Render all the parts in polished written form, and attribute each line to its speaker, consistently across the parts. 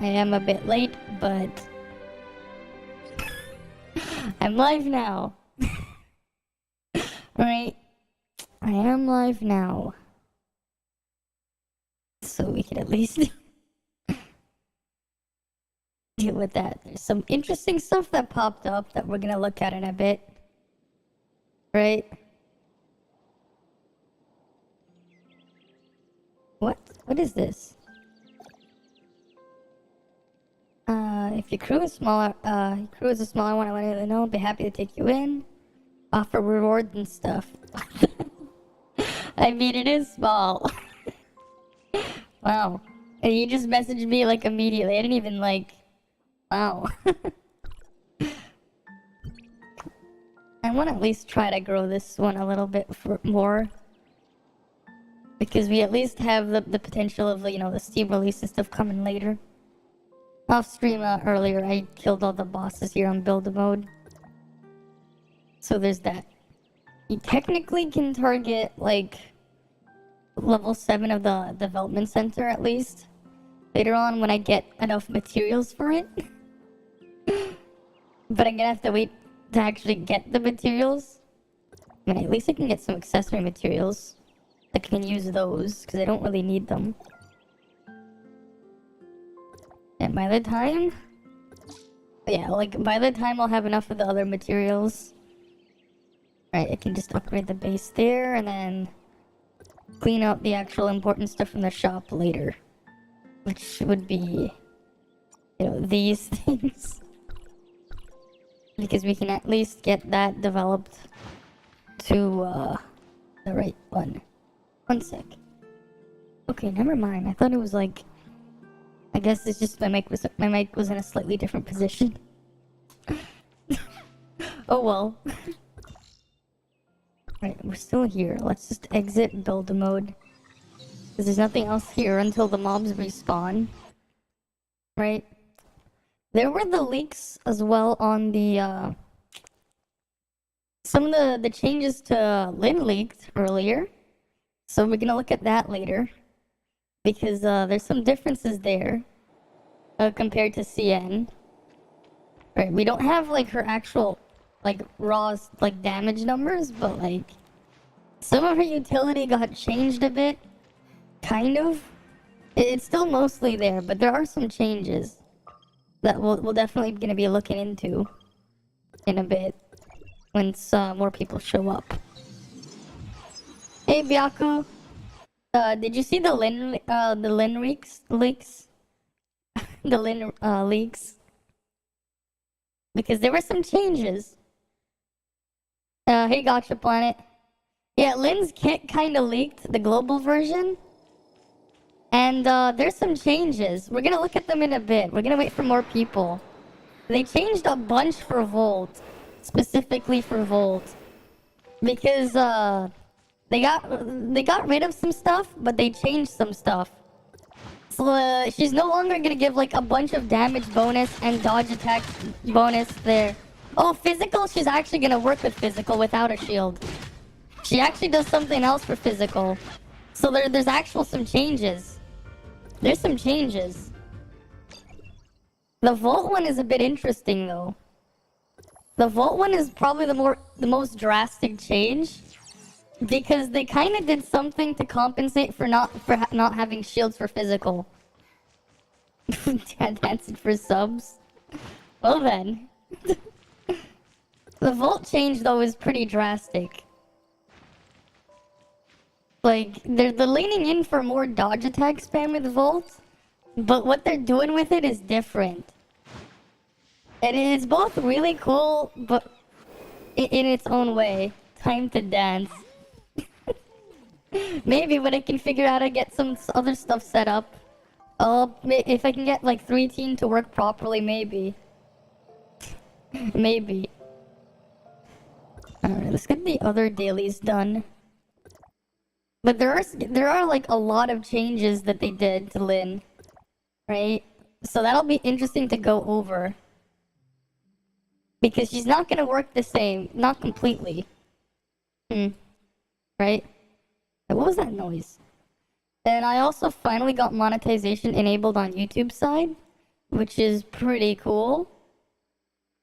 Speaker 1: I am a bit late, but I'm live now. Right? I am live now. So we can at least deal with that. There's some interesting stuff that popped up that we're gonna look at in a bit. Right? What? What is this? If your crew is smaller, a smaller one, I want you to know, I'll be happy to take you in. Offer rewards and stuff. I mean, it is small. Wow. And you just messaged me, like, immediately. I didn't even, like... Wow. I want to at least try to grow this one a little bit more. Because we at least have the potential of, you know, the Steam release and stuff coming later. Off stream earlier, I killed all the bosses here on build mode. So there's that. You technically can target, like, level 7 of the development center at least. Later on when I get enough materials for it. But I'm gonna have to wait to actually get the materials. I mean, at least I can get some accessory materials. I can use those, because I don't really need them. And by the time... Yeah, like, by the time I'll have enough of the other materials. Right, I can just upgrade the base there, and then... clean up the actual important stuff from the shop later. Which would be... you know, these things. Because we can at least get that developed to, the right one. One sec. Okay, never mind. I thought it was like... I guess it's just my mic was in a slightly different position. Oh well. Right, we're still here. Let's just exit build mode. Because there's nothing else here until the mobs respawn. Right? There were the leaks as well on the, some of the changes to Lin leaked earlier. So we're gonna look at that later. Because, there's some differences there. Compared to CN. Right, we don't have, like, her actual, like, raw, like, damage numbers, but, like... some of her utility got changed a bit. Kind of. It's still mostly there, but there are some changes. That we'll definitely gonna be looking into. In a bit. Once, more people show up. Hey, Byaku. Did you see the Lin leaks? The Lin, leaks? Because there were some changes. Hey, Gotcha Planet. Yeah, Lin's kit kinda leaked, the global version. And, there's some changes. We're gonna look at them in a bit. We're gonna wait for more people. They changed a bunch for Volt. Specifically for Volt. Because, they got rid of some stuff, but they changed some stuff. So, she's no longer gonna give, like, a bunch of damage bonus and dodge attack bonus there. Oh, physical? She's actually gonna work with physical without a shield. She actually does something else for physical. So there's actual some changes. There's some changes. The Volt one is a bit interesting, though. The Volt one is probably the most drastic change. Because they kind of did something to compensate for not having shields for physical. Dancing for subs. Well then. The Volt change though is pretty drastic. Like they're leaning in for more dodge attack spam with Volt, but what they're doing with it is different. And it's both really cool, but in its own way. Time to dance. Maybe when I can figure out how to get some other stuff set up. If I can get like 3 team to work properly, maybe. Maybe. Alright, let's get the other dailies done. But there are like a lot of changes that they did to Lin. Right? So that'll be interesting to go over. Because she's not gonna work the same. Not completely. Right? What was that noise? And I also finally got monetization enabled on YouTube side. which is pretty cool.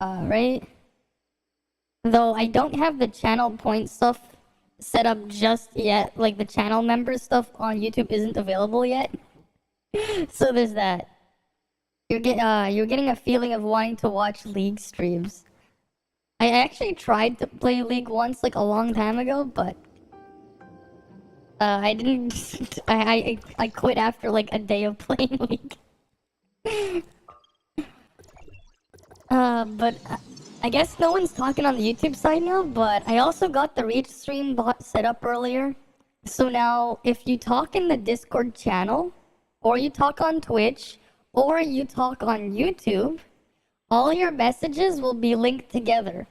Speaker 1: Right? Though I don't have the channel point stuff set up just yet. Like the channel member stuff on YouTube isn't available yet. So there's that. You're getting a feeling of wanting to watch League streams. I actually tried to play League once, like a long time ago, but I didn't. I quit after like a day of playing League. But I guess no one's talking on the YouTube side now. But I also got the Restream bot set up earlier. So now, if you talk in the Discord channel, or you talk on Twitch, or you talk on YouTube, all your messages will be linked together.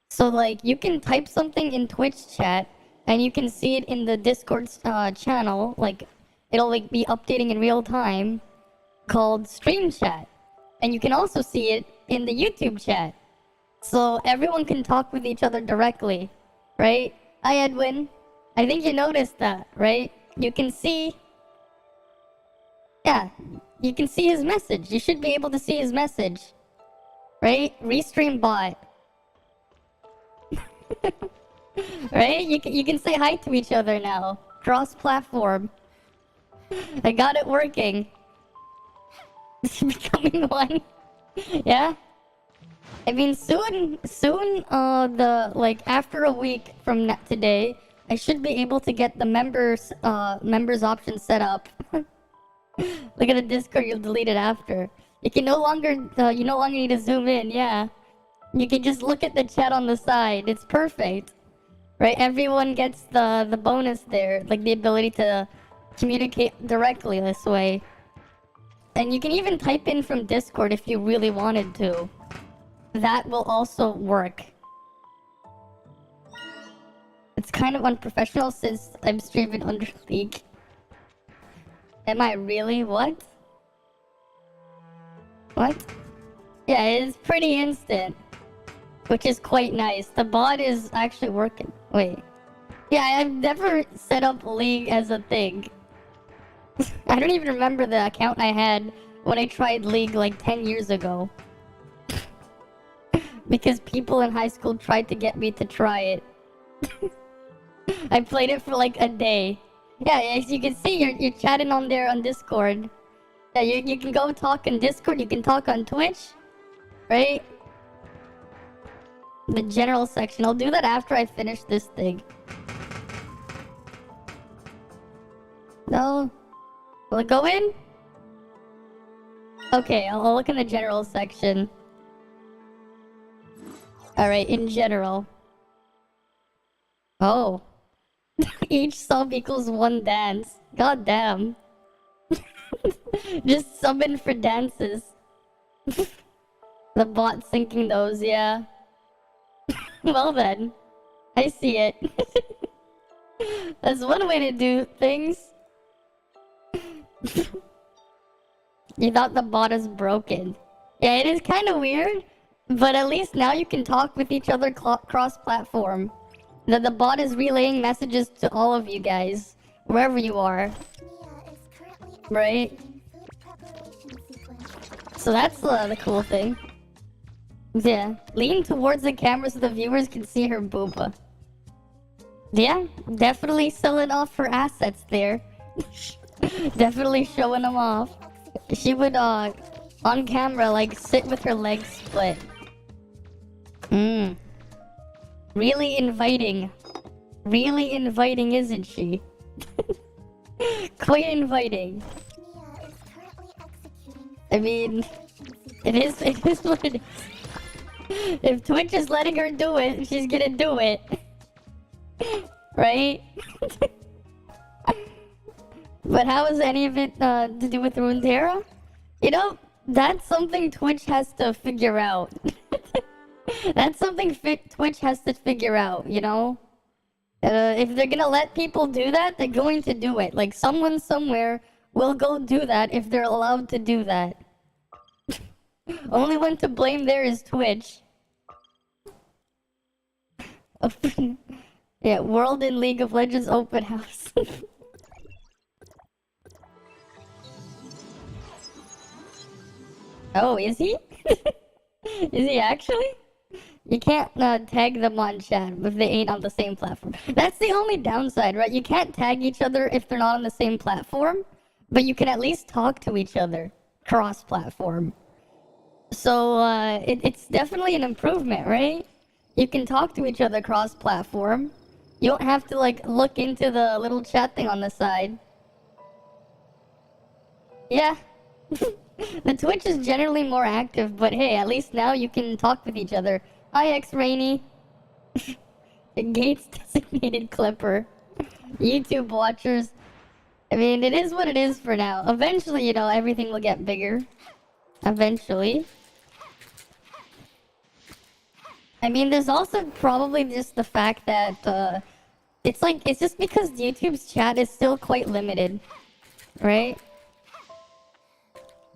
Speaker 1: So like you can type something in Twitch chat and you can see it in the Discord channel, like it'll like be updating in real time, called stream chat. And you can also see it in the YouTube chat. So everyone can talk with each other directly, right? Hi Edwin. I think you noticed that, right? You can see, yeah, you can see his message. You should be able to see his message, right? Restream bot. Right? You can say hi to each other now. Cross-platform. I got it working. Becoming one. Yeah? I mean, soon, after a week from today, I should be able to get the members option set up. Look at the Discord, you'll delete it after. You can no longer need to zoom in, yeah. You can just look at the chat on the side. It's perfect. Right? Everyone gets the bonus there. Like the ability to communicate directly this way. And you can even type in from Discord if you really wanted to. That will also work. It's kind of unprofessional since I'm streaming under League. Am I really? What? What? Yeah, it is pretty instant. Which is quite nice. The bot is actually working. Wait. Yeah, I've never set up League as a thing. I don't even remember the account I had when I tried League like 10 years ago. Because people in high school tried to get me to try it. I played it for like a day. Yeah, as you can see, you're chatting on there on Discord. Yeah, you can go talk on Discord, you can talk on Twitch. Right? The general section. I'll do that after I finish this thing. No? Will it go in? Okay, I'll look in the general section. Alright, in general. Oh. Each sub equals one dance. God damn. Just summon for dances. The bot syncing those, yeah. Well then, I see it. That's one way to do things. You thought the bot is broken. Yeah, it is kind of weird, but at least now you can talk with each other cross-platform. The bot is relaying messages to all of you guys, wherever you are. Right? So that's the cool thing. Yeah, lean towards the camera so the viewers can see her booba. Yeah, definitely selling off her assets there. Definitely showing them off. She would, on camera, like, sit with her legs split. Really inviting. Really inviting, isn't she? Quite inviting. I mean, it is what it is. If Twitch is letting her do it, she's gonna do it. Right? But how is any of it to do with Runeterra? You know, that's something Twitch has to figure out. That's something Twitch has to figure out, you know? If they're gonna let people do that, they're going to do it. Like, someone somewhere will go do that if they're allowed to do that. Only one to blame there is Twitch. Yeah, World in League of Legends open house. Oh, is he? Is he actually? You can't tag them on chat if they ain't on the same platform. That's the only downside, right? You can't tag each other if they're not on the same platform, but you can at least talk to each other cross-platform. So it's definitely an improvement, right? You can talk to each other cross-platform. You don't have to like look into the little chat thing on the side. Yeah. The Twitch is generally more active, but hey, at least now you can talk with each other. Hi, X-Rainy. Gates designated clipper. YouTube watchers. I mean, it is what it is for now. Eventually, you know, everything will get bigger. Eventually. I mean, there's also probably just the fact that, it's just because YouTube's chat is still quite limited. Right?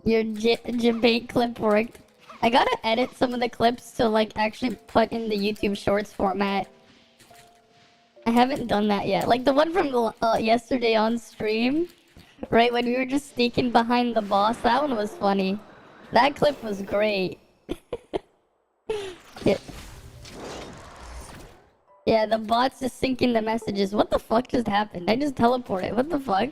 Speaker 1: Your debate clip worked. I gotta edit some of the clips to like actually put in the YouTube Shorts format. I haven't done that yet. Like the one from yesterday on stream, right when we were just sneaking behind the boss. That one was funny. That clip was great. Yeah, the bot's just syncing the messages. What the fuck just happened? I just teleported. What the fuck?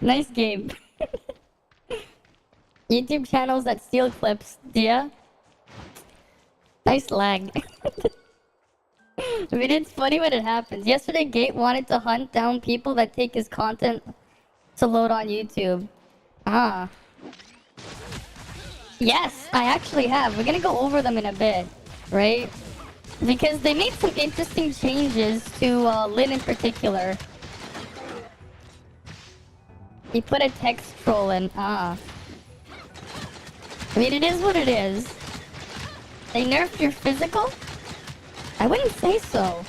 Speaker 1: Nice game. YouTube channels that steal clips. Yeah. Nice lag. I mean, it's funny when it happens. Yesterday, Gate wanted to hunt down people that take his content to load on YouTube. Ah. Yes, I actually have. We're gonna go over them in a bit, right? Because they made some interesting changes to Lin in particular. He put a text troll in. Ah. I mean, it is what it is. They nerfed your physical? I wouldn't say so.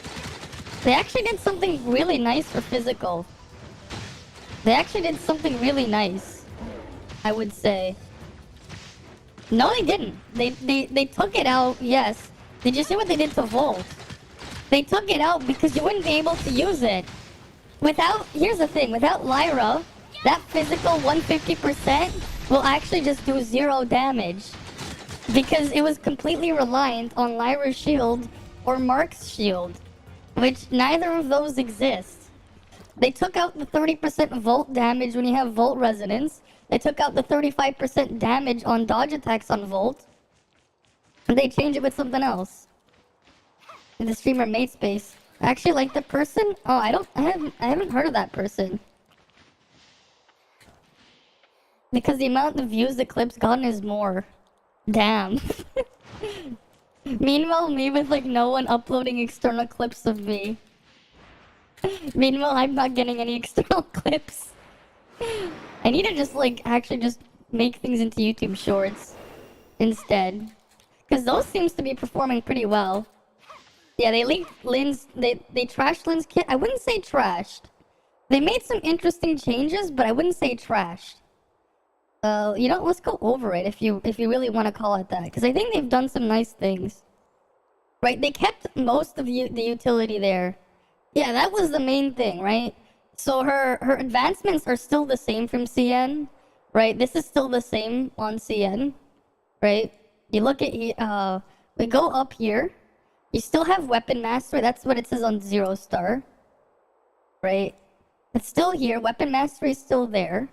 Speaker 1: They actually did something really nice for physical. They actually did something really nice, I would say. No, they didn't. They took it out, yes. Did you see what they did to Volt? They took it out because you wouldn't be able to use it. Here's the thing, without Lyra, that physical 150% will actually just do 0 damage. Because it was completely reliant on Lyra's shield or Mark's shield, which neither of those exist. They took out the 30% Volt damage when you have Volt Resonance. They took out the 35% damage on dodge attacks on Volt. And they changed it with something else. In the streamer mate space. I actually like the person. Oh, I haven't heard of that person. Because the amount of views the clip's gotten is more. Damn. Meanwhile, me with like no one uploading external clips of me. Meanwhile, I'm not getting any external clips. I need to just like actually just make things into YouTube Shorts instead. Because those seems to be performing pretty well. Yeah, they leaked Lin's, they trashed Lin's kit. I wouldn't say trashed. They made some interesting changes, but I wouldn't say trashed. You know, let's go over it if you really want to call it that, because I think they've done some nice things. Right, they kept most of the utility there. Yeah, that was the main thing, right? So her advancements are still the same from CN, right? This is still the same on CN, right? You look at we go up here. You still have Weapon Mastery. That's what it says on 0 star, right? It's still here. Weapon Mastery is still there.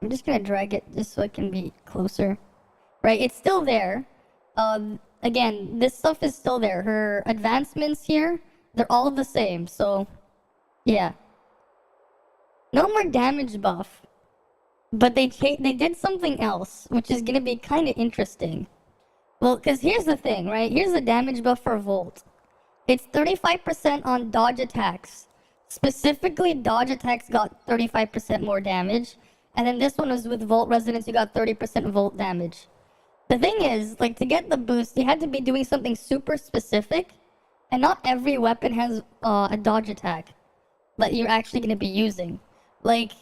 Speaker 1: I'm just gonna drag it just so it can be closer. Right, it's still there. Again, this stuff is still there. Her advancements here, they're all the same, so yeah. No more damage buff. But they did something else, which is gonna be kinda interesting. Well, because here's the thing, right? Here's the damage buff for Volt. It's 35% on dodge attacks. Specifically, dodge attacks got 35% more damage. And then this one was with Volt Resonance, you got 30% Volt damage. The thing is, like, to get the boost, you had to be doing something super specific. And not every weapon has a dodge attack that you're actually going to be using. Like,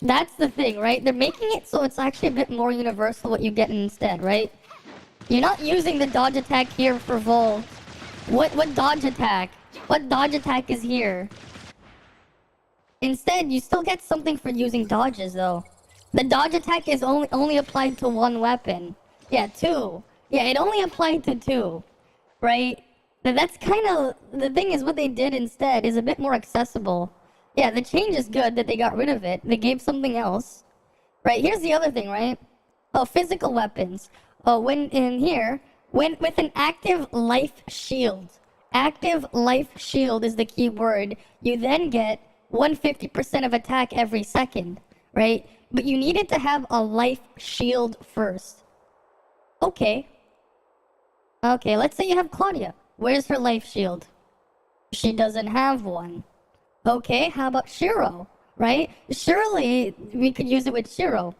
Speaker 1: that's the thing, right? They're making it so it's actually a bit more universal what you get instead, right? You're not using the dodge attack here for Volt. What dodge attack? What dodge attack is here? Instead, you still get something for using dodges, though. The dodge attack is only applied to one weapon. Yeah, two. Yeah, it only applied to two, right? That's kind of the thing. Is what they did instead is a bit more accessible. Yeah, the change is good that they got rid of it. They gave something else, right? Here's the other thing, right? Oh, physical weapons. Oh, when in here, when with an active life shield. Active life shield is the key word. You then get 150% of attack every second, right? But you needed to have a life shield first. Okay. Okay, let's say you have Claudia. Where's her life shield? She doesn't have one. Okay, how about Shiro, right? Surely we could use it with Shiro.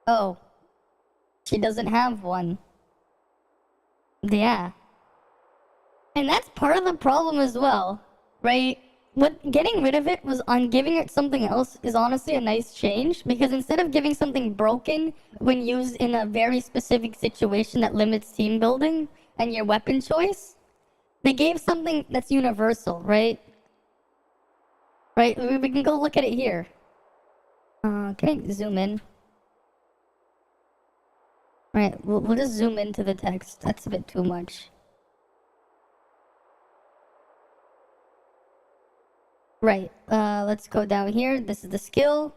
Speaker 1: Oh, she doesn't have one. Yeah. And that's part of the problem as well, right? What getting rid of it was on giving it something else is honestly a nice change, because instead of giving something broken when used in a very specific situation that limits team building and your weapon choice, they gave something that's universal, right? Right? We can go look at it here. Can I zoom in? Right, we'll just zoom into the text. That's a bit too much. Right, let's go down here. This is the skill.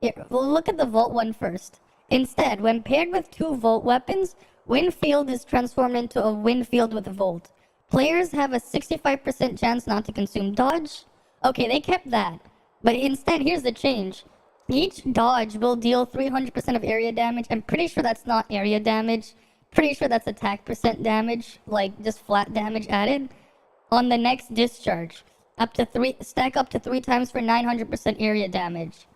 Speaker 1: Here, we'll look at the Volt one first. Instead, when paired with two Volt weapons, Wind Field is transformed into a Wind Field with a Volt. Players have a 65% chance not to consume dodge. Okay, they kept that. But instead, here's the change. Each dodge will deal 300% of area damage. I'm pretty sure that's not area damage. Pretty sure that's attack percent damage, like just flat damage added. On the next discharge. Stack up to 3 times for 900% area damage.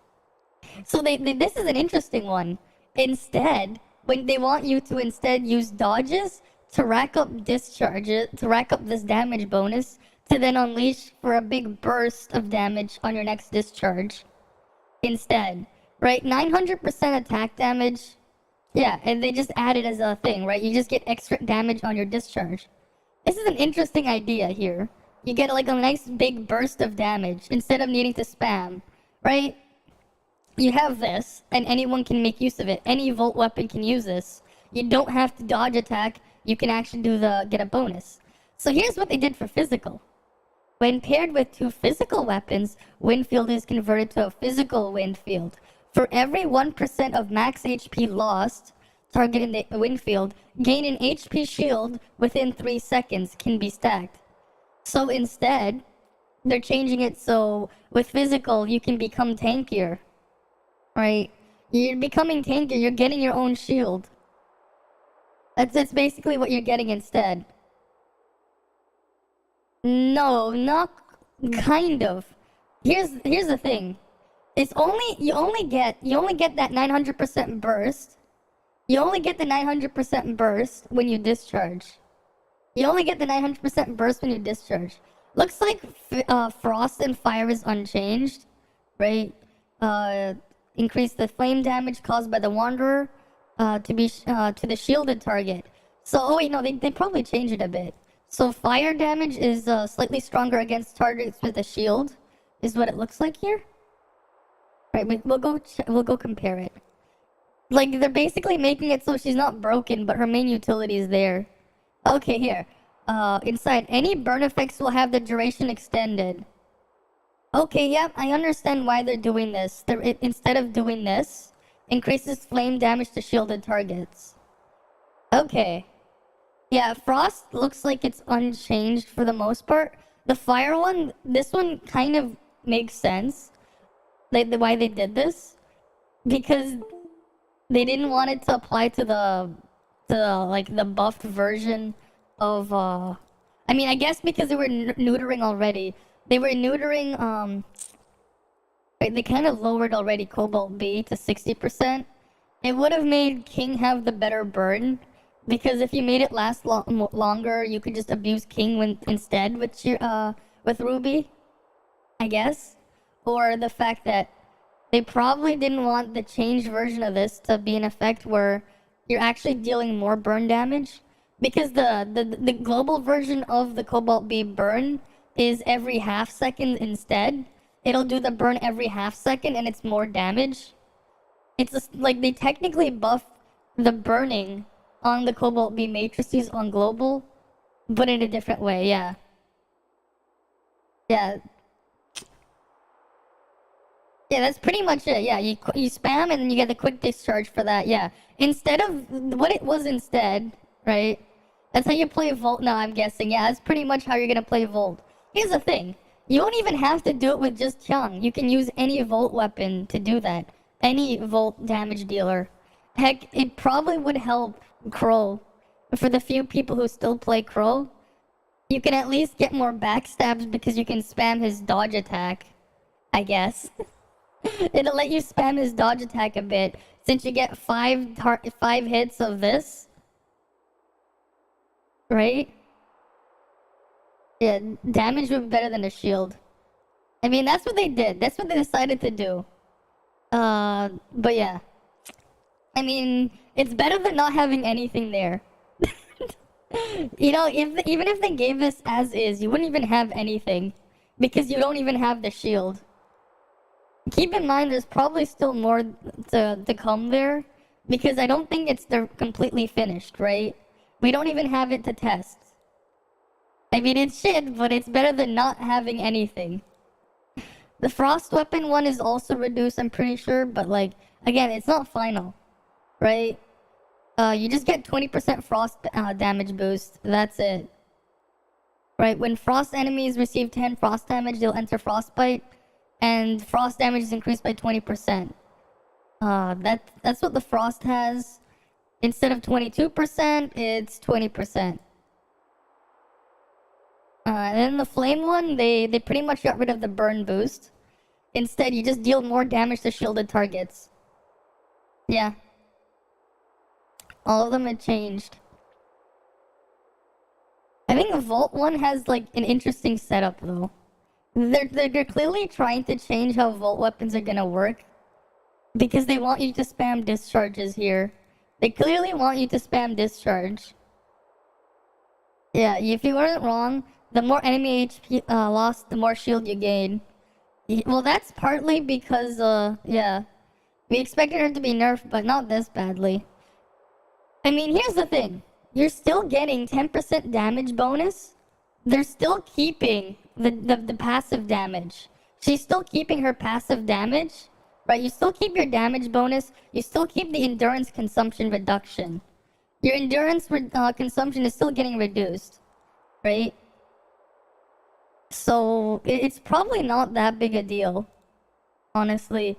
Speaker 1: So this is an interesting one. Instead, when they want you to instead use dodges to rack up discharges, to rack up this damage bonus, to then unleash for a big burst of damage on your next discharge. Instead, right? 900% attack damage. Yeah, and they just add it as a thing, right? You just get extra damage on your discharge. This is an interesting idea here. You get like a nice big burst of damage instead of needing to spam, right? You have this, and anyone can make use of it. Any Volt weapon can use this. You don't have to dodge attack. You can actually get a bonus. So here's what they did for physical. When paired with two physical weapons, Wind Field is converted to a physical Wind Field. For every 1% of max HP lost, targeting the Wind Field, gain an HP shield within 3 seconds can be stacked. So instead, they're changing it so with physical, you can become tankier. Right? You're becoming tankier, you're getting your own shield. That's basically what you're getting instead. No, not kind of. Here's the thing. It's you only get that 900% burst. You only get the 900% burst when you discharge. You only get the 900% burst when you discharge. Looks like Frost and Fire is unchanged, right? Increase the flame damage caused by the Wanderer to the shielded target. So, oh wait, no, they probably changed it a bit. So fire damage is slightly stronger against targets with a shield, is what it looks like here. Right, we'll go compare it. Like they're basically making it so she's not broken, but her main utility is there. Okay, here. Inside, any burn effects will have the duration extended. Okay, yep, I understand why they're doing this. Instead of doing this, increases flame damage to shielded targets. Okay. Yeah, Frost looks like it's unchanged for the most part. The Fire one, this one kind of makes sense. Why they did this. Because they didn't want it to apply to the buffed version of I mean, I guess because they were neutering already. They were neutering right, they kind of lowered already Cobalt B to 60%. It would have made King have the better burn, because if you made it last longer, you could just abuse King instead with Ruby, I guess. Or the fact that they probably didn't want the changed version of this to be in effect where you're actually dealing more burn damage, because the global version of the Cobalt B burn is every half second instead, it'll do the burn every half second and it's more damage. It's just, like they technically buff the burning on the Cobalt B matrices on global, but in a different way, yeah. Yeah. Yeah, that's pretty much it. Yeah, you spam and then you get the quick discharge for that. Yeah. Instead of what it was instead, right? That's how you play Volt now, I'm guessing. Yeah, that's pretty much how you're gonna play Volt. Here's the thing. You don't even have to do it with just Hyung. You can use any Volt weapon to do that. Any Volt damage dealer. Heck, it probably would help Crow. For the few people who still play Crow, you can at least get more backstabs because you can spam his dodge attack, I guess. It'll let you spam his dodge attack a bit, since you get five hits of this. Right? Yeah, damage would be better than a shield. I mean, that's what they did. That's what they decided to do. But yeah. I mean, it's better than not having anything there. You know, even if they gave this as is, you wouldn't even have anything. Because you don't even have the shield. Keep in mind, there's probably still more to come there. Because I don't think they're completely finished, right? We don't even have it to test. I mean, it's shit, but it's better than not having anything. The frost weapon one is also reduced, I'm pretty sure. But like, again, it's not final. Right? You just get 20% frost damage boost. That's it. Right? When frost enemies receive 10 frost damage, they'll enter frostbite. And frost damage is increased by 20%. That's what the frost has. Instead of 22%, it's 20%. And then the flame one, they pretty much got rid of the burn boost. Instead, you just deal more damage to shielded targets. Yeah. All of them had changed. I think the Vault one has like an interesting setup though. They're clearly trying to change how Vault weapons are gonna work. Because they want you to spam discharges here. They clearly want you to spam discharge. Yeah, if you weren't wrong, the more enemy HP lost, the more shield you gain. Well, that's partly because, yeah. We expected her to be nerfed, but not this badly. I mean, here's the thing. You're still getting 10% damage bonus. They're still keeping the passive damage. She's still keeping her passive damage. Right, you still keep your damage bonus. You still keep the endurance consumption reduction. Your endurance consumption is still getting reduced. Right? So, it's probably not that big a deal. Honestly.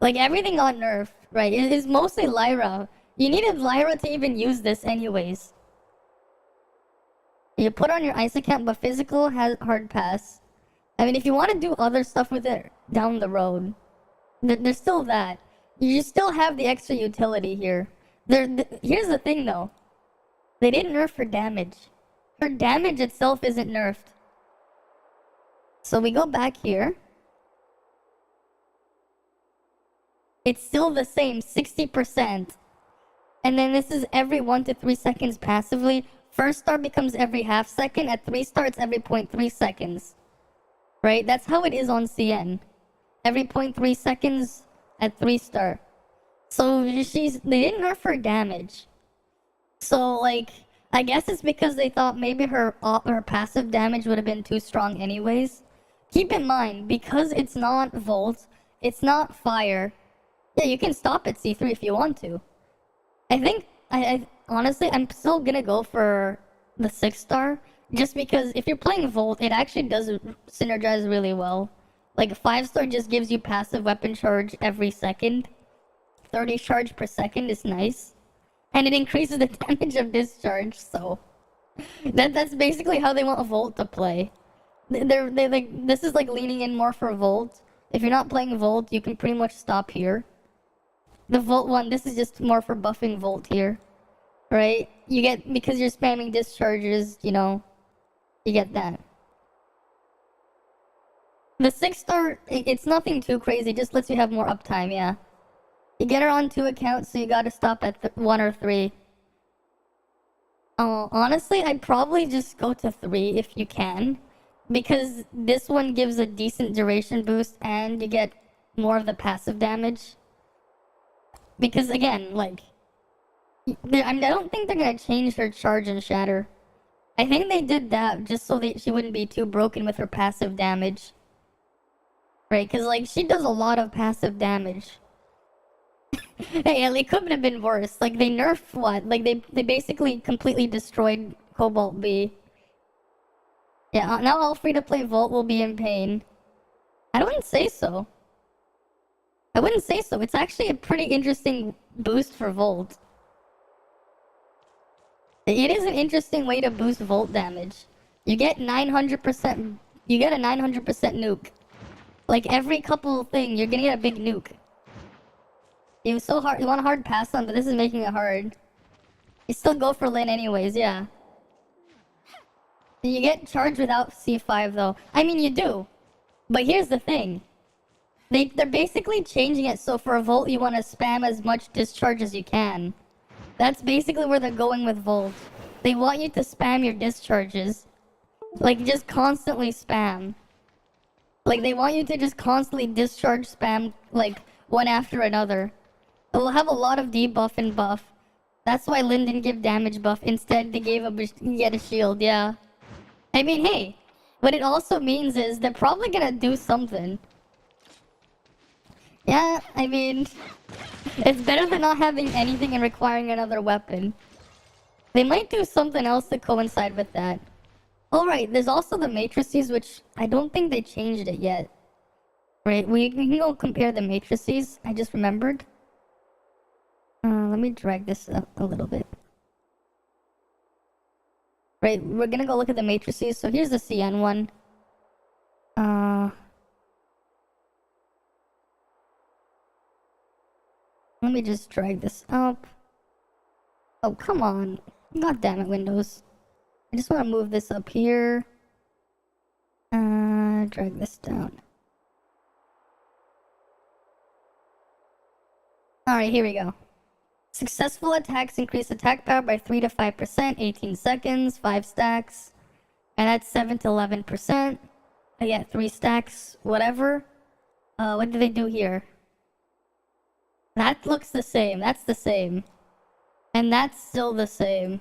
Speaker 1: Like, everything got nerfed, right? It is mostly Lyra. You needed Lyra to even use this anyways. You put on your ice account, but physical has hard pass. I mean, if you want to do other stuff with it down the road, there's still that. You still have the extra utility here. Here's the thing though. They didn't nerf her damage. Her damage itself isn't nerfed. So we go back here. It's still the same, 60%. And then this is every 1 to 3 seconds passively. First star becomes every half second. At 3 star, it's every 0.3 seconds. Right? That's how it is on CN. Every 0.3 seconds at 3 star. So they didn't nerf her damage. So like, I guess it's because they thought maybe her passive damage would have been too strong anyways. Keep in mind, because it's not Volt, it's not Fire. Yeah, you can stop at C3 if you want to. I think, I honestly, I'm still gonna go for the 6 star. Just because if you're playing Volt, it actually does synergize really well. Like 5 star just gives you passive weapon charge every second. 30 charge per second is nice. And it increases the damage of discharge, so... That's basically how they want Volt to play. They're like, this is like leaning in more for Volt. If you're not playing Volt, you can pretty much stop here. The Volt one, this is just more for buffing Volt here. Right? You get, because you're spamming discharges, you know, you get that. The 6 star, it's nothing too crazy, just lets you have more uptime, yeah. You get her on 2 accounts, so you gotta stop at 1 or 3. Honestly, I'd probably just go to 3 if you can. because this one gives a decent duration boost and you get more of the passive damage. Because again, like, I don't think they're gonna change her charge and shatter. I think they did that just so that she wouldn't be too broken with her passive damage. Right, because like she does a lot of passive damage. Hey, it couldn't have been worse. Like they nerfed what? Like they basically completely destroyed Cobalt B. Yeah, now all free-to-play Volt will be in pain. I wouldn't say so. I wouldn't say so. It's actually a pretty interesting boost for Volt. It is an interesting way to boost Volt damage. You get 900%. You get a 900% nuke. Like every couple thing, you're gonna get a big nuke. You want a hard pass on, but this is making it hard. You still go for Lin anyways, yeah. You get charged without C5 though. I mean, you do. But here's the thing. They're basically changing it so for a Volt you want to spam as much discharge as you can. That's basically where they're going with Volt. They want you to spam your discharges. Like, just constantly spam. Like, they want you to just constantly discharge spam, like, one after another. It will have a lot of debuff and buff. That's why Lin didn't give damage buff. Instead, they gave a shield, yeah. I mean, hey, what it also means is they're probably gonna do something. Yeah, I mean, it's better than not having anything and requiring another weapon. They might do something else to coincide with that. Alright, there's also the matrices, which I don't think they changed it yet. Right, we can go compare the matrices. I just remembered. Let me drag this up a little bit. Right, we're gonna go look at the matrices. So here's the CN one. Let me just drag this up. Oh, come on. God damn it, Windows. I just want to move this up here. Drag this down. Alright, here we go. Successful attacks increase attack power by 3 to 5%, 18 seconds, 5 stacks. And that's 7 to 11%. I get 3 stacks, whatever. What do they do here? That looks the same. That's the same. And that's still the same.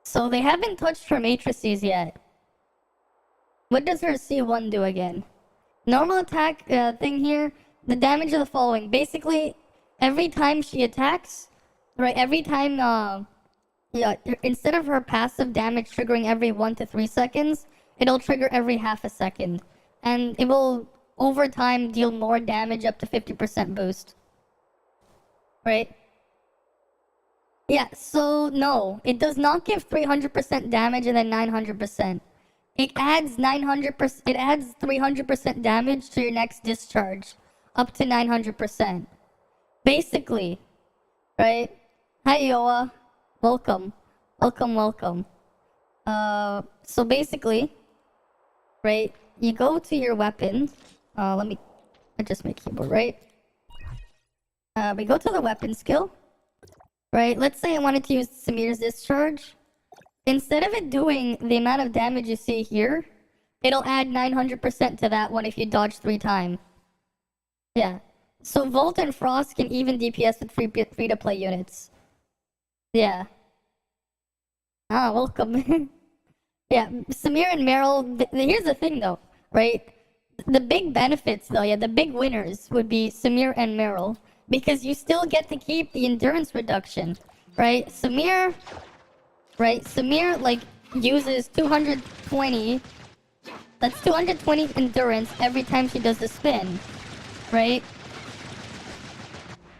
Speaker 1: So they haven't touched her matrices yet. What does her C1 do again? Normal attack thing here. The damage of the following. Basically, every time she attacks, right? Every time, yeah, instead of her passive damage triggering every 1 to 3 seconds, it'll trigger every half a second. And it will, over time, deal more damage up to 50% boost. Right? Yeah, so no, it does not give 300% damage and then 900%. It adds 900%, it adds 300% damage to your next discharge, up to 900%. Basically, right? Hi, Yoa. Welcome. Welcome, welcome. So basically, right, you go to your weapon. Let me adjust my keyboard, right? We go to the weapon skill. Right, let's say I wanted to use Samir's discharge. Instead of it doing the amount of damage you see here, it'll add 900% to that one if you dodge 3 times. Yeah. So Volt and Frost can even DPS with free-to-play units. Yeah. Ah, welcome. Yeah, Samir and Meryl, here's the thing though, right? The big benefits though, yeah, the big winners would be Samir and Meryl. Because you still get to keep the endurance reduction, right? Samir, like, uses 220. That's 220 endurance every time she does the spin, right?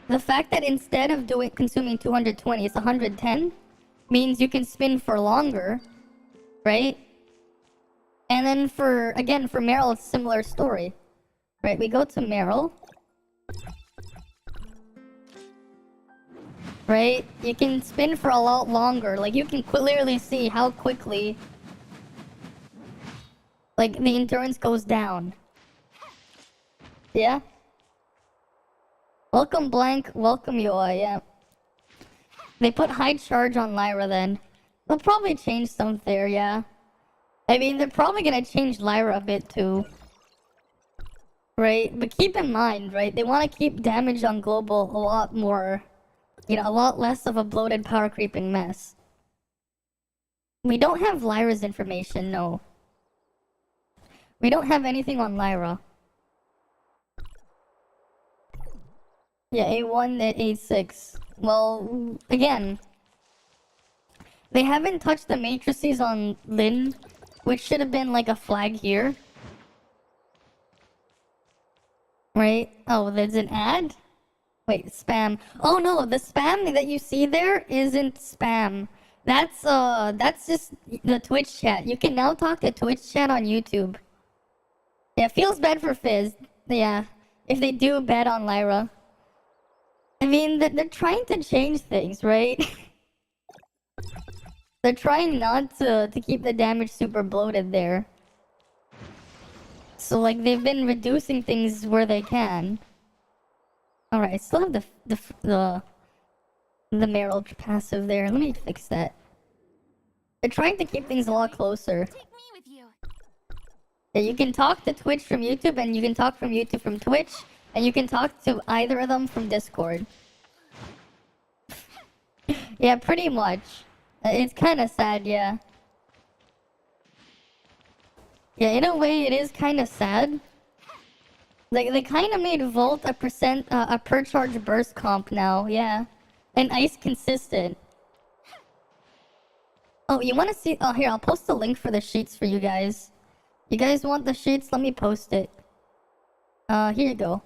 Speaker 1: The fact that instead of consuming 220, it's 110, means you can spin for longer, right? And then for Meryl, it's a similar story, right? We go to Meryl. Right? You can spin for a lot longer. Like, you can clearly see how quickly, like, the endurance goes down. Yeah? Welcome, Blank. Welcome, Yoa. Yeah. They put high charge on Lyra then. They'll probably change some there, yeah. I mean, they're probably gonna change Lyra a bit too. Right? But keep in mind, right? They want to keep damage on global a lot more. You know, a lot less of a bloated power creeping mess. We don't have Lyra's information, no. We don't have anything on Lyra. Yeah, A1 at A6. Well, again, they haven't touched the matrices on Lin, which should have been like a flag here. Right? Oh, there's an ad? Wait, spam. Oh no, the spam that you see there isn't spam. That's just the Twitch chat. You can now talk to Twitch chat on YouTube. Yeah, feels bad for Fizz. Yeah, if they do bad on Lyra. I mean, they're trying to change things, right? They're trying not to keep the damage super bloated there. So, like, they've been reducing things where they can. Alright, I still have the Meryl passive there. Let me fix that. They're trying to keep things a lot closer.
Speaker 2: Take me with you.
Speaker 1: Yeah, you can talk to Twitch from YouTube, and you can talk from YouTube from Twitch, and you can talk to either of them from Discord. Yeah, pretty much. It's kind of sad, yeah. Yeah, in a way, it is kind of sad. Like, they kind of made Volt a per charge burst comp now, yeah. And Ice consistent. Oh, you want to see? Oh, here, I'll post a link for the sheets for you guys. You guys want the sheets? Let me post it. Here you go.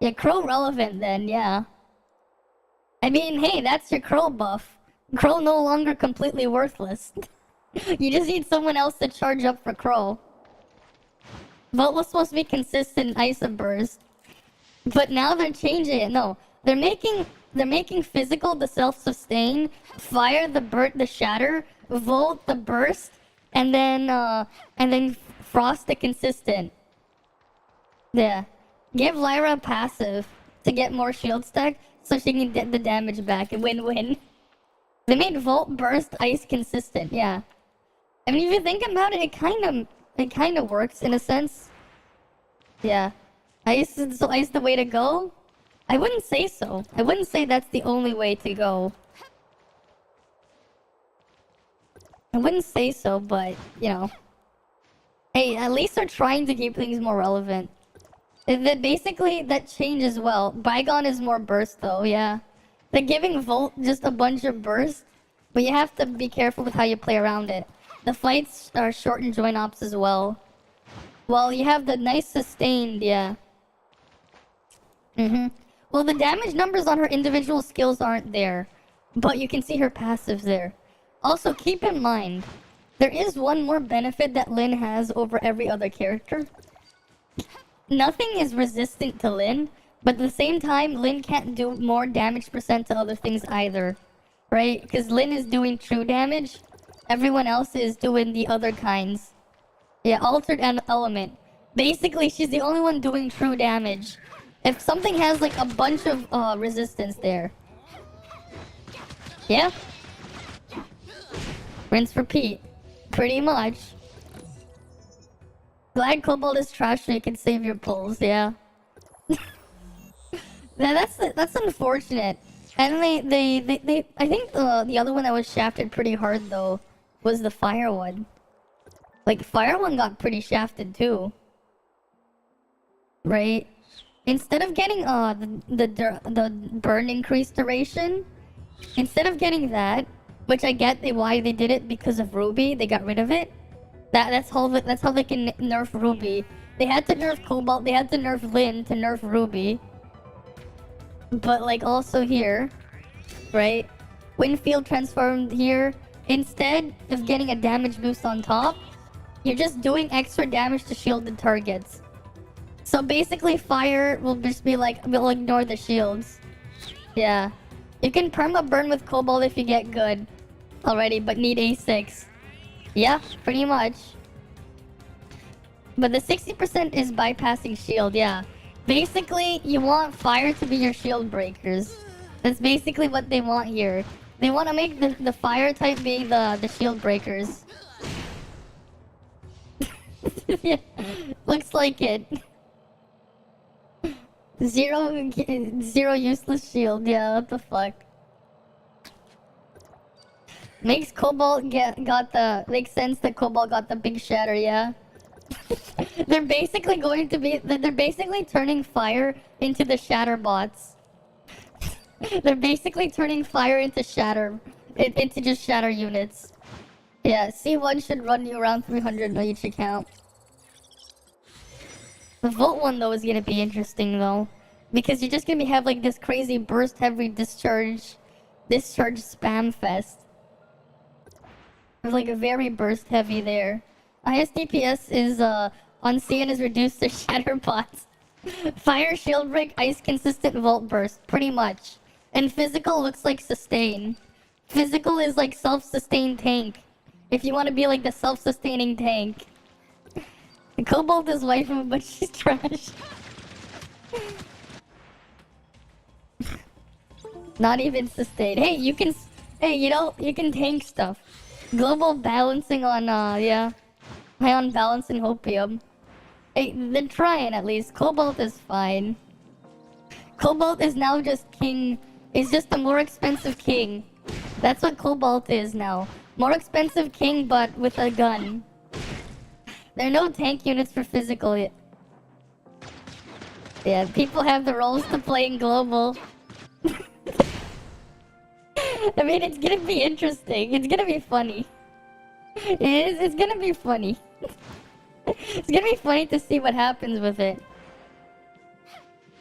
Speaker 1: Yeah, Crow relevant then, yeah. I mean, hey, that's your Crow buff. Crow no longer completely worthless. You just need someone else to charge up for Crow. Volt was supposed to be consistent Ice Burst. But now they're changing it. No, they're making physical the self-sustain, fire the shatter, Volt the burst, and then frost the consistent. Yeah. Give Lyra a passive to get more shield stack so she can get the damage back and win-win. They made Volt burst Ice consistent, yeah. I mean, if you think about it, it kind of works in a sense. Yeah. Ice is the way to go? I wouldn't say so. I wouldn't say that's the only way to go. I wouldn't say so, but, you know. Hey, at least they're trying to keep things more relevant. Basically, that changes well. Bygone is more burst, though, yeah. They're giving Volt just a bunch of burst, but you have to be careful with how you play around it. The fights are short and joint ops as well. Well, you have the nice sustained, yeah. Well, the damage numbers on her individual skills aren't there, but you can see her passives there. Also, keep in mind, there is one more benefit that Lin has over every other character. Nothing is resistant to Lin, but at the same time, Lin can't do more damage percent to other things either. Right? Because Lin is doing true damage, everyone else is doing the other kinds. Yeah, altered element. Basically, she's the only one doing true damage. If something has like a bunch of resistance there. Yeah. Rinse, repeat. Pretty much. Glad Cobalt is trash so you can save your pulls, yeah. That's unfortunate. And they I think the other one that was shafted pretty hard though was the fire one. Like fire one got pretty shafted too. Right? Instead of getting the burn increase duration, instead of getting that, which I get why they did it because of Ruby, they got rid of it. That's how they can nerf Ruby. They had to nerf Cobalt, they had to nerf Lin to nerf Ruby. But like also here, right? Winfield transformed here. Instead of getting a damage boost on top, you're just doing extra damage to shielded targets. So basically fire will just be like, we'll ignore the shields. Yeah. You can perma burn with Cobalt if you get good already, but need A6. Yeah, pretty much. But the 60% is bypassing shield, yeah. Basically, you want fire to be your shield breakers. That's basically what they want here. They want to make the fire type be the shield breakers. Yeah, looks like it. Zero useless shield. Yeah, what the fuck? Makes Cobalt makes sense that Cobalt got the big shatter. Yeah. They're basically they're basically turning fire into the shatter bots. They're basically turning fire into into just shatter units. Yeah, C1 should run you around 300 on each account. The Volt one though is gonna be interesting though, because you're just gonna have like this crazy burst heavy discharge spam fest. There's like a very burst heavy there. Highest DPS is on CN is reduced to shatter bots. Fire, shield break, ice consistent, volt burst, pretty much. And physical looks like sustain. Physical is like self-sustained tank. If you want to be like the self-sustaining tank. Cobalt is waifu, but she's trash. Not even sustain. Hey, you can tank stuff. Global balancing on, yeah. High on balance and hopium. Hey, they're trying at least. Cobalt is fine. Cobalt is now just king. Is just a more expensive king. That's what Cobalt is now. More expensive king, but with a gun. There are no tank units for physical yet. Yeah, people have the roles to play in global. I mean, it's gonna be interesting. It's gonna be funny. It's gonna be funny. It's gonna be funny to see what happens with it.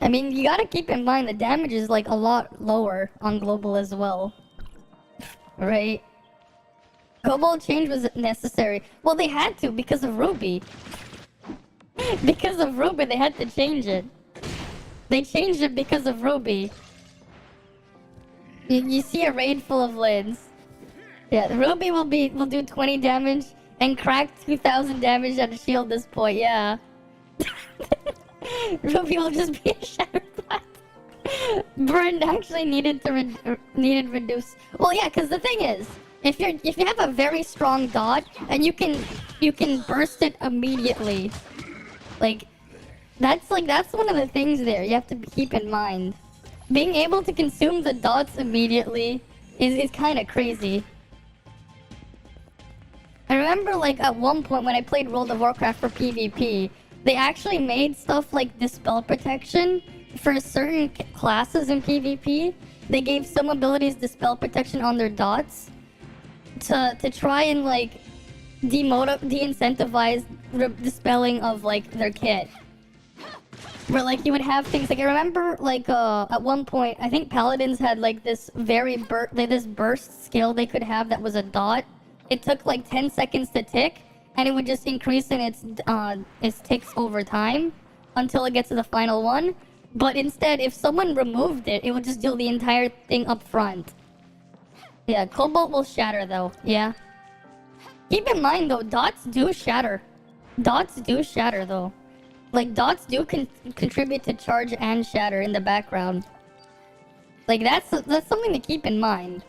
Speaker 1: I mean, you gotta keep in mind the damage is like a lot lower on global as well. Right? Cobalt change was necessary. Well, they had to because of Ruby. Because of Ruby, they had to change it. They changed it because of Ruby. You see a raid full of lids. Yeah, Ruby will do 20 damage and crack 2000 damage at a shield this point, yeah. Ruby will just be a shatter bot. Burn actually needed reduce. Well, yeah, because the thing is, if you have a very strong dot and you can burst it immediately, that's one of the things there you have to keep in mind. Being able to consume the dots immediately is kind of crazy. I remember like at one point when I played World of Warcraft for PvP, they actually made stuff like Dispel Protection for certain classes in PvP. They gave some abilities Dispel Protection on their dots to try and like de-incentivize dispelling of like their kit. Where like you would have things like I remember like at one point I think paladins had like this this burst skill they could have that was a dot. It took like 10 seconds to tick, and it would just increase in its ticks over time until it gets to the final one. But instead, if someone removed it, it would just do the entire thing up front. Yeah, Cobalt will shatter though. Yeah. Keep in mind though, dots do shatter. Dots do shatter though. Like, dots do contribute to charge and shatter in the background. Like, that's something to keep in mind.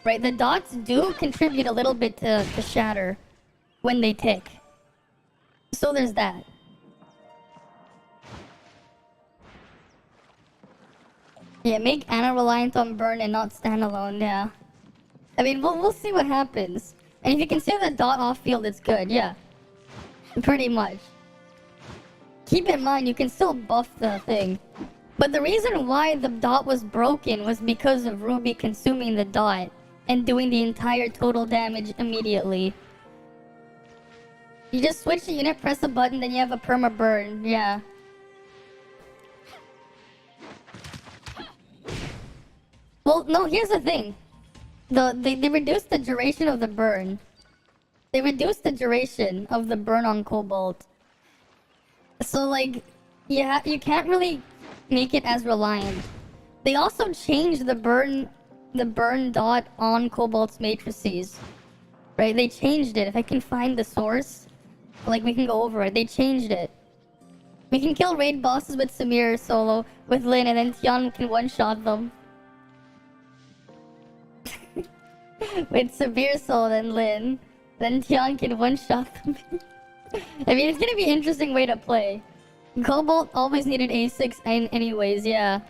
Speaker 1: Right? The dots do contribute a little bit to shatter when they tick. So there's that. Yeah, make Ana reliant on burn and not standalone, yeah. I mean, we'll see what happens. And if you consider the dot off field, it's good, yeah. Pretty much. Keep in mind, you can still buff the thing. But the reason why the dot was broken was because of Ruby consuming the dot and doing the entire total damage immediately. You just switch the unit, press a button, then you have a perma burn, yeah. Well, no, here's the thing. They reduced the duration of the burn. They reduced the duration of the burn on Cobalt. So, like, yeah, you can't really make it as reliant. They also changed the burn dot on Cobalt's matrices. Right? They changed it. If I can find the source, like, we can go over it. They changed it. We can kill raid bosses with Samir solo, with Lin, and then Tian can one-shot them. With Samir solo and Lin, then Tian can one-shot them. I mean, it's gonna be an interesting way to play. Cobalt always needed A6 anyways, yeah.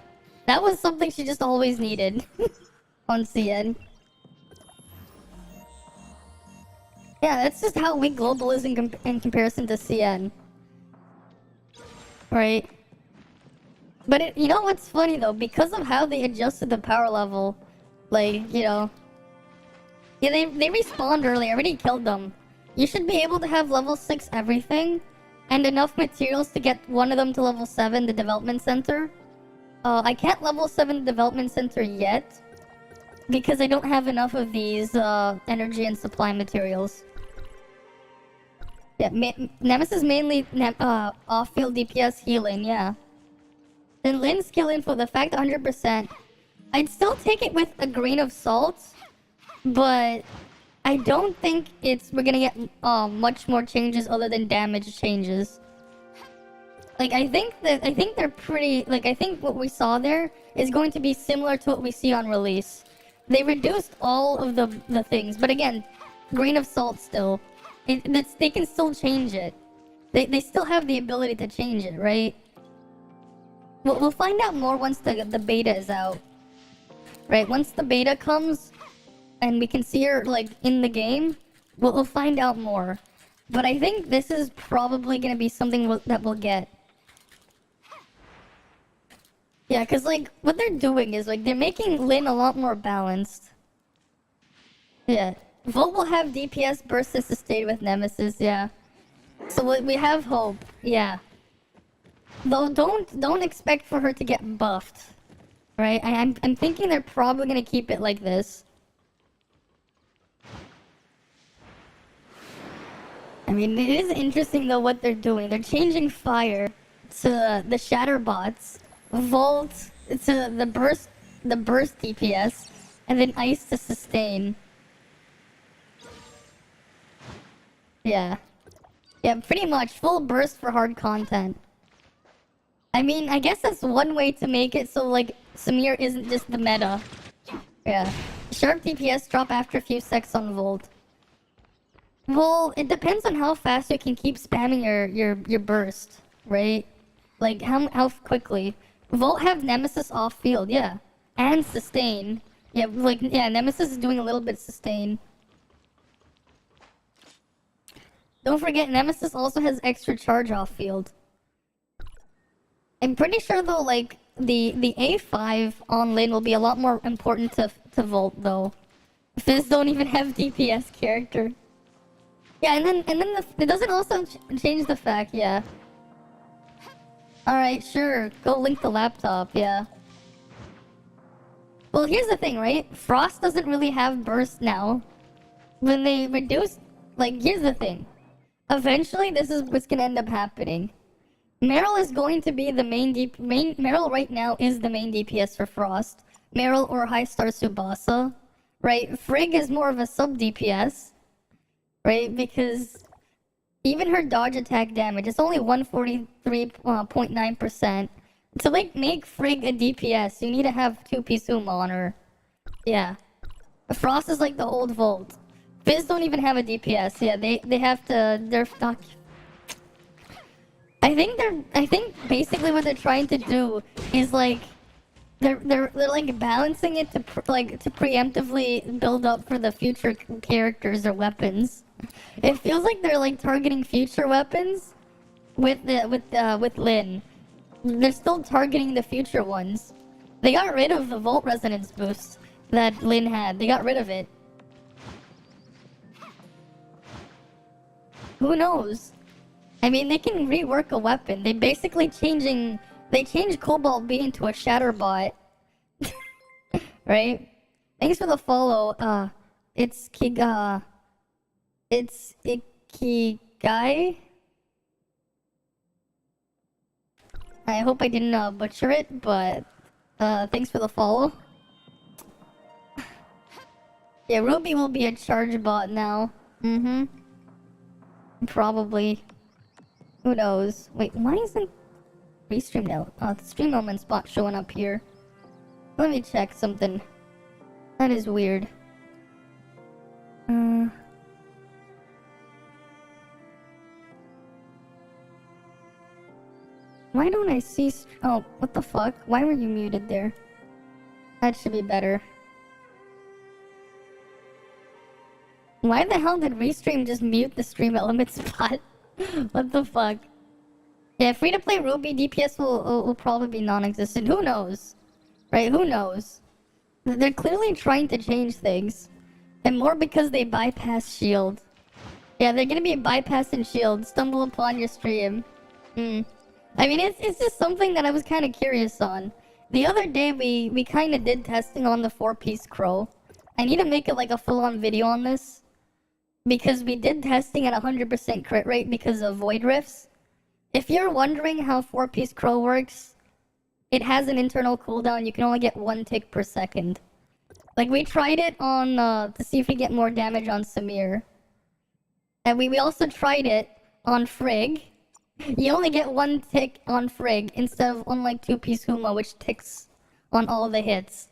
Speaker 1: That was something she just always needed on CN. Yeah, that's just how weak Global is in comparison to CN. Right? But you know what's funny though? Because of how they adjusted the power level, like, you know... Yeah, they respawned early. I already killed them. You should be able to have level 6 everything, and enough materials to get one of them to level 7, the development center. I can't level 7 the development center yet, because I don't have enough of these energy and supply materials. Yeah, Nemesis mainly off-field DPS healing, yeah. Then Lynn's skill info, the fact 100%. I'd still take it with a grain of salt, but I don't think we're gonna get much more changes other than damage changes. Like, I think they're pretty, like, I think what we saw there is going to be similar to what we see on release. They reduced all of the things, but again, grain of salt still. They can still change it. They still have the ability to change it, right? We'll find out more once the beta is out. Right, once the beta comes, and we can see her, like, in the game, we'll find out more. But I think this is probably gonna be something that we'll get. Yeah, because, like, what they're doing is, like, they're making Lynn a lot more balanced. Yeah. Volt will have DPS burst and sustain with Nemesis, yeah. So we have hope, yeah. Though don't expect for her to get buffed. Right? I'm thinking they're probably gonna keep it like this. I mean, it is interesting though what they're doing. They're changing fire to the shatter bots, Volt to the burst DPS, and then ice to sustain. Yeah. Yeah, pretty much full burst for hard content. I mean, I guess that's one way to make it so like Samir isn't just the meta. Yeah. Sharp DPS drop after a few secs on Volt. Well, it depends on how fast you can keep spamming your burst, right? Like how quickly. Volt have Nemesis off field, yeah. And sustain. Yeah, like yeah, Nemesis is doing a little bit sustain. Don't forget Nemesis also has extra charge off field. I'm pretty sure though, like the A5 on lane will be a lot more important to Volt though. Fizz don't even have DPS character. Yeah, and then it doesn't also change the fact, yeah. Alright, sure. Go link the laptop, yeah. Well, here's the thing, right? Frost doesn't really have burst now. When they reduce... Like, here's the thing. Eventually, this is what's gonna end up happening. Meryl is going to be the Meryl right now is the main DPS for Frost. Meryl or High Star Tsubasa. Right? Frigg is more of a sub DPS. Right? Because even her dodge attack damage is only 143.9%. To like make Frigg a DPS, you need to have 2 Pisuma on her. Yeah. Frost is like the old Volt. Fizz don't even have a DPS. Yeah, they have to. They're stuck. I think basically what they're trying to do is like they're like balancing it to preemptively build up for the future characters or weapons. It feels like they're like targeting future weapons with Lyn. They're still targeting the future ones. They got rid of the Volt Resonance boost that Lyn had. They got rid of it. Who knows? I mean, they can rework a weapon. They basically changed Cobalt B into a shatter bot. Right? Thanks for the follow. It's Ikigai. I hope I didn't butcher it, but thanks for the follow. Yeah, Ruby will be a charge bot now. Mm-hmm. Probably. Who knows? Wait, why isn't Restream now? The stream element spot showing up here. Let me check something. That is weird. Why don't I see... Oh, what the fuck? Why were you muted there? That should be better. Why the hell did Restream just mute the stream element spot? What the fuck? Yeah, free-to-play Ruby DPS will probably be non-existent. Who knows? Right, who knows? They're clearly trying to change things. And more because they bypass shield. Yeah, they're gonna be bypassing shield. Stumble upon your stream. I mean, it's just something that I was kind of curious on. The other day, we kind of did testing on the 4-piece crow. I need to make it like a full-on video on this. Because we did testing at 100% crit rate because of void rifts. If you're wondering how 4-piece crow works, it has an internal cooldown. You can only get 1 tick per second. Like, we tried it on, to see if we get more damage on Samir. And we also tried it on Frigg. You only get 1 tick on Frigg instead of on like 2-piece Huma, which ticks on all the hits.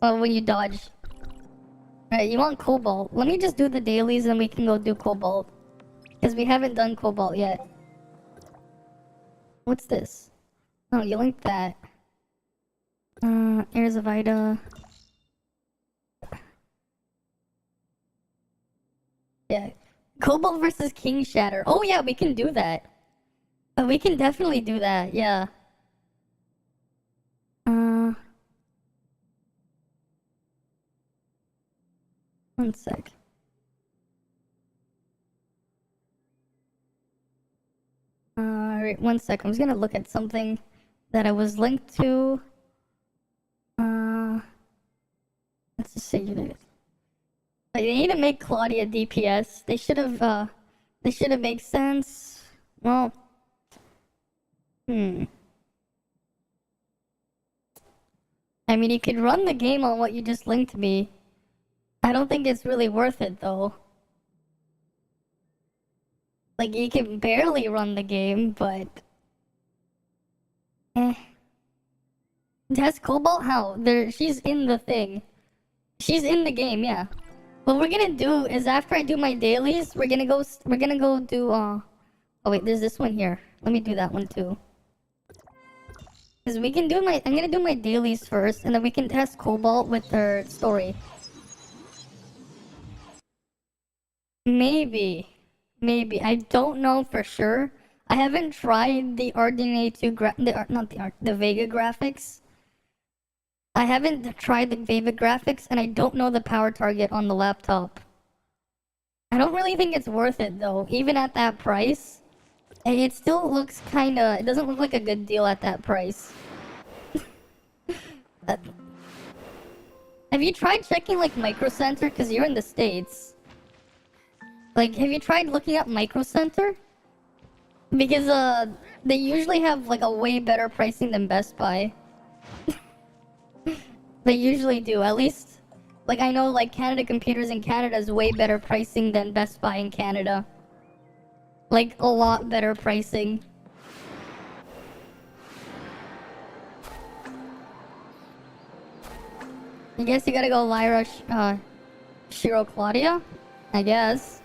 Speaker 1: Well, when you dodge. Right, you want Cobalt. Let me just do the dailies and we can go do Cobalt. Because we haven't done Cobalt yet. What's this? Oh, you linked that. Heirs of Ida. Yeah. Cobalt versus King Shatter. Oh yeah, we can do that. We can definitely do that, yeah. One sec. Alright, 1 sec. I'm just gonna look at something that I was linked to. Let's just say it. They need to make Claudia DPS. They should have made sense. Well, I mean, you could run the game on what you just linked me. I don't think it's really worth it, though. Like, you can barely run the game, but... Test Cobalt? How? She's in the thing. She's in the game, yeah. What we're gonna do is after I do my dailies, we're gonna go do, Oh wait, there's this one here. Let me do that one too. Cause we can do I'm gonna do my dailies first, and then we can test Cobalt with her story. Maybe. I don't know for sure. I haven't tried the RDNA2 the Vega graphics. I haven't tried the Vega graphics, and I don't know the power target on the laptop. I don't really think it's worth it though, even at that price. It still looks kinda... It doesn't look like a good deal at that price. Have you tried checking like Micro Center? Cause you're in the States. Like, have you tried looking up Micro Center? Because they usually have like a way better pricing than Best Buy. They usually do, at least. Like, I know like Canada Computers in Canada is way better pricing than Best Buy in Canada. Like, a lot better pricing. I guess you gotta go Lyra, Shiro Claudia? I guess.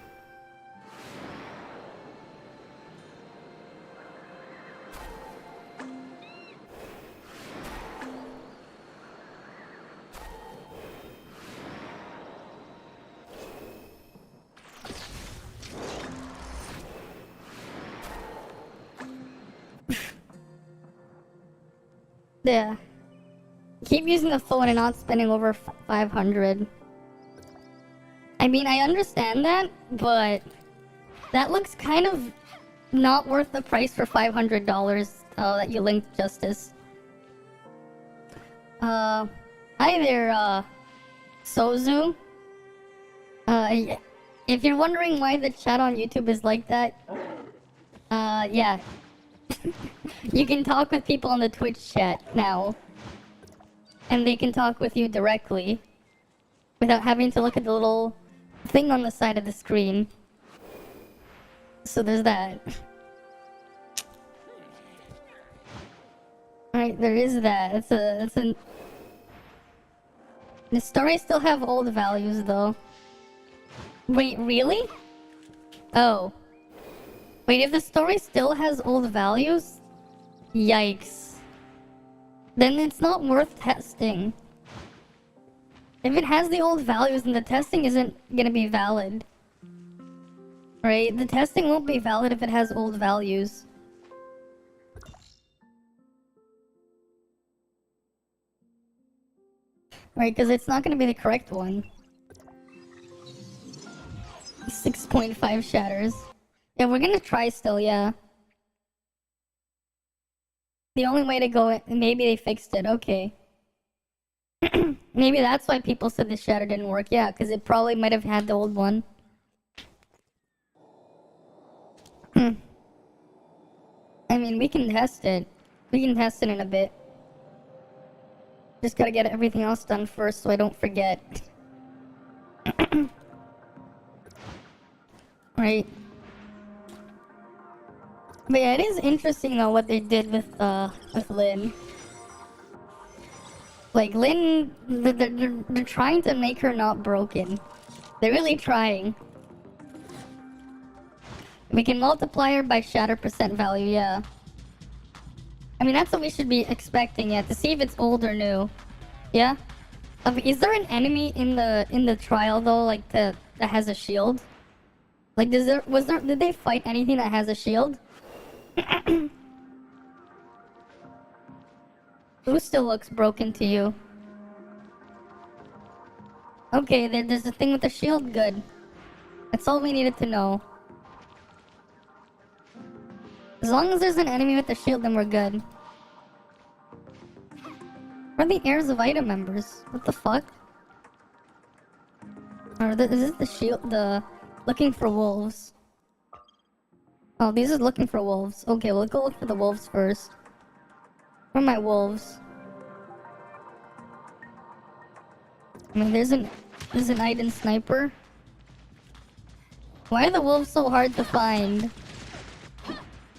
Speaker 1: Yeah. Keep using the phone and not spending over 500. I mean, I understand that, but that looks kind of not worth the price for $500 that you linked, Justice. Hi there, Sozu. If you're wondering why the chat on YouTube is like that, yeah. You can talk with people on the Twitch chat now. And they can talk with you directly. Without having to look at the little thing on the side of the screen. So there's that. Alright, there is that. That's a... The stories still have old values though. Wait, really? Oh. Wait, if the story still has old values, Yikes. Then it's not worth testing. If it has the old values, then the testing isn't gonna be valid. Right? The testing won't be valid if it has old values. Right, because it's not gonna be the correct one. 6.5 shatters. Yeah, we're gonna try still, yeah. The only way to go, maybe they fixed it, okay. Maybe that's why people said the shatter didn't work, yeah, because it probably might have had the old one. I mean, we can test it. We can test it in a bit. Just gotta get everything else done first so I don't forget. Right. But yeah, it is interesting though what they did with Lynn. Like Lynn, they're trying to make her not broken. They're really trying. We can multiply her by shatter percent value, yeah. I mean, that's what we should be expecting, yeah, to see if it's old or new. Yeah? Is there an enemy in the trial though, like that has a shield? Like, did they fight anything that has a shield? Who still looks broken to you? Okay, there's a thing with the shield, good. That's all we needed to know. As long as there's an enemy with the shield, then we're good. Where are the heirs of item members? What the fuck? Or is this the shield, looking for wolves? Oh, these are looking for wolves. Okay, we'll go look for the wolves first. Where are my wolves? I mean, there's an Iden sniper. Why are the wolves so hard to find?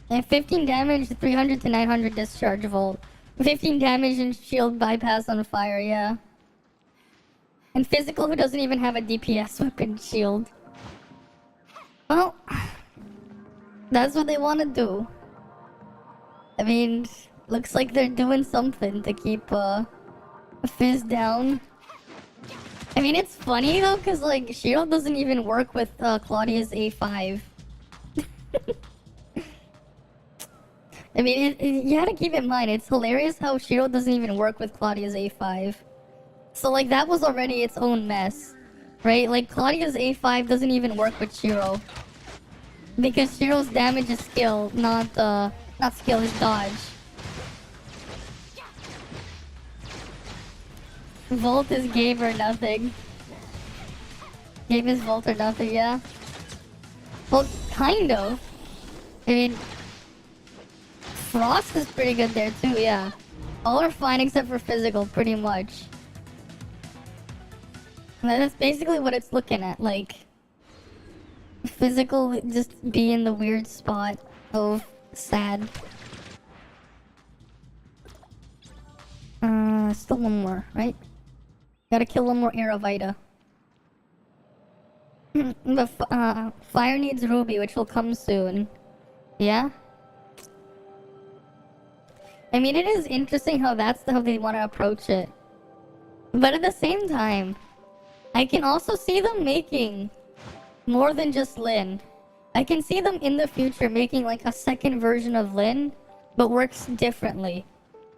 Speaker 1: They have 15 damage, 300 to 900 discharge volt. 15 damage and shield bypass on fire, yeah. And physical, who doesn't even have a DPS weapon shield. Well, that's what they want to do. I mean, looks like they're doing something to keep Fizz down. I mean, it's funny though, because like shield doesn't even work with Claudia's A5. I mean, you gotta keep in mind, it's hilarious how Shiro doesn't even work with Claudia's A5. So, like, that was already its own mess, right? Like, Claudia's A5 doesn't even work with Shiro. Because Shiro's damage is skill, not skill, is dodge. Volt is Gabe or nothing. Gabe is Volt or nothing, yeah? Well, kind of. I mean, Frost is pretty good there too, yeah. All are fine except for physical, pretty much. And that's basically what it's looking at, like... Physical just be in the weird spot of sad. Still one more, right? Gotta kill one more Aerovita. The fire needs Ruby, which will come soon. Yeah? I mean, it is interesting how that's how they want to approach it. But at the same time, I can also see them making more than just Lyn. I can see them in the future making like a second version of Lyn, but works differently,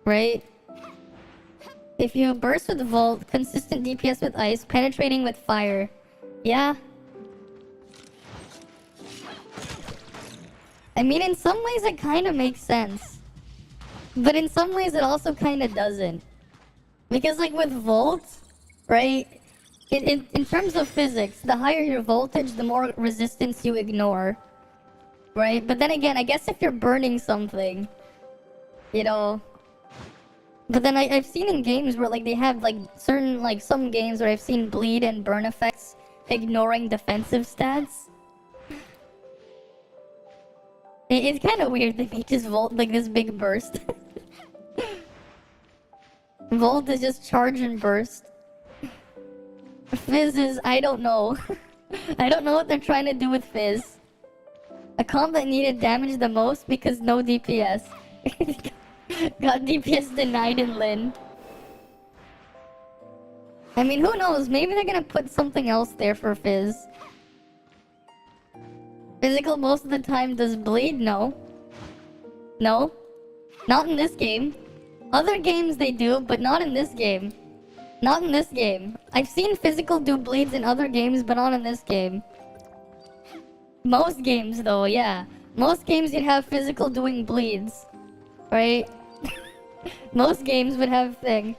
Speaker 1: right? If you burst with Volt, consistent DPS with Ice, penetrating with Fire. Yeah. I mean, in some ways it kind of makes sense. But in some ways it also kind of doesn't. Because like with Volt, right? In terms of physics, the higher your voltage, the more resistance you ignore. Right? But then again, I guess if you're burning something, you know... But then I've seen in games where like they have like certain, like some games where I've seen bleed and burn effects ignoring defensive stats. It's kind of weird they make this Volt like this big burst. Volt is just charge and burst. Fizz is, I don't know. I don't know what they're trying to do with Fizz. A comp that needed damage the most because no DPS. Got DPS denied in Lin. I mean, who knows? Maybe they're gonna put something else there for Fizz. Physical most of the time does bleed? No. No. Not in this game. Other games they do, but not in this game. Not in this game. I've seen physical do bleeds in other games, but not in this game. Most games though, yeah. Most games you'd have physical doing bleeds. Right? Most games would have thing.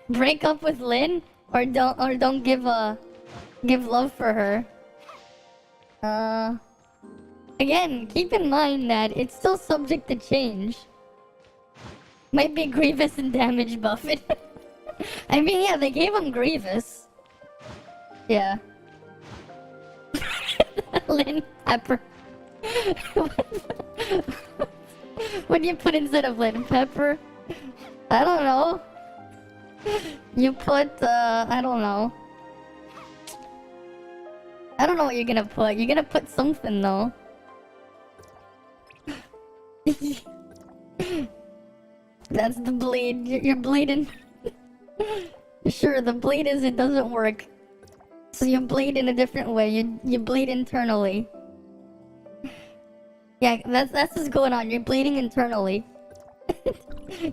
Speaker 1: Break up with Lin or don't give love for her. Again, keep in mind that it's still subject to change. Might be Grievous and damage buff it. I mean, yeah, they gave him Grievous. Yeah. Lin Pepper. What do you put instead of Lin Pepper? I don't know. You put, I don't know. I don't know what you're gonna put. You're gonna put something, though. That's the bleed. You're bleeding. Sure, the bleed is it doesn't work. So you bleed in a different way. You bleed internally. Yeah, that's what's going on. You're bleeding internally.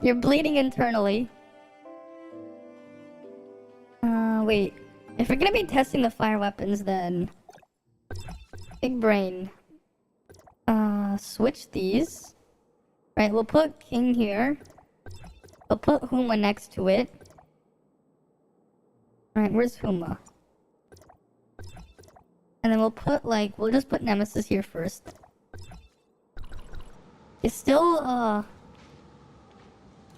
Speaker 1: You're bleeding internally. Wait. If we're gonna be testing the fire weapons, then big brain. Switch these. Right, we'll put King here. We'll put Huma next to it. Right, where's Huma? And then we'll put we'll just put Nemesis here first. It's still,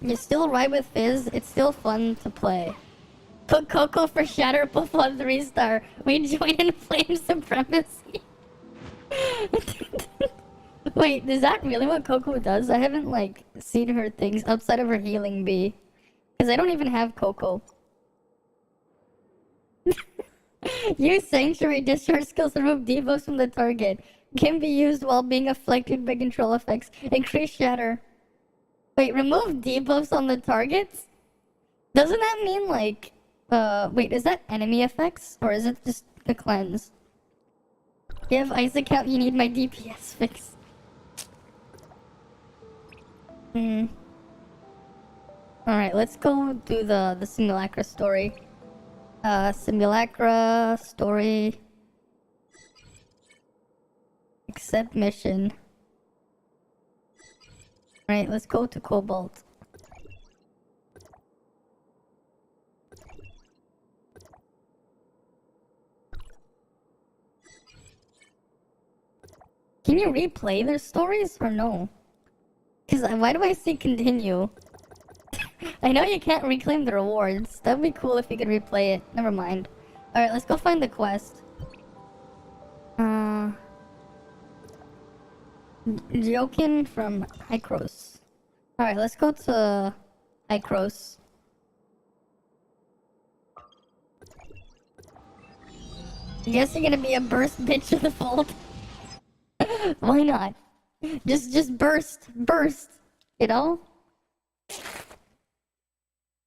Speaker 1: you're still right with Fizz. It's still fun to play. Put Coco for Shatter Buff on 3-star. We join in Flame Supremacy. Wait, is that really what Coco does? I haven't, seen her things outside of her healing bee. Because I don't even have Coco. Use Sanctuary Discharge skills to remove debuffs from the target. Can be used while being afflicted by control effects. Increase Shatter. Wait, remove debuffs on the targets? Doesn't that mean, wait, is that enemy effects? Or is it just the cleanse? You have ice account, you need my DPS fix. Alright, let's go do the Simulacra story. Simulacra story. Accept mission. Alright, let's go to Cobalt. Can you replay their stories or no? Because why do I see continue? I know you can't reclaim the rewards. That'd be cool if you could replay it. Never mind. Alright, let's go find the quest. Jokin from Hycros. Alright, let's go to Hycros. I guess you're gonna be a burst bitch of the fold. Why not? Just burst. You know?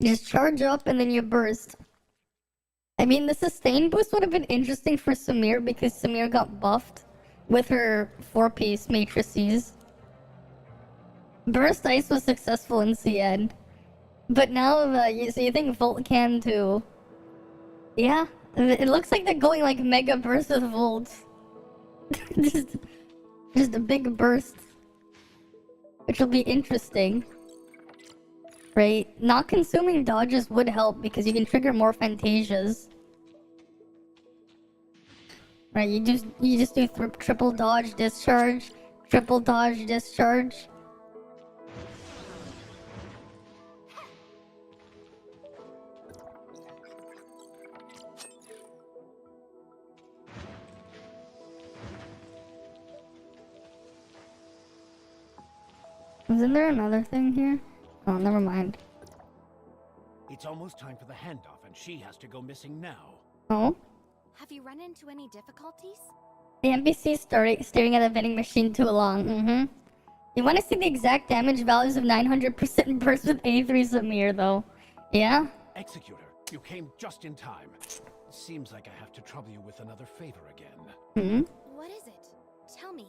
Speaker 1: Just charge up and then you burst. I mean, the sustain boost would have been interesting for Samir because Samir got buffed with her 4-piece matrices. Burst Ice was successful in CN. But now, so you think Volt can too? Yeah, it looks like they're going Mega Burst with Volts. just a big burst. Which will be interesting. Right? Not consuming dodges would help because you can trigger more Fantasias. Right, you just do triple dodge, discharge, triple dodge, discharge. Isn't there another thing here? Oh, never mind.
Speaker 2: It's almost time for the handoff, and she has to go missing now.
Speaker 1: Oh?
Speaker 3: Have you run into any difficulties?
Speaker 1: The NPC staring at the vending machine too long. You want to see the exact damage values of 900% burst with A3 Samir, though. Yeah?
Speaker 2: Executor, you came just in time. Seems like I have to trouble you with another favor again.
Speaker 3: What is it? Tell me.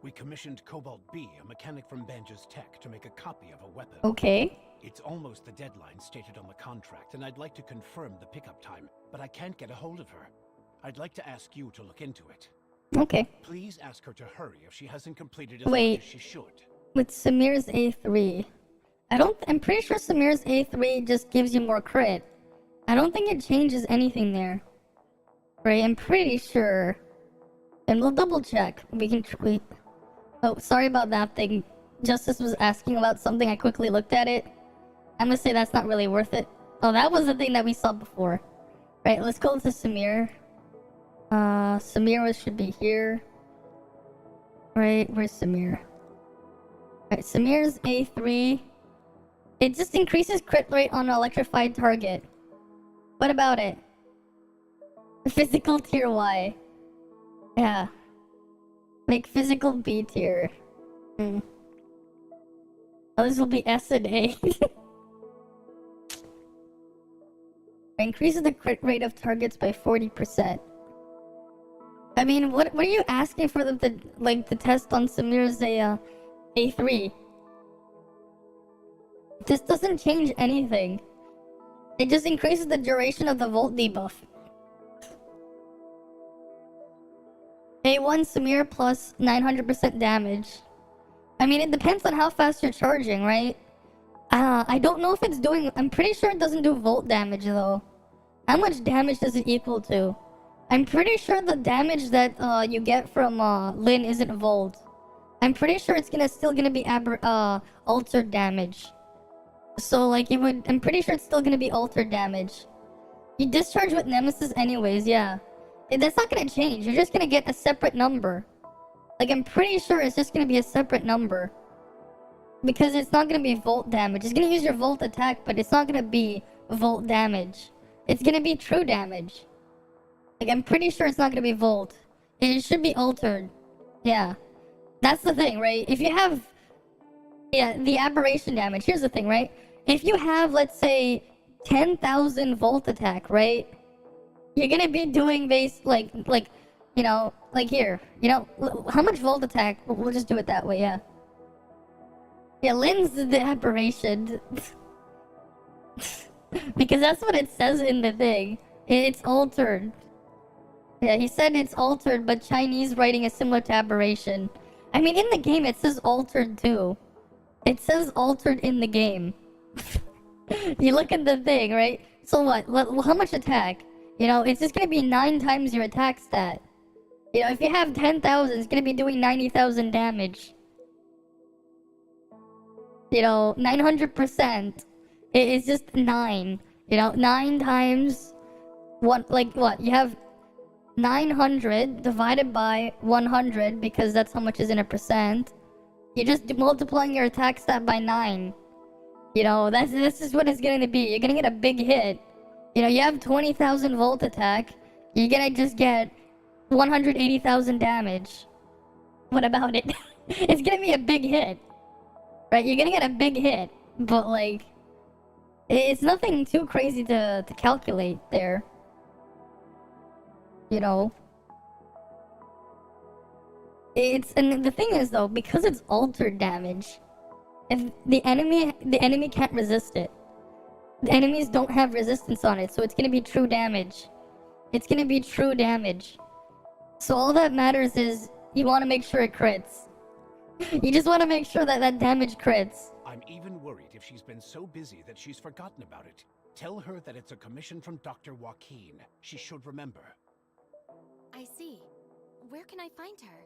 Speaker 2: We commissioned Cobalt B, a mechanic from Banja's Tech, to make a copy of a weapon.
Speaker 1: Okay.
Speaker 2: It's almost the deadline stated on the contract, and I'd like to confirm the pickup time, but I can't get a hold of her. I'd like to ask you to look into it.
Speaker 1: Okay.
Speaker 2: Please ask her to hurry if she hasn't completed as
Speaker 1: Wait.
Speaker 2: much as she should.
Speaker 1: With Samir's A3. I'm pretty sure Samir's A3 just gives you more crit. I don't think it changes anything there. Right, I'm pretty sure. And we'll double check. We can tweet. Oh, sorry about that thing. Justice was asking about something. I quickly looked at it. I'm gonna say that's not really worth it. Oh, that was the thing that we saw before. Right, let's go to Samir. Samir should be here. Right, where's Samir? Right, Samir's A3. It just increases crit rate on an electrified target. What about it? Physical tier Y. Yeah. Make physical B tier. Others will be S and A. Increases the crit rate of targets by 40%. I mean, what are you asking for them to, like, to test on Samir's A3? This doesn't change anything. It just increases the duration of the Volt debuff. A1 Samir plus 900% damage. I mean, it depends on how fast you're charging, right? I don't know if it's doing... I'm pretty sure it doesn't do Volt damage, though. How much damage does it equal to? I'm pretty sure the damage that you get from Lin isn't Volt. I'm pretty sure it's still gonna be altered damage. So, like, I'm pretty sure it's still gonna be altered damage. You discharge with Nemesis anyways, yeah. That's not gonna change. You're just gonna get a separate number. Like, I'm pretty sure it's just gonna be a separate number. Because it's not gonna be Volt damage. It's gonna use your Volt attack, but it's not gonna be Volt damage. It's gonna be true damage. Like, I'm pretty sure it's not gonna be Volt. It should be altered. Yeah. That's the thing, right? If you have... Yeah, the aberration damage. Here's the thing, right? If you have, let's say, 10,000 Volt attack, right? You're gonna be doing like, you know, like here. You know, how much Volt attack? We'll just do it that way, yeah. Yeah, Lin's the aberration. Because that's what it says in the thing. It's altered. Yeah, he said it's altered, but Chinese writing is similar to aberration. I mean, in the game, it says altered too. It says altered in the game. You look at the thing, right? So what? How much attack? You know, it's just gonna be 9 times your attack stat. You know, if you have 10,000, it's gonna be doing 90,000 damage. You know, 900%. It's just 9. You know, 9 times... What? Like, what? You have 900 divided by 100, because that's how much is in a percent. You're just multiplying your attack stat by 9. You know, this is what it's going to be. You're going to get a big hit. You know, you have 20,000 Volt attack. You're going to just get 180,000 damage. What about it? It's going to be a big hit. Right? You're going to get a big hit. But, like, it's nothing too crazy to calculate there. You know? And the thing is, though, because it's altered damage, if the enemy can't resist it. The enemies don't have resistance on it, so it's gonna be true damage. It's gonna be true damage. So all that matters is you want to make sure it crits. You just want to make sure that that damage crits.
Speaker 2: I'm even worried if she's been so busy that she's forgotten about it. Tell her that it's a commission from Dr. Joaquin. She should remember.
Speaker 3: I see. Where can I find her?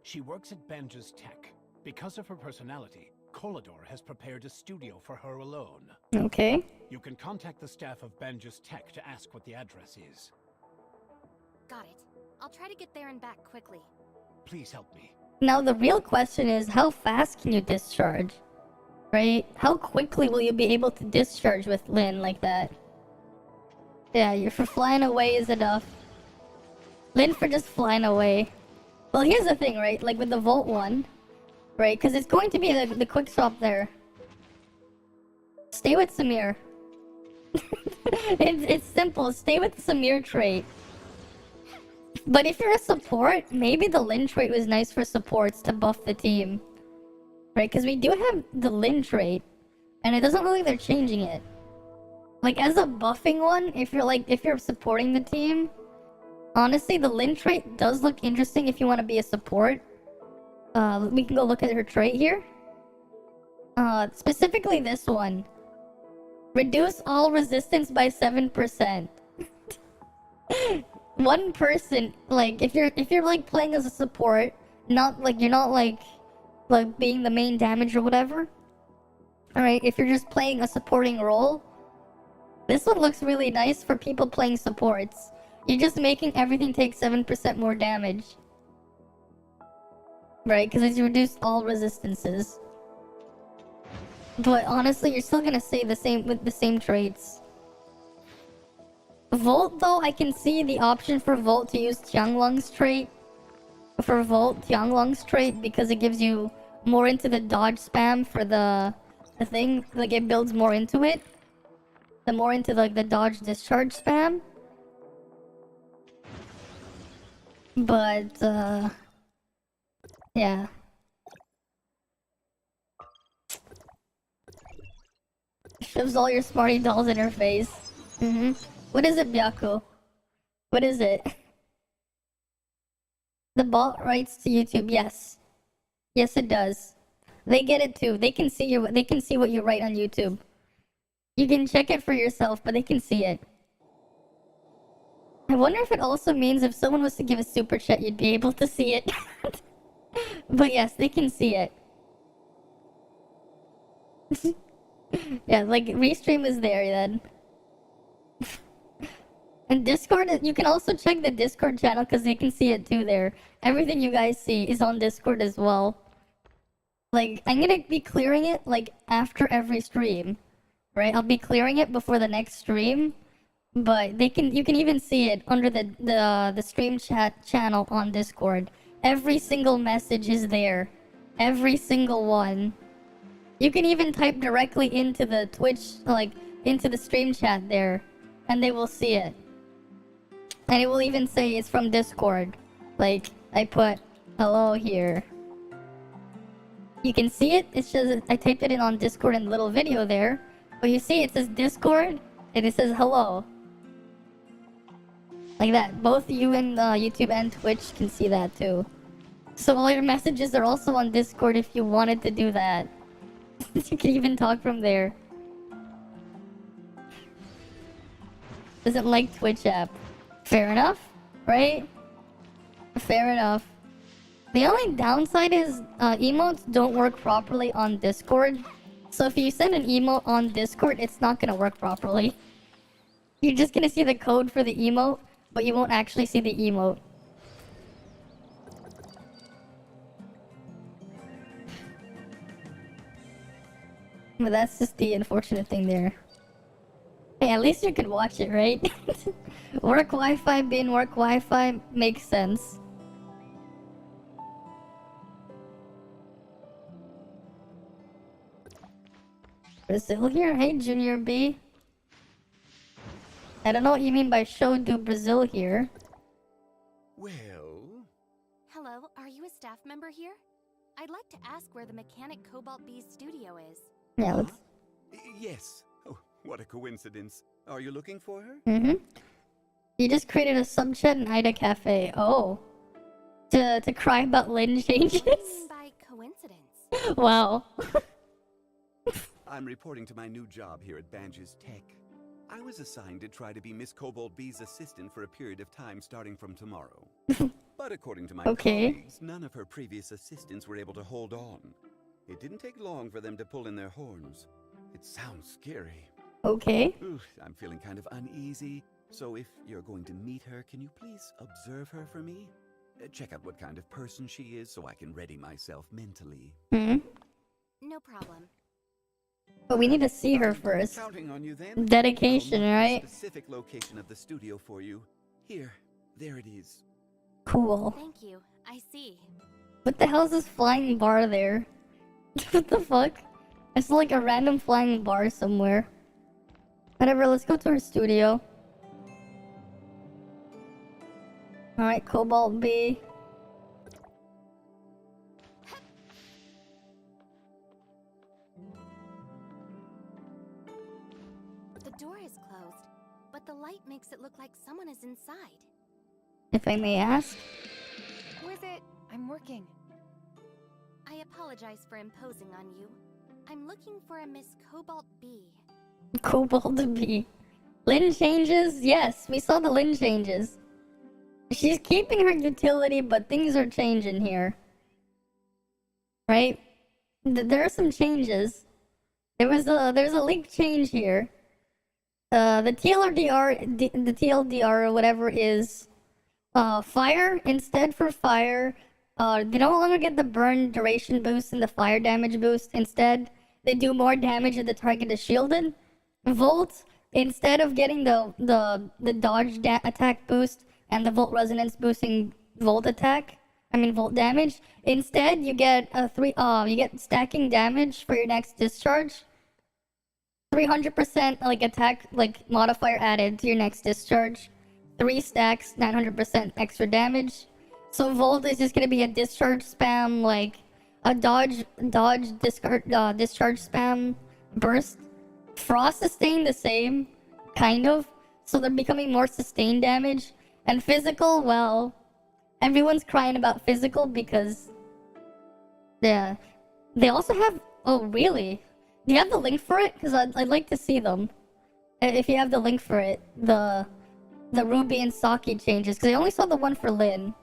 Speaker 2: She works at Banja's Tech. Because of her personality, Kolador has prepared a studio for her alone.
Speaker 1: Okay.
Speaker 2: You can contact the staff of Banja's Tech to ask what the address is.
Speaker 3: Got it. I'll try to get there and back quickly.
Speaker 2: Please help me.
Speaker 1: Now the real question is, how fast can you discharge? Right? How quickly will you be able to discharge with Lin like that? Yeah, for flying away is enough. Lin for just flying away. Well, here's the thing, right? Like with the Volt one, right? Because it's going to be the quick swap there. Stay with Samir. It's simple. Stay with the Samir trait. But if you're a support, maybe the Lin trait was nice for supports to buff the team. Right? Because we do have the Lin trait. And it doesn't look like they're changing it. Like, as a buffing one, if you're supporting the team, honestly, the Lin trait does look interesting if you want to be a support. We can go look at her trait here. Specifically this one. Reduce all resistance by 7%. One person, like, if you're like playing as a support, not like you're not like being the main damage or whatever. Alright, if you're just playing a supporting role, this one looks really nice for people playing supports. You're just making everything take 7% more damage. Right, because it's reduced all resistances. But honestly, you're still gonna say the same with the same traits. Volt, though, I can see the option for Volt to use Tianglong's trait. For Volt, Tianglong's trait, because it gives you more into the dodge spam for the thing. Like, it builds more into it. The more into, like, the dodge discharge spam. But, yeah. Shoves all your smarty dolls in her face. What is it, Byaku? What is it? The bot writes to YouTube. Yes. Yes, it does. They get it too. They can see they can see what you write on YouTube. You can check it for yourself, but they can see it. I wonder if it also means if someone was to give a super chat, you'd be able to see it. But yes, they can see it. Yeah, like, Restream is there then. And Discord, you can also check the Discord channel because they can see it too there. Everything you guys see is on Discord as well. Like, I'm gonna be clearing it, like, after every stream. Right? I'll be clearing it before the next stream. But you can even see it under the stream chat channel on Discord. Every single message is there. Every single one. You can even type directly into the Twitch, like, into the stream chat there. And they will see it. And it will even say it's from Discord. Like, I put hello here. You can see it. It says, I typed it in on Discord in the little video there. But you see it says Discord, and it says hello. Like that. Both you and YouTube and Twitch can see that too. So all your messages are also on Discord if you wanted to do that. You can even talk from there. Doesn't like Twitch app. Fair enough, right? Fair enough. The only downside is emotes don't work properly on Discord. So if you send an emote on Discord, it's not gonna work properly. You're just gonna see the code for the emote, but you won't actually see the emote. But that's just the unfortunate thing there. Hey, at least you could watch it, right? Work Wi-Fi being work Wi-Fi makes sense. Brazil here? Hey, Junior B. I don't know what you mean by show do Brazil here.
Speaker 4: Well...
Speaker 3: Hello, are you a staff member here? I'd like to ask where the mechanic Cobalt B's studio is.
Speaker 1: Yeah, let's...
Speaker 4: Yes. Oh, what a coincidence. Are you looking for her?
Speaker 1: You just created a subchat in Ida Cafe. Oh. To cry about Lin changes?
Speaker 3: What do you mean by coincidence?
Speaker 1: Wow.
Speaker 4: I'm reporting to my new job here at Banj's Tech. I was assigned to try to be Miss Cobalt B's assistant for a period of time starting from tomorrow. But according to my colleagues, none of her previous assistants were able to hold on. It didn't take long for them to pull in their horns. It sounds scary.
Speaker 1: Okay.
Speaker 4: Oof, I'm feeling kind of uneasy. So if you're going to meet her, can you please observe her for me? Check out what kind of person she is so I can ready myself mentally.
Speaker 3: No problem.
Speaker 1: But we need to see her first.
Speaker 4: Counting on you then.
Speaker 1: Dedication, right?
Speaker 4: Specific location of the studio for you. Here, there it is.
Speaker 1: Cool.
Speaker 3: Thank you. I see.
Speaker 1: What the hell is this flying bar there? What the fuck? It's like a random flying bar somewhere. Whatever, let's go to our studio. Alright, Cobalt B.
Speaker 3: The door is closed, but the light makes it look like someone is inside.
Speaker 1: If I may ask.
Speaker 5: Who is it? I'm working.
Speaker 3: I apologize for imposing on you. I'm looking for a Miss Cobalt B.
Speaker 1: Cobalt B. Lin changes? Yes, we saw the Lin changes. She's keeping her utility, but things are changing here. Right? There are some changes. There's a leak change here. The TLDR or whatever is fire instead for fire. They no longer get the burn duration boost and the fire damage boost. Instead, they do more damage if the target is shielded. Volt, instead of getting the dodge attack boost and the volt resonance boosting volt damage, instead you get you get stacking damage for your next discharge. 300% like attack modifier added to your next discharge. 3 stacks, 900% extra damage. So Volt is just gonna be a discharge spam, like a dodge discharge spam burst. Frost is staying the same, kind of. So they're becoming more sustained damage. And physical, well, everyone's crying about physical because they also have. Oh really? Do you have the link for it? Because I'd like to see them. If you have the link for it, the Ruby and Saki changes. Because I only saw the one for Lin.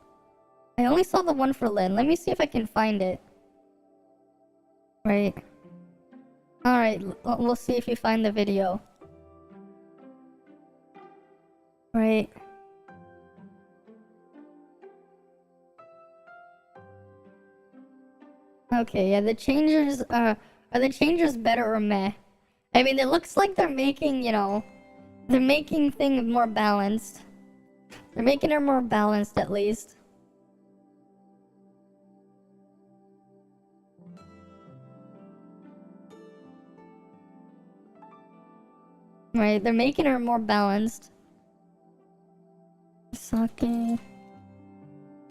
Speaker 1: Let me see if I can find it. Right. Alright, we'll see if you find the video. Right. Okay, yeah, the changes are the changes better or meh? I mean, it looks like they're making, they're making things more balanced. They're making it more balanced at least. Right, they're making her more balanced. Saki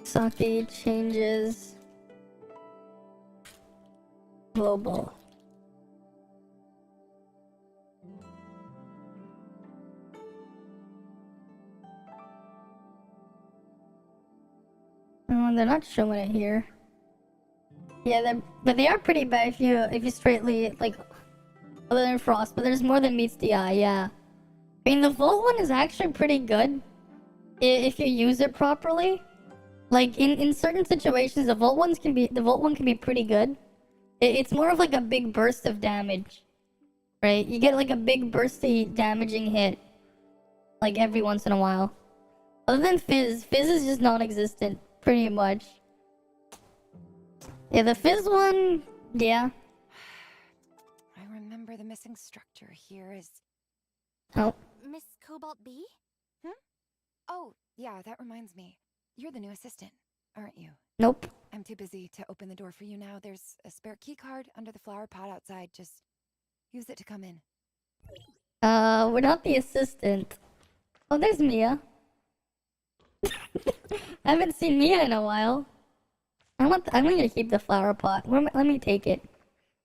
Speaker 1: changes. Global. Oh, they're not showing it here. Yeah, but they are pretty bad if you straightly other than Frost, but there's more than meets the eye, yeah. I mean, the Volt one is actually pretty good if you use it properly. Like in certain situations, the Volt one can be pretty good. It's more of like a big burst of damage, right? You get like a big bursty damaging hit, like every once in a while. Other than Fizz is just non-existent, pretty much. Yeah, the Fizz one, yeah.
Speaker 5: I remember the missing structure here is...
Speaker 1: Oh.
Speaker 3: Miss Cobalt B?
Speaker 5: Oh, yeah, that reminds me. You're the new assistant, aren't you?
Speaker 1: Nope.
Speaker 5: I'm too busy to open the door for you now. There's a spare key card under the flower pot outside. Just use it to come in.
Speaker 1: We're not the assistant. Oh, there's Mia. I haven't seen Mia in a while. I'm gonna keep the flower pot. Let me take it.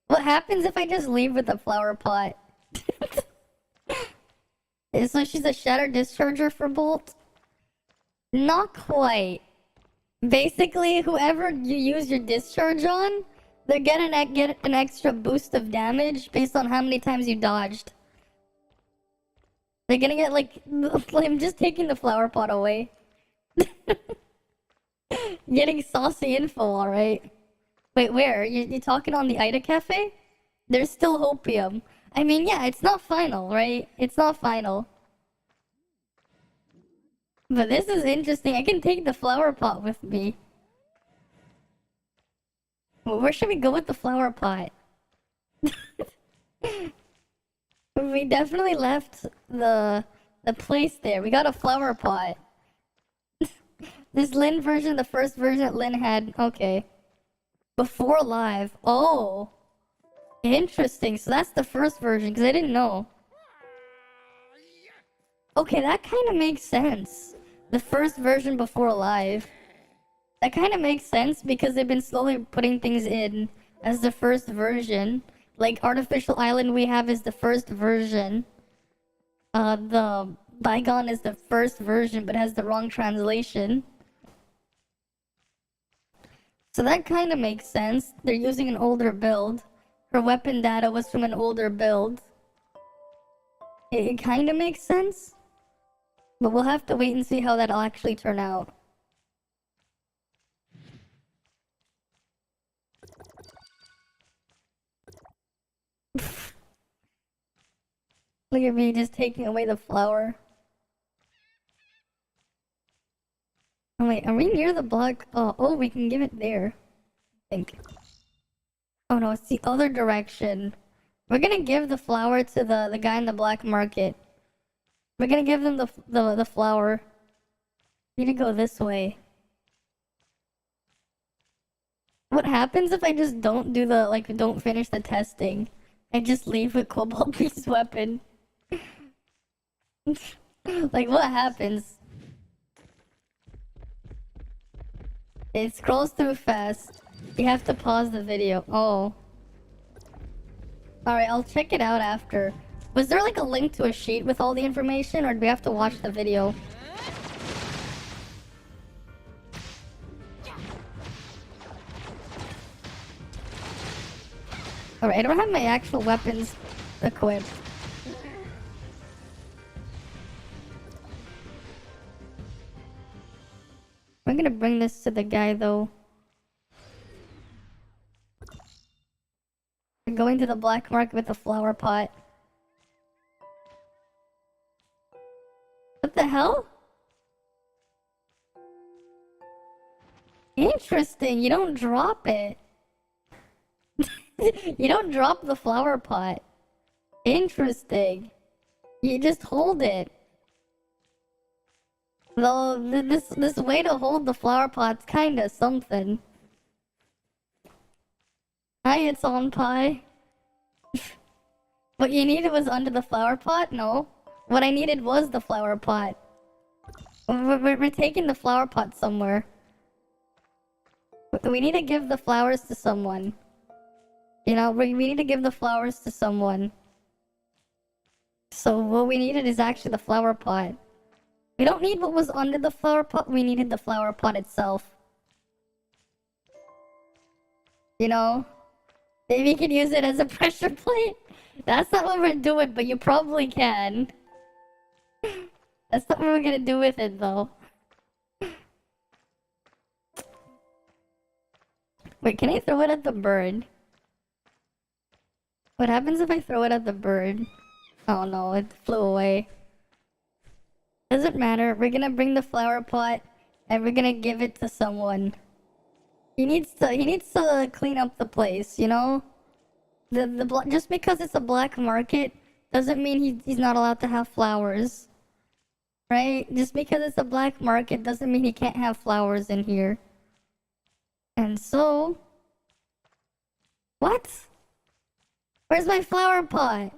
Speaker 1: What happens if I just leave with the flower pot? So she's a shatter discharger for Bolt? Not quite. Basically, whoever you use your discharge on, they're gonna get an extra boost of damage based on how many times you dodged. They're gonna get I'm just taking the flower pot away. Getting saucy info, alright. Wait, where? You talking on the Ida Cafe? There's still hopium. I mean, yeah, it's not final, right? It's not final. But this is interesting. I can take the flower pot with me. Well, where should we go with the flower pot? We definitely left the place there. We got a flower pot. This Lin version, the first version that Lin had. Okay. Before live. Oh. Interesting. So that's the first version, because I didn't know. Okay, that kind of makes sense. The first version before live. That kind of makes sense because they've been slowly putting things in as the first version. Like Artificial Island we have is the first version. The Bygone is the first version but has the wrong translation. So that kind of makes sense. They're using an older build. Her weapon data was from an older build. It kind of makes sense. But we'll have to wait and see how that'll actually turn out. Look at me just taking away the flower. Oh wait, are we near the block? Oh, we can give it there. I think. Oh no, it's the other direction. We're gonna give the flower to the guy in the black market. We're gonna give them the flower. We need to go this way. What happens if I just don't do don't finish the testing? I just leave with Cobalt B's weapon. Like, what happens? It scrolls through fast. You have to pause the video. Oh. Alright, I'll check it out after. Was there like a link to a sheet with all the information, or do we have to watch the video? Alright, I don't have my actual weapons equipped. I'm gonna bring this to the guy though. I'm going to the black market with a flower pot. What the hell? Interesting, you don't drop it. You don't drop the flower pot. Interesting. You just hold it. Though this way to hold the flower pot's kinda something. Hi, it's on pie. What you needed was under the flower pot? No. What I needed was the flower pot. We're taking the flower pot somewhere. We need to give the flowers to someone. You know, we need to give the flowers to someone. So what we needed is actually the flower pot. We don't need what was under the flower pot, we needed the flower pot itself. You know? Maybe you can use it as a pressure plate? That's not what we're doing, but you probably can. That's not what we're gonna do with it, though. Wait, can I throw it at the bird? What happens if I throw it at the bird? Oh no, it flew away. Doesn't matter, we're gonna bring the flower pot and we're gonna give it to someone. He needs to clean up the place, you know? Just because it's a black market doesn't mean he's not allowed to have flowers. Right? Just because it's a black market doesn't mean he can't have flowers in here. And so... What? Where's my flower pot?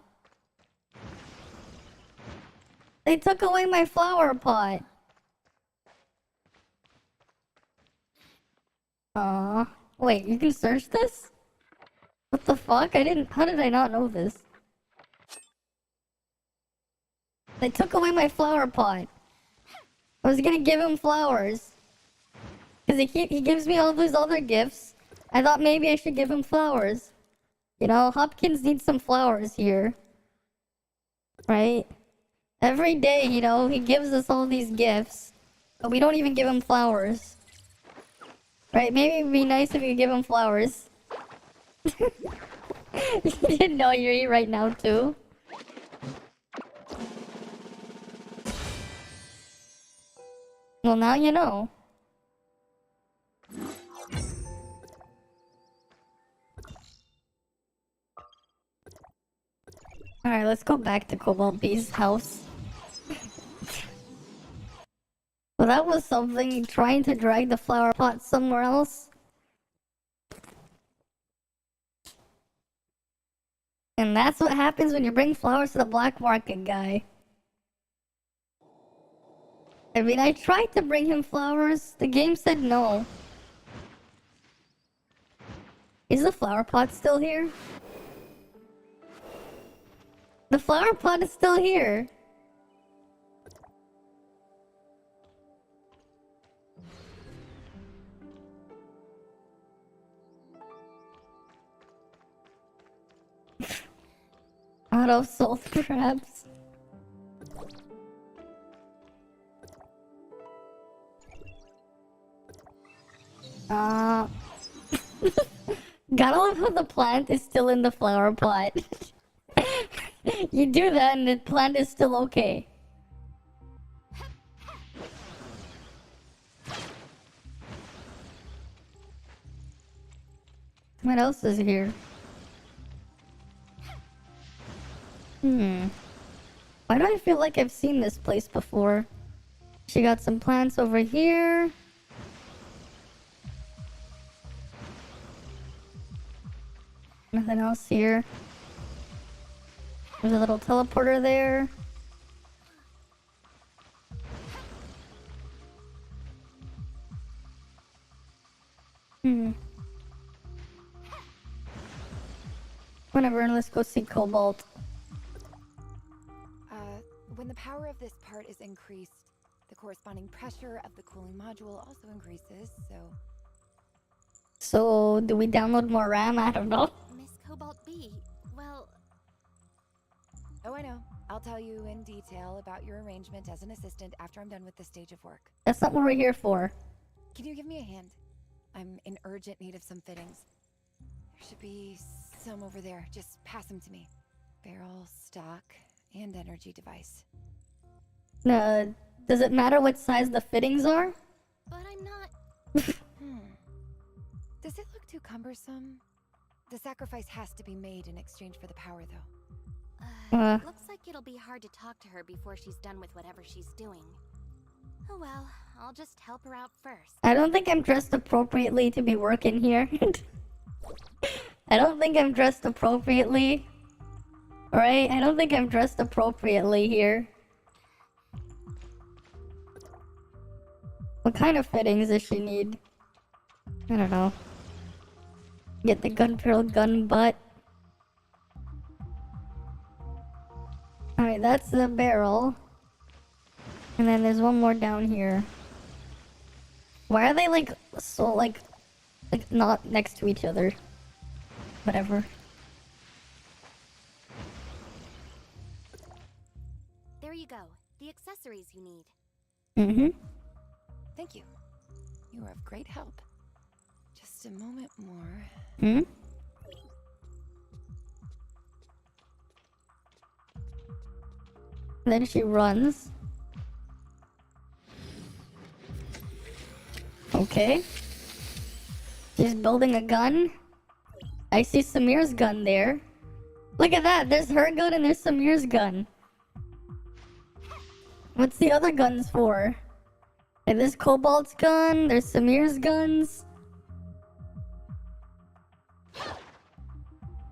Speaker 1: They took away my flower pot. Wait, you can search this? What the fuck? How did I not know this? They took away my flower pot. I was gonna give him flowers. Cause he gives me all those other gifts. I thought maybe I should give him flowers. You know, Hopkins needs some flowers here. Right? Every day, you know, he gives us all these gifts. But we don't even give him flowers. Right? Maybe it'd be nice if you give him flowers. You didn't know you're right now, too. Well, now you know. Alright, let's go back to Cobalt B's house. Well, that was something, trying to drag the flower pot somewhere else. And that's what happens when you bring flowers to the black market, guy. I mean, I tried to bring him flowers. The game said no. Is the flower pot still here? The flower pot is still here. Out of salt perhaps. Gotta love how the plant is still in the flower pot. You do that and the plant is still okay. What else is here? Why do I feel like I've seen this place before? She got some plants over here. Nothing else here. There's a little teleporter there. Whatever, let's go see Cobalt.
Speaker 5: When the power of this part is increased, the corresponding pressure of the cooling module also increases, so...
Speaker 1: So, do we download more RAM? I don't know.
Speaker 3: Miss Cobalt B, well...
Speaker 5: Oh, I know. I'll tell you in detail about your arrangement as an assistant after I'm done with this stage of work.
Speaker 1: That's not what we're here for.
Speaker 5: Can you give me a hand? I'm in urgent need of some fittings. There should be some over there. Just pass them to me. Barrel, stock, and energy device.
Speaker 1: Does it matter what size the fittings are?
Speaker 3: But I'm not...
Speaker 5: Does it look too cumbersome? The sacrifice has to be made in exchange for the power, though.
Speaker 3: Looks like it'll be hard to talk to her before she's done with whatever she's doing. Oh well, I'll just help her out first.
Speaker 1: I don't think I'm dressed appropriately to be working here. I don't think I'm dressed appropriately. Alright, I don't think I'm dressed appropriately here. What kind of fittings does she need? I don't know. Get the gun barrel, gun butt. Alright, that's the barrel. And then there's one more down here. Why are they like not next to each other? Whatever.
Speaker 3: There you go. The accessories you need.
Speaker 5: Thank you. You are of great help. Just a moment more.
Speaker 1: Then she runs. Okay. She's building a gun. I see Samir's gun there. Look at that. There's her gun and there's Samir's gun. What's the other guns for? Like, there's Cobalt's gun. There's Samir's guns.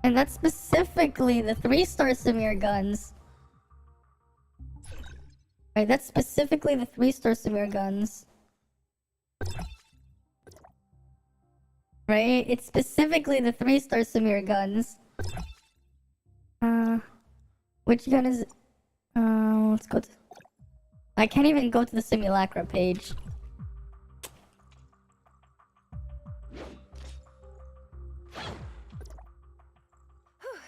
Speaker 1: And that's specifically the 3-star Samir guns. Right, that's specifically the 3-star Samir guns. Right, it's specifically the 3-star Samir guns. Which gun is... let's go to... I can't even go to the simulacra page.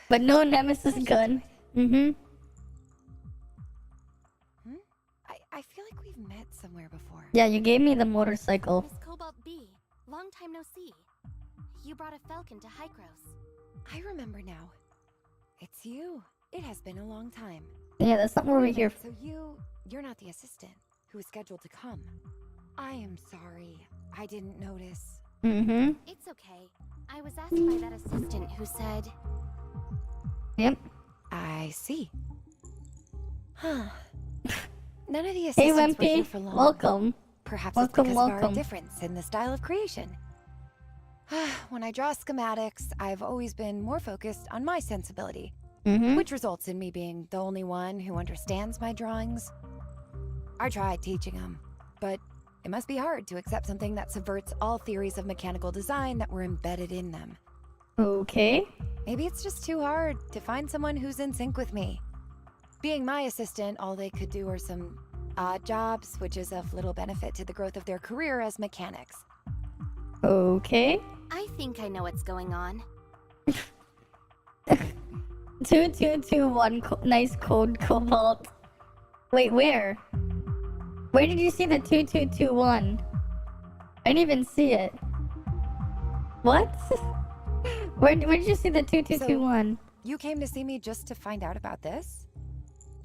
Speaker 1: But no Nemesis gun.
Speaker 5: I feel like we've met somewhere before.
Speaker 1: Yeah, you gave me the motorcycle.
Speaker 3: Miss Cobalt B, long time no see. You brought a falcon to Hykros.
Speaker 5: I remember now. It's you. It has been a long time.
Speaker 1: Yeah, that's not what we're here for.
Speaker 5: So you're not the assistant who was scheduled to come. I am sorry. I didn't notice.
Speaker 3: It's okay. I was asked by that assistant who said...
Speaker 1: Yep.
Speaker 5: I see. Huh. None of the assistants were here for long.
Speaker 1: Welcome.
Speaker 5: Perhaps
Speaker 1: Welcome,
Speaker 5: it's because of
Speaker 1: welcome.
Speaker 5: our difference in the style of creation. When I draw schematics, I've always been more focused on my sensibility. which results in me being the only one who understands my drawings. I tried teaching him, but it must be hard to accept something that subverts all theories of mechanical design that were embedded in them.
Speaker 1: Okay.
Speaker 5: Maybe it's just too hard to find someone who's in sync with me. Being my assistant, all they could do are some odd jobs, which is of little benefit to the growth of their career as mechanics.
Speaker 1: Okay.
Speaker 3: I think I know what's going on.
Speaker 1: 2221, nice code, Cobalt. Wait, where? Where did you see the 2221? I didn't even see it. What? Where did you see the 2221?
Speaker 5: You came to see me just to find out about this?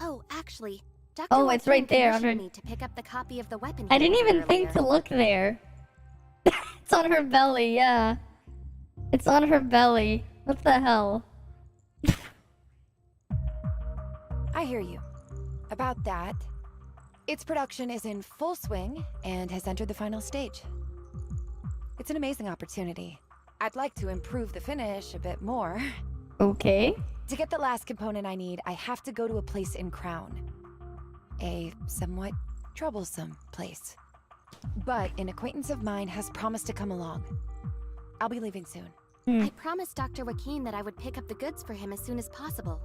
Speaker 3: Oh, actually, Dr.
Speaker 1: Oh, it's right there on her.
Speaker 3: Me to pick up the copy of the weapon.
Speaker 1: I didn't even think to look there. It's on her belly, yeah. It's on her belly. What the hell?
Speaker 5: I hear you. About that, its production is in full swing and has entered the final stage. It's an amazing opportunity. I'd like to improve the finish a bit more.
Speaker 1: Okay.
Speaker 5: To get the last component I need, I have to go to a place in Crown. A somewhat troublesome place. But an acquaintance of mine has promised to come along. I'll be leaving soon.
Speaker 3: I promised Dr. Joaquin that I would pick up the goods for him as soon as possible.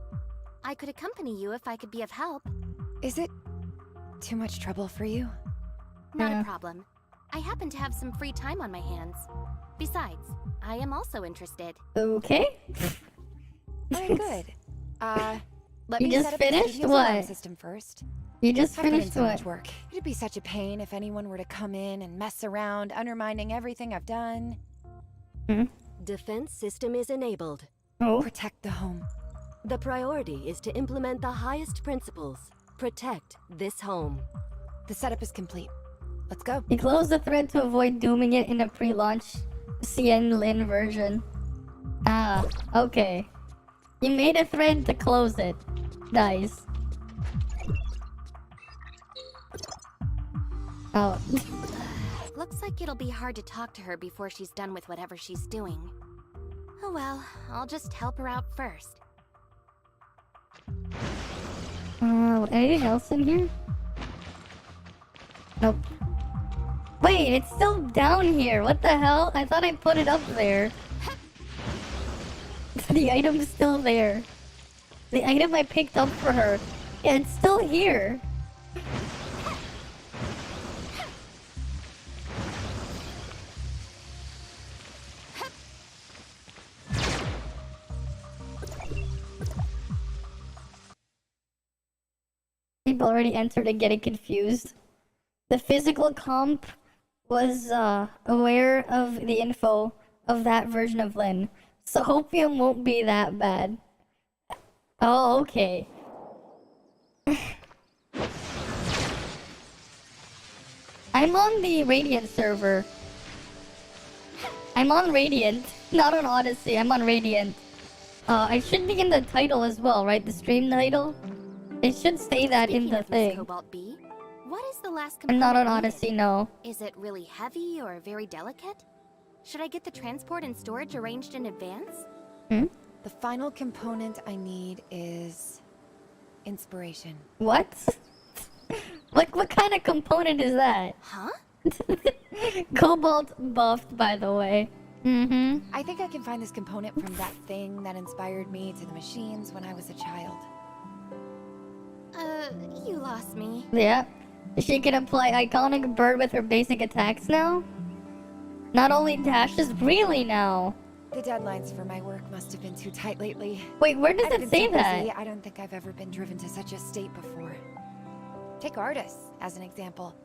Speaker 3: I could accompany you if I could be of help.
Speaker 5: Is it too much trouble for you?
Speaker 3: Not a problem. I happen to have some free time on my hands. Besides, I am also interested.
Speaker 1: Okay.
Speaker 5: Very good. Let
Speaker 1: You
Speaker 5: me
Speaker 1: just
Speaker 5: set up the
Speaker 1: finished
Speaker 5: studio's alarm
Speaker 1: what?
Speaker 5: system first.
Speaker 1: You just
Speaker 5: I've put in
Speaker 1: finished
Speaker 5: so
Speaker 1: what?
Speaker 5: much work. It'd be such a pain if anyone were to come in and mess around, undermining everything I've done.
Speaker 6: Defense system is enabled.
Speaker 1: Oh.
Speaker 5: Protect the home.
Speaker 6: The priority is to implement the highest principles. Protect this home.
Speaker 5: The setup is complete. Let's go.
Speaker 1: You close the thread to avoid dooming it in a pre-launch CN Lin version. Ah, okay. You made a thread to close it. Nice. Oh.
Speaker 3: Looks like it'll be hard to talk to her before she's done with whatever she's doing. Oh well, I'll just help her out first.
Speaker 1: Anything else in here? Nope. Wait, it's still down here. What the hell? I thought I put it up there. The item's still there. The item I picked up for her. Yeah, it's still here. People already entered and getting confused. The physical comp was aware of the info of that version of Lin, so Hopium won't be that bad. Oh, okay. I'm on the Radiant server. I'm on Radiant, not on Odyssey. I'm on Radiant. I should be in the title as well, right? The stream title? It should say that in the
Speaker 3: Miss
Speaker 1: thing.
Speaker 3: Cobalt B, what is the last
Speaker 1: I'm not on
Speaker 3: component
Speaker 1: Odyssey,
Speaker 3: needed?
Speaker 1: no.
Speaker 3: Is it really heavy or very delicate? Should I get the transport and storage arranged in advance?
Speaker 5: The final component I need is inspiration.
Speaker 1: What? What kind of component is that?
Speaker 3: Huh?
Speaker 1: Cobalt buffed, by the way.
Speaker 5: I think I can find this component from that thing that inspired me to the machines when I was a child.
Speaker 3: You lost me.
Speaker 1: Yeah. She can apply iconic bird with her basic attacks now? Not only dashes, really now?
Speaker 5: The deadlines for my work must have been too tight lately.
Speaker 1: Wait, where does
Speaker 5: I've
Speaker 1: it
Speaker 5: been
Speaker 1: say
Speaker 5: so
Speaker 1: that?
Speaker 5: busy, I don't think I've ever been driven to such a state before. Take artists, as an example.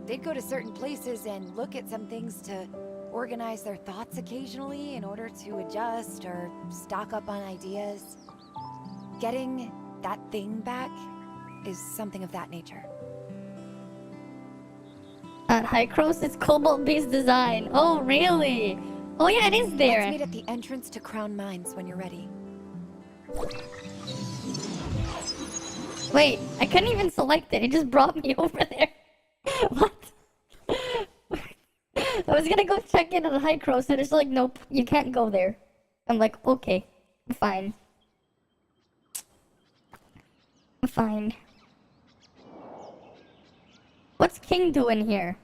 Speaker 5: They'd go to certain places and look at some things to organize their thoughts occasionally in order to adjust or stock up on ideas. Getting that thing back is something of that nature.
Speaker 1: At Hycros, it's Cobalt B's design. Oh, really? Oh yeah, it is
Speaker 5: Let's
Speaker 1: there.
Speaker 5: meet at the entrance to Crown Mines when you're ready.
Speaker 1: Wait, I couldn't even select it. It just brought me over there. What? I was gonna go check in at Hycros and it's like, nope, you can't go there. I'm like, okay, fine. Fine. What's King doing here?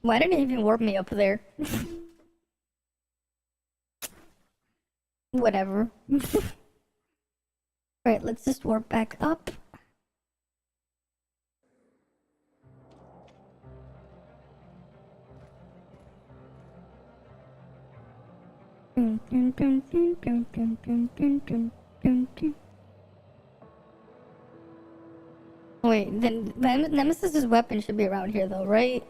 Speaker 1: Why didn't it even warp me up there? Whatever. Alright, let's just warp back up. Wait, then Nemesis's weapon should be around here though, right?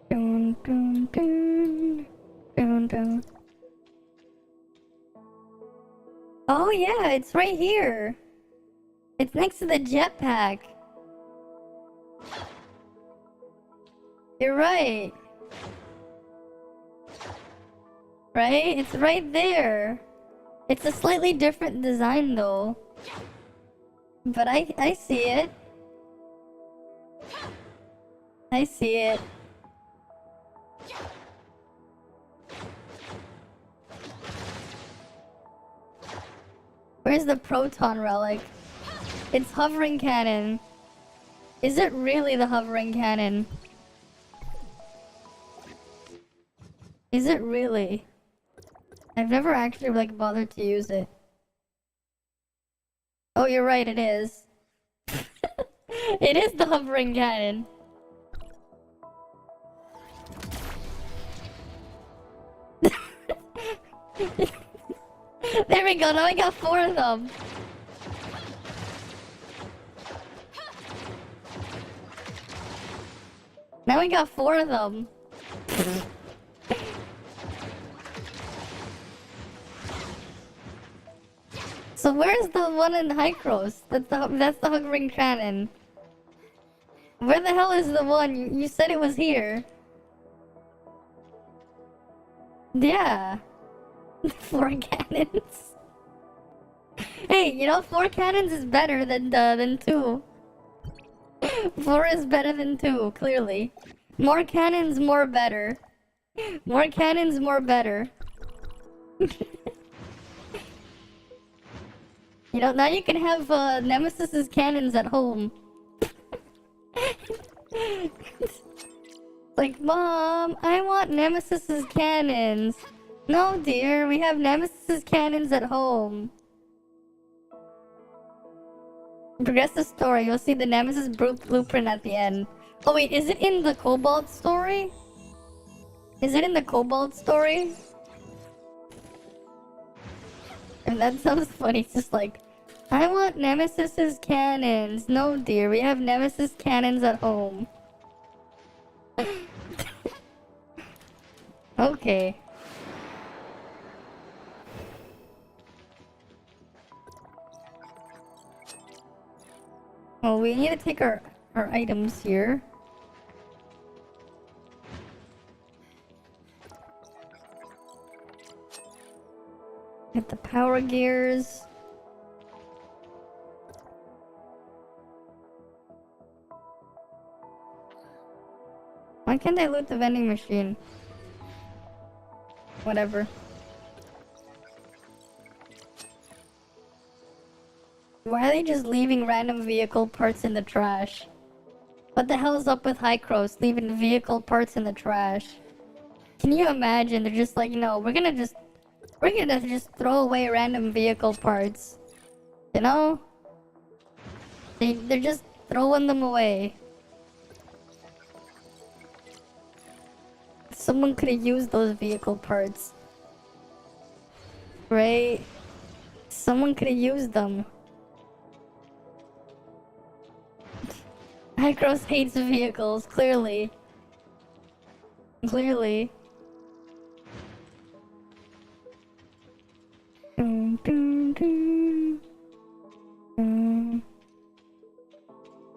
Speaker 1: Dun, dun, dun, dun, dun. Oh yeah, it's right here. It's next to the jetpack. You're right. Right? It's right there. It's a slightly different design though. But I see it. I see it. Where's the proton relic? It's hovering cannon. Is it really the hovering cannon? Is it really? I've never actually like bothered to use it. Oh, you're right, it is. It is the hovering cannon. There we go, now I got 4 of them. Now we got 4 of them. So where's the one in Hycros? That's the hovering cannon. Where the hell is the one? You said it was here. Yeah. 4 cannons. Hey, you know 4 cannons is better than 2. 4 is better than 2, clearly. More cannons, more better. More cannons, more better. You know, now you can have Nemesis's cannons at home. Like, Mom, I want Nemesis's cannons. No, dear, we have Nemesis's cannons at home. Progress the story, you'll see the Nemesis blueprint at the end. Oh wait, is it in the Cobalt story? Is it in the Cobalt story? And that sounds funny, it's just like, I want Nemesis's cannons. No, dear, we have Nemesis cannons at home. Okay. Oh, we need to take our items here. Get the power gears. Why can't I loot the vending machine? Whatever. Why are they just leaving random vehicle parts in the trash? What the hell is up with Hycros leaving vehicle parts in the trash? Can you imagine? They're just like, no, we're gonna just throw away random vehicle parts. You know? They're just throwing them away. Someone could have used those vehicle parts. Right? Someone could have used them. Hycros hates vehicles, clearly. Clearly.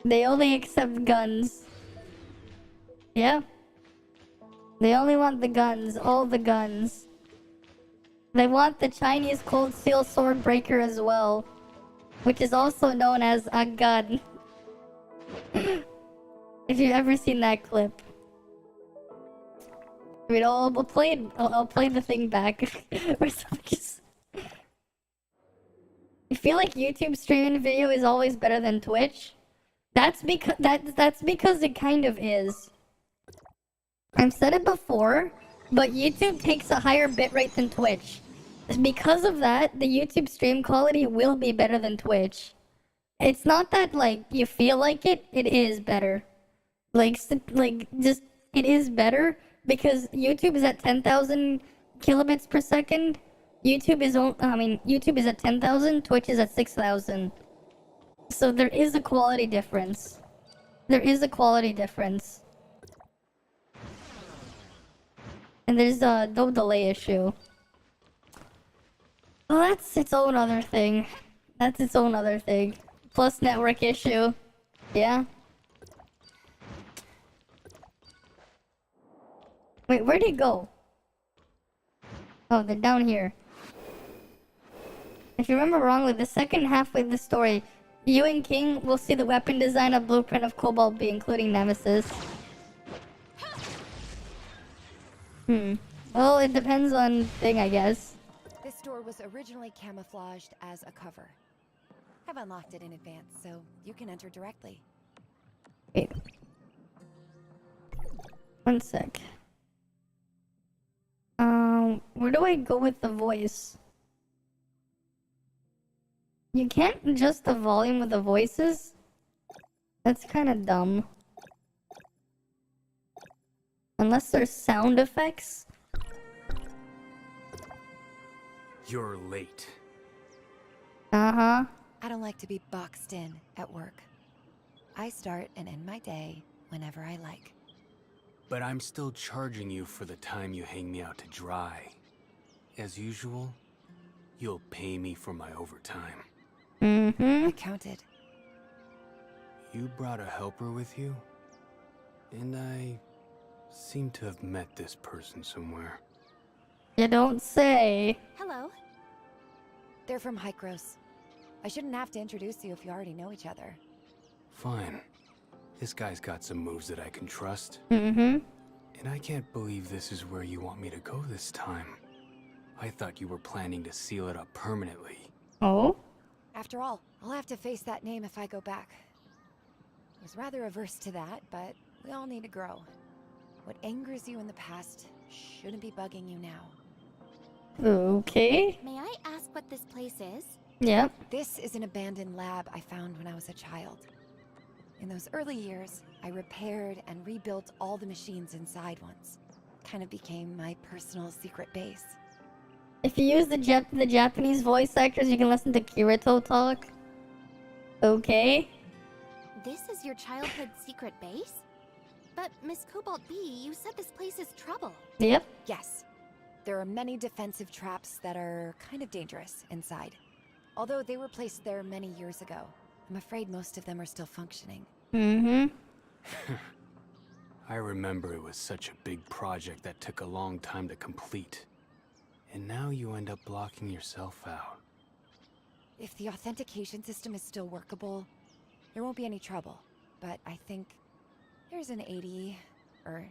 Speaker 1: They only accept guns. Yeah. They only want the guns, all the guns. They want the Chinese Cold Steel Sword Breaker as well, which is also known as a gun. If you've ever seen that clip. I mean, I'll play the thing back. Or something. I feel like YouTube streaming video is always better than Twitch. That's because it kind of is. I've said it before, but YouTube takes a higher bitrate than Twitch. Because of that, the YouTube stream quality will be better than Twitch. It's not that, like, you feel like it is better. Just, it is better, because YouTube is at 10,000 kilobits per second. YouTube is at 10,000, Twitch is at 6,000. So there is a quality difference. There is a quality difference. And there's no delay issue. Well, that's its own other thing. That's its own other thing. Plus network issue. Yeah? Wait, where'd he go? Oh, they're down here. If you remember wrongly, the second halfway of the story, you and King will see the weapon design of blueprint of Cobalt B, including Nemesis. Well, it depends on thing, I guess.
Speaker 5: This door was originally camouflaged as a cover. I've unlocked it in advance, so you can enter directly.
Speaker 1: Wait. One sec. Where do I go with the voice? You can't adjust the volume with the voices? That's kind of dumb. Unless there's sound effects.
Speaker 7: You're late.
Speaker 1: Uh-huh.
Speaker 5: I don't like to be boxed in at work. I start and end my day whenever I like.
Speaker 7: But I'm still charging you for the time you hang me out to dry. As usual, you'll pay me for my overtime.
Speaker 1: Mm-hmm.
Speaker 5: I counted.
Speaker 7: You brought a helper with you? And I seem to have met this person somewhere.
Speaker 1: You don't say.
Speaker 3: Hello.
Speaker 5: They're from Hykros. I shouldn't have to introduce you if you already know each other.
Speaker 7: Fine. This guy's got some moves that I can trust.
Speaker 1: Mm-hmm.
Speaker 7: And I can't believe this is where you want me to go this time. I thought you were planning to seal it up permanently.
Speaker 1: Oh?
Speaker 5: After all, I'll have to face that name if I go back. I was rather averse to that, but we all need to grow. What angers you in the past shouldn't be bugging you now.
Speaker 1: Okay.
Speaker 3: May I ask what this place is?
Speaker 1: Yep.
Speaker 5: This is an abandoned lab I found when I was a child. In those early years, I repaired and rebuilt all the machines inside once. Kind of became my personal secret base.
Speaker 1: If you use the Japanese voice actors, you can listen to Kirito talk. Okay.
Speaker 3: This is your childhood secret base? But Miss Cobalt B, you said this place is trouble.
Speaker 1: Yep.
Speaker 5: Yes. There are many defensive traps that are kind of dangerous inside. Although they were placed there many years ago. I'm afraid most of them are still functioning.
Speaker 1: Mm-hmm.
Speaker 7: I remember it was such a big project that took a long time to complete. And now you end up blocking yourself out.
Speaker 5: If the authentication system is still workable, there won't be any trouble. But I think there's an 80 or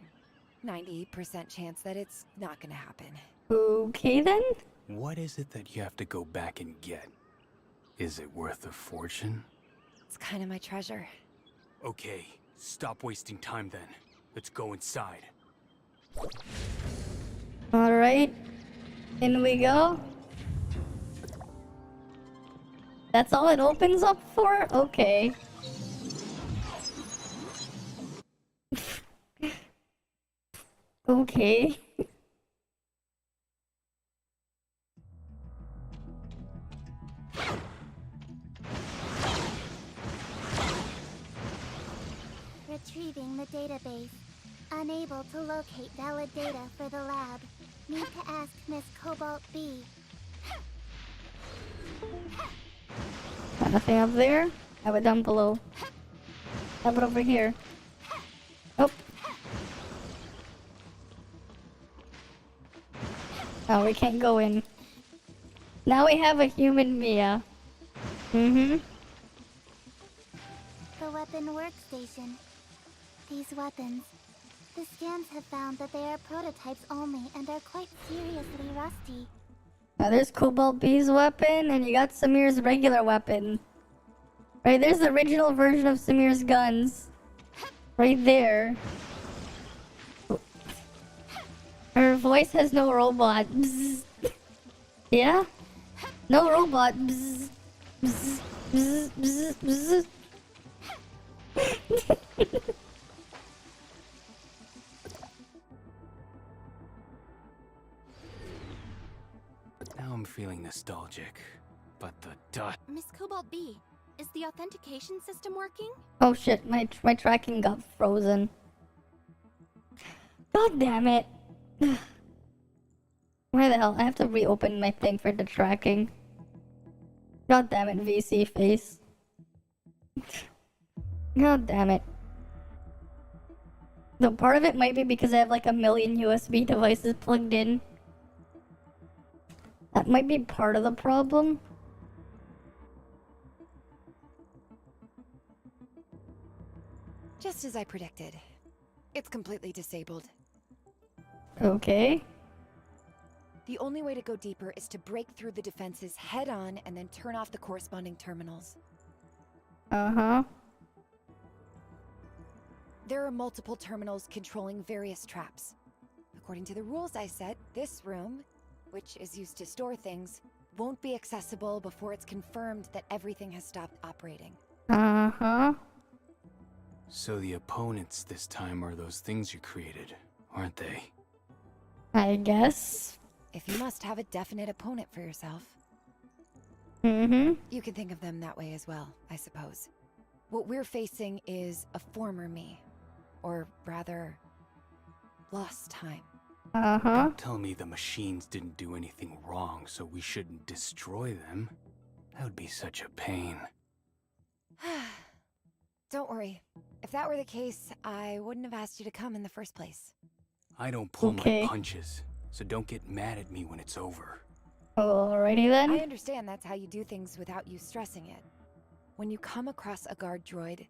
Speaker 5: 90% chance that it's not gonna happen.
Speaker 1: Okay then.
Speaker 7: What is it that you have to go back and get? Is it worth a fortune?
Speaker 5: It's kind of my treasure.
Speaker 7: Okay, stop wasting time then. Let's go inside.
Speaker 1: Alright. In we go. That's all it opens up for? Okay. Okay.
Speaker 8: Retrieving the database. Unable to locate valid data for the lab. Need to ask Miss Cobalt B.
Speaker 1: Nothing up there? Have it down below. Have it over here. Oh. Oh, we can't go in. Now we have a human Mia. Mm-hmm.
Speaker 8: The weapon workstation. These weapons. The scans have found that they are prototypes only and are quite seriously rusty.
Speaker 1: Now there's Cobalt B's weapon, and you got Samir's regular weapon. Right, there's the original version of Samir's guns. Right there. Her voice has no robot. Bzz. Yeah? No robot. Bzz. Bzz. Bzz. Bzz. Bzz.
Speaker 7: Now I'm feeling nostalgic, but the dot.
Speaker 3: Miss Cobalt B, is the authentication system working?
Speaker 1: Oh shit, my tracking got frozen. God damn it. Why the hell? I have to reopen my thing for the tracking. God damn it, VC face. God damn it. Though part of it might be because I have like a million USB devices plugged in. That might be part of the problem.
Speaker 5: Just as I predicted. It's completely disabled.
Speaker 1: Okay.
Speaker 5: The only way to go deeper is to break through the defenses head on and then turn off the corresponding terminals.
Speaker 1: Uh-huh.
Speaker 5: There are multiple terminals controlling various traps. According to the rules I set, this room, which is used to store things, won't be accessible before it's confirmed that everything has stopped operating.
Speaker 1: Uh-huh.
Speaker 7: So the opponents this time are those things you created, aren't they?
Speaker 1: I guess.
Speaker 5: If you must have a definite opponent for yourself.
Speaker 1: Mm-hmm.
Speaker 5: You can think of them that way as well, I suppose. What we're facing is a former me. Or rather, lost time.
Speaker 1: Uh-huh.
Speaker 7: Don't tell me the machines didn't do anything wrong, so we shouldn't destroy them. That would be such a pain.
Speaker 5: Don't worry. If that were the case, I wouldn't have asked you to come in the first place.
Speaker 7: I don't pull
Speaker 1: Okay.
Speaker 7: my punches, so don't get mad at me when it's over.
Speaker 1: Alrighty then.
Speaker 5: I understand that's how you do things without you stressing it. When you come across a guard droid,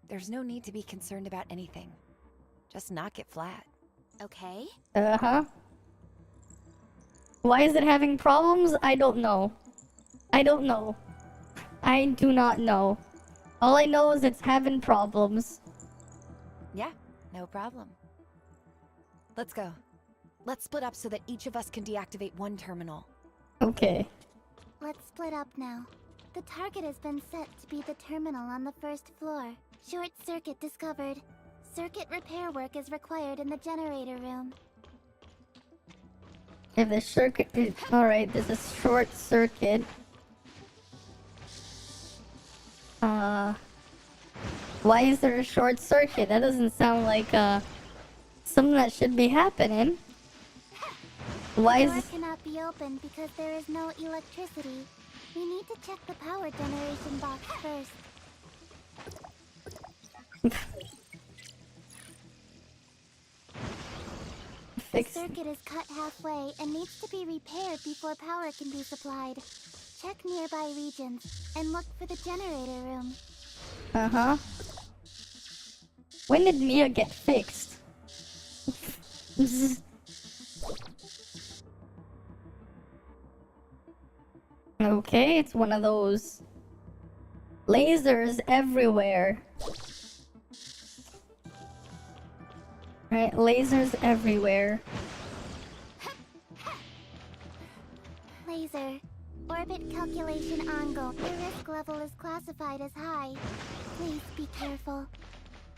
Speaker 5: there's no need to be concerned about anything. Just knock it flat.
Speaker 3: Okay.
Speaker 1: Uh-huh. Why is it having problems? I don't know. I don't know. I do not know. All I know is it's having problems.
Speaker 5: Yeah, no problem. Let's go. Let's split up so that each of us can deactivate one terminal.
Speaker 1: Okay.
Speaker 8: Let's split up now. The target has been set to be the terminal on the first floor. Short circuit discovered. Circuit repair work is required in the generator room.
Speaker 1: If the circuit is... Alright, there's a short circuit. Why is there a short circuit? That doesn't sound like, something that should be happening. Why
Speaker 8: The door
Speaker 1: is...
Speaker 8: cannot be opened because there is no electricity. We need to check the power generation box first. The
Speaker 1: Fix...
Speaker 8: circuit is cut halfway and needs to be repaired before power can be supplied. Check nearby regions and look for the generator room.
Speaker 1: Uh-huh. When did Mia get fixed? Okay, it's one of those lasers everywhere. Right, lasers everywhere.
Speaker 8: Laser. Orbit calculation ongoing. The risk level is classified as high. Please be careful.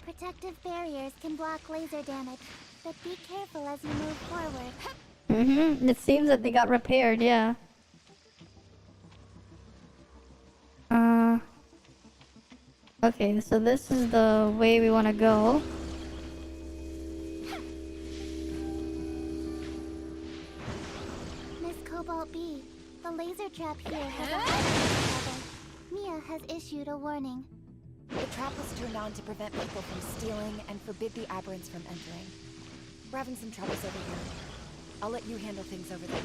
Speaker 8: Protective barriers can block laser damage, but be careful as you move forward.
Speaker 1: Mm-hmm. It seems that they got repaired, yeah. Okay, so this is the way we want to go.
Speaker 8: Miss Cobalt B, the laser trap here has a problem. Mia has issued a warning.
Speaker 5: The trap was turned on to prevent people from stealing and forbid the aberrants from entering. We're having some troubles over here. I'll let you handle things over there.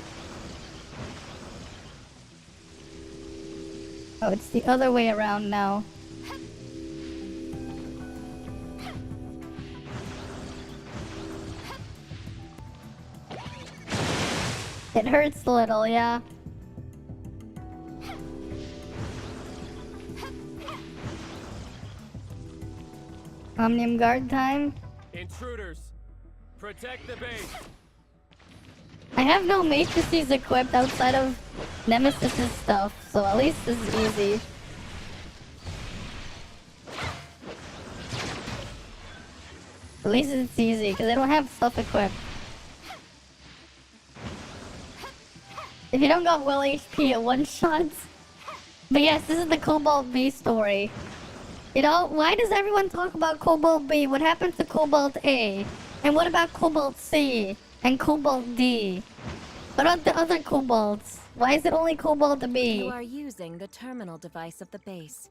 Speaker 1: Oh, it's the other way around now. It hurts a little, yeah. Omnium guard time.
Speaker 9: Intruders, protect the base.
Speaker 1: I have no matrices equipped outside of Nemesis's stuff, so at least this is easy. At least it's easy, because I don't have stuff equipped. If you don't got well HP, it one-shots. But yes, this is the Cobalt B story. You know, why does everyone talk about Cobalt B? What happened to Cobalt A? And what about Cobalt C? And Cobalt D? What about the other Cobalts? Why is it only Cobalt B?
Speaker 6: You are using the terminal device of the base.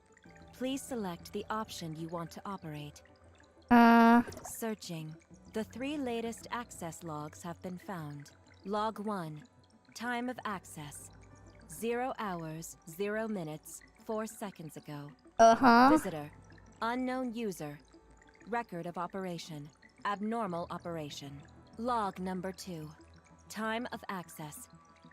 Speaker 6: Please select the option you want to operate. Searching. The 3 latest access logs have been found. Log 1. Time of access. 0 hours, 0 minutes, 4 seconds ago. Visitor. Unknown user. Record of operation. Abnormal operation. Log number 2. Time of access.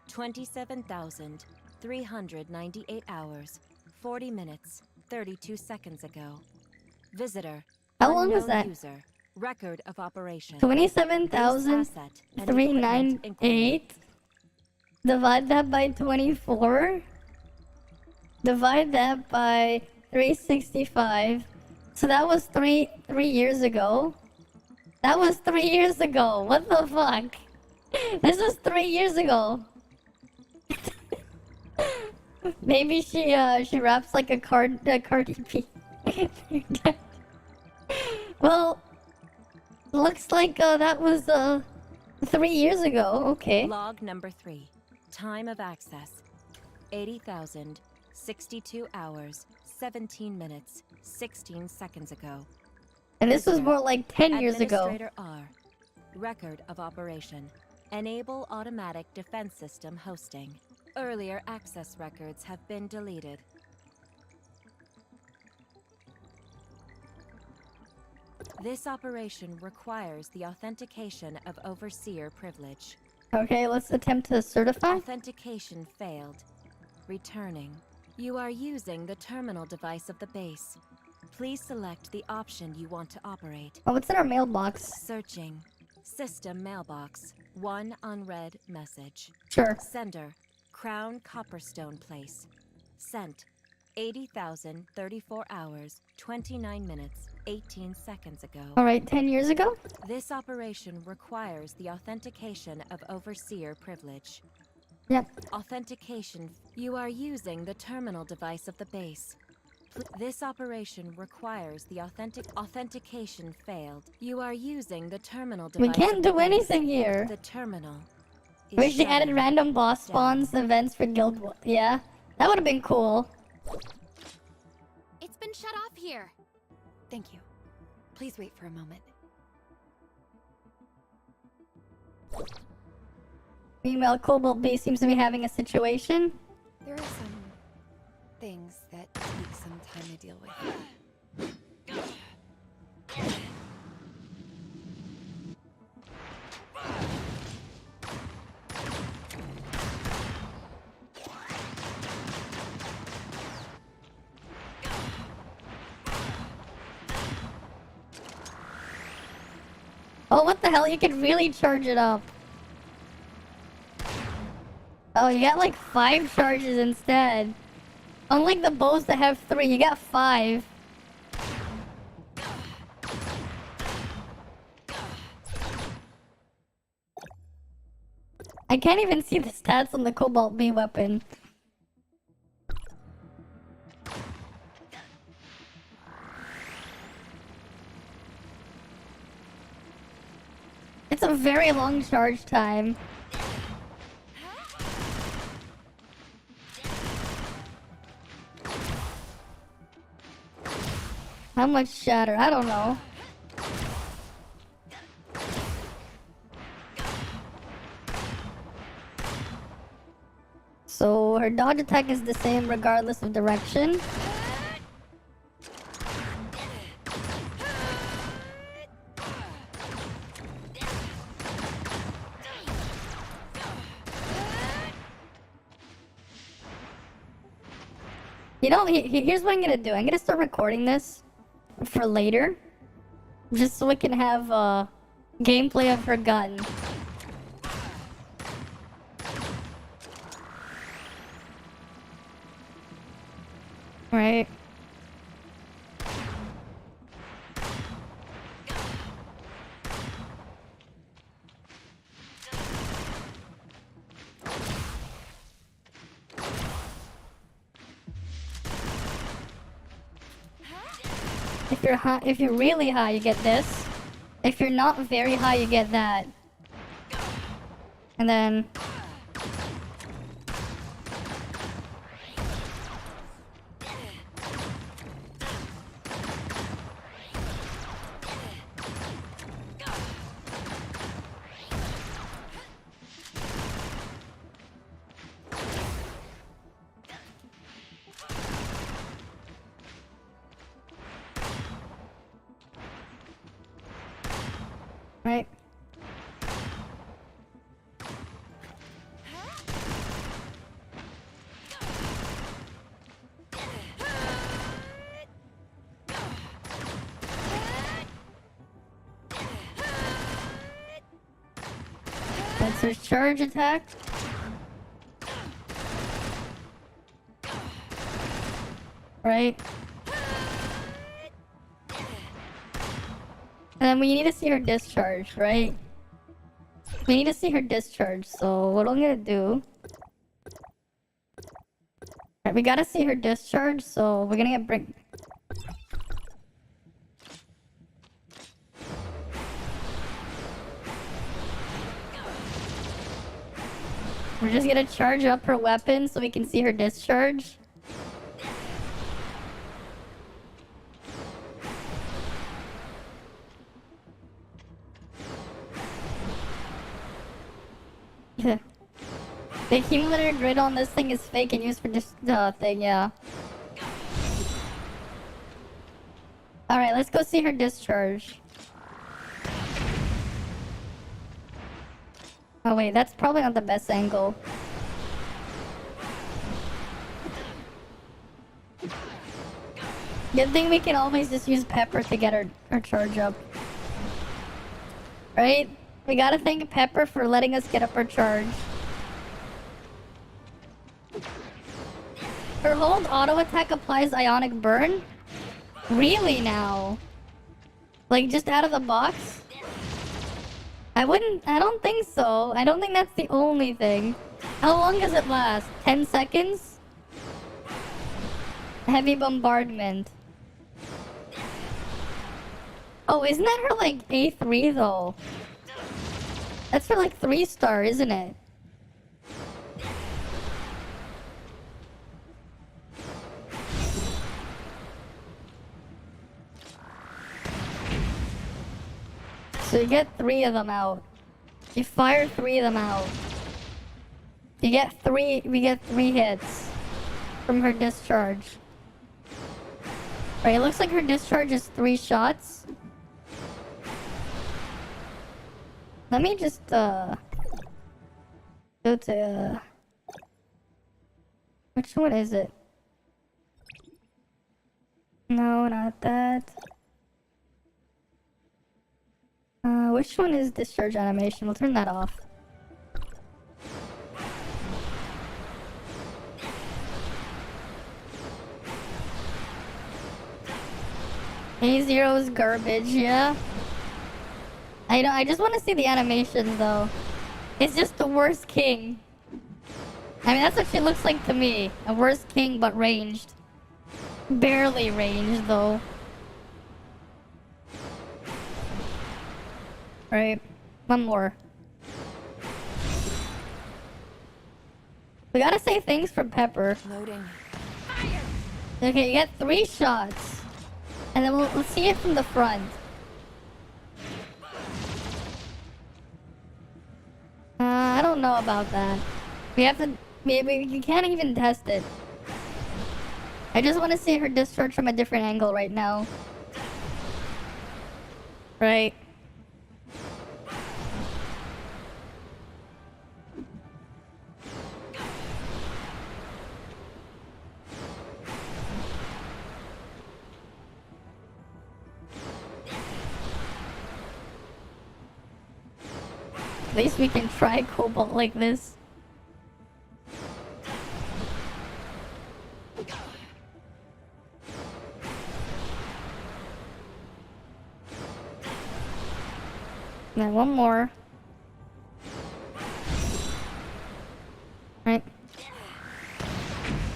Speaker 6: 27,398 hours, 40 minutes, 32 seconds ago. Visitor.
Speaker 1: How long was
Speaker 6: Unknown
Speaker 1: that?
Speaker 6: User. Record of operation.
Speaker 1: 27,398. Divide that by 24. Divide that by 365. So that was three years ago. That was 3 years ago. What the fuck? This was 3 years ago. Maybe she raps like a Cardi B. Well, looks like that was 3 years ago. Okay.
Speaker 6: Log number 3. Time of access. 80,062 hours, 17 minutes, 16 seconds ago.
Speaker 1: And this was more like 10 years ago.
Speaker 6: Administrator R. Record of operation. Enable automatic defense system hosting. Earlier access records have been deleted. This operation requires the authentication of overseer privilege.
Speaker 1: Okay, let's attempt to certify.
Speaker 6: Authentication failed. Returning. You are using the terminal device of the base. Please select the option you want to operate.
Speaker 1: Oh, what's in our mailbox?
Speaker 6: Searching. System mailbox. 1 unread message.
Speaker 1: Sure.
Speaker 6: Sender. Crown Copperstone Place. Sent. 80,034 hours, 29 minutes, 18 seconds ago.
Speaker 1: Alright, 10 years ago?
Speaker 6: This operation requires the authentication of overseer privilege.
Speaker 1: Yep.
Speaker 6: Authentication. You are using the terminal device of the base. This operation requires the authentication failed. You are using the terminal device.
Speaker 1: We can't do anything here.
Speaker 6: The terminal.
Speaker 1: We should added random boss spawns events for Guild Wars. Yeah, that would have been cool.
Speaker 3: It's been shut off here.
Speaker 5: Thank you. Please wait for a moment.
Speaker 1: Meanwhile, Cobalt B seems to be having a situation.
Speaker 5: There are some things that take some time to deal with.
Speaker 1: Oh, what the hell? You can really charge it up. Oh, you got like 5 charges instead. Unlike the bows that have 3, you got 5. I can't even see the stats on the Cobalt B weapon. It's a very long charge time. How much shatter? I don't know. So so her dodge attack is the same regardless of direction. You know, here's what I'm gonna do. I'm gonna start recording this for later, just so we can have gameplay of her gun. Right. If you're really high, you get this. If you're not very high, you get that. And then... Right. That's her charge attack. Right. And then we need to see her discharge, right? We need to see her discharge, so what I'm gonna do... Right, we gotta see her discharge, so we're gonna get We're just gonna charge up her weapon so we can see her discharge. The accumulator grid on this thing is fake and used for this thing, yeah. Alright, let's go see her discharge. Oh wait, that's probably not the best angle. Good thing we can always just use Pepper to get her charge up. Right? We gotta thank Pepper for letting us get up our charge. Her hold auto attack applies Ionic Burn? Really now? Like just out of the box? I don't think so. I don't think that's the only thing. How long does it last? 10 seconds? Heavy bombardment. Oh, isn't that her like A3 though? That's for like 3-star, isn't it? So you get 3 of them out. You fire 3 of them out. We get 3 hits from her discharge. Right, it looks like her discharge is 3 shots. Let me just go to which one is it? No, not that. Which one is discharge animation? We'll turn that off. A0 is garbage, yeah. I know, I just want to see the animation though. It's just the worst king. I mean, that's what she looks like to me. A worse king, but ranged. Barely ranged though. Right, one more. We gotta say things from Pepper.
Speaker 5: Loading.
Speaker 1: Okay, you get 3 shots. And then we'll see it from the front. I don't know about that. We have to Maybe you can't even test it. I just want to see her discharge from a different angle right now. Right. At least we can try Cobalt like this. Now one more. Right.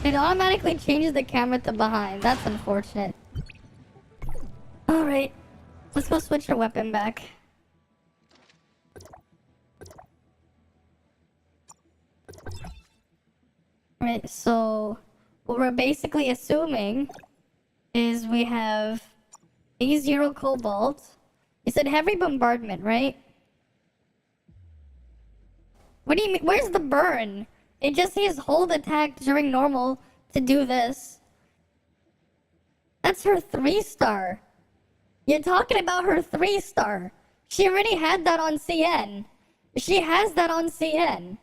Speaker 1: It automatically changes the camera to behind. That's unfortunate. Alright. Let's go switch our weapon back. Right, so what we're basically assuming is we have A0 Cobalt. You said heavy bombardment, right? What do you mean? Where's the burn? It just says hold attack during normal to do this. That's her 3-star. You're talking about her 3-star. She already had that on CN. She has that on CN.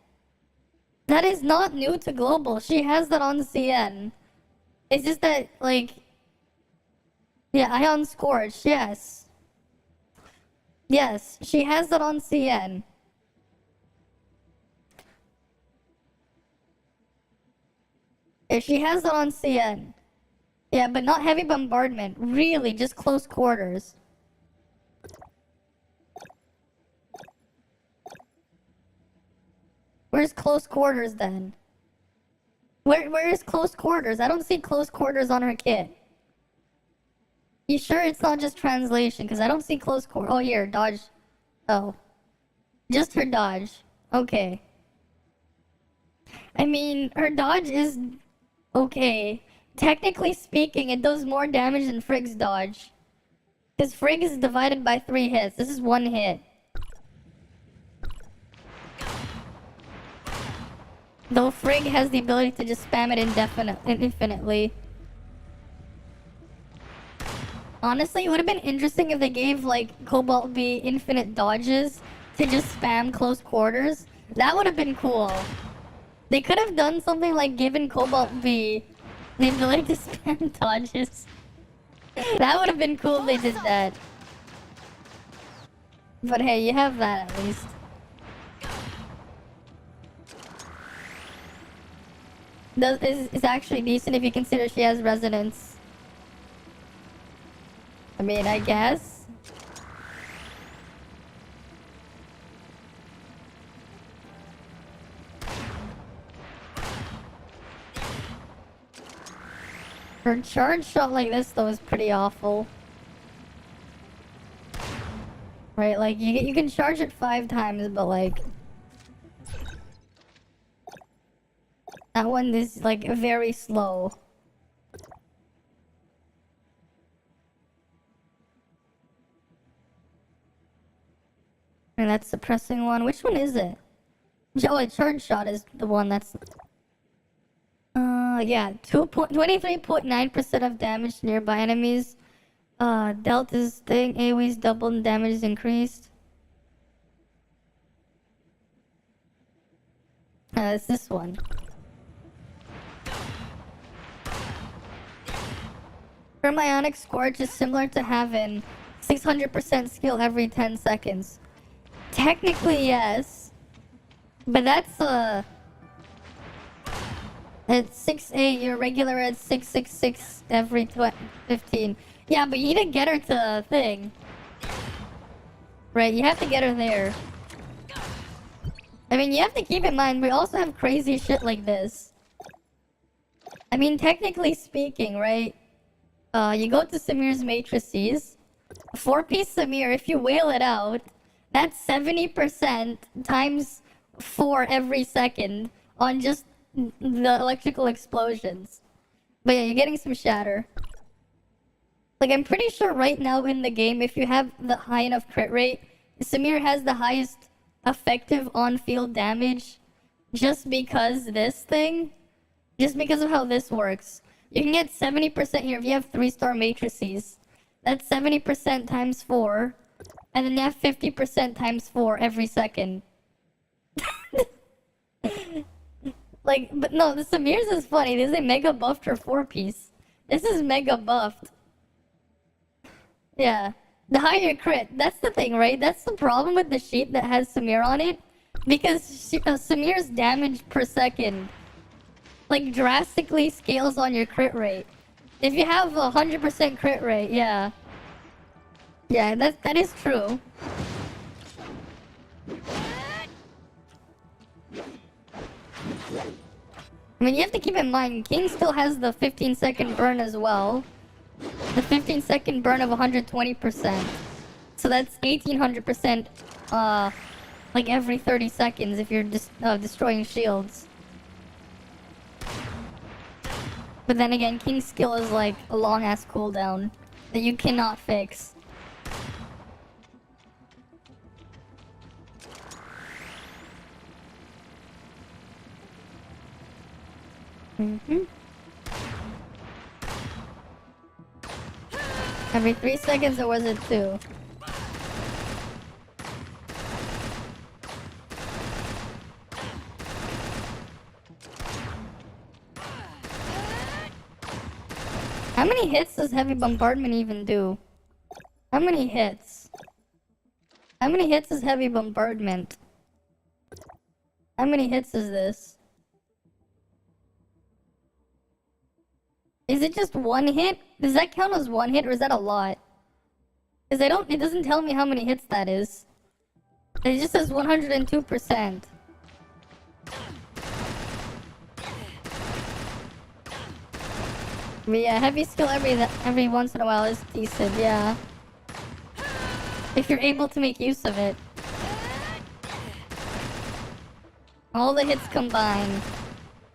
Speaker 1: That is not new to global. She has that on CN. It's just that, like... Yeah, Ion Scorch, yes. Yes, she has that on CN. Yeah, she has that on CN. Yeah, but not heavy bombardment. Really, just close quarters. Where's close quarters then? Where is close quarters? I don't see close quarters on her kit. You sure it's not just translation? Because I don't see close quarters. Oh, here, dodge. Oh. Just her dodge. Okay. I mean, her dodge is okay. Technically speaking, it does more damage than Frigg's dodge. Because Frigg is divided by 3 hits. This is 1 hit. Though Frigg has the ability to just spam it infinitely. Honestly, it would have been interesting if they gave, like, Cobalt B infinite dodges to just spam close quarters. That would have been cool. They could have done something like given Cobalt B the ability to spam dodges. That would have been cool if they did that. But hey, you have that at least. Is actually decent if you consider she has resonance. I mean, I guess. Her charge shot like this though is pretty awful. Right, like you can charge it 5 times, but like that one is like very slow. And that's suppressing one. Which one is it? Oh, a charge shot is the one that's... yeah. 23.9% of damage to nearby enemies. Delta's thing, AoE's doubled and damage is increased. It's this one. Hermionic Scorch is similar to having 600% skill every 10 seconds. Technically, yes. But that's, at 6-8, your regular at 666 every 15. Yeah, but you need to get her to the thing. Right, you have to get her there. I mean, you have to keep in mind, we also have crazy shit like this. I mean, technically speaking, right? You go to Samir's matrices. 4-piece Samir, if you whale it out, that's 70% times 4 every second on just the electrical explosions. But yeah, you're getting some shatter. Like, I'm pretty sure right now in the game, if you have the high enough crit rate, Samir has the highest effective on-field damage just because just because of how this works. You can get 70% here if you have 3-star matrices. That's 70% times 4. And then you have 50% times 4 every second. Like, but no, the Samir's is funny. This is a mega buffed or 4-piece. This is mega buffed. Yeah. The higher crit. That's the thing, right? That's the problem with the sheet that has Samir on it. Because Samir's damage per second, like, drastically scales on your crit rate. If you have 100% crit rate, yeah. Yeah, that is true. I mean, you have to keep in mind, King still has the 15-second burn as well. The 15-second burn of 120%. So that's 1800%, like every 30 seconds if you're destroying shields. But then again, King's skill is like a long-ass cooldown that you cannot fix. Every 3 seconds, or was it 2? How many hits does heavy bombardment even do? How many hits? How many hits is heavy bombardment? How many hits is this? Is it just 1 hit? Does that count as 1 hit, or is that a lot? Because it doesn't tell me how many hits that is. It just says 102%. But yeah, heavy skill every once in a while is decent, yeah. If you're able to make use of it. All the hits combined.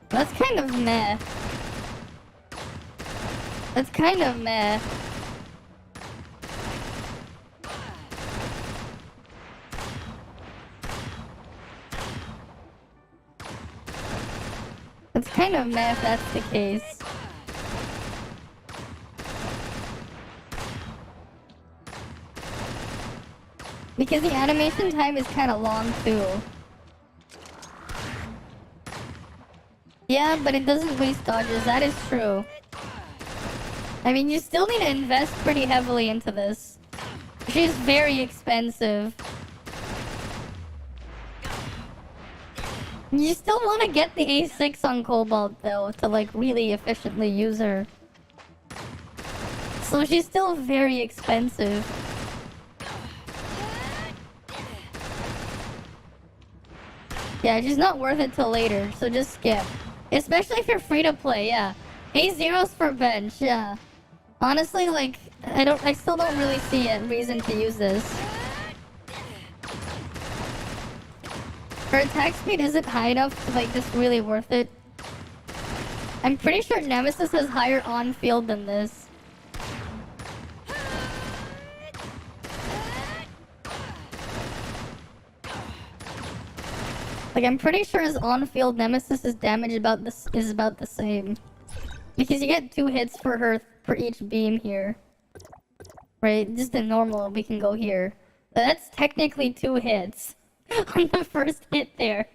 Speaker 1: That's kind of meh. That's kind of meh. It's kind of meh if that's the case. Because the animation time is kind of long too. Yeah, but it doesn't waste dodges, that is true. I mean, you still need to invest pretty heavily into this. She's very expensive. You still want to get the A6 on Cobalt, though, to, like, really efficiently use her. So she's still very expensive. Yeah, she's not worth it till later, so just skip. Especially if you're free to play, yeah. A0's for bench, yeah. Honestly, like, I still don't really see a reason to use this. Her attack speed isn't high enough to make this really worth it. I'm pretty sure Nemesis has higher on-field than this. Like, I'm pretty sure his on-field Nemesis' damage is about the same. Because you get 2 hits for her for each beam here. Right? Just the normal, we can go here. But that's technically 2 hits on the first hit there.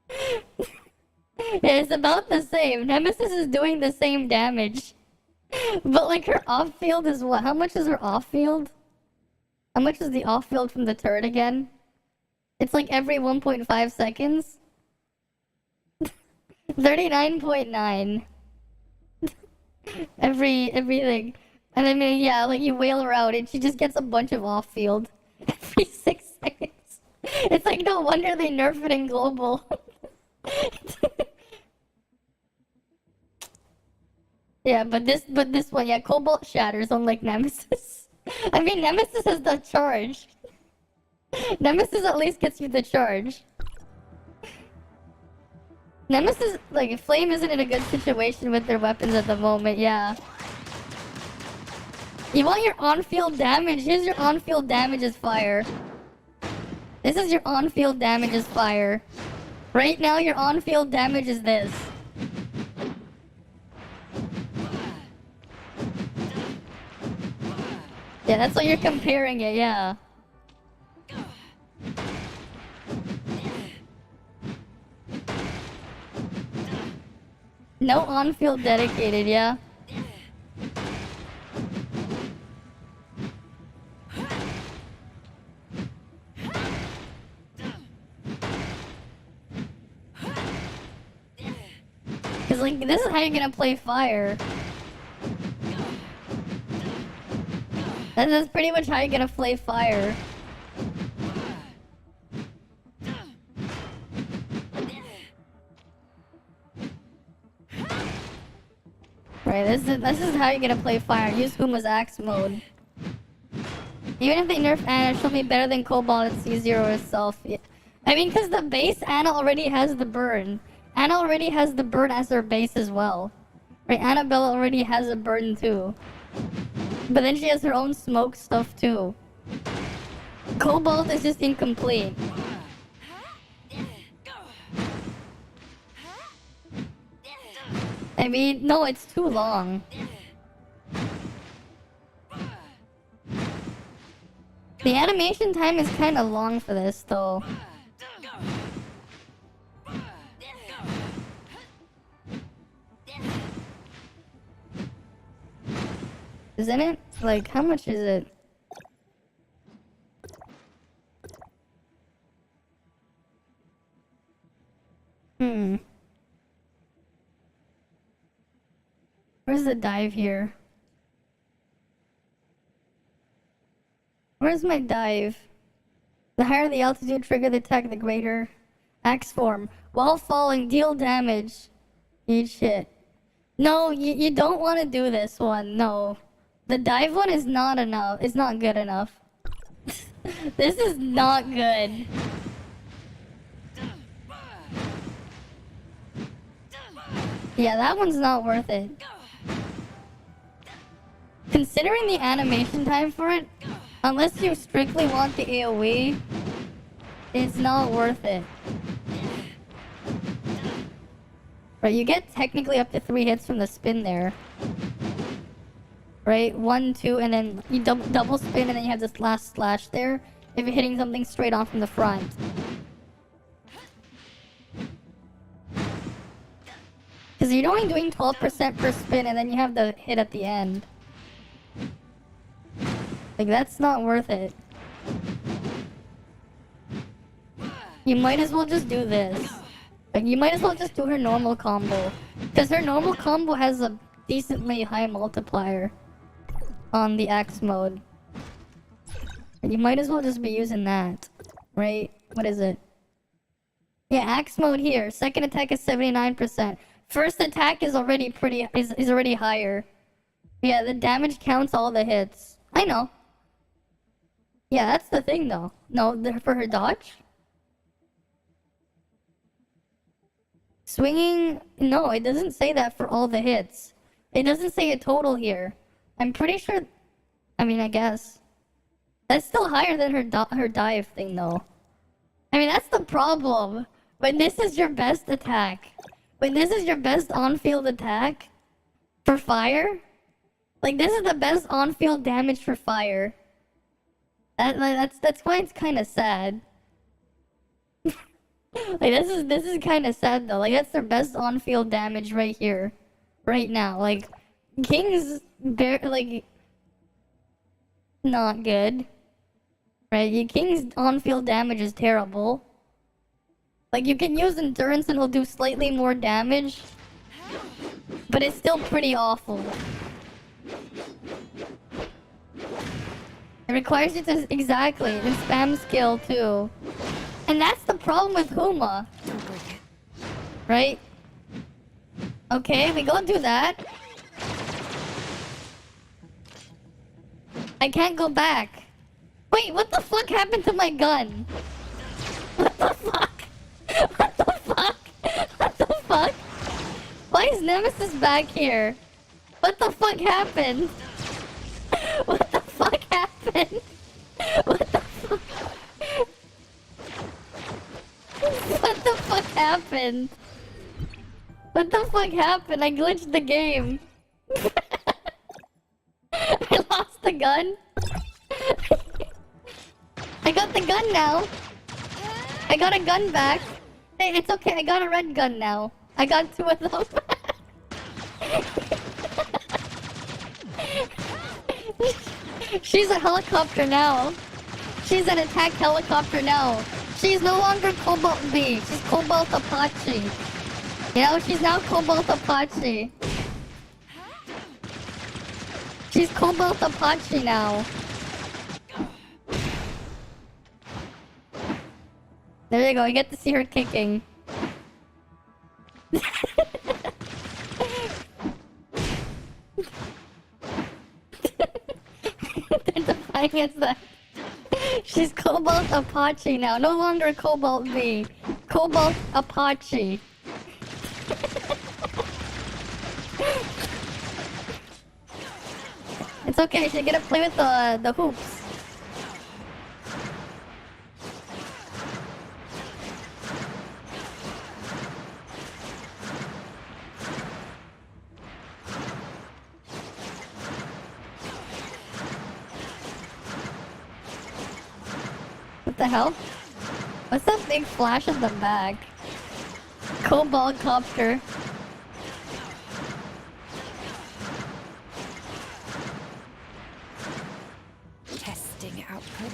Speaker 1: Yeah, it's about the same. Nemesis is doing the same damage. But like her off-field is what? How much is her off-field? How much is the off-field from the turret again? It's like every 1.5 seconds. 39.9. Everything. And I mean, yeah, like you whale her out and she just gets a bunch of off-field every 6 seconds. It's like no wonder they nerf it in global. Yeah, but this one, yeah, Cobalt shatters unlike Nemesis. I mean, Nemesis has the charge. Nemesis at least gets you the charge. Nemesis, like, Flame isn't in a good situation with their weapons at the moment, yeah. You want your on-field damage? Here's your on-field damage as fire. This is your on-field damage as fire. Right now, your on-field damage is this. Yeah, that's what you're comparing it, yeah. No on-field dedicated, yeah. Cause like, this is how you're gonna play fire. That's pretty much how you're gonna play fire. Right, this is how you're gonna play fire. Use Huma's axe mode. Even if they nerf Anna, she'll be better than Cobalt at C0 herself. Yeah. I mean, cause the base Anna already has the burn. Anna already has the burn as her base as well. Right, Annabelle already has a burn too. But then she has her own smoke stuff too. Cobalt is just incomplete. I mean, no, it's too long. The animation time is kind of long for this though. Isn't it? Like, how much is it? Where's the dive here? Where's my dive? The higher the altitude trigger the attack, the greater axe form. While falling, deal damage. Eat shit. No, you don't want to do this one. No. The dive one is not enough. It's not good enough. This is not good. Yeah, that one's not worth it. Considering the animation time for it, unless you strictly want the AoE, it's not worth it. Right, you get technically up to 3 hits from the spin there. Right, 1, 2, and then you double spin, and then you have this last slash there. If you're hitting something straight on from the front. Because you're only doing 12% per spin, and then you have the hit at the end. Like, that's not worth it. You might as well just do this. Like, you might as well just do her normal combo. Because her normal combo has a decently high multiplier on the axe mode. And you might as well just be using that. Right? What is it? Yeah, axe mode here. Second attack is 79%. First attack is already is already higher. Yeah, the damage counts all the hits. I know. Yeah, that's the thing though. No, for her dodge? Swinging... No, it doesn't say that for all the hits. It doesn't say a total here. I'm pretty sure... I mean, I guess. That's still higher than her dive thing though. I mean, that's the problem. When this is your best attack. When this is your best on-field attack for fire. Like, this is the best on-field damage for fire. That's why it's kind of sad. Like, this is kind of sad though. Like, that's their best on-field damage right here, right now. Like, King's like not good, right? King's on-field damage is terrible. Like, you can use endurance and it'll do slightly more damage, but it's still pretty awful. It requires you to exactly and spam skill too. And that's the problem with Huma. Right? Okay, we go do that. I can't go back. Wait, what the fuck happened to my gun? What the fuck? What the fuck? What the fuck? Why is Nemesis back here? What the fuck happened? What the fuck happened? What the fuck? What the fuck happened? What the fuck happened? I glitched the game. I lost the gun. I got the gun now. I got a gun back. Hey, it's okay. I got a red gun now. I got 2 of them. She's a helicopter now. She's an attack helicopter now. She's no longer Cobalt B. She's Cobalt Apache. You know, she's now Cobalt Apache. She's Cobalt Apache now. There you go, you get to see her kicking. They're defying us that. She's Cobalt Apache now, no longer Cobalt B. Cobalt Apache. It's okay, she's gonna play with the hoops. What the hell? What's that big flash in the back? Cobalt copter.
Speaker 5: Testing output.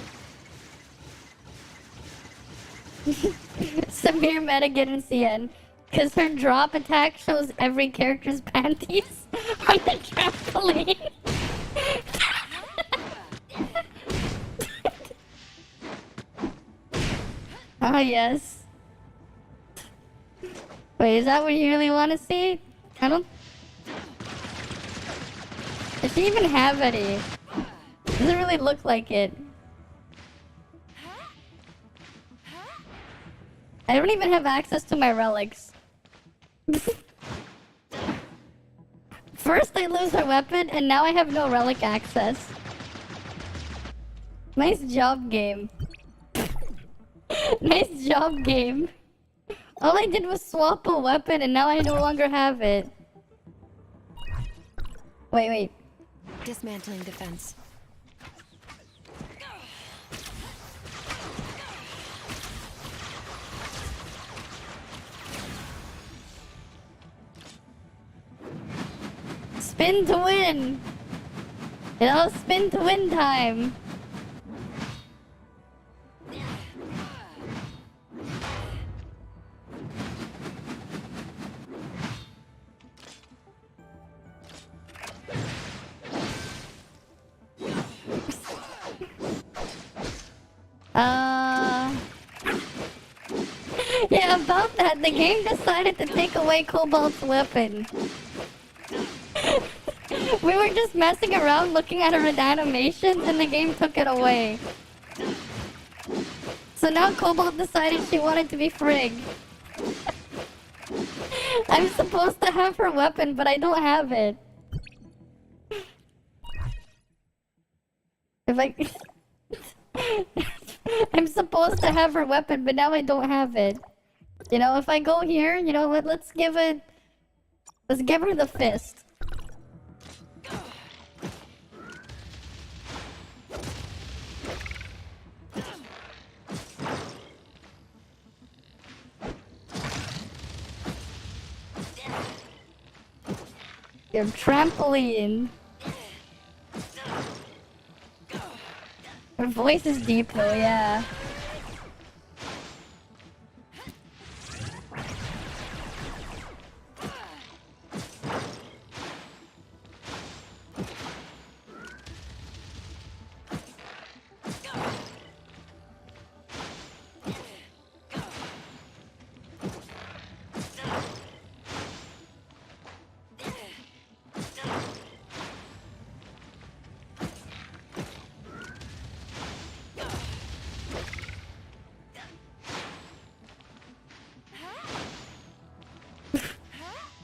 Speaker 1: Severe meta in CN. Cause her drop attack shows every character's panties on the trampoline. Ah, yes. Wait, is that what you really want to see? I don't... Does she even have any? Doesn't really look like it. I don't even have access to my relics. First I lose her weapon, and now I have no relic access. Nice job, game. Nice job, game. All I did was swap a weapon and now I no longer have it. Wait.
Speaker 6: Dismantling defense.
Speaker 1: Spin to win! You know, spin to win time! Yeah, about that, the game decided to take away Cobalt's weapon. We were just messing around looking at her animations and the game took it away. So now Cobalt decided she wanted to be Frigg. I'm supposed to have her weapon, but I don't have it. I'm supposed to have her weapon, but now I don't have it. You know, if I go here, you know, let's give her the fist. Your trampoline. Her voice is deep though, yeah.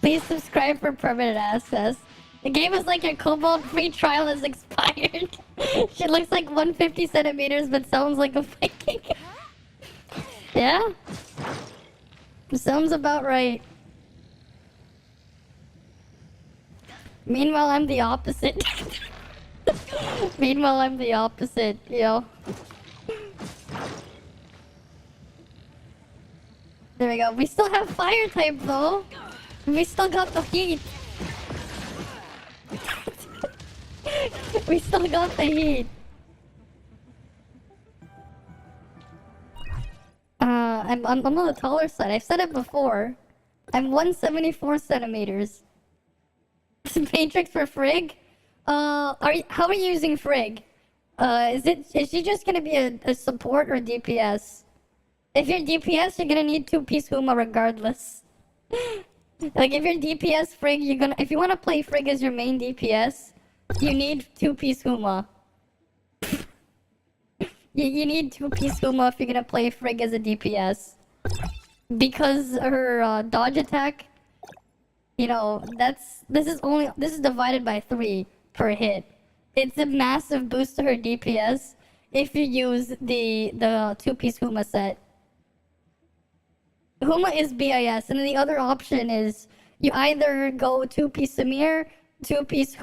Speaker 1: Please subscribe for permanent access. The game is like your Cobalt free trial is expired. She looks like 150 centimeters but sounds like a Viking. Yeah? Sounds about right. Meanwhile, I'm the opposite. Meanwhile, I'm the opposite, yo. There we go. We still have fire type though. We still got the heat. We still got the heat. I'm on the taller side. I've said it before. I'm 174 centimeters. Matrix for Frigg? How are you using Frigg? Is she just gonna be a support or DPS? If you're DPS, you're gonna need 2-piece Huma regardless. Like if you're DPS Frigg, if you wanna play Frigg as your main DPS, you need 2-piece Huma. You need 2-piece Huma if you're gonna play Frigg as a DPS. Because her dodge attack, you know, this is divided by 3 per hit. It's a massive boost to her DPS if you use the 2-piece Huma set. Huma is BIS, and then the other option is you either go 2-piece Samir, 2-piece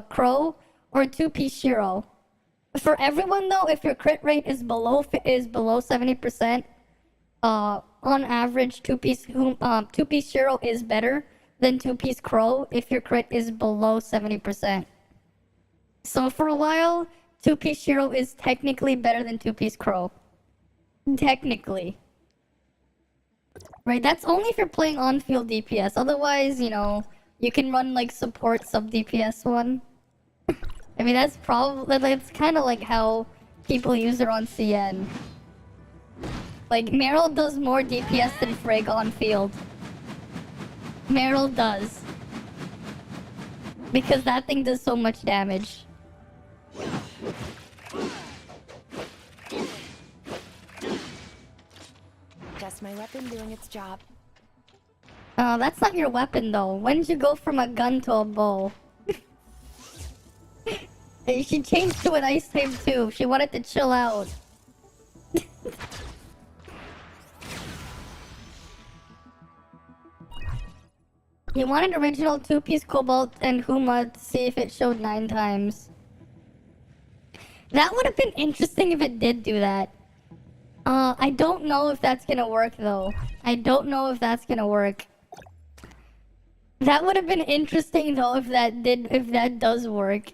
Speaker 1: Crow, or 2-piece Shiro. For everyone though, if your crit rate is below 70%, on average 2-piece Shiro is better than 2-piece Crow if your crit is below 70%. So for a while, 2-piece Shiro is technically better than 2-piece Crow. Technically. Right, that's only if you're playing on-field DPS. Otherwise, you know, you can run like support sub-DPS one. I mean, that's kind of like how people use her on CN. Like, Meryl does more DPS than Frigg on field. Meryl does. Because that thing does so much damage.
Speaker 5: Just my weapon doing its job.
Speaker 1: Oh, that's not your weapon though. When did you go from a gun to a bow? She changed to an ice type too. She wanted to chill out. You wanted original 2-piece Cobalt and Huma to see if it showed 9 times. That would have been interesting if it did do that. I don't know if that's gonna work though. I don't know if that's gonna work. That would have been interesting though if that does work.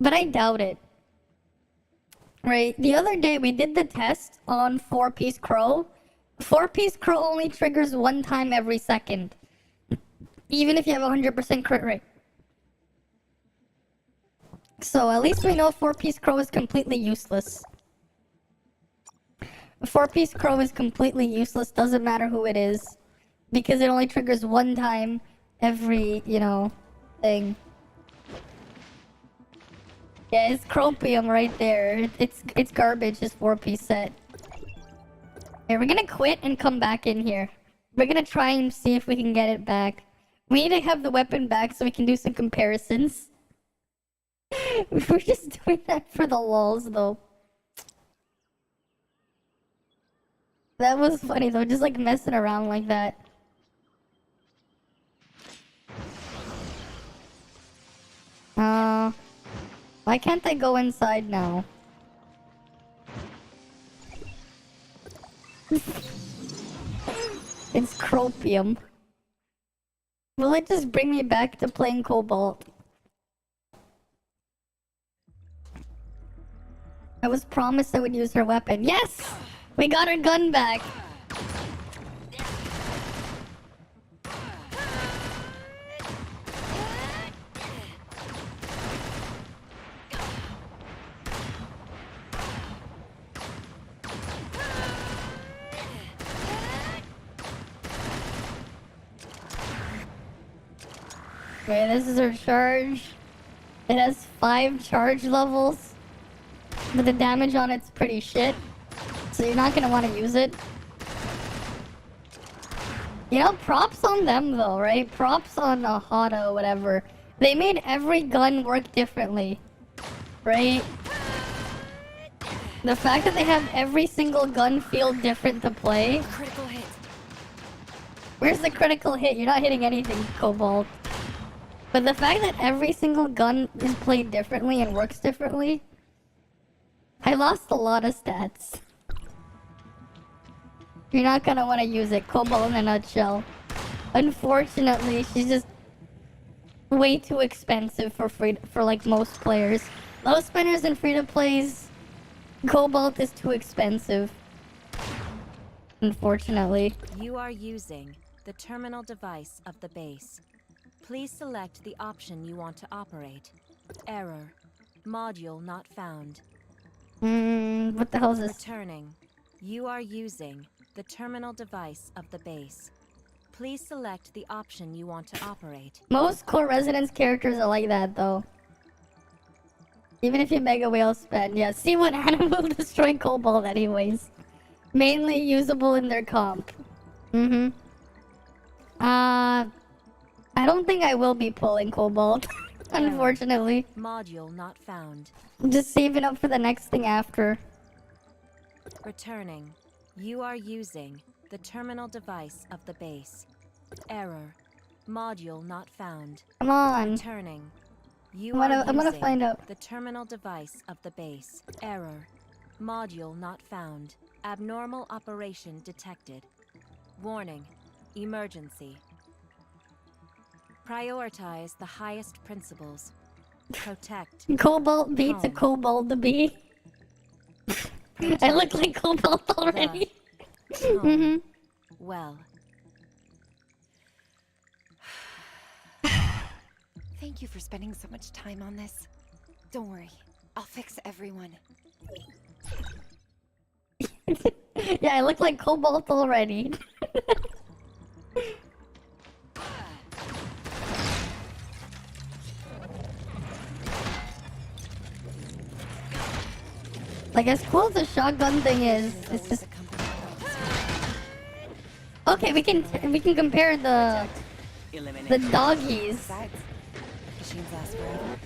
Speaker 1: But I doubt it. Right, the other day we did the test on 4-piece Crow. 4-piece Crow only triggers 1 time every second. Even if you have 100% crit rate. So at least we know 4-piece Crow is completely useless. 4-piece Crow is completely useless, doesn't matter who it is. Because it only triggers 1 time every, you know, thing. Yeah, it's Cropium right there. It's garbage, this 4-piece set. Okay, we're gonna quit and come back in here. We're gonna try and see if we can get it back. We need to have the weapon back so we can do some comparisons. We're just doing that for the lulz though. That was funny though, just like messing around like that. Why can't I go inside now? It's Cropium. Will it just bring me back to playing Cobalt? I was promised I would use her weapon. Yes! We got her gun back! Okay, this is her charge. It has 5 charge levels. But the damage on it's pretty shit. So you're not gonna want to use it. You know, props on them though, right? Props on Hada or whatever. They made every gun work differently. Right? The fact that they have every single gun feel different to play.
Speaker 5: Critical hit.
Speaker 1: Where's the critical hit? You're not hitting anything, Cobalt. But the fact that every single gun is played differently and works differently, I lost a lot of stats. You're not gonna want to use it. Cobalt in a nutshell. Unfortunately, she's just way too expensive for like most players. Low spenders and free-to-plays, Cobalt is too expensive. Unfortunately.
Speaker 6: You are using the terminal device of the base. Please select the option you want to operate. Error. Module not found.
Speaker 1: What the hell is this?
Speaker 6: Returning. You are using the terminal device of the base. Please select the option you want to operate.
Speaker 1: Most core Resonance characters are like that, though. Even if you Mega Whale spend, yeah. See what animal destroy Cobalt anyways. Mainly usable in their comp. I don't think I will be pulling Cobalt, unfortunately.
Speaker 6: Module not found.
Speaker 1: I'm just saving up for the next thing after.
Speaker 6: Returning. You are using the terminal device of the base. Error. Module not found.
Speaker 1: Come on.
Speaker 6: Returning. You
Speaker 1: I'm gonna
Speaker 6: using
Speaker 1: find out.
Speaker 6: the terminal device of the base. Error. Module not found. Abnormal operation detected. Warning. Emergency. Prioritize the highest principles. Protect.
Speaker 1: Cobalt B to Cobalt B. I look like Cobalt already.
Speaker 6: Well.
Speaker 5: Thank you for spending so much time on this. Don't worry, I'll fix everyone.
Speaker 1: Yeah, I look like Cobalt already. Like, as cool as the shotgun thing is, it's just... Okay, we can compare the doggies.
Speaker 5: Besides, machines last forever,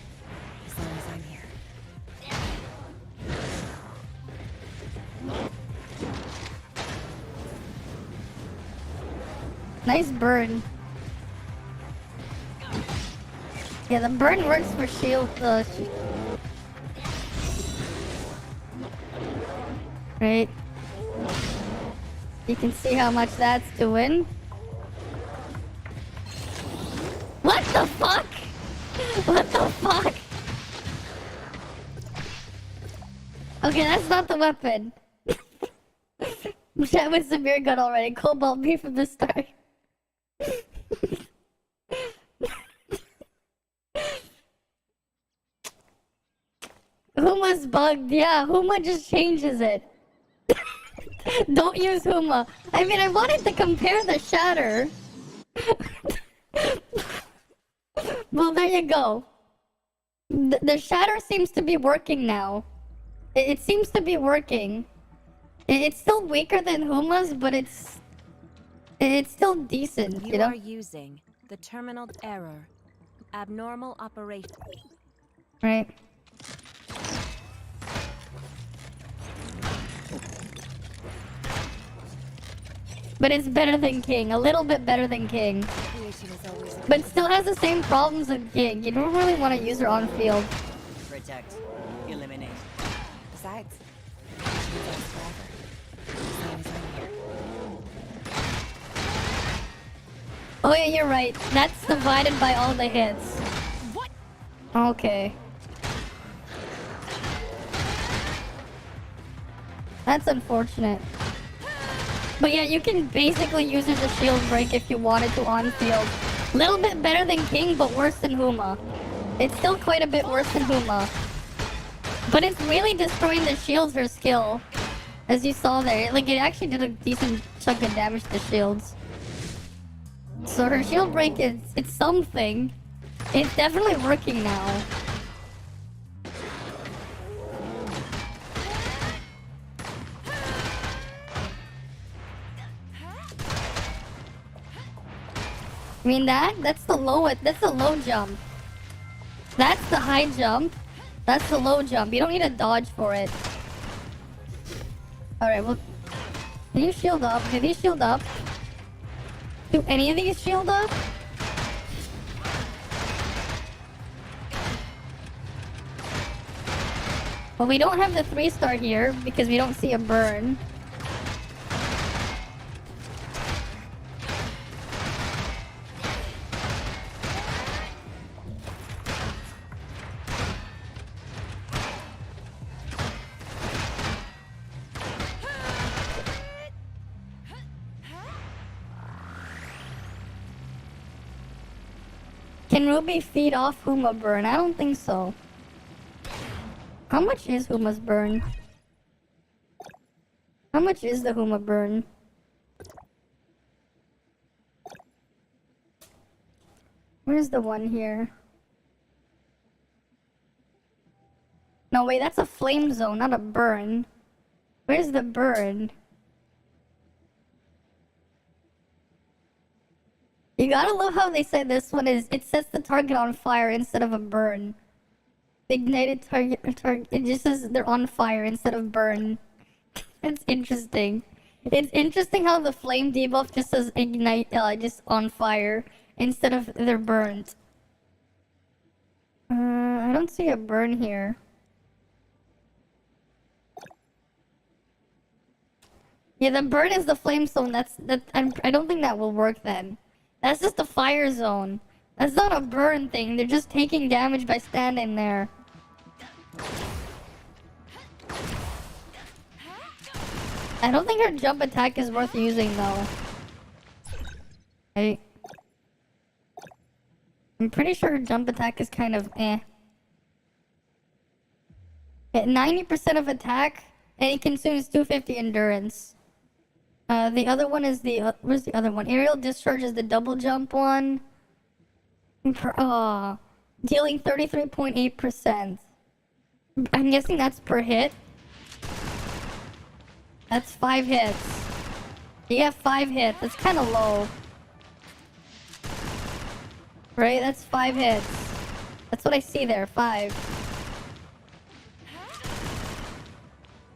Speaker 5: as long as I'm here.
Speaker 1: Nice burn. Yeah, the burn works for shield. Right. You can see how much that's doing. What the fuck? What the fuck? Okay, that's not the weapon. That was severe gun already. Cobalt B from the start. Huma's bugged. Yeah, Huma just changes it. Don't use Huma. I mean, I wanted to compare the shatter. Well, there you go. The shatter seems to be working now. It seems to be working. It's still weaker than Huma's, but it's still decent, you know?
Speaker 6: You are using the terminal error. Abnormal operation.
Speaker 1: Right. But it's better than King. A little bit better than King. But still has the same problems as King. You don't really want to use her on field.
Speaker 10: Protect. Eliminate.
Speaker 5: Besides, machines last forever, as long as I'm here.
Speaker 1: Oh yeah, you're right. That's divided by all the hits.
Speaker 5: What?
Speaker 1: Okay. That's unfortunate. But yeah, you can basically use her to shield break if you wanted to on field. Little bit better than King, but worse than Huma. It's still quite a bit worse than Huma. But it's really destroying the shields, her skill. As you saw there. Like, it actually did a decent chunk of damage to shields. So her shield break it's something. It's definitely working now. I mean that's the low jump. That's the high jump. That's the low jump. You don't need to dodge for it. Alright, well, can you shield up? Can you shield up? Do any of these shield up? Well, we don't have the 3-star here because we don't see a burn. Can Ruby feed off Huma burn? I don't think so. How much is Huma's burn? How much is the Huma burn? Where's the one here? No, wait, that's a flame zone, not a burn. Where's the burn? You gotta love how they say this one is, it sets the target on fire instead of a burn. The ignited target, it just says they're on fire instead of burn. It's interesting. It's interesting how the flame debuff just says ignite, just on fire instead of they're burnt. I don't see a burn here. Yeah, the burn is the flame zone. I don't think that will work then. That's just a fire zone. That's not a burn thing. They're just taking damage by standing there. I don't think her jump attack is worth using though. I'm pretty sure her jump attack is kind of eh. At 90% of attack, and it consumes 250 endurance. The other one is where's the other one? Aerial discharge is the double jump one. Dealing 33.8%. I'm guessing that's per hit. That's 5 hits. You get 5 hits. That's kind of low. Right? That's 5 hits. That's what I see there. 5.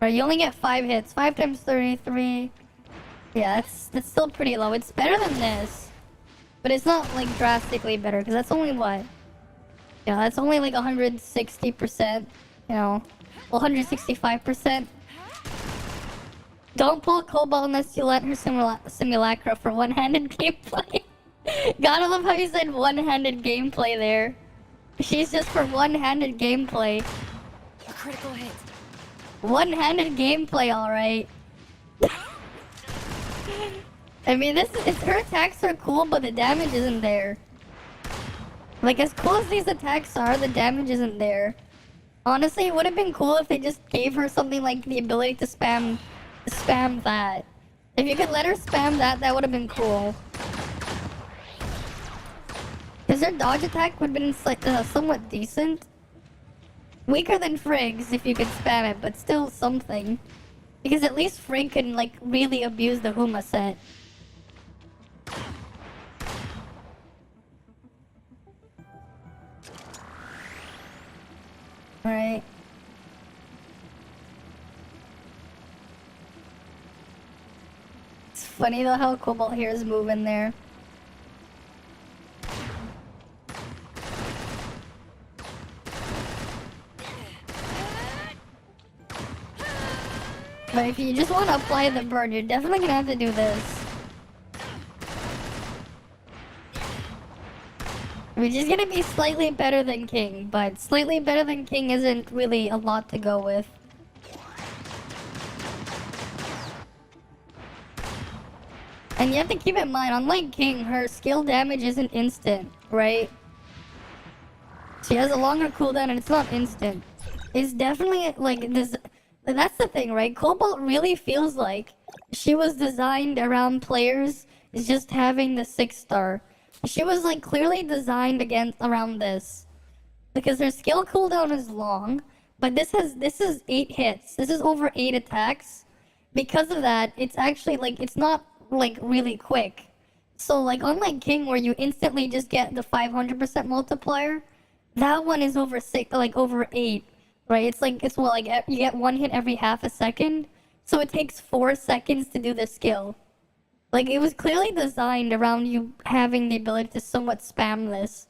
Speaker 1: Right, you only get 5 hits. 5 times 33. Yeah, that's still pretty low. It's better than this. But it's not, like, drastically better. Because that's only what? Yeah, that's only, like, 160%. You know? Well, 165%. Don't pull Cobalt unless you let her simulacra for one-handed gameplay. Gotta love how you said one-handed gameplay there. She's just for one-handed gameplay.
Speaker 5: A critical hit.
Speaker 1: One-handed gameplay, alright. I mean, her attacks are cool, but the damage isn't there. Like, as cool as these attacks are, the damage isn't there. Honestly, it would have been cool if they just gave her something like the ability to spam that. If you could let her spam that, that would have been cool. Because her dodge attack would have been like, somewhat decent. Weaker than Frigg's if you could spam it, but still something. Because at least Frigg can like really abuse the Huma set. Alright. It's funny though how Cobalt here is moving there. But if you just want to apply the burn, you're definitely gonna have to do this. Which is gonna be slightly better than King, but slightly better than King isn't really a lot to go with. And you have to keep in mind, unlike King, her skill damage isn't instant, right? She has a longer cooldown and it's not instant. It's definitely like this. That's the thing, right? Cobalt really feels like she was designed around players just having the 6-star. She was like clearly designed around this. Because her skill cooldown is long, but this is 8 hits. This is over 8 attacks. Because of that, it's actually like it's not like really quick. So like unlike King where you instantly just get the 500% multiplier, that one is over 8. Right, it's you get 1 hit every half a second, so it takes 4 seconds to do the skill. Like, it was clearly designed around you having the ability to somewhat spam this.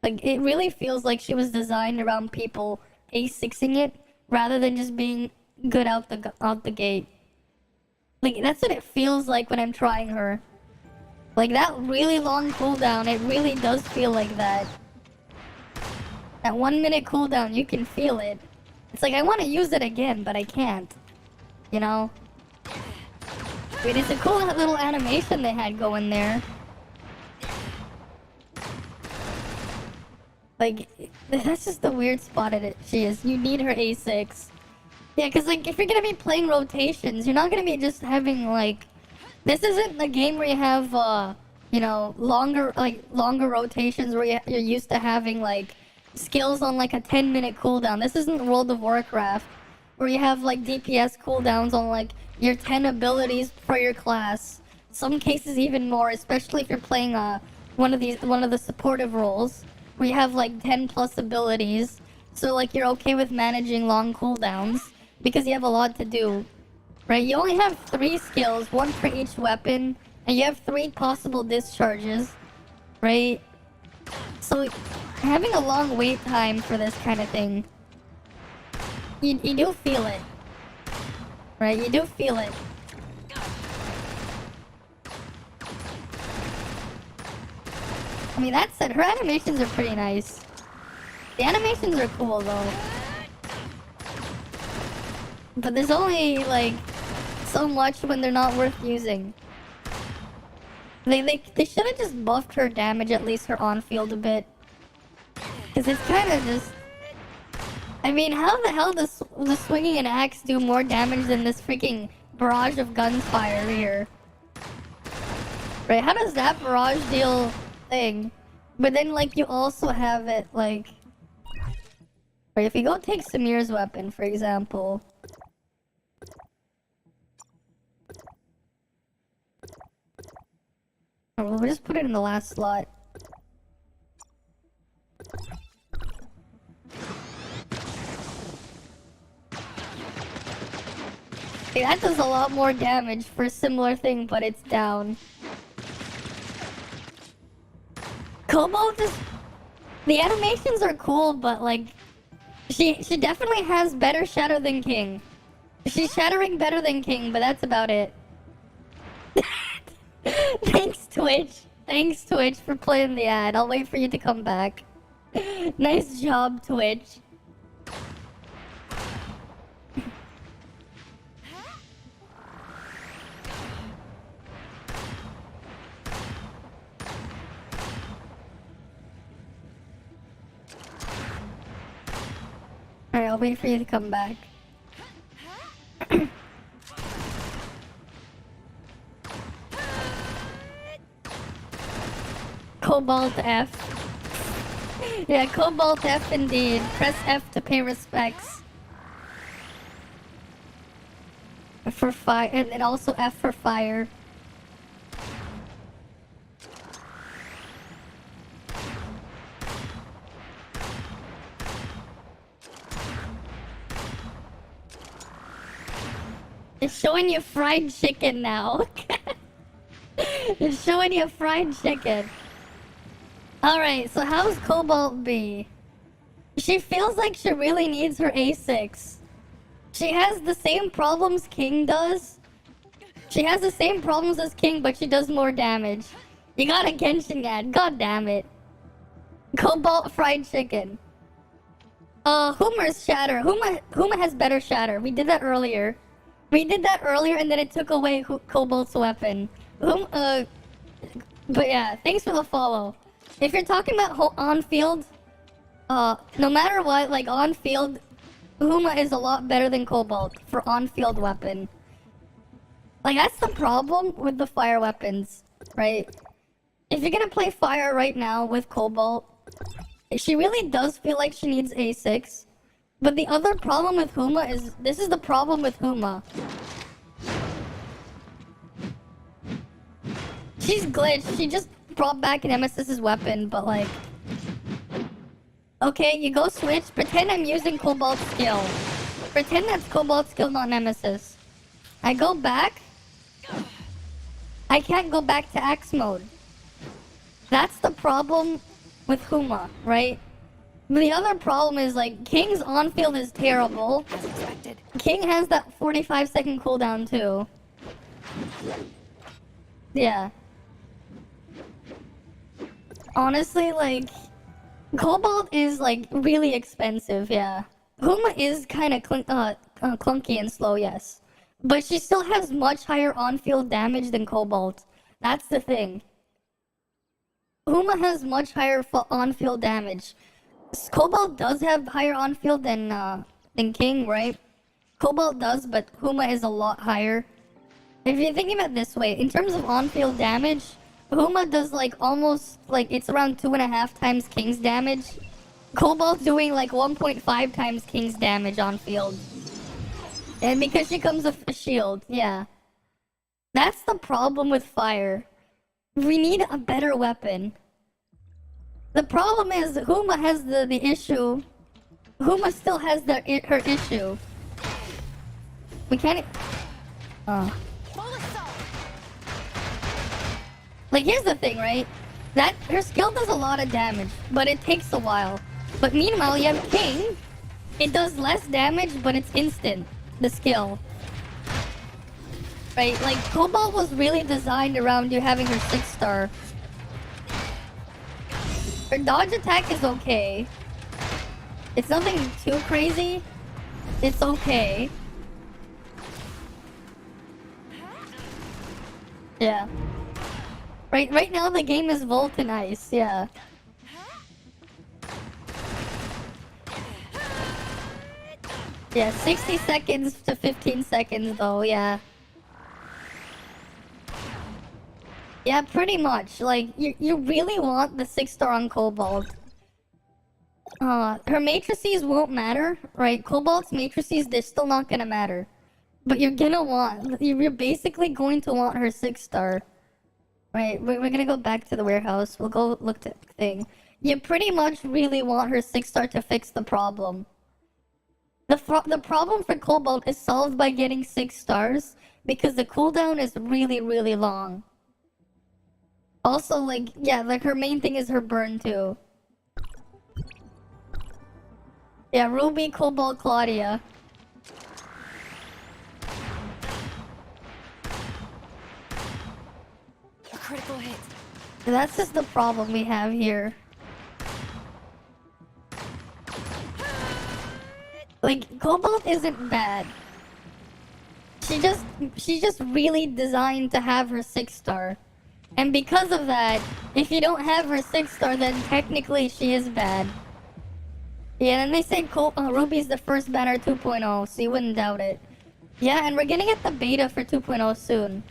Speaker 1: Like, it really feels like she was designed around people A6ing it, rather than just being good out the gate. Like, that's what it feels like when I'm trying her. Like, that really long cooldown, it really does feel like that. That 1 minute cooldown, you can feel it. It's like, I want to use it again, but I can't. You know? I mean, it's a cool little animation they had going there. Like, that's just the weird spot she is. You need her A6. Yeah, because, like, if you're gonna be playing rotations, you're not gonna be just having, like... This isn't a game where you have, you know, longer rotations where you're used to having, like, skills on, like, a 10-minute cooldown. This isn't World of Warcraft, where you have, like, DPS cooldowns on, like, your 10 abilities for your class. Some cases even more, especially if you're playing, one of the supportive roles, where you have, like, 10+ abilities. So, like, you're okay with managing long cooldowns, because you have a lot to do. Right, you only have 3 skills, 1 for each weapon, and you have 3 possible discharges, right? So, having a long wait time for this kind of thing, you do feel it. Right, you do feel it. I mean, that said, her animations are pretty nice. The animations are cool, though. But there's only, like, so much when they're not worth using. They should have just buffed her damage, at least her on-field a bit. Because it's kind of just... I mean, how the hell does the swinging an axe do more damage than this freaking barrage of gunfire here? Right, how does that barrage deal thing? But then, like, you also have it, like... Right, if you go take Samir's weapon, for example... We'll just put it in the last slot. Okay, that does a lot more damage for a similar thing, but it's down. Cobalt is... The animations are cool, but like... She definitely has better shatter than King. She's shattering better than King, but that's about it. Thanks, Twitch. Thanks, Twitch, for playing the ad. I'll wait for you to come back. Nice job, Twitch. Alright, I'll wait for you to come back. Cobalt F. Yeah, Cobalt F indeed. Press F to pay respects. For fire, and also F for fire. It's showing you fried chicken now. It's showing you fried chicken. Alright, so how's Cobalt B? She feels like she really needs her A6. She has the same problems King does. She has the same problems as King, but she does more damage. You got a Genshin ad, god damn it. Cobalt fried chicken. Huma's shatter. Huma has better shatter. We did that earlier. And then it took away Cobalt's weapon. But yeah, thanks for the follow. If you're talking about on-field, no matter what, like on-field, Huma is a lot better than Cobalt for on-field weapon. Like, that's the problem with the fire weapons, right? If you're gonna play fire right now with Cobalt, she really does feel like she needs A6. But the other problem with Huma is, this is the problem with Huma. She's glitched, she just brought back an Nemesis's weapon, but like... Okay, you go switch, pretend I'm using Cobalt's skill. Pretend that's Cobalt's skill, not Nemesis. I go back. I can't go back to axe mode. That's the problem with Huma, right? The other problem is, like, King's on-field is terrible.
Speaker 5: As expected.
Speaker 1: King has that 45-second cooldown, too. Yeah. Honestly, like, Cobalt is, like, really expensive, yeah. Huma is kind of clunky and slow, yes. But she still has much higher on-field damage than Cobalt. That's the thing. Huma has much higher on-field damage. Cobalt does have higher on-field than King, right? Cobalt does, but Huma is a lot higher. If you're thinking about it this way, in terms of on-field damage, Huma does like almost like it's around 2.5 times King's damage. Cobalt's doing like 1.5 times King's damage on field. And because she comes with a shield, yeah. That's the problem with fire. We need a better weapon. The problem is Huma has the issue. Huma still has her issue. We can't... Like, here's the thing, right? That her skill does a lot of damage, but it takes a while. But meanwhile, you have King. It does less damage, but it's instant. The skill. Right? Like, Cobalt was really designed around you having her 6-star. Her dodge attack is okay. It's nothing too crazy. It's okay. Yeah. Right now the game is Volt and Ice, yeah. Yeah, 60 seconds to 15 seconds though, yeah. Yeah, pretty much. Like, you really want the 6-star on Cobalt. Her matrices won't matter, right? Cobalt's matrices, they're still not gonna matter. But you're basically going to want her 6-star. Right, we're gonna go back to the warehouse. We'll go look at the thing. You pretty much really want her 6-star to fix the problem. The problem for Cobalt is solved by getting 6 stars because the cooldown is really, really long. Also, like, yeah, like her main thing is her burn too. Yeah, Ruby, Cobalt, Claudia.
Speaker 5: A critical hit.
Speaker 1: That's just the problem we have here. Like, Cobalt isn't bad. She's just really designed to have her 6-star. And because of that, if you don't have her 6-star, then technically she is bad. Yeah, and they say Ruby's the first banner 2.0, so you wouldn't doubt it. Yeah, and we're gonna get the beta for 2.0 soon.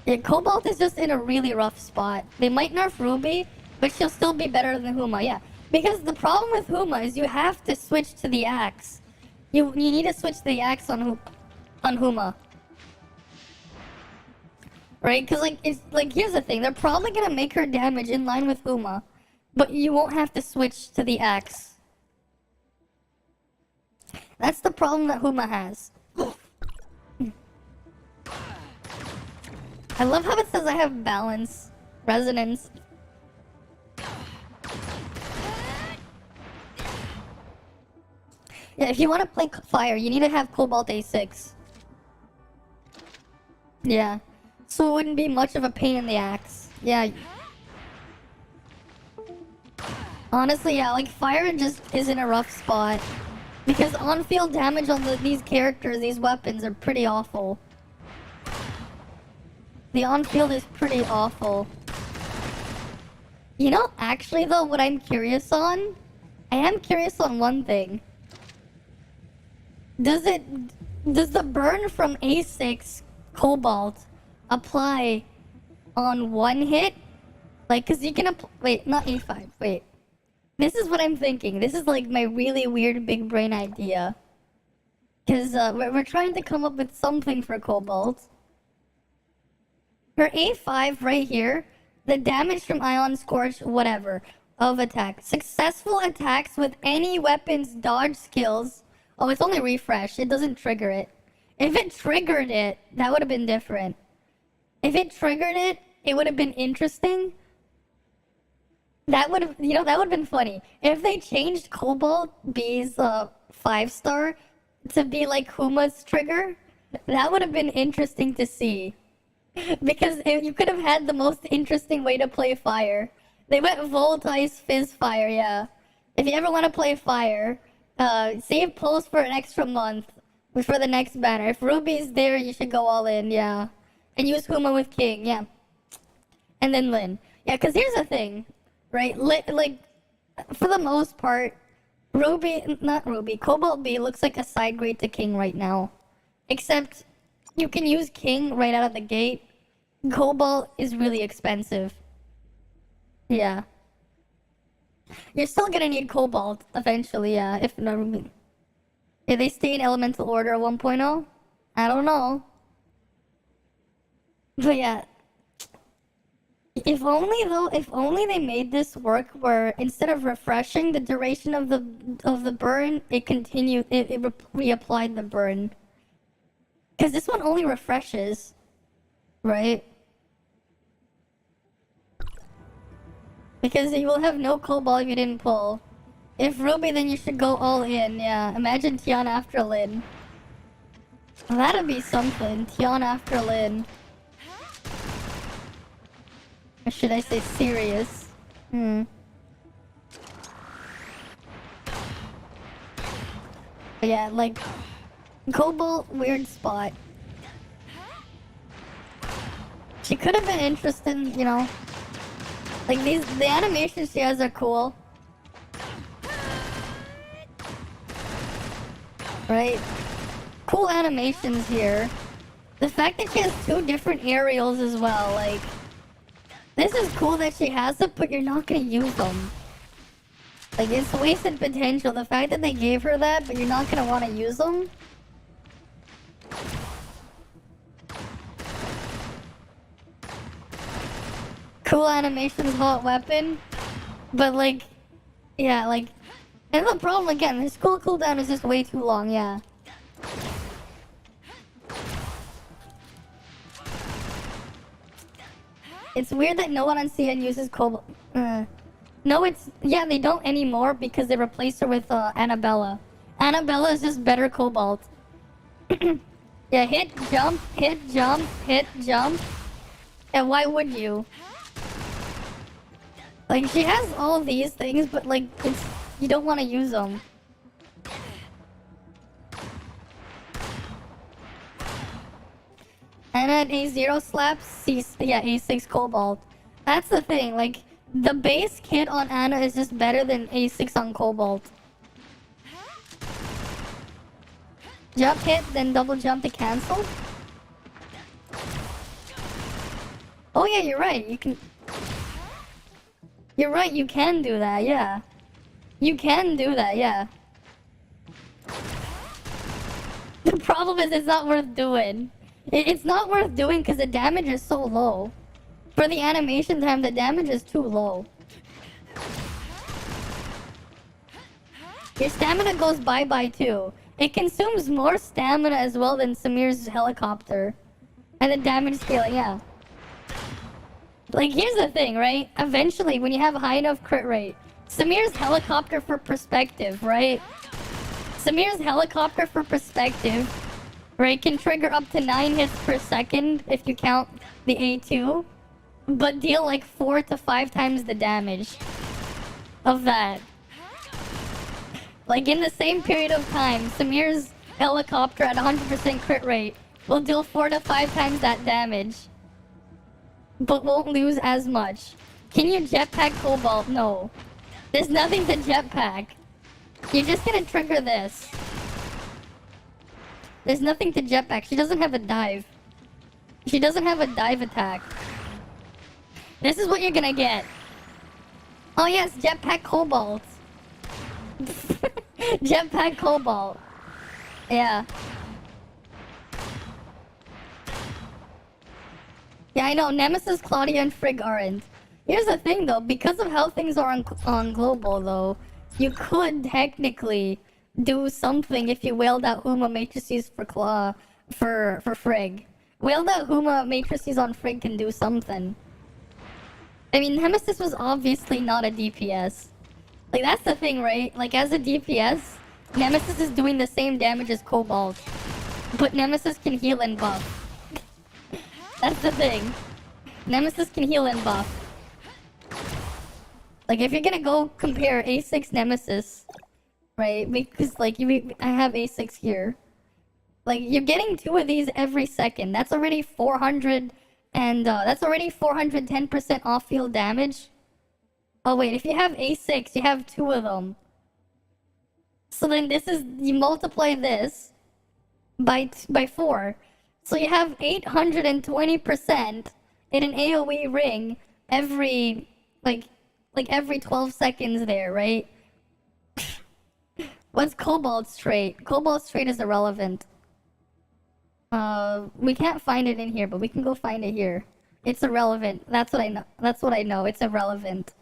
Speaker 1: Yeah, Cobalt is just in a really rough spot. They might nerf Ruby, but she'll still be better than Huma, yeah. Because the problem with Huma is you have to switch to the axe. You need to switch to the axe on Huma. Right? Because, like, it's like, here's the thing. They're probably gonna make her damage in line with Huma, but you won't have to switch to the axe. That's the problem that Huma has. I love how it says I have balance, resonance. Yeah, if you want to play fire, you need to have Cobalt A6. Yeah. So it wouldn't be much of a pain in the axe. Yeah. Honestly, yeah, like fire just is in a rough spot. Because on-field damage on these characters, these weapons are pretty awful. The on-field is pretty awful. You know, actually though, what I'm curious on? I am curious on one thing. Does the burn from A6 Cobalt apply on one hit? Like, cause you can wait, not A5, wait. This is what I'm thinking. This is like my really weird big brain idea. Cause we're trying to come up with something for Cobalt. Her A5 right here, the damage from Ion Scorch, whatever, of attack. Successful attacks with any weapon's dodge skills. Oh, it's only refresh. It doesn't trigger it. If it triggered it, that would have been different. If it triggered it, it would have been interesting. That would have, that would have been funny. If they changed Cobalt B's 5-star to be like Huma's trigger, that would have been interesting to see. Because you could have had the most interesting way to play fire. They went Volt, Ice, Fizz, Fire, yeah. If you ever want to play fire, save Pulse for an extra month for the next banner. If Ruby's there, you should go all in, yeah. And use Huma with King, yeah. And then Lin. Yeah, because here's the thing, right? Like, for the most part, Cobalt B looks like a side grade to King right now. Except, you can use King right out of the gate. Cobalt is really expensive. Yeah. You're still gonna need Cobalt eventually, yeah, if not Ruby. If they stay in Elemental Order 1.0? I don't know. But yeah. If only they made this work where instead of refreshing the duration of the burn, it reapplied the burn. Because this one only refreshes, right? Because you will have no Cobalt if you didn't pull. If Ruby, then you should go all in, yeah. Imagine Tiana after Lin. That'd be something, Tiana after Lin. Or should I say serious? But yeah, like, Cobalt, weird spot. She could have been interested in, like the animations she has are cool. Right? Cool animations here. The fact that she has 2 different aerials as well, like, this is cool that she has it, but you're not gonna use them. Like, it's wasted potential. The fact that they gave her that, but you're not gonna want to use them. Cool animations, hot weapon. But like, yeah, like, and the problem again, this cooldown is just way too long, yeah. It's weird that no one on CN uses Cobalt. No, yeah, they don't anymore because they replaced her with Annabella. Annabella is just better Cobalt. Yeah, hit, jump, hit, jump, hit, jump. And why would you? Like, she has all these things, but like, you don't want to use them. And at A0 slaps, yeah, A6 Cobalt. That's the thing, like, the base kit on Ana is just better than A6 on Cobalt. Jump hit, then double jump to cancel? Oh yeah, you're right, you can... You're right, you can do that, yeah. You can do that, yeah. The problem is it's not worth doing. It's not worth doing because the damage is so low. For the animation time, the damage is too low. Your stamina goes bye-bye too. It consumes more stamina as well than Samir's helicopter. And the damage scaling, yeah. Like, here's the thing, right? Eventually, when you have a high enough crit rate, Samir's helicopter for perspective, right? Samir's helicopter for perspective, right, can trigger up to 9 hits per second if you count the A2, but deal like 4 to 5 times the damage of that. Like, in the same period of time, Samir's helicopter at 100% crit rate will deal 4 to 5 times that damage, but won't lose as much. Can you jetpack Cobalt? No. There's nothing to jetpack. You're just gonna trigger this. There's nothing to jetpack. She doesn't have a dive. She doesn't have a dive attack. This is what you're gonna get. Oh yes, jetpack Cobalt. Jetpack Cobalt. Yeah. Yeah, I know. Nemesis, Claudia, and Frigg aren't. Here's the thing, though. Because of how things are on Global, though, you could technically do something if you wailed out Uma Matrices for Claw. for Frigg. We all know Huma matrices on Frigg can do something. I mean, Nemesis was obviously not a DPS. Like, that's the thing, right? Like, as a DPS, Nemesis is doing the same damage as Cobalt. But Nemesis can heal and buff. That's the thing. Nemesis can heal and buff. Like, if you're gonna go compare A6 Nemesis, right? Because, like, I have A6 here. Like, you're getting 2 of these every second. That's already 400, and that's already 410% off-field damage. Oh, wait, if you have A6, you have 2 of them. So then this is, you multiply this by 4. So you have 820% in an AoE ring every, like every 12 seconds there, right? What's Cobalt's trait? Cobalt's trait is irrelevant. We can't find it in here, but we can go find it here. It's irrelevant. That's what I know. That's what I know. It's irrelevant.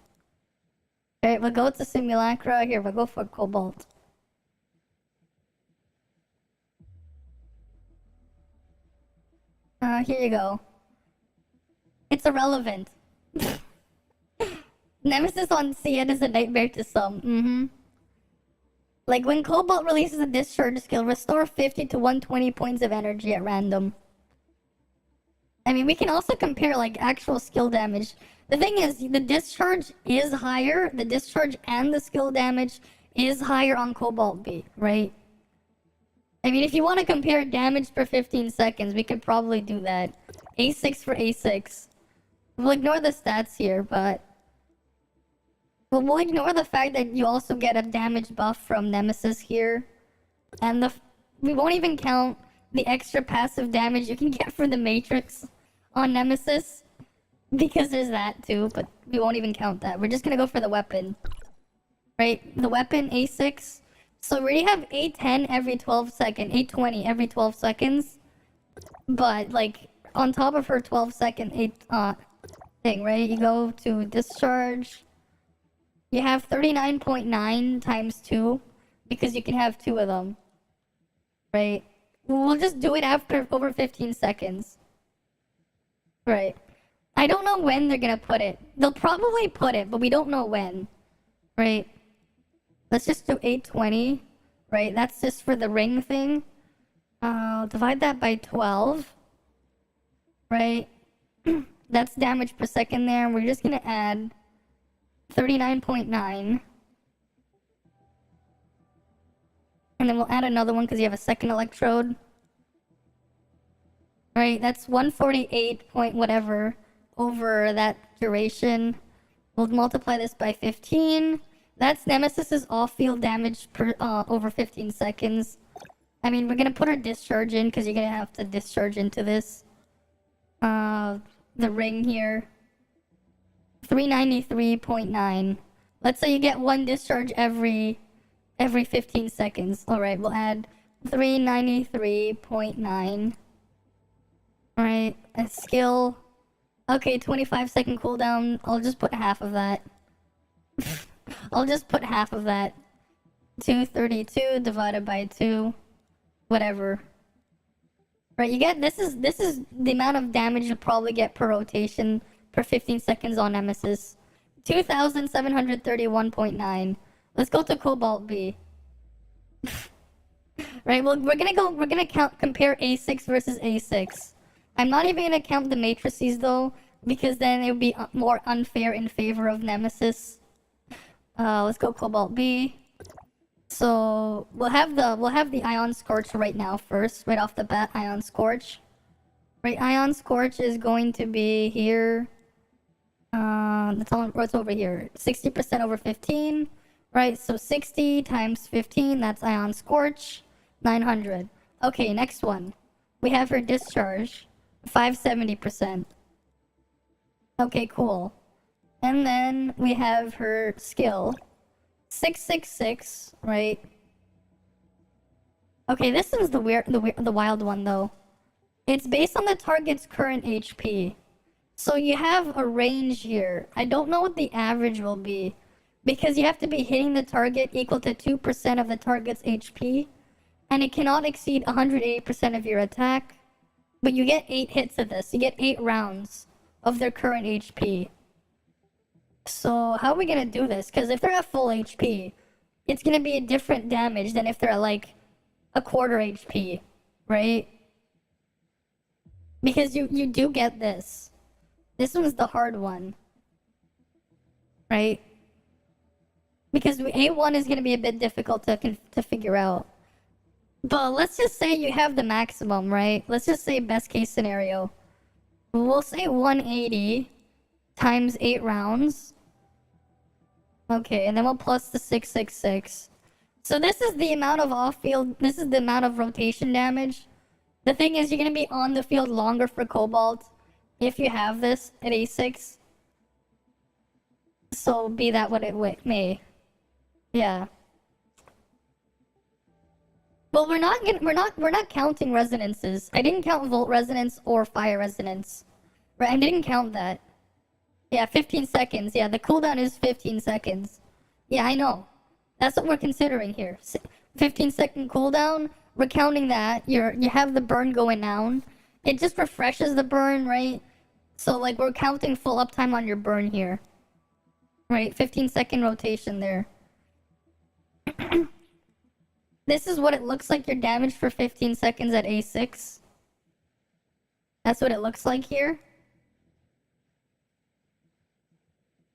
Speaker 1: Alright, we'll go to Simulacra. Here, we'll go for Cobalt. Here you go. It's irrelevant. Nemesis on Cian is a nightmare to some. Like, when Cobalt releases a discharge skill, restore 50 to 120 points of energy at random. I mean, we can also compare, like, actual skill damage. The thing is, the discharge is higher. The discharge and the skill damage is higher on Cobalt B, right? I mean, if you want to compare damage per 15 seconds, we could probably do that. A6 for A6. We'll ignore the stats here, but we'll ignore the fact that you also get a damage buff from Nemesis here. And we won't even count the extra passive damage you can get from the Matrix on Nemesis. Because there's that too, but we won't even count that. We're just gonna go for the weapon. Right? The weapon, A6. So we already have 810 every 12 seconds, 820 every 12 seconds. But, like, on top of her 12-second thing, right? You go to discharge. You have 39.9 times 2, because you can have 2 of them. Right? We'll just do it after over 15 seconds. Right. I don't know when they're gonna put it. They'll probably put it, but we don't know when. Right? Let's just do 820. Right? That's just for the ring thing. Divide that by 12. Right? That's damage per second there. We're just gonna add 39.9. And then we'll add another one because you have a second electrode. Right, that's 148 point whatever over that duration. We'll multiply this by 15. That's Nemesis's off-field damage per over 15 seconds. I mean, we're gonna put our discharge in because you're gonna have to discharge into this. The ring here. 393.9. Let's say you get 1 discharge every 15 seconds. Alright, we'll add 393.9. Alright, a skill. Okay, 25-second cooldown. I'll just put half of that. I'll just put half of that. 232 divided by 2. Whatever. Right, you get this is the amount of damage you'll probably get per rotation per 15 seconds on Nemesis. 2,731.9. Let's go to Cobalt B. Right, well we're gonna compare A6 versus A6. I'm not even gonna count the matrices though, because then it would be more unfair in favor of Nemesis. Let's go Cobalt B. So we'll have the Ion Scorch right now first, right off the bat. Ion Scorch. Right, Ion Scorch is going to be here. That's all. What's over here? 60% over 15. Right, so 60 times 15. That's Ion Scorch. 900. Okay, next one. We have her discharge. 570%. Okay, cool. And then we have her skill. 666, right? Okay, this is the wild one though. It's based on the target's current HP. So you have a range here. I don't know what the average will be, because you have to be hitting the target equal to 2% of the target's HP. and it cannot exceed 180% of your attack. But you get 8 hits of this. You get 8 rounds of their current HP. So how are we gonna do this? Because if they're at full HP, it's gonna be a different damage than if they're at like a quarter HP, right? Because you do get this. This one's the hard one, right? Because A1 is gonna be a bit difficult to figure out. But let's just say you have the maximum, right? Let's just say best case scenario. We'll say 180 times 8 rounds. Okay, and then we'll plus the 666. So this is the amount of off-field, this is the amount of rotation damage. The thing is, you're going to be on the field longer for Cobalt if you have this at A6. So be that what it may. Yeah. Well, we're not counting resonances. I didn't count volt resonance or fire resonance. Right, I didn't count that. Yeah, 15 seconds. Yeah, the cooldown is 15 seconds. Yeah, I know. That's what we're considering here. 15-second cooldown. We're counting that. You have the burn going down. It just refreshes the burn, right? So like we're counting full uptime on your burn here. Right, 15-second rotation there. This is what it looks like, your damage for 15 seconds at A6. That's what it looks like here.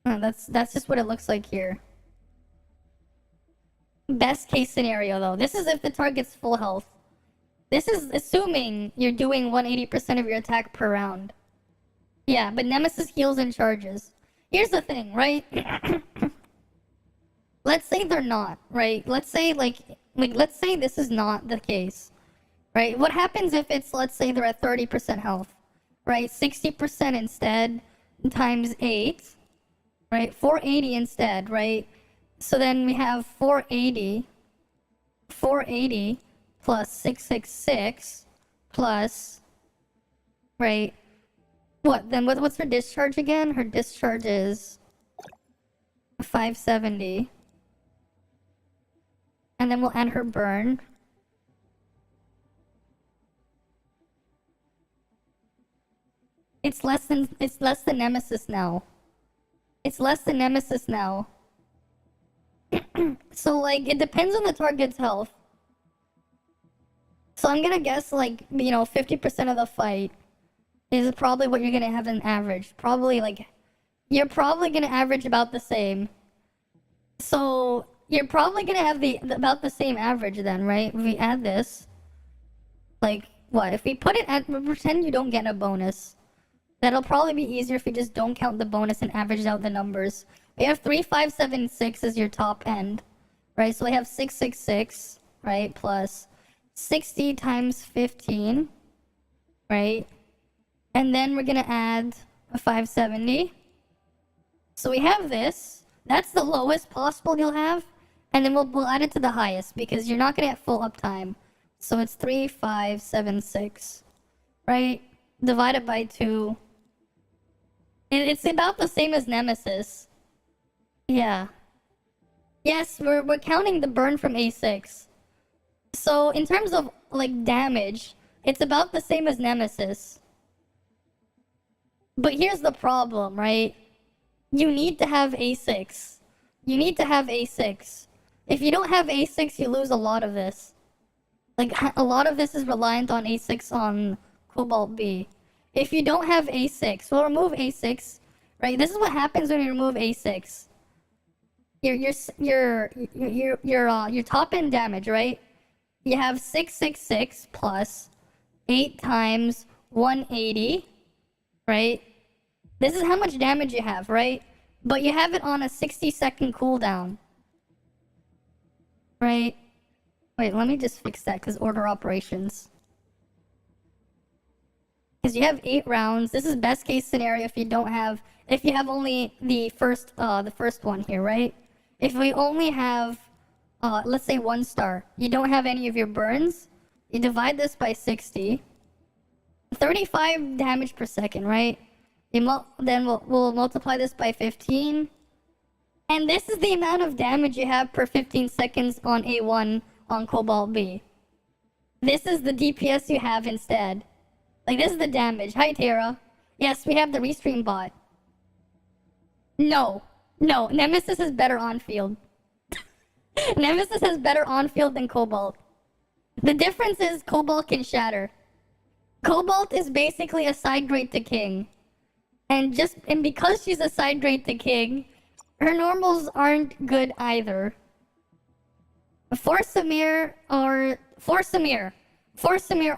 Speaker 1: Oh, that's just what it looks like here. Best case scenario though. This is if the target's full health. This is assuming you're doing 180% of your attack per round. Yeah, but Nemesis heals and charges. Here's the thing, right? Let's say they're not, right? Let's say let's say this is not the case, right? What happens if it's, let's say they're at 30% health, right? 60% instead times 8, right? 480 instead, right? So then we have 480 plus 666 plus, right? What, then what's her discharge again? Her discharge is 570. And then we'll add her burn. It's less than Nemesis now. It's less than Nemesis now. So like it depends on the target's health. So I'm gonna guess like, you know, 50% of the fight is probably what you're gonna have an average. Probably like you're probably gonna average about the same. So you're probably gonna have about the same average then, right? If we add this, like what? If we put it at, pretend you don't get a bonus. That'll probably be easier if you just don't count the bonus and average out the numbers. We have 3576 as your top end, right? So we have 666, right? Plus 60 times 15, right? And then we're gonna add a 570. So we have this. That's the lowest possible you'll have. And then we'll add it to the highest because you're not gonna get full uptime. So it's 3576, right? Divided by 2. It's about the same as Nemesis. Yeah. Yes, we're counting the burn from A6. So in terms of like damage, it's about the same as Nemesis. But here's the problem, right? You need to have A6. You need to have A6. If you don't have A6, you lose a lot of this. Like, a lot of this is reliant on A6 on Cobalt B. If you don't have A6, we'll remove A6, right? This is what happens when you remove A6. Your top end damage, right? You have 666 plus 8 times 180, right? This is how much damage you have, right? But you have it on a 60-second cooldown, right? Wait, let me just fix that because order operations. Because you have 8 rounds. This is best case scenario if you don't have, if you have only the first one here, right? If we only have, let's say 1 star, you don't have any of your burns, you divide this by 60, 35 damage per second, right? Then we'll multiply this by 15, and this is the amount of damage you have per 15 seconds on A1 on Cobalt B. This is the DPS you have instead. Like, this is the damage. Hi, Tara. Yes, we have the restream bot. No. No, Nemesis is better on field. Nemesis has better on field than Cobalt. The difference is Cobalt can shatter. Cobalt is basically a side grade to King. And because she's a side grade to King, her normals aren't good either. Force Samir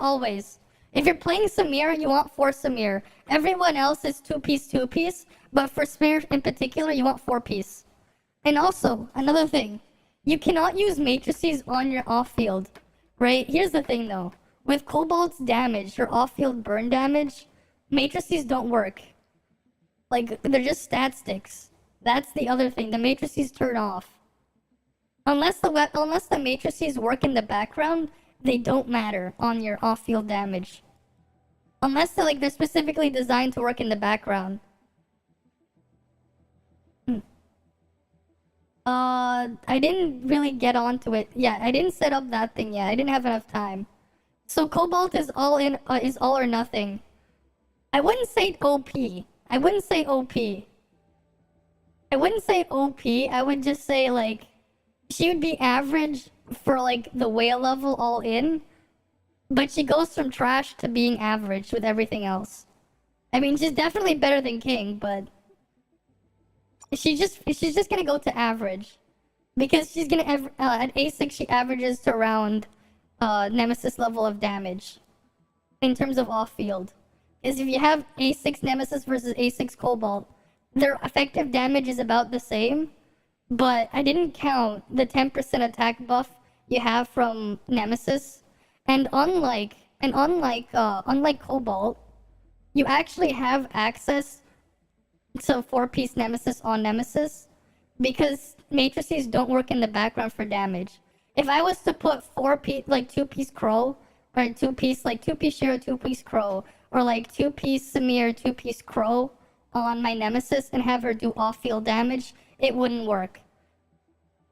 Speaker 1: always. If you're playing Samir, you want Force Samir. Everyone else is 2-piece, 2-piece, but for Samir in particular, you want 4-piece. And also, another thing, you cannot use matrices on your off-field, right? Here's the thing though, with Cobalt's damage, her off-field burn damage, matrices don't work. Like, they're just stat sticks. That's the other thing, the matrices turn off. Unless the matrices work in the background, they don't matter on your off-field damage. Unless they're specifically designed to work in the background. I didn't really get onto it. Yeah, I didn't set up that thing yet. I didn't have enough time. So Cobalt is all or nothing. I wouldn't say OP. I wouldn't say OP. I wouldn't say OP. I would just say, like, she would be average for, like, the whale level all in. But she goes from trash to being average with everything else. I mean, she's definitely better than King, but she's just gonna go to average. Because she's gonna, at A6 she averages to around Nemesis level of damage. In terms of off-field. Because if you have A6 Nemesis versus A6 Cobalt, their effective damage is about the same. But I didn't count the 10% attack buff you have from Nemesis. And unlike Cobalt, you actually have access to 4-piece Nemesis on Nemesis because matrices don't work in the background for damage. If I was to put 2-piece Crow, or 2-piece Shiro, 2-piece Crow, or 2-piece Samir, 2-piece Crow on my Nemesis and have her do off-field damage, it wouldn't work.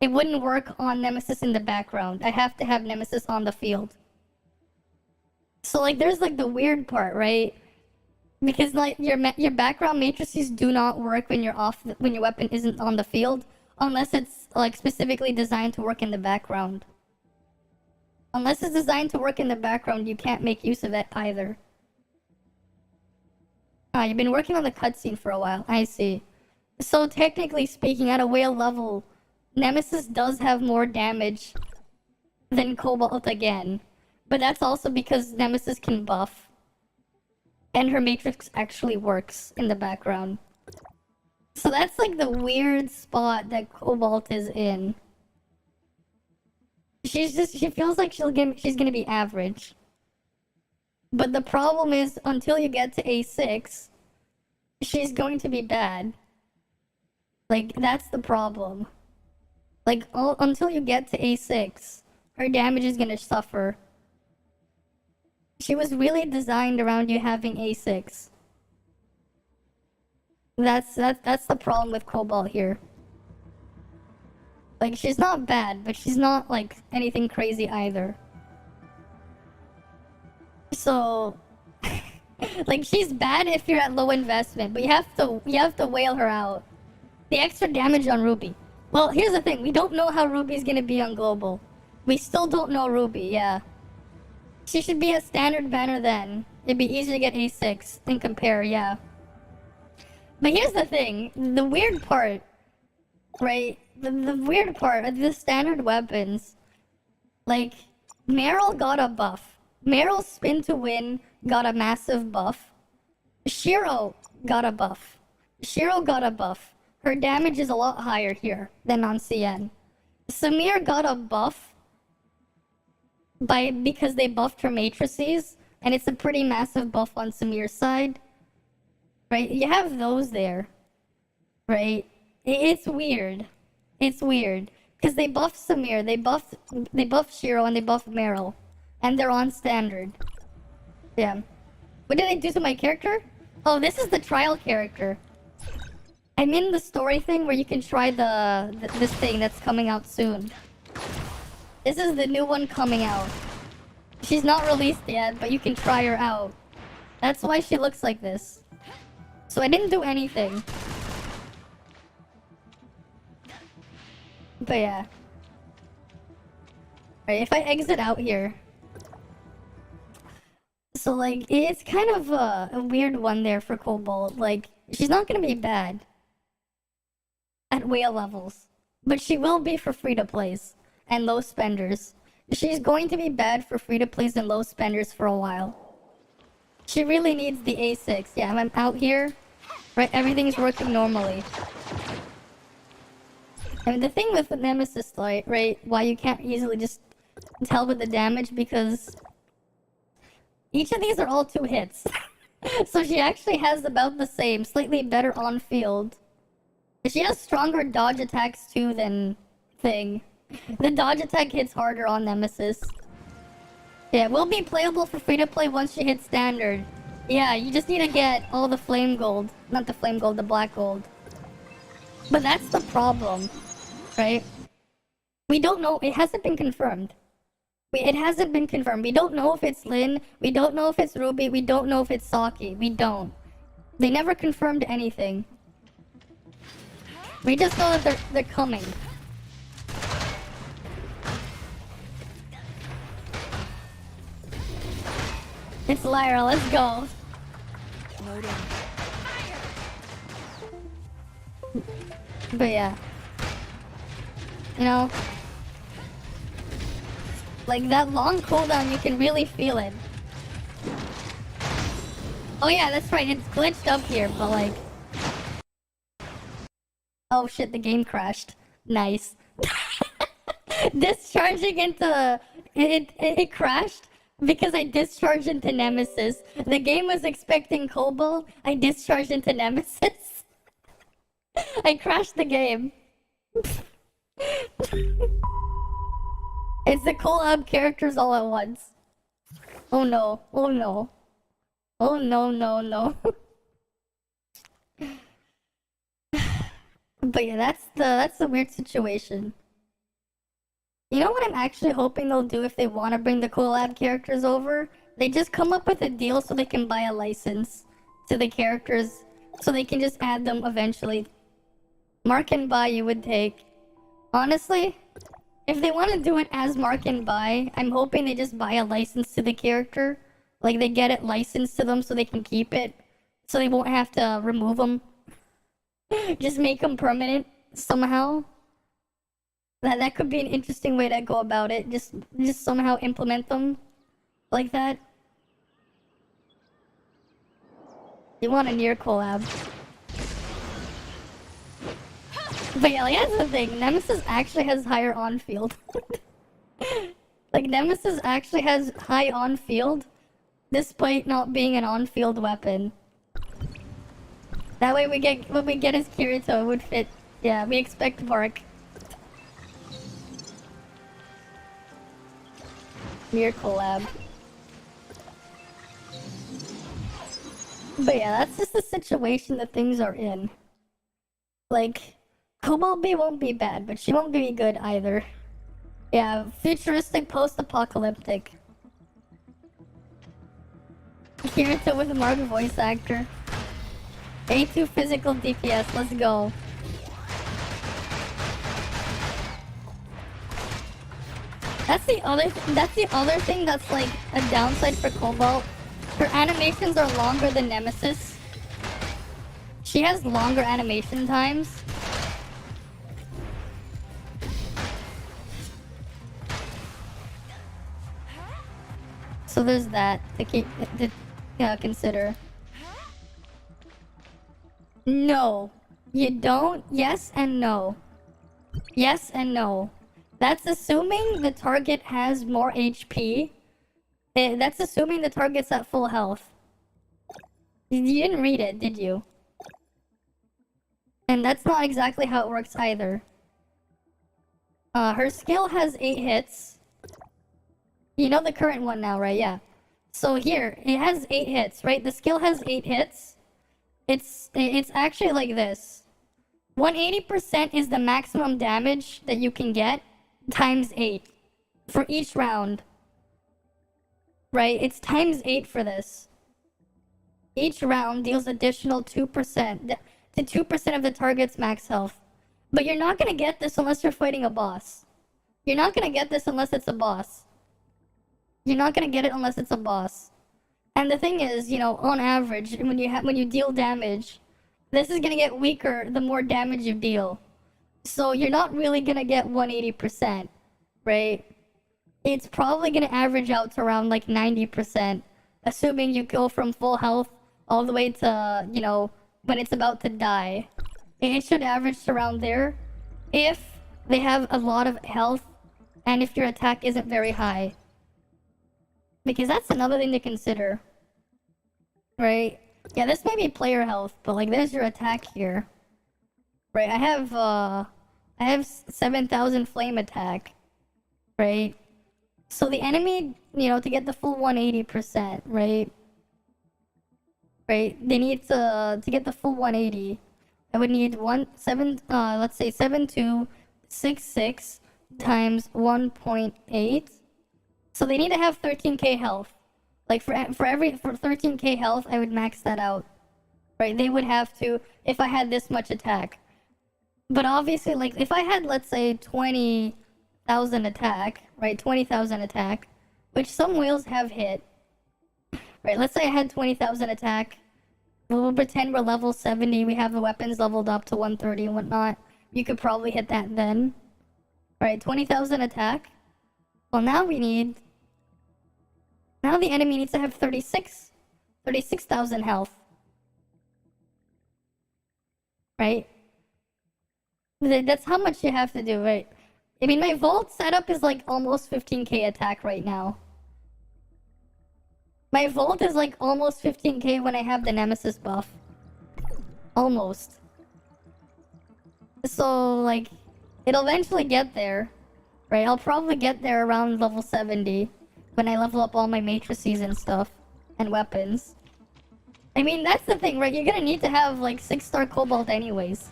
Speaker 1: It wouldn't work on Nemesis in the background. I have to have Nemesis on the field. So there's the weird part, right? Because your background matrices do not work when your weapon isn't on the field, unless it's specifically designed to work in the background. Unless it's designed to work in the background, you can't make use of it either. You've been working on the cutscene for a while. I see. So technically speaking, at a whale level, Nemesis does have more damage than Cobalt again. But that's also because Nemesis can buff. And her matrix actually works in the background. So that's the weird spot that Cobalt is in. She feels like she's gonna be average. But the problem is, until you get to A6, she's going to be bad. That's the problem. Until you get to A6, her damage is gonna suffer. She was really designed around you having A6. That's the problem with Cobalt here. She's not bad, but she's not anything crazy either. So she's bad if you're at low investment, but you have to whale her out. The extra damage on Ruby. Well, here's the thing, we don't know how Ruby's gonna be on global. We still don't know Ruby, yeah. She should be a standard banner then. It'd be easier to get A6 and compare, yeah. But here's the thing, the weird part, right? The weird part of the standard weapons, Meryl got a buff. Meryl's spin to win got a massive buff. Shiro got a buff. Her damage is a lot higher here than on CN. Samir got a buff because they buffed her matrices, and it's a pretty massive buff on Samir's side. Right? You have those there. Right? It's weird. Because they buffed Samir, they buffed Shiro, and they buffed Meryl. And they're on standard. Yeah. What did I do to my character? Oh, this is the trial character. I'm in the story thing where you can try this thing that's coming out soon. This is the new one coming out. She's not released yet, but you can try her out. That's why she looks like this. So I didn't do anything. But yeah. Alright, if I exit out here. So like, it's kind of a weird one there for Cobalt. Like, she's not gonna be bad at whale levels. But she will be for free-to-plays and low spenders. She's going to be bad for free-to-plays and low spenders for a while. She really needs the A6. Yeah, I'm out here. Right, everything's working normally. And the thing with the Nemesis light, right, why you can't easily just tell with the damage, because each of these are all 2 hits. So she actually has about the same, slightly better on field. She has stronger dodge attacks too than Thing. The dodge attack hits harder on Nemesis. Yeah, it will be playable for free-to-play once she hits standard. Yeah, you just need to get all the flame gold. Not the flame gold, the black gold. But that's the problem, right? We don't know, it hasn't been confirmed. It hasn't been confirmed. We don't know if it's Lyn, we don't know if it's Ruby, we don't know if it's Saki. We don't. They never confirmed anything. We just know that they're coming. It's Lyra, let's go.
Speaker 5: Loading.
Speaker 1: But yeah. You know, like that long cooldown, you can really feel it. Oh yeah, that's right, it's glitched up here, but like... Oh shit, the game crashed. Nice. Discharging into... It crashed because I discharged into Nemesis. The game was expecting Cobalt, I discharged into Nemesis. I crashed the game. It's the collab characters all at once. Oh no, oh no. Oh no, no, no. But yeah, that's the weird situation. You know what I'm actually hoping they'll do if they want to bring the collab characters over? They just come up with a deal so they can buy a license to the characters, so they can just add them eventually. Mark and buy you would take. Honestly, if they want to do it as mark and buy, I'm hoping they just buy a license to the character. Like they get it licensed to them so they can keep it, so they won't have to remove them. Just make them permanent somehow. That could be an interesting way to go about it. Just somehow implement them like that. You want a near collab. But yeah, like that's the thing. Nemesis actually has higher on field. Like Nemesis actually has high on field, despite not being an on field weapon. That way we get what we get as Kirito, it would fit. Yeah, we expect Mark. Near collab. But yeah, that's just the situation that things are in. Like, Cobalt B won't be bad, but she won't be good either. Yeah, futuristic post-apocalyptic. Kirito with a Mark voice actor. A2 physical DPS, let's go. That's the other thing that's like a downside for Cobalt. Her animations are longer than Nemesis. She has longer animation times. So there's that to consider. No, you don't. Yes and no. Yes and no. That's assuming the target has more HP. That's assuming the target's at full health. You didn't read it, did you? And that's not exactly how it works either. Her skill has 8 hits. You know the current one now, right? Yeah. So here, it has 8 hits, right? The skill has 8 hits. It's actually like this. 180% is the maximum damage that you can get times 8 for each round. right? It's times 8 for this. Each round deals additional 2% to 2% of the target's max health. But you're not gonna get this unless you're fighting a boss. You're not gonna get this unless it's a boss. You're not gonna get it unless it's a boss. And the thing is, you know, on average, when you deal damage, this is gonna get weaker the more damage you deal. So you're not really gonna get 180%, right? It's probably gonna average out to around like 90%, assuming you go from full health all the way to, you know, when it's about to die. It should average around there if they have a lot of health and if your attack isn't very high. Because that's another thing to consider. Right? Yeah, this may be player health, but like there's your attack here. Right, I have 7,000 flame attack. Right? So the enemy, you know, to get the full 180%, right? Right? They need to get the full 180. I would need 7266 times 1.8. So they need to have 13k health. Like for 13k health, I would max that out. Right? They would have to if I had this much attack. But obviously, like if I had, let's say, 20,000 attack, right? 20,000 attack, which some whales have hit. Right? Let's say I had 20,000 attack. We'll pretend we're level 70. We have the weapons leveled up to 130 and whatnot. You could probably hit that then. Alright, 20,000 attack. Well, now we need... Now the enemy needs to have 36,000 health. Right? That's how much you have to do, right? I mean, my vault setup is like almost 15k attack right now. My vault is like almost 15k when I have the Nemesis buff. Almost. So, like, it'll eventually get there. Right? I'll probably get there around level 70. When I level up all my matrices and stuff. And weapons. I mean, that's the thing, right? You're gonna need to have, like, 6-star Cobalt anyways.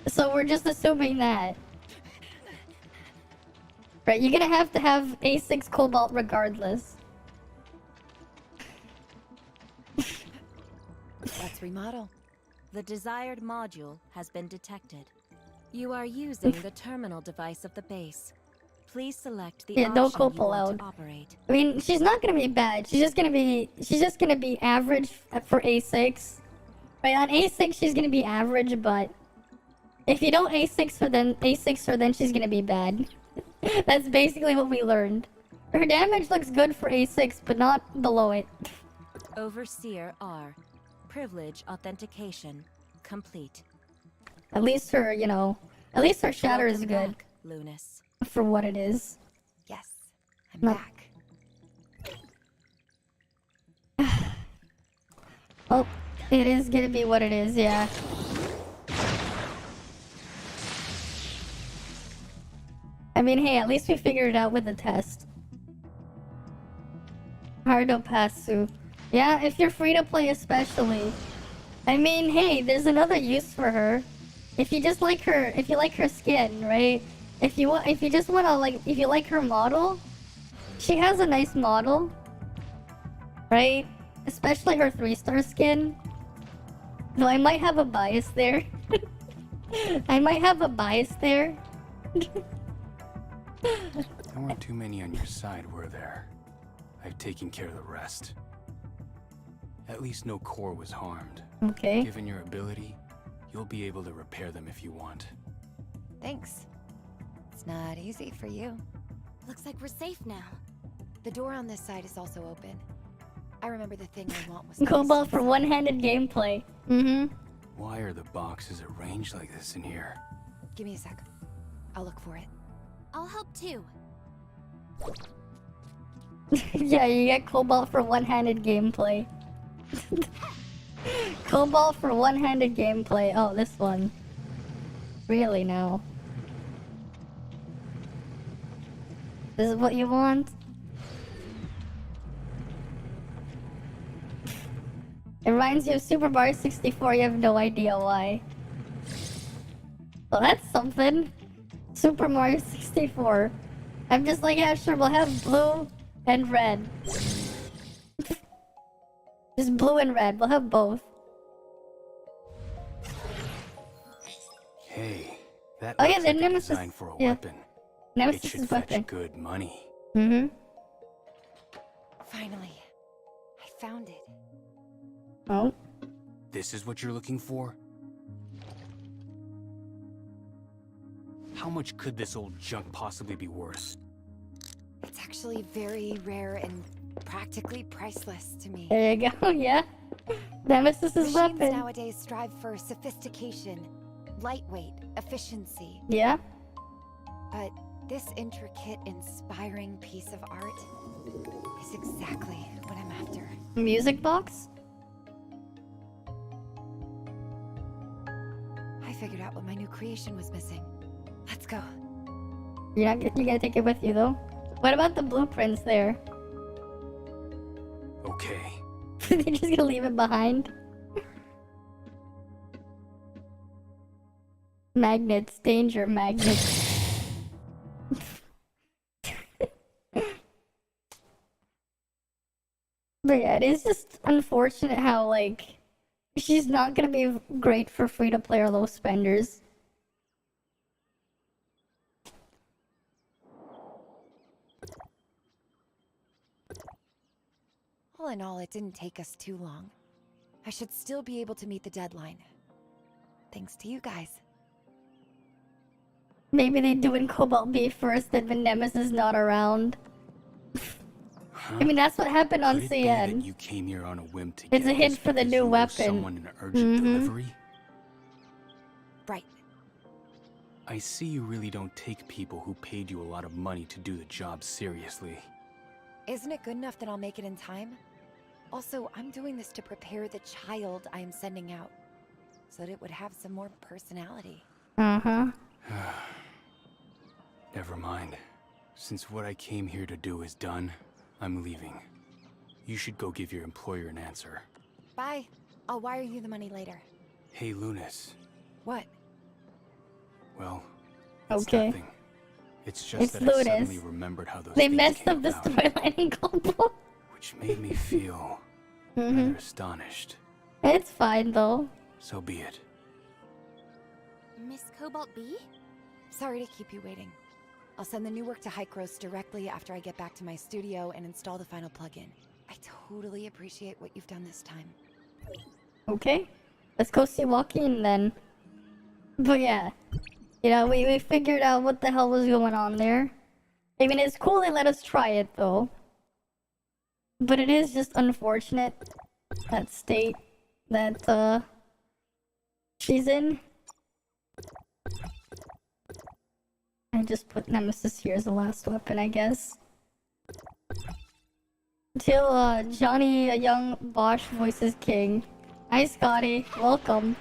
Speaker 1: So we're just assuming that. Right? You're gonna have to have A6 Cobalt regardless.
Speaker 5: Let's remodel.
Speaker 6: The desired module has been detected. You are using the terminal device of the base. Please select the option
Speaker 1: don't cope
Speaker 6: you want
Speaker 1: aloud.
Speaker 6: to operate.
Speaker 1: I mean, she's not gonna be bad. She's just gonna be average for A6. Right, on A6 she's gonna be average, but if you don't A6 her, then she's gonna be bad. That's basically what we learned. Her damage looks good for A6, but not below it.
Speaker 6: Overseer R. Privilege authentication complete.
Speaker 1: At least her, you know, at least her shatter is good.
Speaker 6: Back, Lunas.
Speaker 1: For what it is.
Speaker 5: Yes, I'm
Speaker 1: No.
Speaker 5: back.
Speaker 1: Oh, it is gonna be what it is, yeah. I mean, hey, at least we figured it out with the test. Hardo Passu. Yeah, if you're free to play especially. I mean, hey, there's another use for her. If you just like her, if you like her skin, right? If you just wanna like, if you like her model, she has a nice model, right? Especially her 3-star skin. Though I might have a bias there. I might have a bias there.
Speaker 7: There weren't too many on your side, were there? I've taken care of the rest. At least no core was harmed.
Speaker 1: Okay.
Speaker 7: Given your ability, you'll be able to repair them if you want.
Speaker 5: Thanks. It's not easy for you.
Speaker 3: Looks like we're safe now.
Speaker 5: The door on this side is also open. I remember the thing I want was
Speaker 1: Cobalt for one-handed gameplay.
Speaker 7: Why are the boxes arranged like this in here?
Speaker 5: Give me a sec. I'll look for it.
Speaker 3: I'll help too.
Speaker 1: Yeah, you get Cobalt for one-handed gameplay. Cobalt for one-handed gameplay. Oh, this one. Really now? This is what you want? It reminds you of Super Mario 64, you have no idea why. Well, that's something. Super Mario 64. I'm just like, yeah, sure, we'll have blue And red. Just blue and red. We'll have both.
Speaker 7: Hey, that
Speaker 1: Oh yeah,
Speaker 7: looks
Speaker 1: the
Speaker 7: like a
Speaker 1: Nemesis.
Speaker 7: design for a
Speaker 1: Yeah.
Speaker 7: weapon. It
Speaker 1: Nemesis
Speaker 7: should
Speaker 1: is
Speaker 7: fetch
Speaker 1: weapon.
Speaker 7: good money.
Speaker 1: Mm-hmm.
Speaker 5: Finally, I found it.
Speaker 1: Oh.
Speaker 7: This is what you're looking for? How much could this old junk possibly be worth?
Speaker 5: It's actually very rare and practically priceless to me.
Speaker 1: There you go. Yeah. Nemesis is
Speaker 5: Machines
Speaker 1: weapon.
Speaker 5: nowadays strive for sophistication, lightweight, efficiency.
Speaker 1: Yeah.
Speaker 5: But this intricate, inspiring piece of art is exactly what I'm after.
Speaker 1: Music box.
Speaker 5: I figured out what my new creation was missing. Let's go.
Speaker 1: You're gonna take it with you though. What about the blueprints there?
Speaker 7: Okay.
Speaker 1: You're just gonna leave it behind? Magnets, danger magnets. But yeah, it is just unfortunate how, like, she's not gonna be great for free-to-play or low spenders.
Speaker 5: All in all, it didn't take us too long. I should still be able to meet the deadline. Thanks to you guys.
Speaker 1: Maybe they do in Cobalt B first, then when Nemesis is not around.
Speaker 7: Huh?
Speaker 1: I mean, that's what happened on
Speaker 7: Could it be that
Speaker 1: CN.
Speaker 7: you came here on a whim to
Speaker 1: It's
Speaker 7: get
Speaker 1: a hint
Speaker 7: this
Speaker 1: for the
Speaker 7: because
Speaker 1: new
Speaker 7: you were
Speaker 1: weapon.
Speaker 7: someone in urgent delivery?
Speaker 5: Right.
Speaker 7: I see you really don't take people who paid you a lot of money to do the job seriously.
Speaker 5: Isn't it good enough that I'll make it in time? Also, I'm doing this to prepare the child I am sending out, so that it would have some more personality.
Speaker 1: Uh-huh.
Speaker 7: Never mind. Since what I came here to do is done, I'm leaving. You should go give your employer an answer.
Speaker 5: Bye. I'll wire you the money later.
Speaker 7: Hey, Lunas.
Speaker 5: What?
Speaker 7: Well, it's
Speaker 1: Okay.
Speaker 7: nothing. It's just
Speaker 1: It's
Speaker 7: that
Speaker 1: Lunas.
Speaker 7: I suddenly remembered how those
Speaker 1: They
Speaker 7: things
Speaker 1: messed
Speaker 7: came
Speaker 1: up the
Speaker 7: about,
Speaker 1: storyline in Cobalt.
Speaker 7: which made me feel
Speaker 1: Mm-hmm.
Speaker 7: rather astonished.
Speaker 1: It's fine though.
Speaker 7: So be it.
Speaker 3: Miss Cobalt B?
Speaker 5: Sorry to keep you waiting. I'll send the new work to Hycros directly after I get back to my studio and install the final plugin. I totally appreciate what you've done this time.
Speaker 1: Okay. Let's go see Joaquin then. But yeah. You know, we figured out what the hell was going on there. I mean, it's cool they let us try it though. But it is just unfortunate that state that she's in. I just put Nemesis here as the last weapon, I guess. Till Johnny, a young Bosch voices king. Hi Scotty, welcome.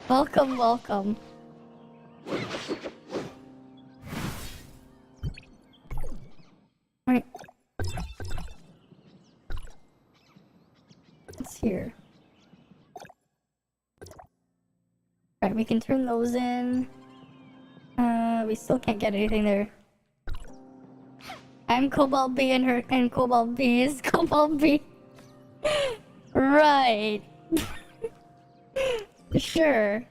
Speaker 1: Welcome, welcome. Alright. It's here. Alright, we can turn those in. We still can't get anything there. I'm Cobalt B and Cobalt B is Cobalt B. Right. Sure.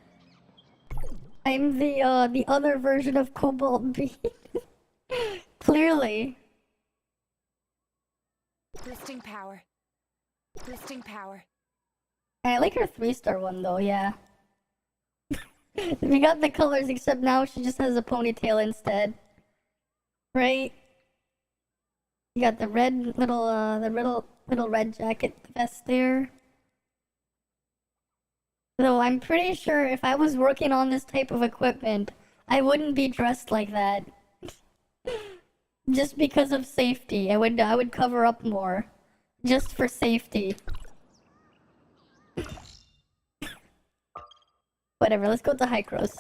Speaker 1: I'm the other version of Cobalt B. Clearly.
Speaker 5: Boosting power. Boosting power.
Speaker 1: I like her 3-star one though, yeah. We got the colors except now she just has a ponytail instead. Right? You got the red little little red jacket vest there. Though I'm pretty sure if I was working on this type of equipment, I wouldn't be dressed like that. Just because of safety. I would cover up more. Just for safety. Whatever, let's go to Hycros.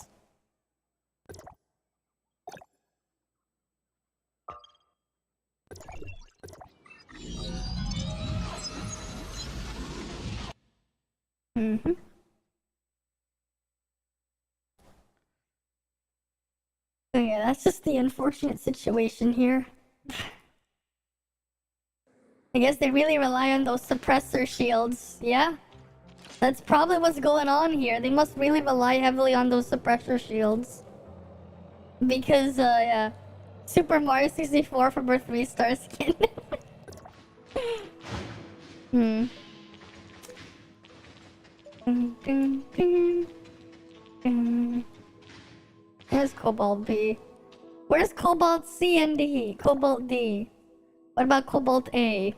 Speaker 1: Mm-hmm. So yeah, that's just the unfortunate situation here. I guess they really rely on those suppressor shields. Yeah? That's probably what's going on here. They must really rely heavily on those suppressor shields. Because, yeah. Super Mario 64 from her 3-star skin. There's Cobalt B. Where's Cobalt C and D? Cobalt D. What about Cobalt A?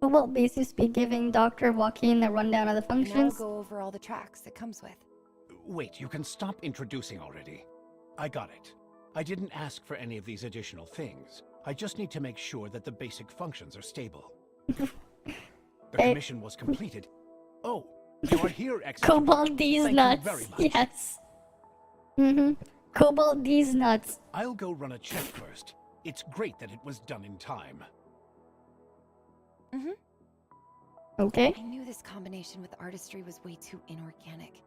Speaker 1: Cobalt B seems to be giving Dr. Joaquin a rundown of the
Speaker 5: And
Speaker 1: functions.
Speaker 5: I'll go over all the tracks it comes with.
Speaker 2: Wait, you can stop introducing already. I got it. I didn't ask for any of these additional things. I just need to make sure that the basic functions are stable. The commission was completed. Oh, you're here, excellent.
Speaker 1: Cobalt D's
Speaker 2: Thank
Speaker 1: nuts.
Speaker 2: you very much.
Speaker 1: Yes. Cobalt D's nuts.
Speaker 2: I'll go run a check first. It's great that it was done in time.
Speaker 1: Okay.
Speaker 5: I knew this combination with artistry was way too inorganic.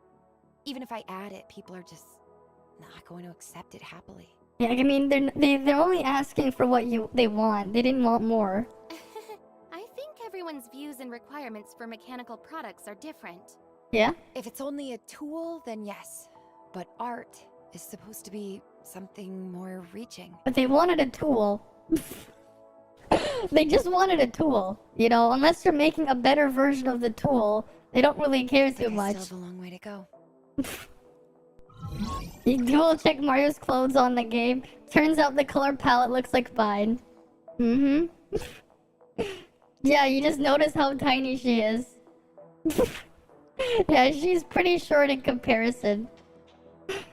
Speaker 5: Even if I add it, people are just not going to accept it happily.
Speaker 1: Yeah, I mean, they're only asking for what they want. They didn't want more.
Speaker 3: I think everyone's views and requirements for mechanical products are different.
Speaker 1: Yeah?
Speaker 5: If it's only a tool, then yes. But art is supposed to be something more reaching.
Speaker 1: But they wanted a tool. They just wanted a tool. You know, unless you're making a better version of the tool, they don't really care too much.
Speaker 5: I still have a long way to go.
Speaker 1: You dual check Mario's clothes on the game. Turns out the color palette looks like mine. Yeah, you just notice how tiny she is. Yeah, she's pretty short in comparison.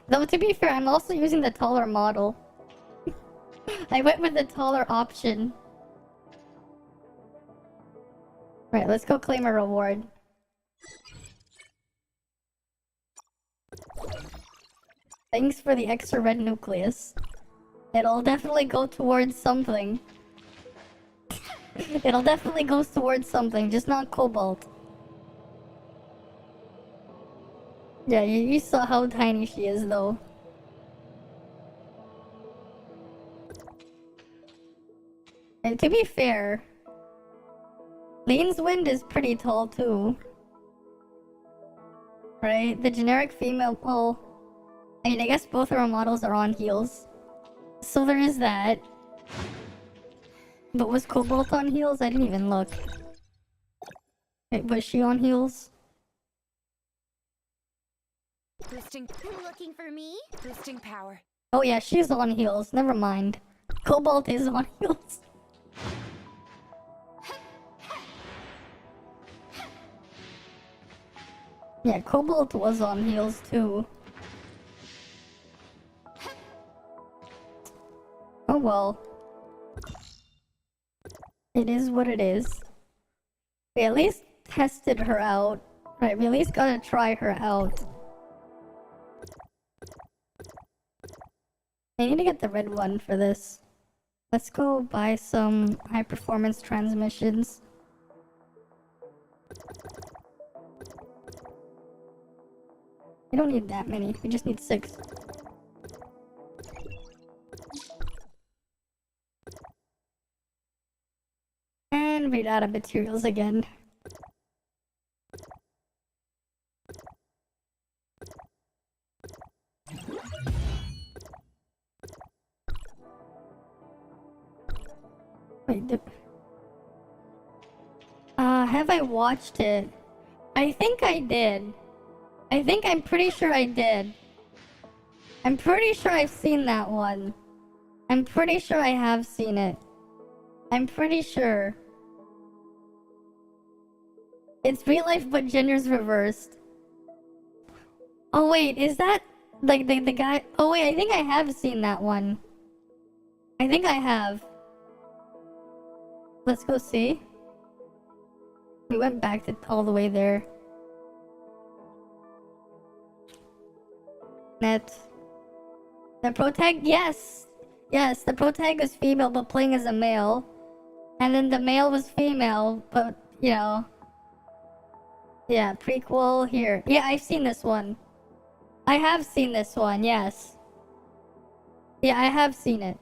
Speaker 1: Though to be fair, I'm also using the taller model. I went with the taller option. Right, let's go claim a reward. Thanks for the extra red nucleus. It'll definitely go towards something. It'll definitely go towards something, just not cobalt. Yeah, you saw how tiny she is, though. And to be fair, Lean's Wind is pretty tall, too. Right? The generic female... Well, I mean, I guess both of our models are on heels. So there is that. But was Cobalt on heels? I didn't even look. Wait, was she on heels?
Speaker 5: Boosting.
Speaker 8: Looking for me?
Speaker 5: Boosting power.
Speaker 1: Oh yeah, she's on heels. Never mind. Cobalt is on heels. Yeah, Cobalt was on heels too. Oh well. It is what it is. We at least tested her out. Right, we at least gotta try her out. I need to get the red one for this. Let's go buy some high performance transmissions. We don't need that many, we just need 6. And we're out of materials again. Wait, have I watched it? I think I did. I'm pretty sure I did. I'm pretty sure I've seen that one. I'm pretty sure I have seen it. I'm pretty sure. It's real life but gender's reversed. Oh wait, is that like the guy? Oh wait, I think I have seen that one. I think I have. Let's go see. We went back to all the way there. Net. The protag, yes! Yes, the protag was female but playing as a male. And then the male was female, but, you know. Yeah, prequel here. Yeah, I've seen this one. I have seen this one, yes. Yeah, I have seen it.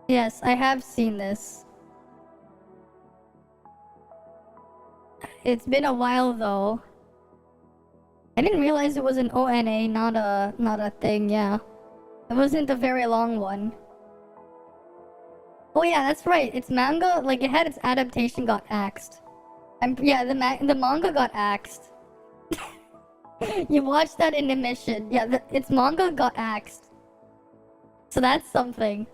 Speaker 1: Yes, I have seen this. It's been a while though. I didn't realize it was an ONA, not a thing, yeah. It wasn't a very long one. Oh yeah, that's right. It's manga, like it had its adaptation got axed. Yeah, the manga got axed. You watched that in the mission. Yeah, its manga got axed. So that's something.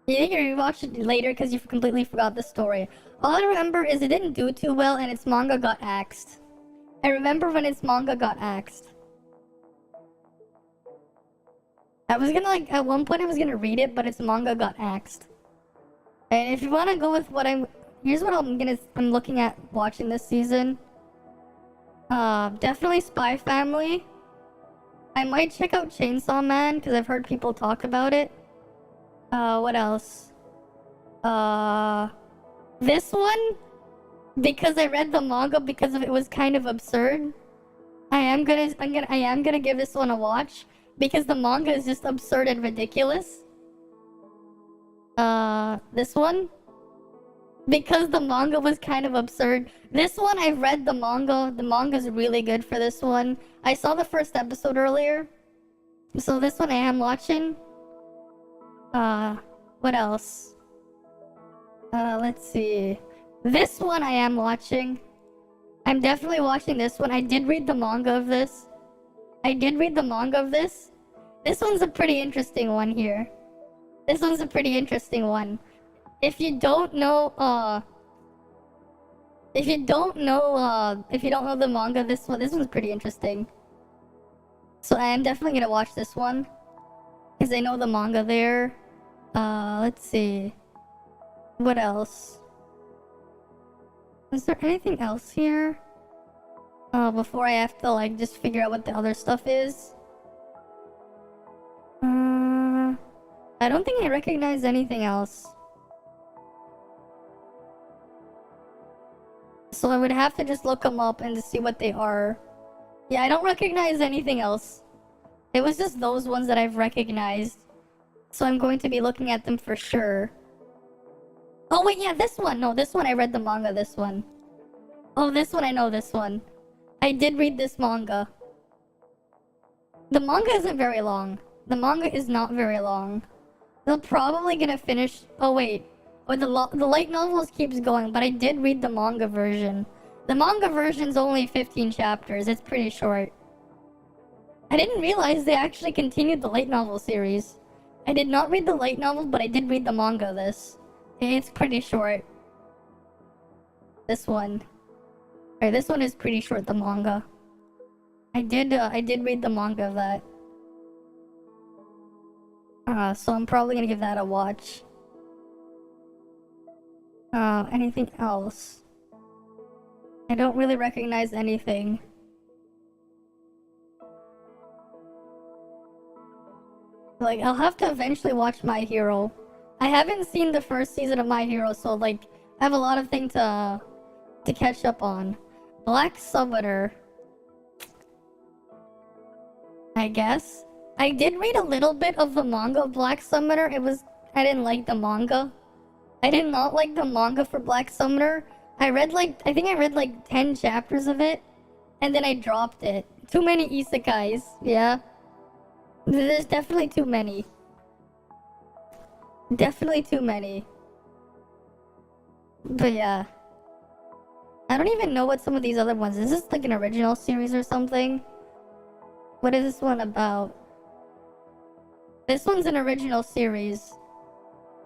Speaker 1: You think you watch it later because you completely forgot the story. All I remember is it didn't do too well and its manga got axed. I remember when its manga got axed. I was gonna at one point I was gonna read it, but its manga got axed. And if you wanna go with what here's what I'm looking at watching this season. Definitely Spy Family. I might check out Chainsaw Man because I've heard people talk about it. What else? This one, because I read the manga because it was kind of absurd. I am gonna give this one a watch because the manga is just absurd and ridiculous. This one, because the manga was kind of absurd. This one, I've read the manga. The manga's really good for this one. I saw the first episode earlier. So this one I am watching. What else? Let's see. This one I am watching. I'm definitely watching this one. I did read the manga of this. This one's a pretty interesting one here. If you don't know the manga, this one's pretty interesting. So I am definitely gonna watch this one. Because I know the manga there. Let's see. What else? Is there anything else here? Before I have to just figure out what the other stuff is. I don't think I recognize anything else. So I would have to just look them up and to see what they are. Yeah, I don't recognize anything else. It was just those ones that I've recognized. So I'm going to be looking at them for sure. Oh wait, yeah, this one. No, this one I read the manga, this one. Oh, this one I know this one. I did read this manga. The manga isn't very long. The manga is not very long. They're probably gonna finish... Oh wait. Oh, the light novels keeps going, but I did read the manga version. The manga version's only 15 chapters. It's pretty short. I didn't realize they actually continued the light novel series. I did not read the light novel, but I did read the manga of this. It's pretty short. This one. Alright, this one is pretty short, the manga. I did read the manga of that. So I'm probably gonna give that a watch. Anything else? I don't really recognize anything. I'll have to eventually watch My Hero. I haven't seen the first season of My Hero, so I have a lot of things to catch up on. Black Summoner. I guess. I did read a little bit of the manga of Black Summoner. I didn't like the manga. I did not like the manga for Black Summoner. I think I read 10 chapters of it. And then I dropped it. Too many isekais, yeah. There's definitely too many. Definitely too many. But yeah. I don't even know what some of these other ones... Is this an original series or something? What is this one about? This one's an original series.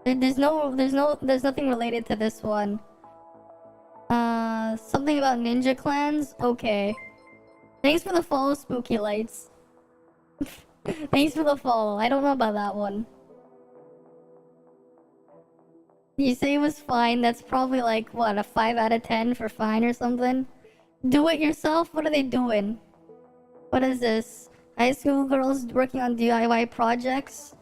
Speaker 1: There's nothing related to this one. Something about ninja clans? Okay. Thanks for the follow, Spooky Lights. Thanks for the follow. I don't know about that one. You say it was fine. That's probably what, a 5 out of 10 for fine or something? Do it yourself? What are they doing? What is this? High school girls working on DIY projects?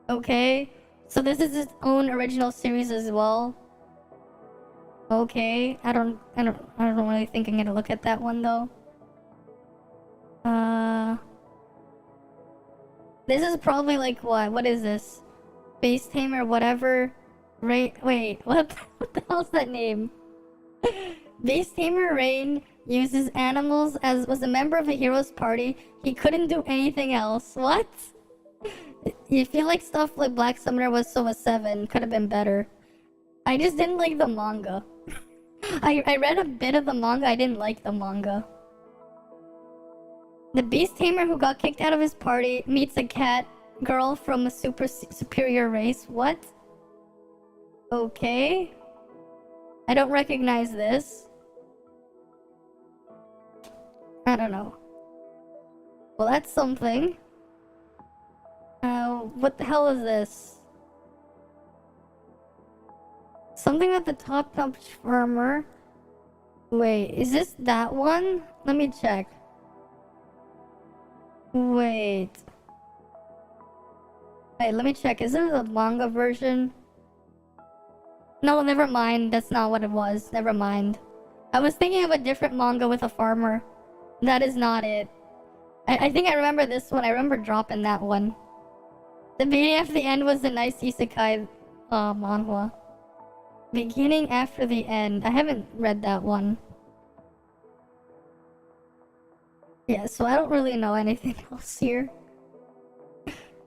Speaker 1: Okay. So this is its own original series as well. Okay. I don't really think I'm gonna look at that one though. This is probably what is this? base tamer, whatever. Wait, what the hell's that name? Base tamer Rain uses animals as was a member of a hero's party. He couldn't do anything else. What? You feel like stuff like Black Summoner was so a 7 could have been better. I just didn't like the manga. I read a bit of the manga. I didn't like the manga. The beast tamer who got kicked out of his party meets a cat girl from a superior race. What? Okay. I don't recognize this. I don't know. Well, that's something. What the hell is this? Something at the top farmer. Wait, is this that one? Let me check. Wait, let me check. Is there the manga version? No, never mind. That's not what it was. Never mind. I was thinking of a different manga with a farmer. That is not it. I think I remember this one. I remember dropping that one. The beginning after the end was the nice isekai manhwa. Beginning after the end. I haven't read that one. Yeah, so I don't really know anything else here.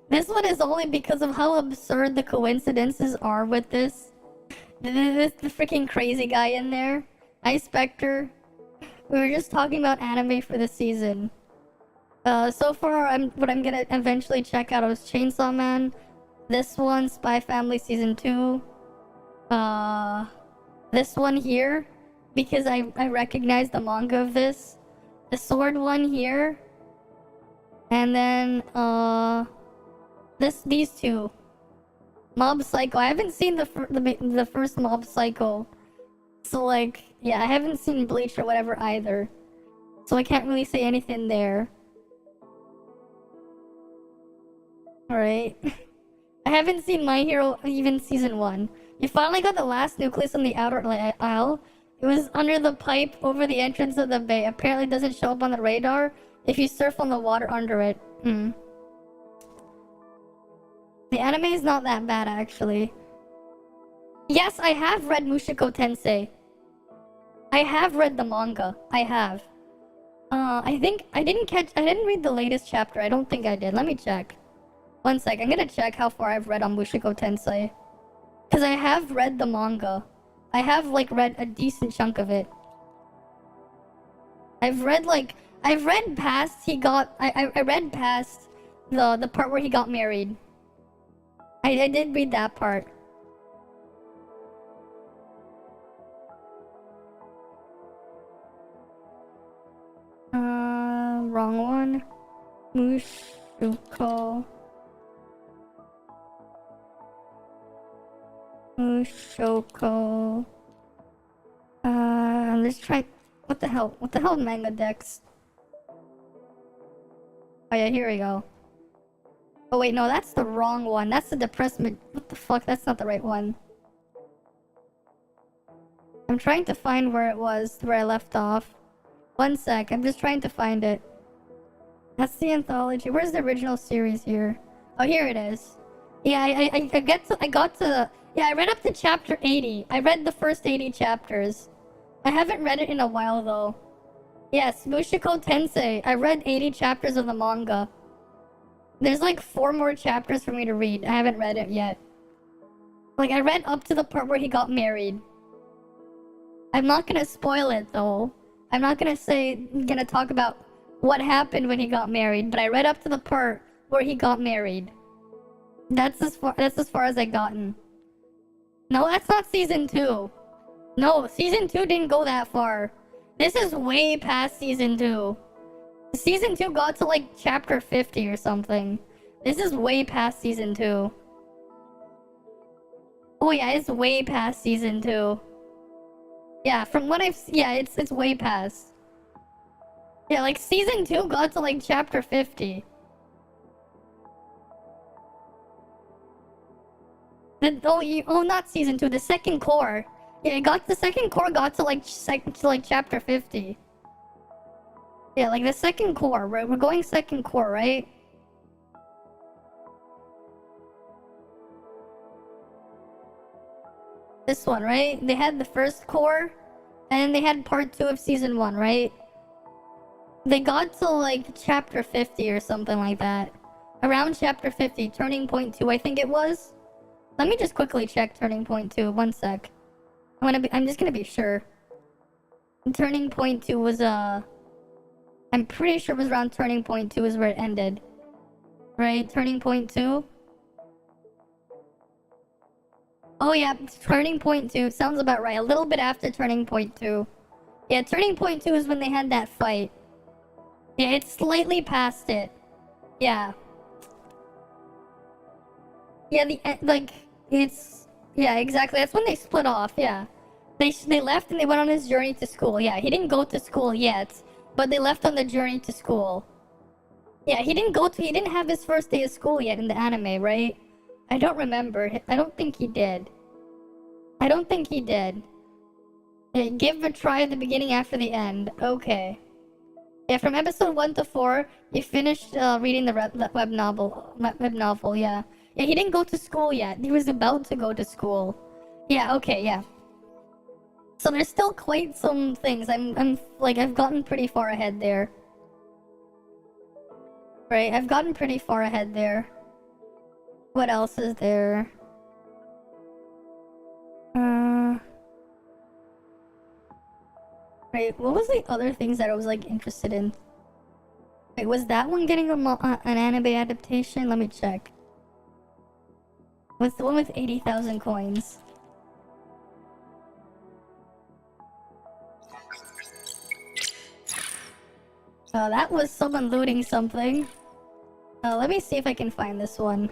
Speaker 1: This one is only because of how absurd the coincidences are with this. The freaking crazy guy in there. Ice Spectre. We were just talking about anime for the season. So far, what I'm gonna eventually check out is Chainsaw Man. This one, Spy Family Season 2. This one here. Because I recognize the manga of this. The sword one here. And then, these two. Mob Psycho. I haven't seen the first Mob Psycho. So, like, yeah, I haven't seen Bleach or whatever either. So I can't really say anything there. Alright. I haven't seen My Hero even Season 1. You finally got the last nucleus on the outer aisle. It was under the pipe over the entrance of the bay. Apparently it doesn't show up on the radar if you surf on the water under it. The anime is not that bad, actually. Yes, I have read Mushoku Tensei. I have read the manga. I have. I think I didn't read the latest chapter. I don't think I did. Let me check. One sec. I'm gonna check how far I've read on Mushoku Tensei. Because I have read the manga. I have, like, read a decent chunk of it. I read past I read past the part where he got married. I did read that part. Wrong one. Mushoku. Let's try. What the hell? What the hell, Manga Dex? Oh yeah, here we go. Oh wait, no, that's the wrong one. That's the depressment. What the fuck? That's not the right one. I'm trying to find where it was, where I left off. One sec, I'm just trying to find it. That's the anthology. Where's the original series here? Oh, here it is. Yeah, I read up to chapter 80. I read the first 80 chapters. I haven't read it in a while though. Yes, Mushoku Tensei. I read 80 chapters of the manga. There's like 4 more chapters for me to read. I haven't read it yet. Like, I read up to the part where he got married. I'm not gonna spoil it though. I'm not gonna talk about what happened when he got married, but I read up to the part where he got married. That's as far as I gotten. No, that's not season 2. No, season 2 didn't go that far. This is way past season 2. Season 2 got to like chapter 50 or something. This is way past season 2. Oh yeah, it's way past season 2. Yeah, from what it's way past. Yeah, like season 2 got to like chapter 50. Not season 2, the second core. Yeah, the second core got to like chapter 50. Yeah, like the second core. We're going second core, right? This one, right? They had the first core, and they had part 2 of season 1, right? They got to like chapter 50 or something like that. Around chapter 50, turning point 2, I think it was. Let me just quickly check turning point 2. One sec. I'm just gonna be sure. Turning point 2 was I'm pretty sure it was around turning point 2 is where it ended. Right? Turning point 2. Oh yeah, turning point 2 sounds about right. A little bit after turning point 2. Yeah, turning point 2 is when they had that fight. Yeah, it's slightly past it. Yeah. Yeah, yeah, exactly. That's when they split off. Yeah, they left and they went on his journey to school. Yeah, he didn't go to school yet, but they left on the journey to school. Yeah, he didn't have his first day of school yet in the anime, right? I don't remember. I don't think he did. Yeah, give a try at the beginning after the end. Okay. Yeah, from episode 1 to 4, he finished reading the web novel. Yeah. Yeah, he didn't go to school yet. He was about to go to school. Yeah, okay, yeah. So there's still quite some things. I've gotten pretty far ahead there. Right, I've gotten pretty far ahead there. What else is there? Right, what was the other things that I was like interested in? Wait, was that one getting an anime adaptation? Let me check. What's the one with 80,000 coins? Oh, that was someone looting something. Let me see if I can find this one.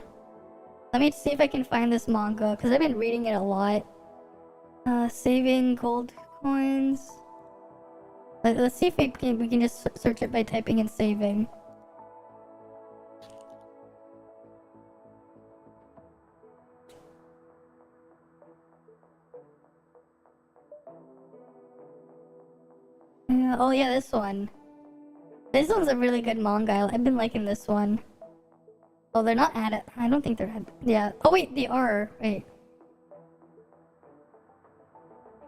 Speaker 1: Let me see if I can find this manga, because I've been reading it a lot. Saving gold coins. Let's see if we can just search it by typing in saving. Oh yeah, this one. This one's a really good manga. I've been liking this one. Oh, they're not at it. I don't think they're at. Yeah. Oh wait, they are. Wait.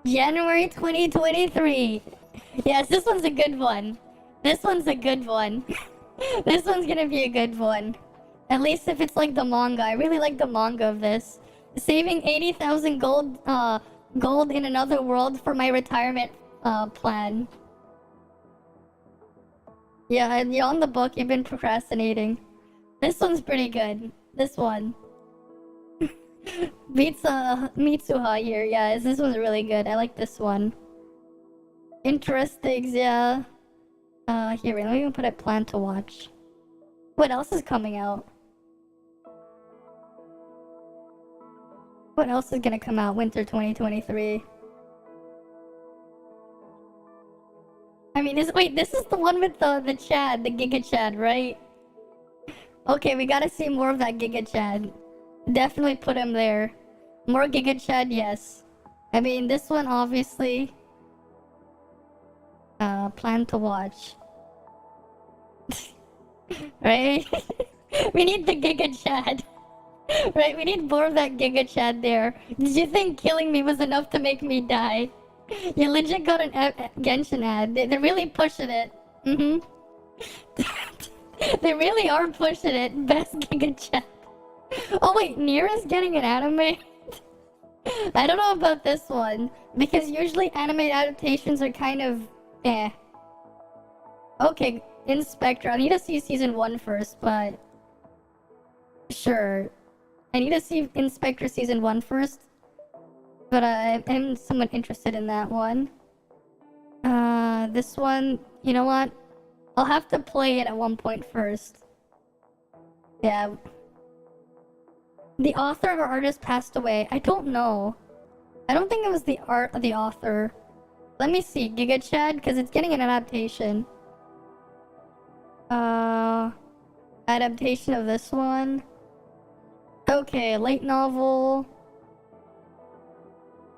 Speaker 1: January 2023. Yes, this one's a good one. This one's a good one. This one's gonna be a good one. At least if it's like the manga. I really like the manga of this. Saving 80,000 gold in another world for my retirement plan. Yeah, and you're on the book. You've been procrastinating. This one's pretty good. This one. Beats Mitsuha here. Yeah, this one's really good. I like this one. Interesting, yeah. Here, let me even put a plan to watch. What else is coming out? What else is gonna come out winter 2023? I mean, this is the one with the Chad, the Giga Chad, right? Okay, we gotta see more of that Giga Chad. Definitely put him there. More Giga Chad, yes. I mean, this one obviously. Plan to watch. Right? We need the Giga Chad. Right, we need more of that Giga Chad there. Did you think killing me was enough to make me die? You legit got an Genshin ad. They're really pushing it. They really are pushing it. Best Giga Chad. Oh wait, Nier is getting an anime? I don't know about this one. Because usually anime adaptations are kind of... eh. Okay, Inspector. I need to see season 1 first, but... sure. I need to see Inspector season 1 first. But I'm somewhat interested in that one. This one... you know what? I'll have to play it at one point first. Yeah. The author or artist passed away. I don't know. I don't think it was the author. Let me see. Giga Chad, because it's getting an adaptation. Adaptation of this one. Okay, light novel.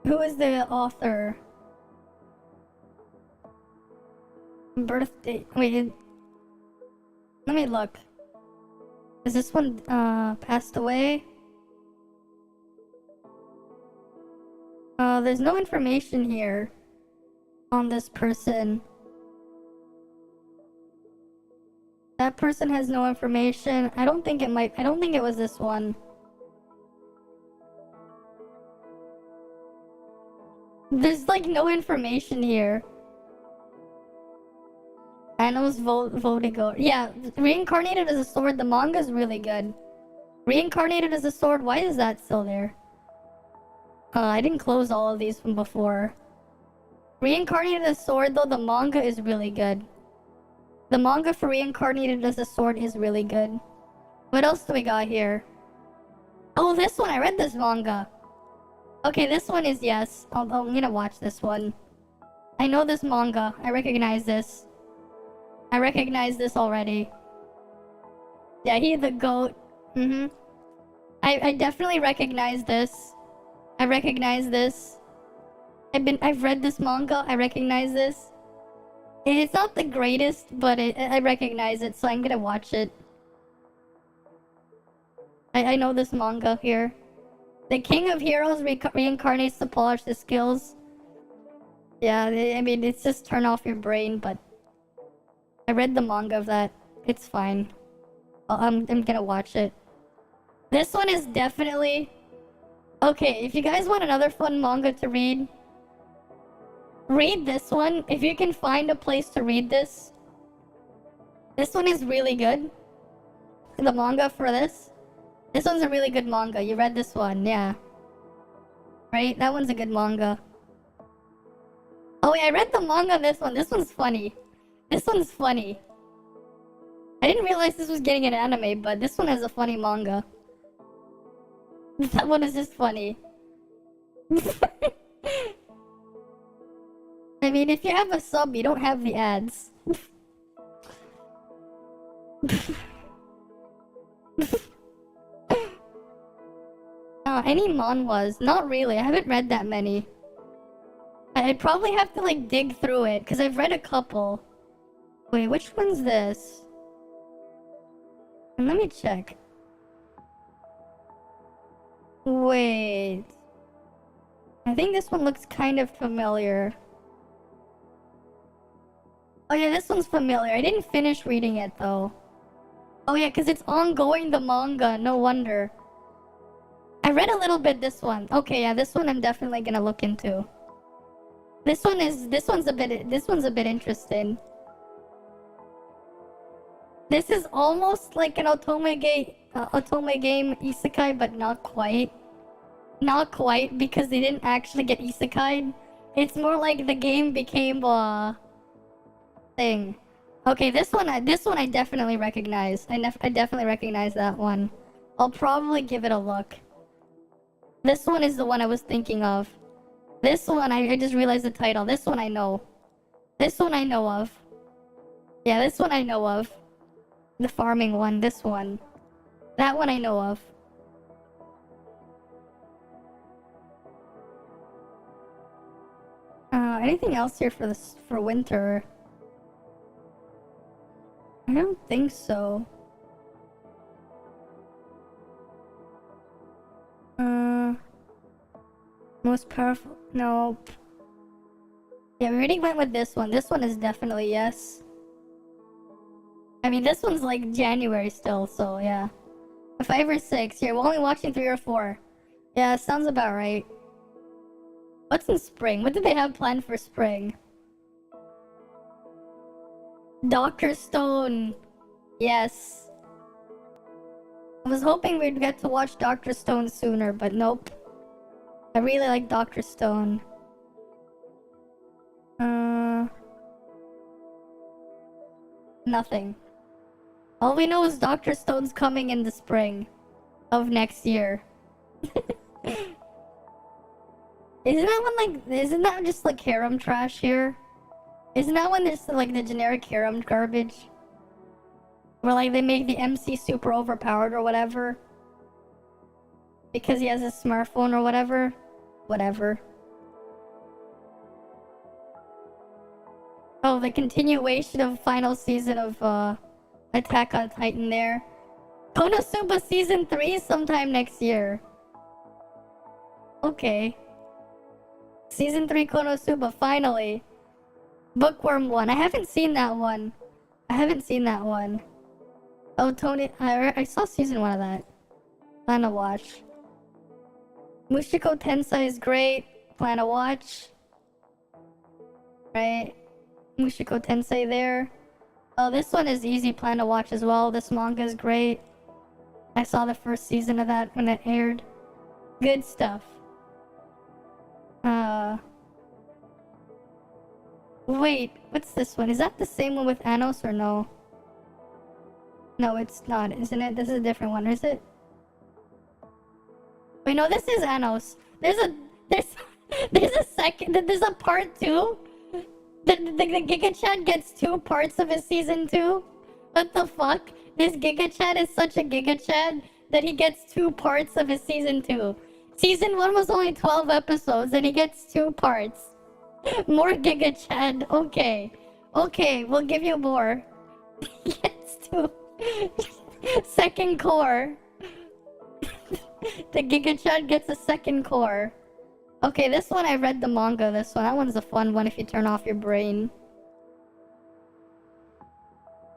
Speaker 1: Who is the author? Birthday. Wait. Let me look. Is this one passed away? there's no information here on this person. That person has no information. I don't think it was this one. There's like no information here. Anos Vodigo. Yeah, reincarnated as a sword. The manga's really good. Reincarnated as a sword. Why is that still there? I didn't close all of these from before. Reincarnated as a sword, though, the manga is really good. The manga for Reincarnated as a sword is really good. What else do we got here? Oh, this one. I read this manga. Okay, this one is yes. I'm gonna watch this one. I know this manga. I recognize this. I recognize this already. Yeah, he's the goat. I definitely recognize this. I recognize this. I've read this manga. I recognize this. It's not the greatest, but I recognize it, so I'm gonna watch it. I know this manga here. The King of Heroes reincarnates to polish his skills. Yeah, I mean, it's just turn off your brain, but I read the manga of that. It's fine. I'm gonna watch it. This one is definitely... Okay, if you guys want another fun manga to read, read this one. If you can find a place to read this. This one is really good. The manga for this. This one's a really good manga. You read this one, yeah. Right? That one's a good manga. Oh wait, I read the manga on this one. This one's funny. This one's funny. I didn't realize this was getting an anime, but this one has a funny manga. That one is just funny. I mean, if you have a sub, you don't have the ads. Any manhwas? Not really. I haven't read that many. I'd probably have to like dig through it, because I've read a couple. Wait, which one's this? Let me check. Wait. I think this one looks kind of familiar. Oh yeah, this one's familiar. I didn't finish reading it though. Oh yeah, because it's ongoing, the manga. No wonder. I read a little bit this one. Okay, yeah, this one I'm definitely gonna look into. This one's a bit interesting. This is almost like an otome game isekai, but not quite. Not quite, because they didn't actually get isekai'd. It's more like the game became a thing. Okay, this one I definitely recognize. I definitely recognize that one. I'll probably give it a look. This one is the one I was thinking of. This one, I just realized the title. This one I know. This one I know of. Yeah, this one I know of. The farming one, this one. That one I know of. Anything else here for winter? I don't think so. Most powerful? Nope. Yeah, we already went with this one. This one is definitely yes. I mean, this one's like January still, so yeah. 5 or 6. Yeah, we're only watching 3 or 4. Yeah, sounds about right. What's in spring? What did they have planned for spring? Dr. Stone. Yes. I was hoping we'd get to watch Dr. Stone sooner, but nope. I really like Dr. Stone. Nothing. All we know is Dr. Stone's coming in the spring of next year. Isn't that just like harem trash here? Isn't that when there's like the generic harem garbage? Where like they make the MC super overpowered or whatever? Because he has a smartphone or whatever? Whatever. Oh, the continuation of final season of Attack on Titan there. Konosuba season 3 sometime next year. Okay. Season 3 Konosuba, finally. Bookworm 1. I haven't seen that one. Oh, Tony, I saw season 1 of that. Plan to watch. Mushiko Tensei is great. Plan to watch. Right. Mushiko Tensei there. Oh, this one is easy. Plan to watch as well. This manga is great. I saw the first season of that when it aired. Good stuff. Wait, what's this one? Is that the same one with Anos or no? No, it's not, isn't it? This is a different one, is it? Wait, no, this is Anos. There's a part 2. The Giga Chat gets 2 parts of his season 2. What the fuck? This Giga Chat is such a Giga Chat that he gets 2 parts of his season 2. Season 1 was only 12 episodes and he gets 2 parts. More Giga Chat. Okay. Okay, we'll give you more. He gets 2. Second core. The Giga Chat gets a second core. Okay, this one I read the manga. This one. That one's a fun one if you turn off your brain.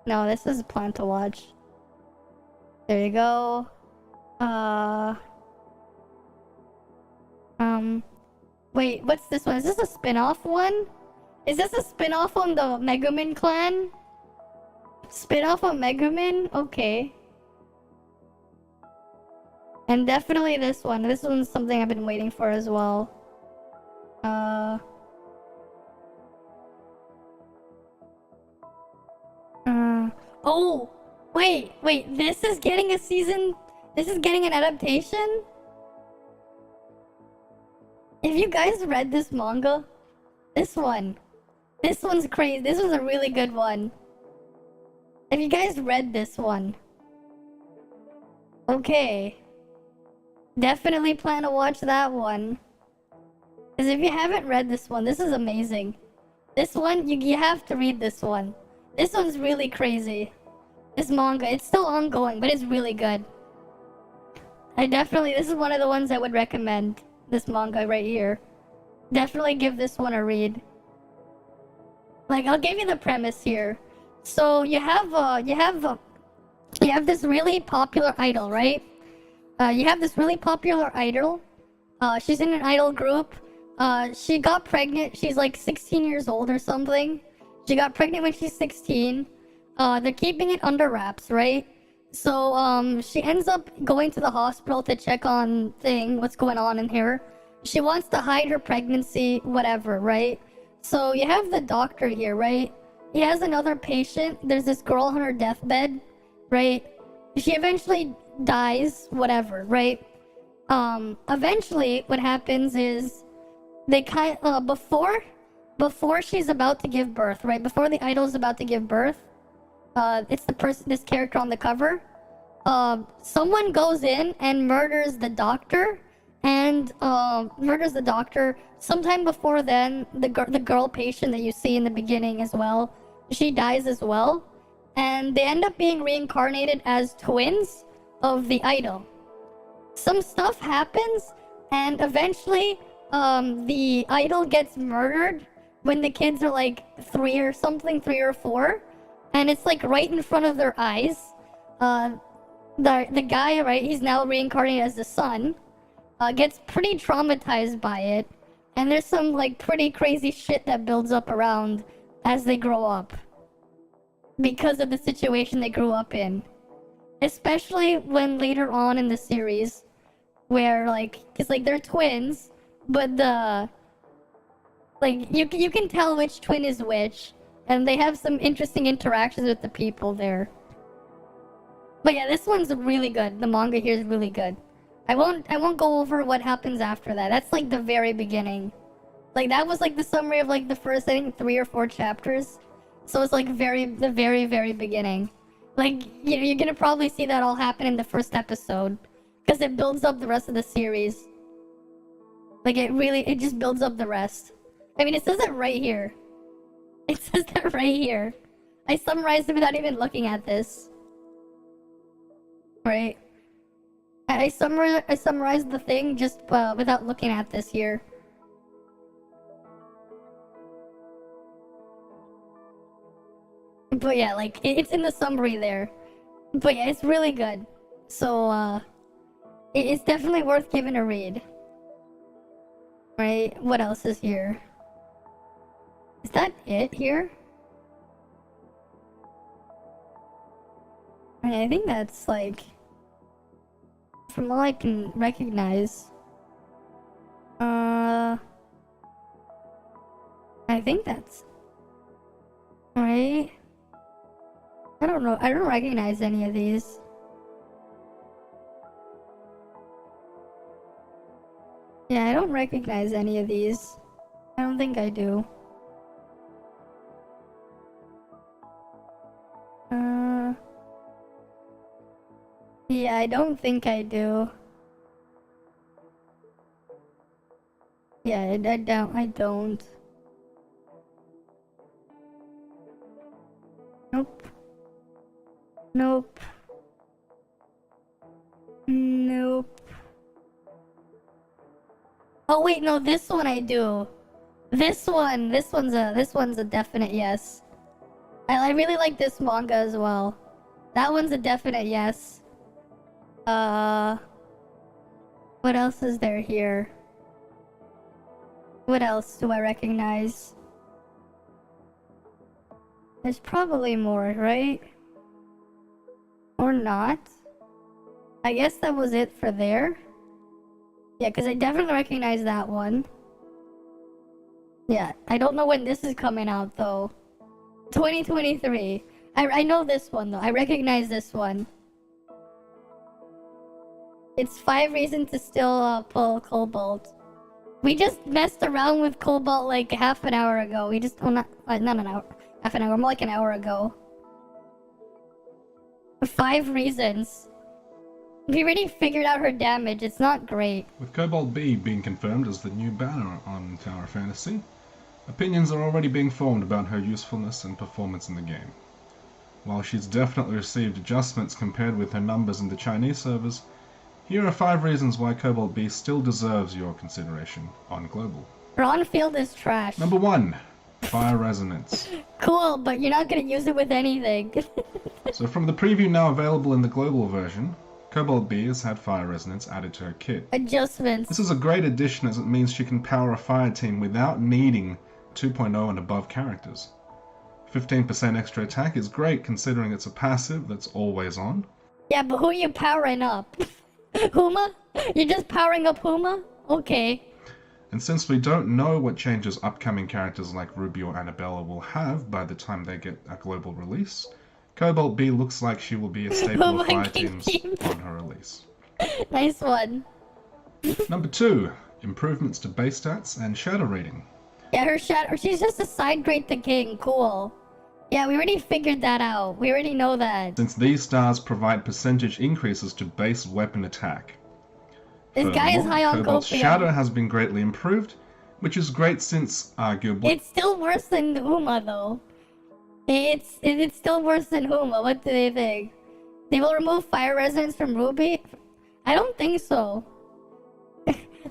Speaker 1: No, this is a plan to watch. There you go. Wait, what's this one? Is this a spin-off one? Is this a spin-off on the Megumin clan? Spin-off on Megumin? Okay. And definitely this one. This one's something I've been waiting for as well. Oh! Wait, this is getting a season... This is getting an adaptation? If you guys read this manga, this one's crazy. This was a really good one. If you guys read this one, okay, definitely plan to watch that one. Because if you haven't read this one, this is amazing. This one, you have to read this one. This one's really crazy. This manga, it's still ongoing, but it's really good. This is one of the ones I would recommend. This manga right here. Definitely give this one a read. Like, I'll give you the premise here. So you have this really popular idol, right? You have this really popular idol. She's in an idol group. She got pregnant. She's like 16 years old or something. She got pregnant when she's 16. They're keeping it under wraps, right? So, she ends up going to the hospital to check on what's going on in here. She wants to hide her pregnancy, whatever, right? So, you have the doctor here, right? He has another patient. There's this girl on her deathbed, right? She eventually dies, whatever, right? Eventually, what happens is they before she's about to give birth, right? Before the idol's about to give birth, it's this character on the cover. Someone goes in and murders the doctor, Sometime before then, the girl patient that you see in the beginning as well, she dies as well, and they end up being reincarnated as twins of the idol. Some stuff happens, and eventually, the idol gets murdered when the kids are like 3 or 4. And it's like right in front of their eyes. The guy, right, he's now reincarnated as the son, gets pretty traumatized by it. And there's some like pretty crazy shit that builds up around as they grow up. Because of the situation they grew up in. Especially when later on in the series, where cause they're twins, but you can tell which twin is which. And they have some interesting interactions with the people there. But yeah, this one's really good. The manga here is really good. I won't go over what happens after that. That's like the very beginning. Like that was like the summary of like the first, I think, 3 or 4 chapters. So it's like the very beginning. Like, you know, you're gonna probably see that all happen in the first episode. Because it builds up the rest of the series. Like it just builds up the rest. I mean, it says it right here. It says that right here. I summarized it without even looking at this. Right? I summarized the thing just without looking at this here. But yeah, like, it's in the summary there. But yeah, it's really good. So, it's definitely worth giving a read. Right? What else is here? Is that it here? I think that's like... From all I can recognize. I think that's... Right? I don't know. I don't recognize any of these. Yeah, I don't recognize any of these. I don't think I do. Yeah, I don't think I do. Yeah, I don't. Nope. Nope. Nope. Oh wait, no, this one I do. This one's a definite yes. I really like this manga as well. That one's a definite yes. What else is there here? What else do I recognize? There's probably more, right? Or not? I guess that was it for there. Yeah, because I definitely recognize that one. Yeah, I don't know when this is coming out though. 2023. I know this one though. I recognize this one. It's 5 reasons to still pull Cobalt. We just messed around with Cobalt like half an hour ago. We just... Oh, not an hour. Half an hour. More like an hour ago. 5 reasons. We already figured out her damage. It's not great.
Speaker 11: With Cobalt B being confirmed as the new banner on Tower of Fantasy, opinions are already being formed about her usefulness and performance in the game. While she's definitely received adjustments compared with her numbers in the Chinese servers, here are 5 reasons why Cobalt B still deserves your consideration on global.
Speaker 1: Ron Field is trash.
Speaker 11: Number 1. Fire Resonance.
Speaker 1: Cool, but you're not gonna use it with anything.
Speaker 11: So from the preview now available in the global version, Cobalt B has had Fire Resonance added to her kit.
Speaker 1: Adjustments.
Speaker 11: This is a great addition as it means she can power a fire team without needing 2.0 and above characters. 15% extra attack is great considering it's a passive that's always on.
Speaker 1: Yeah, but who are you powering up? Huma? You're just powering up Huma? Okay.
Speaker 11: And since we don't know what changes upcoming characters like Ruby or Annabella will have by the time they get a global release, Cobalt B looks like she will be a staple of fire teams on her release.
Speaker 1: Nice one.
Speaker 11: Number 2. Improvements to base stats and shadow rating.
Speaker 1: Yeah, her shadow... She's just a side grade to King. Cool. Yeah, we already figured that out. We already know that.
Speaker 11: Since these stars provide percentage increases to base weapon attack.
Speaker 1: This guy is high on
Speaker 11: Cobalt's
Speaker 1: copium.
Speaker 11: shadow has been greatly improved, which is great since, arguably...
Speaker 1: It's still worse than Huma, though. It's still worse than Huma. What do they think? They will remove fire resonance from Ruby? I don't think so.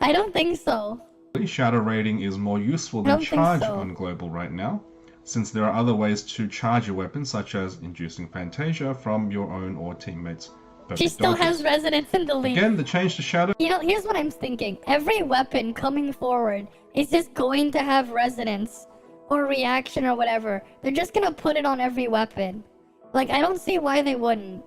Speaker 1: I don't think so.
Speaker 11: Shadow rating is more useful than charge on global right now, since there are other ways to charge your weapon, such as inducing Fantasia from your own or teammates' perfect
Speaker 1: She still
Speaker 11: dodges.
Speaker 1: has resonance in the lead.
Speaker 11: Again, the change to Shadow...
Speaker 1: You know, here's what I'm thinking. Every weapon coming forward is just going to have resonance or reaction or whatever. They're just gonna put it on every weapon. Like, I don't see why they wouldn't.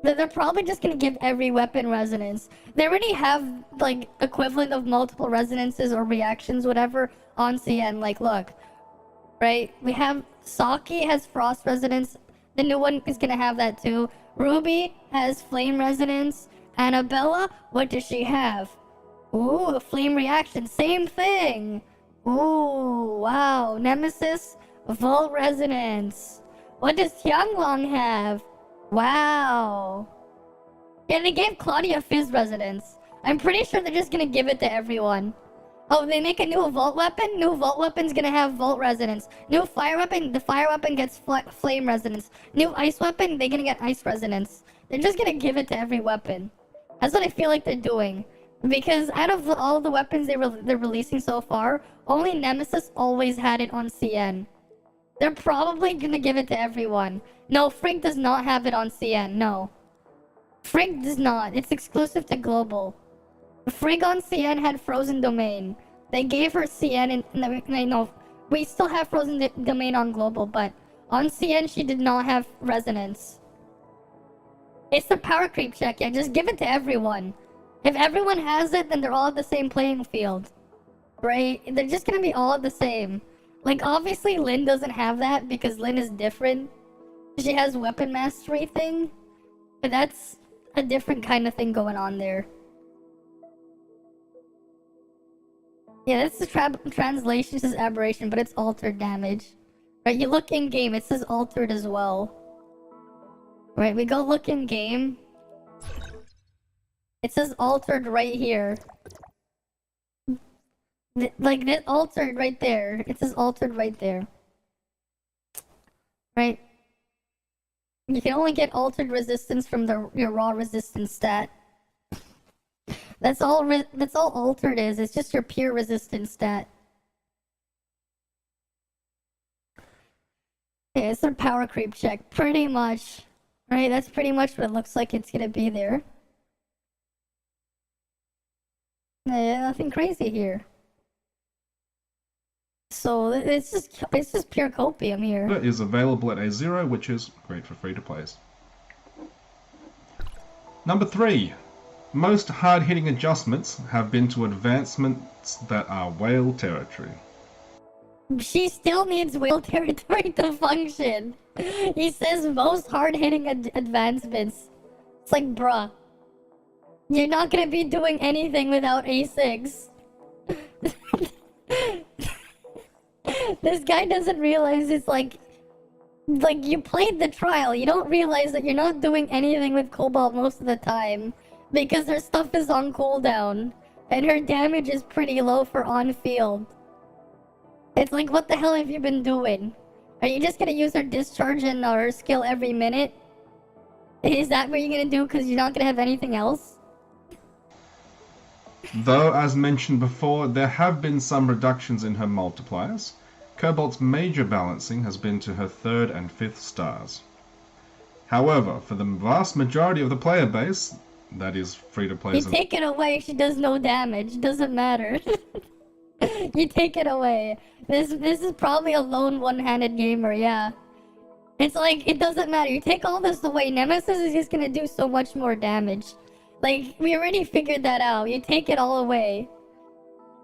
Speaker 1: They're probably just gonna give every weapon resonance. They already have, like, equivalent of multiple resonances or reactions, whatever, on CN. Like, look. Right? We have... Saki has frost resonance. The new one is gonna have that too. Ruby has flame resonance. Annabella, what does she have? Ooh, a flame reaction. Same thing. Ooh, wow. Nemesis, Volt resonance. What does Xianglong have? Wow. Yeah, they gave Claudia Fizz resonance. I'm pretty sure they're just gonna give it to everyone. Oh, they make a new Volt weapon? New Volt weapon's gonna have Volt resonance. New fire weapon, the fire weapon gets flame resonance. New ice weapon, they're gonna get ice resonance. They're just gonna give it to every weapon. That's what I feel like they're doing. Because out of all the weapons they're releasing so far, only Nemesis always had it on CN. They're probably gonna give it to everyone. No, Frink does not have it on CN, no. Frink does not. It's exclusive to Global. Frink on CN had Frozen Domain. They gave her CN and no, we still have Frozen Domain on Global, but on CN she did not have Resonance. It's the power creep check, yeah, just give it to everyone. If everyone has it, then they're all at the same playing field. Right? They're just gonna be all the same. Like, obviously Lynn doesn't have that because Lynn is different. She has weapon mastery thing. But that's a different kind of thing going on there. Yeah, this is translation, this is aberration, but it's altered damage. Right, you look in game, it says altered as well. Right, we go look in game. It says altered right here. Like, it altered right there. It says altered right there. Right? You can only get altered resistance from your raw resistance stat. That's all altered is. It's just your pure resistance stat. Yeah, it's a power creep check. Pretty much. Right? That's pretty much what it looks like it's gonna be there. Yeah, nothing crazy here. So it's just pure copium here.
Speaker 11: It is available at A0, which is great for free-to-plays. Number 3. Most hard-hitting adjustments have been to advancements that are whale territory.
Speaker 1: She still needs whale territory to function. He says most hard-hitting advancements. It's like, bruh. You're not gonna be doing anything without A6. This guy doesn't realize it's like you played the trial. You don't realize that you're not doing anything with Cobalt most of the time because her stuff is on cooldown and her damage is pretty low for on field. It's like, what the hell have you been doing? Are you just gonna use her discharge and her skill every minute? Is that what you're gonna do because you're not gonna have anything else?
Speaker 11: Though, as mentioned before, there have been some reductions in her multipliers. Cobalt's major balancing has been to her 3rd and 5th stars. However, for the vast majority of the player base, that is free-to-play...
Speaker 1: You take it away, she does no damage. Doesn't matter. You take it away. This is probably a lone one-handed gamer, yeah. It's like, it doesn't matter. You take all this away, Nemesis is just gonna do so much more damage. Like, we already figured that out. You take it all away.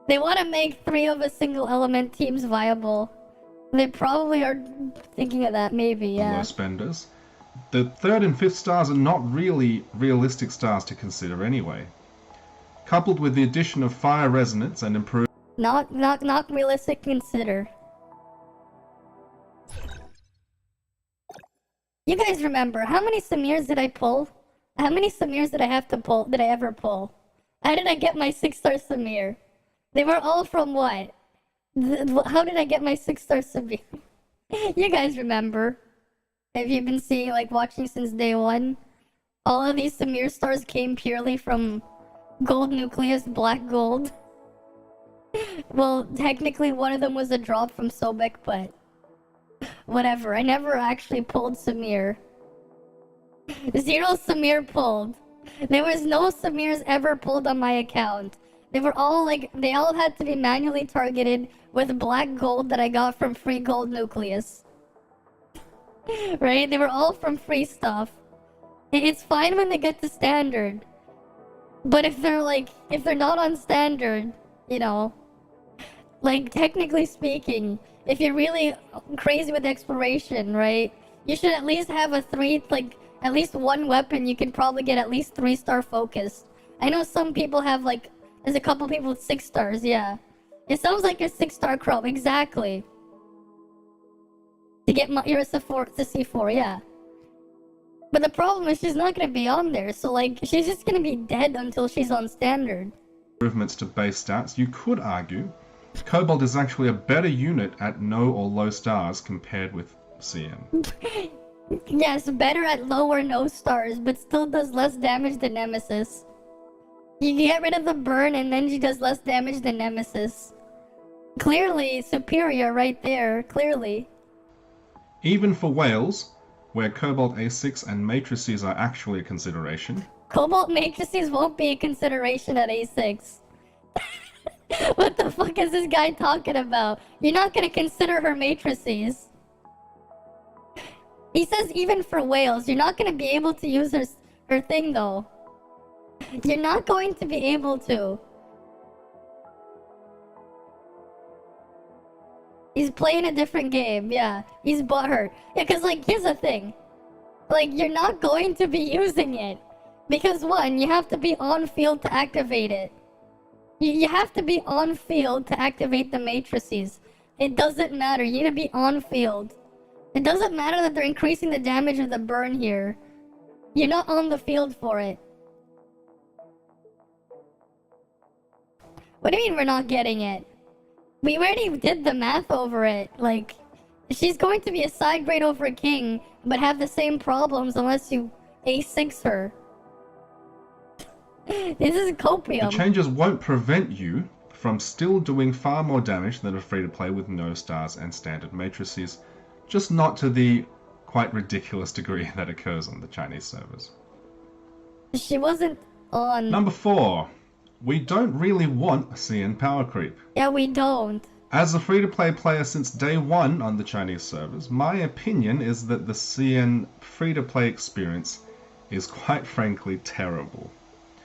Speaker 1: They want to make 3 of a single element teams viable. They probably are thinking of that, maybe, yeah.
Speaker 11: Low spenders. The 3rd and 5th stars are not really realistic stars to consider anyway. Coupled with the addition of fire resonance and improved...
Speaker 1: Not realistic to consider. You guys remember, how many Samirs did I pull? How many Samirs did I have to pull? Did I ever pull? How did I get my 6-star Samir? They were all from what? How did I get my 6-star Samir? You guys remember? Have you been seeing, like, watching since day one? All of these Samir stars came purely from gold nucleus, black gold. Well, technically one of them was a drop from Sobek, but whatever. I never actually pulled Samir. 0 Samir pulled. There was no Samirs ever pulled on my account. They were all like, they all had to be manually targeted with black gold that I got from free gold nucleus. Right? They were all from free stuff. It's fine when they get to standard. But if they're not on standard, you know, like, technically speaking, if you're really crazy with exploration, right, you should at least have a 3, like, at least one weapon you can probably get at least 3-star focus. I know some people have, like, there's a couple people with 6 stars, yeah. It sounds like a 6-star Chrome, exactly. To get your C4, yeah. But the problem is she's not gonna be on there, so, like, she's just gonna be dead until she's on standard.
Speaker 11: Improvements to base stats, you could argue Cobalt is actually a better unit at no or low stars compared with CN.
Speaker 1: Yes, better at low or no stars, but still does less damage than Nemesis. You get rid of the burn and then she does less damage than Nemesis. Clearly superior right there, clearly.
Speaker 11: Even for whales, where Cobalt A6 and matrices are actually a consideration.
Speaker 1: Cobalt matrices won't be a consideration at A6. What the fuck is this guy talking about? You're not gonna consider her matrices. He says even for whales, you're not gonna be able to use her thing though. You're not going to be able to. He's playing a different game, yeah. He's butthurt. Yeah, cause like, here's the thing. Like, you're not going to be using it. Because one, you have to be on field to activate it. You have to be on field to activate the matrices. It doesn't matter, you need to be on field. It doesn't matter that they're increasing the damage of the burn here. You're not on the field for it. What do you mean we're not getting it? We already did the math over it. Like, she's going to be a side grade over King, but have the same problems unless you A6 her. This is copium.
Speaker 11: The changes won't prevent you from still doing far more damage than a free-to-play with no stars and standard matrices, just not to the quite ridiculous degree that occurs on the Chinese servers.
Speaker 1: She wasn't on...
Speaker 11: Number 4. We don't really want CN power creep.
Speaker 1: Yeah, we don't.
Speaker 11: As a free-to-play player since day one on the Chinese servers, my opinion is that the CN free-to-play experience is quite frankly terrible.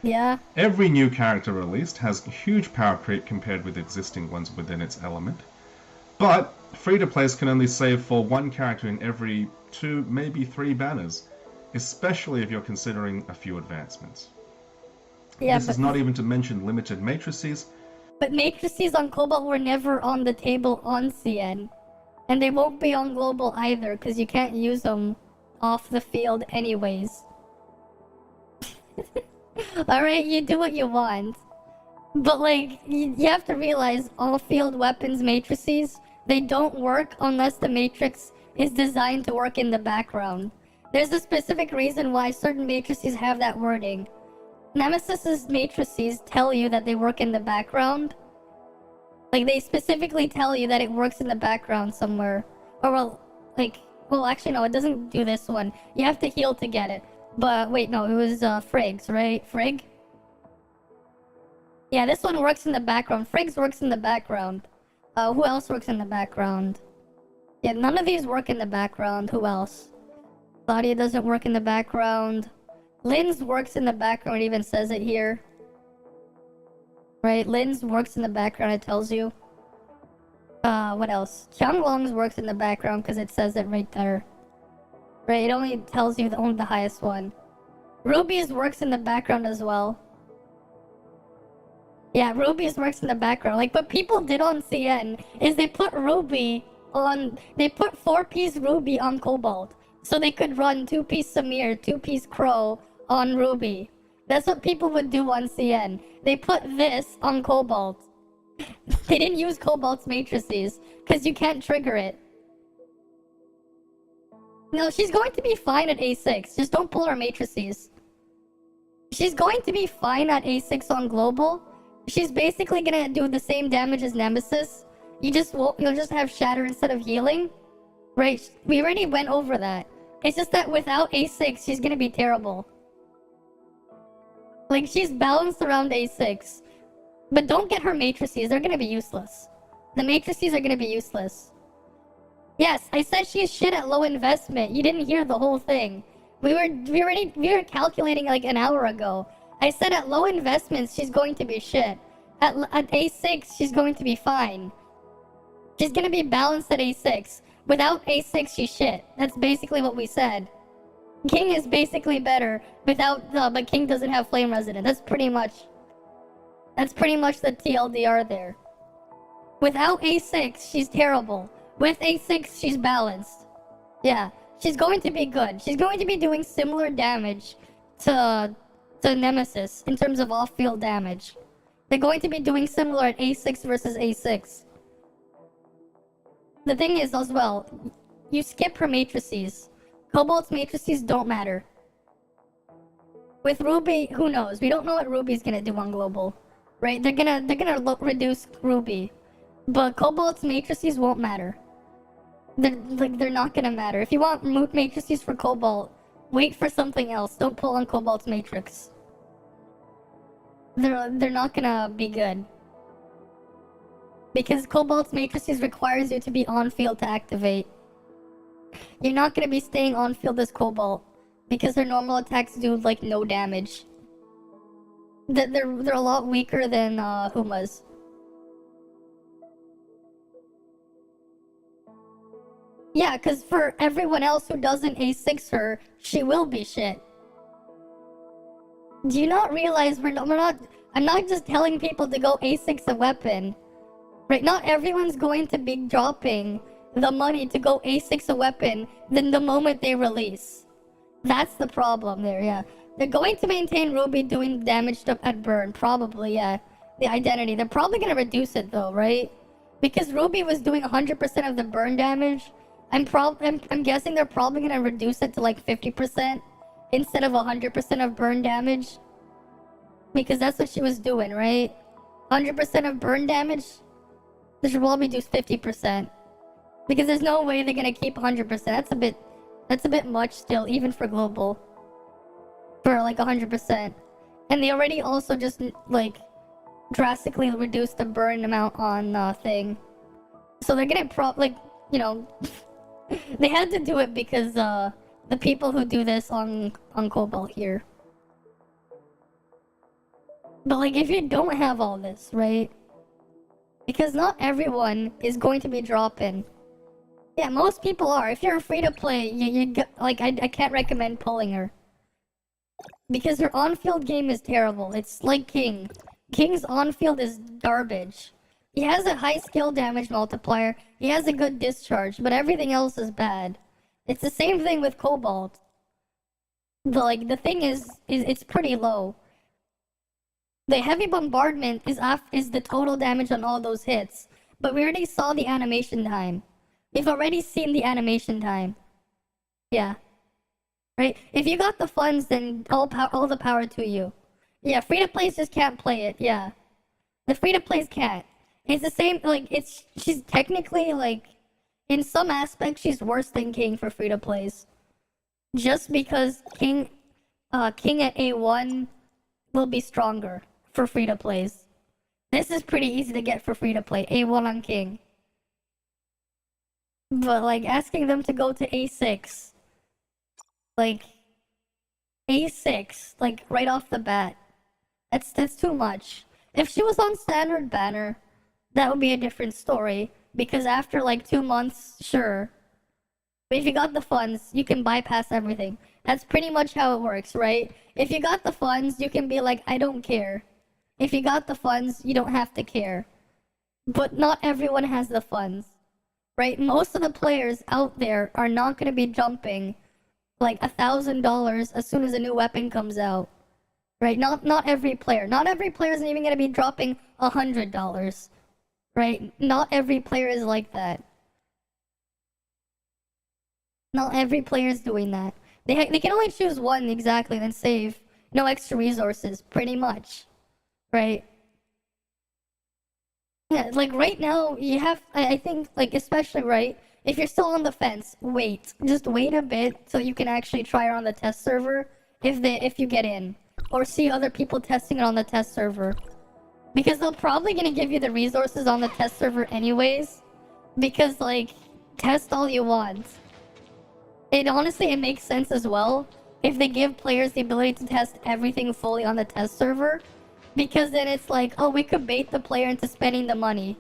Speaker 1: Yeah.
Speaker 11: Every new character released has huge power creep compared with existing ones within its element. But free-to-players can only save for one character in every 2, maybe 3 banners, especially if you're considering a few advancements.
Speaker 1: Yeah,
Speaker 11: this is not even to mention limited matrices.
Speaker 1: But matrices on Cobalt were never on the table on CN. And they won't be on Global either, because you can't use them off the field anyways. Alright, you do what you want. But like, you have to realize all field weapons matrices, they don't work unless the matrix is designed to work in the background. There's a specific reason why certain matrices have that wording. Nemesis's matrices tell you that they work in the background. Like, they specifically tell you that it works in the background somewhere. Or, well, actually, no, it doesn't do this one. You have to heal to get it. But, wait, no, it was, Friggs, right? Frigg? Yeah, this one works in the background. Friggs works in the background. Who else works in the background? Yeah, none of these work in the background. Who else? Claudia doesn't work in the background. Lynn's works in the background, it even says it here. Right, Lynn's works in the background, it tells you. What else? Qianglong's works in the background because it says it right there. Right, it only tells you only the highest one. Ruby's works in the background as well. Yeah, Ruby's works in the background. Like, what people did on CN is they put Ruby on... They put 4-piece Ruby on Cobalt. So they could run 2-piece Samir, 2-piece Crow on Ruby. That's what people would do on CN. They put this on Cobalt. They didn't use Cobalt's matrices, because you can't trigger it. No, she's going to be fine at A6. Just don't pull her matrices. She's going to be fine at A6 on Global. She's basically gonna do the same damage as Nemesis. You'll just have Shatter instead of healing. Right, we already went over that. It's just that without A6, she's gonna be terrible. Like, she's balanced around A6. But don't get her matrices, they're gonna be useless. The matrices are gonna be useless. Yes, I said she's shit at low investment. You didn't hear the whole thing. We were calculating like an hour ago. I said at low investments, she's going to be shit. At A6, she's going to be fine. She's gonna be balanced at A6. Without A6, she's shit. That's basically what we said. King is basically better without but King doesn't have Flame Resonant. That's pretty much the TLDR there. Without A6, she's terrible. With A6, she's balanced. Yeah, she's going to be good. She's going to be doing similar damage to Nemesis in terms of off-field damage. They're going to be doing similar at A6 versus A6. The thing is, as well, you skip her matrices. Cobalt's matrices don't matter. With Ruby, who knows? We don't know what Ruby's gonna do on Global, right? They're gonna reduce Ruby, but Cobalt's matrices won't matter they're not gonna matter. If you want matrices for Cobalt, wait for something else. Don't pull on Cobalt's matrix. They're not gonna be good. Because Cobalt's matrices requires you to be on field to activate. You're not gonna be staying on field as Cobalt because her normal attacks do like no damage. They're a lot weaker than Uma's. Yeah, because for everyone else who doesn't A6 her, she will be shit. Do you not realize I'm not just telling people to go A6 a weapon. Right, not everyone's going to be dropping the money to go A6 a weapon then the moment they release. That's the problem there, yeah. They're going to maintain Ruby doing damage at burn, probably, yeah. The identity. They're probably going to reduce it though, right? Because Ruby was doing 100% of the burn damage. I'm guessing they're probably going to reduce it to like 50% instead of 100% of burn damage. Because that's what she was doing, right? 100% of burn damage? They should probably do 50%. Because there's no way they're gonna keep 100%. That's a bit much still, even for global. For like 100%. And they already also just like drastically reduced the burn amount on thing. So they're gonna you know, they had to do it because the people who do this on Cobalt here. But like if you don't have all this, right? Because not everyone is going to be dropping. Yeah, most people are. If you're free to play, I can't recommend pulling her. Because her on-field game is terrible. It's like King. King's on-field is garbage. He has a high skill damage multiplier. He has a good discharge, but everything else is bad. It's the same thing with Cobalt. But like the thing is it's pretty low. The heavy bombardment is the total damage on all those hits. But we already saw the animation time. We've already seen the animation time. Yeah. Right? If you got the funds, then all the power to you. Yeah, free-to-plays just can't play it, yeah. The free-to-plays can't. It's the same, like, she's technically, like, in some aspects, she's worse than King for free-to-plays. Just because King at A1 will be stronger for free-to-plays. This is pretty easy to get for free-to-play, A1 on King. But, like, asking them to go to A6, like, A6, like, right off the bat, that's too much. If she was on standard banner, that would be a different story, because after, like, 2 months, sure. But if you got the funds, you can bypass everything. That's pretty much how it works, right? If you got the funds, you can be like, I don't care. If you got the funds, you don't have to care. But not everyone has the funds. Right? Most of the players out there are not going to be jumping like $1,000 as soon as a new weapon comes out. Right? Not every player. Not every player isn't even going to be dropping $100. Right? Not every player is like that. Not every player is doing that. They can only choose one exactly, then save. No extra resources, pretty much. Right? Yeah, like right now, you have, I think, like, especially, right, if you're still on the fence, wait. Just wait a bit so you can actually try it on the test server if you get in. Or see other people testing it on the test server. Because they're probably gonna give you the resources on the test server anyways. Because, like, test all you want. Honestly, it makes sense as well if they give players the ability to test everything fully on the test server. Because then it's like, oh, we could bait the player into spending the money.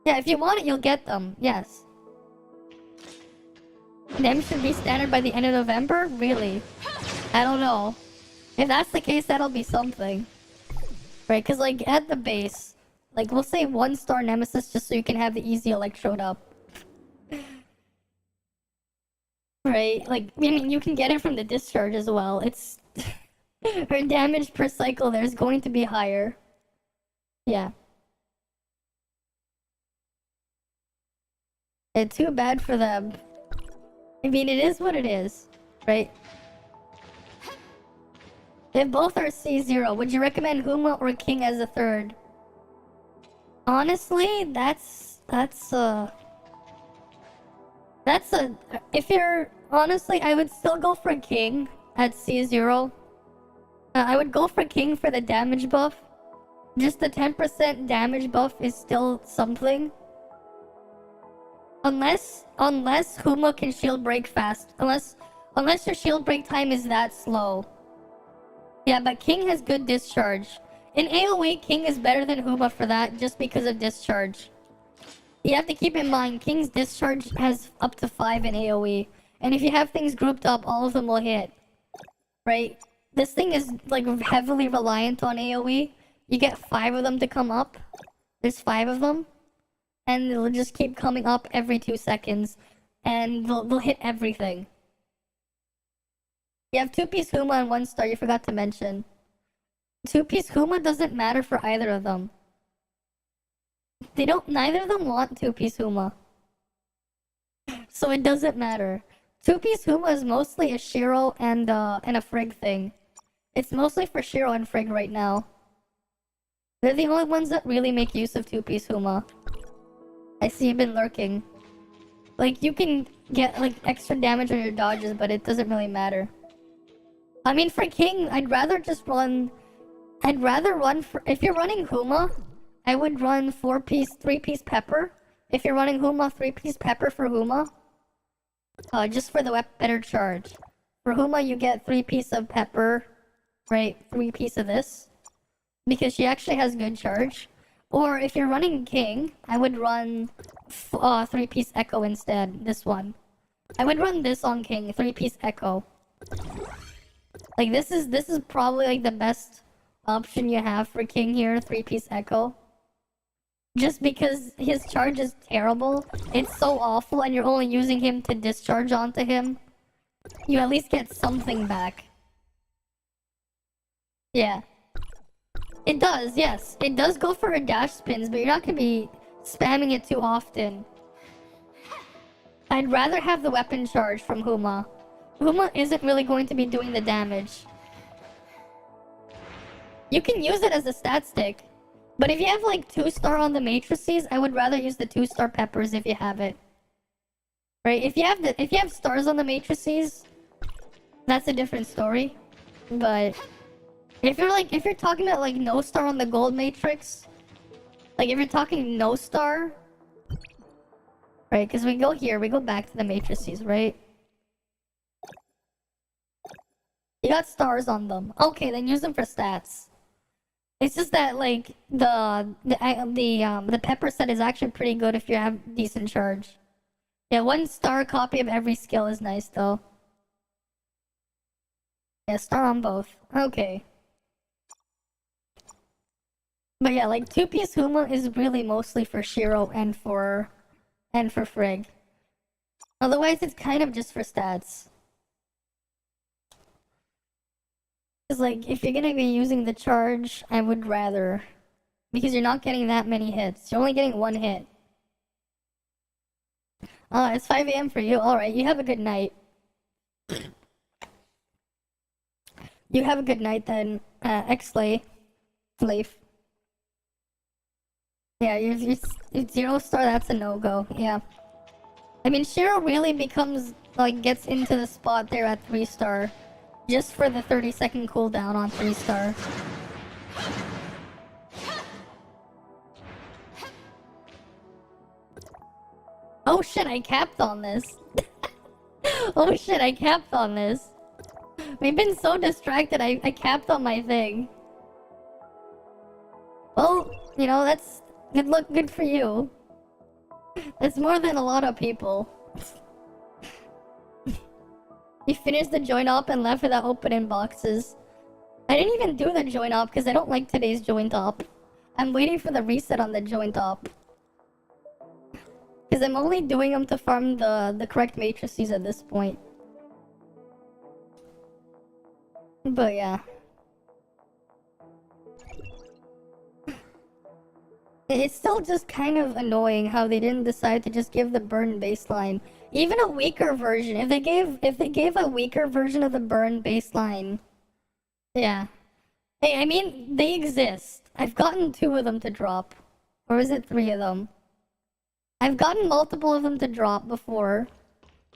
Speaker 1: Yeah, if you want it, you'll get them. Yes. Them should be standard by the end of November? Really? I don't know. If that's the case, that'll be something. Right, because, like, at the base, like, we'll say 1-star Nemesis just so you can have the easy Electrode up. Right? Like, I mean, you can get it from the discharge as well. It's... her damage per cycle there is going to be higher. Yeah. It's too bad for them. I mean, it is what it is, right? If both are C0, would you recommend Huma or King as a third? Honestly, that's That's a... If you're... Honestly, I would still go for King at C0. I would go for King for the damage buff. Just the 10% damage buff is still something. Unless Huma can shield break fast. Unless your shield break time is that slow. Yeah, but King has good discharge. In AoE, King is better than Huma for that just because of discharge. You have to keep in mind, King's discharge has up to 5 in AoE. And if you have things grouped up, all of them will hit. Right? This thing is like heavily reliant on AoE. You get 5 of them to come up. There's 5 of them. And they'll just keep coming up every 2 seconds. And they'll hit everything. You have 2-piece Huma and 1-star, you forgot to mention. 2-piece Huma doesn't matter for either of them. Neither of them want 2-piece Huma. So it doesn't matter. 2-piece Huma is mostly a Shiro and a Frigg thing. It's mostly for Shiro and Frigg right now. They're the only ones that really make use of 2-piece Huma. I see you've been lurking. Like, you can get, like, extra damage on your dodges, but it doesn't really matter. I mean, for King, I'd rather run for... If you're running Huma, I would run 3-piece Pepper. If you're running Huma, 3-piece Pepper for Huma. Just for the better charge. For Huma, you get 3-piece of Pepper, right? 3-piece of this. Because she actually has good charge. Or if you're running King, I would run 3-piece Echo instead. This one. I would run this on King, 3-piece Echo. Like, this is probably like the best option you have for King here, 3-piece Echo. Just because his charge is terrible, it's so awful, and you're only using him to discharge onto him. You at least get something back. Yeah. It does, yes. It does go for her dash spins, but you're not gonna be spamming it too often. I'd rather have the weapon charge from Huma. Huma isn't really going to be doing the damage. You can use it as a stat stick. But if you have like 2-star on the matrices, I would rather use the 2-star peppers if you have it. Right? If you have stars on the matrices, that's a different story. But if you're talking about like no star on the gold matrix, like if you're talking no star, right? Because we go back to the matrices, right? You got stars on them. Okay, then use them for stats. It's just that like the pepper set is actually pretty good if you have decent charge. Yeah, 1-star copy of every skill is nice though. Yeah, star on both. Okay. But yeah, like 2-piece Huma is really mostly for Shiro and for Frigg. Otherwise, it's kind of just for stats. Because like, if you're gonna be using the charge, I would rather. Because you're not getting that many hits. You're only getting 1 hit. It's 5 AM for you. Alright, you have a good night. You have a good night then, X-Lay. Leaf. Yeah, you're 0-star, that's a no-go. Yeah. I mean, Shiro really becomes, like, gets into the spot there at 3-star. Just for the 30-second cooldown on 3-star. Oh shit, I capped on this. Oh shit, I capped on this. We've been so distracted, I capped on my thing. Well, you know, that's good for you. That's more than a lot of people. You finished the joint op and left without opening boxes. I didn't even do the joint op because I don't like today's joint op. I'm waiting for the reset on the joint op. Because I'm only doing them to farm the correct matrices at this point. But yeah. It's still just kind of annoying how they didn't decide to just give the burn baseline. Even a weaker version. If they gave a weaker version of the burn baseline. Yeah. Hey, I mean, they exist. I've gotten 2 of them to drop. Or is it 3 of them? I've gotten multiple of them to drop before.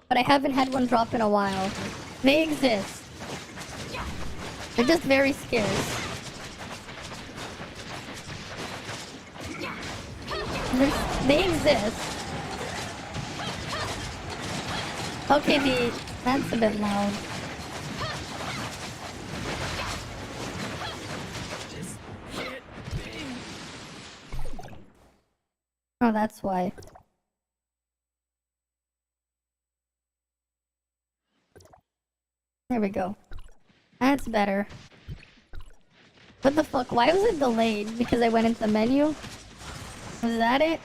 Speaker 1: but I haven't had one drop in a while. They exist. They're just very scarce. They exist. Okay, that's a bit loud. Oh, that's why. There we go. That's better. What the fuck? Why was it delayed? Because I went into the menu? Was that it?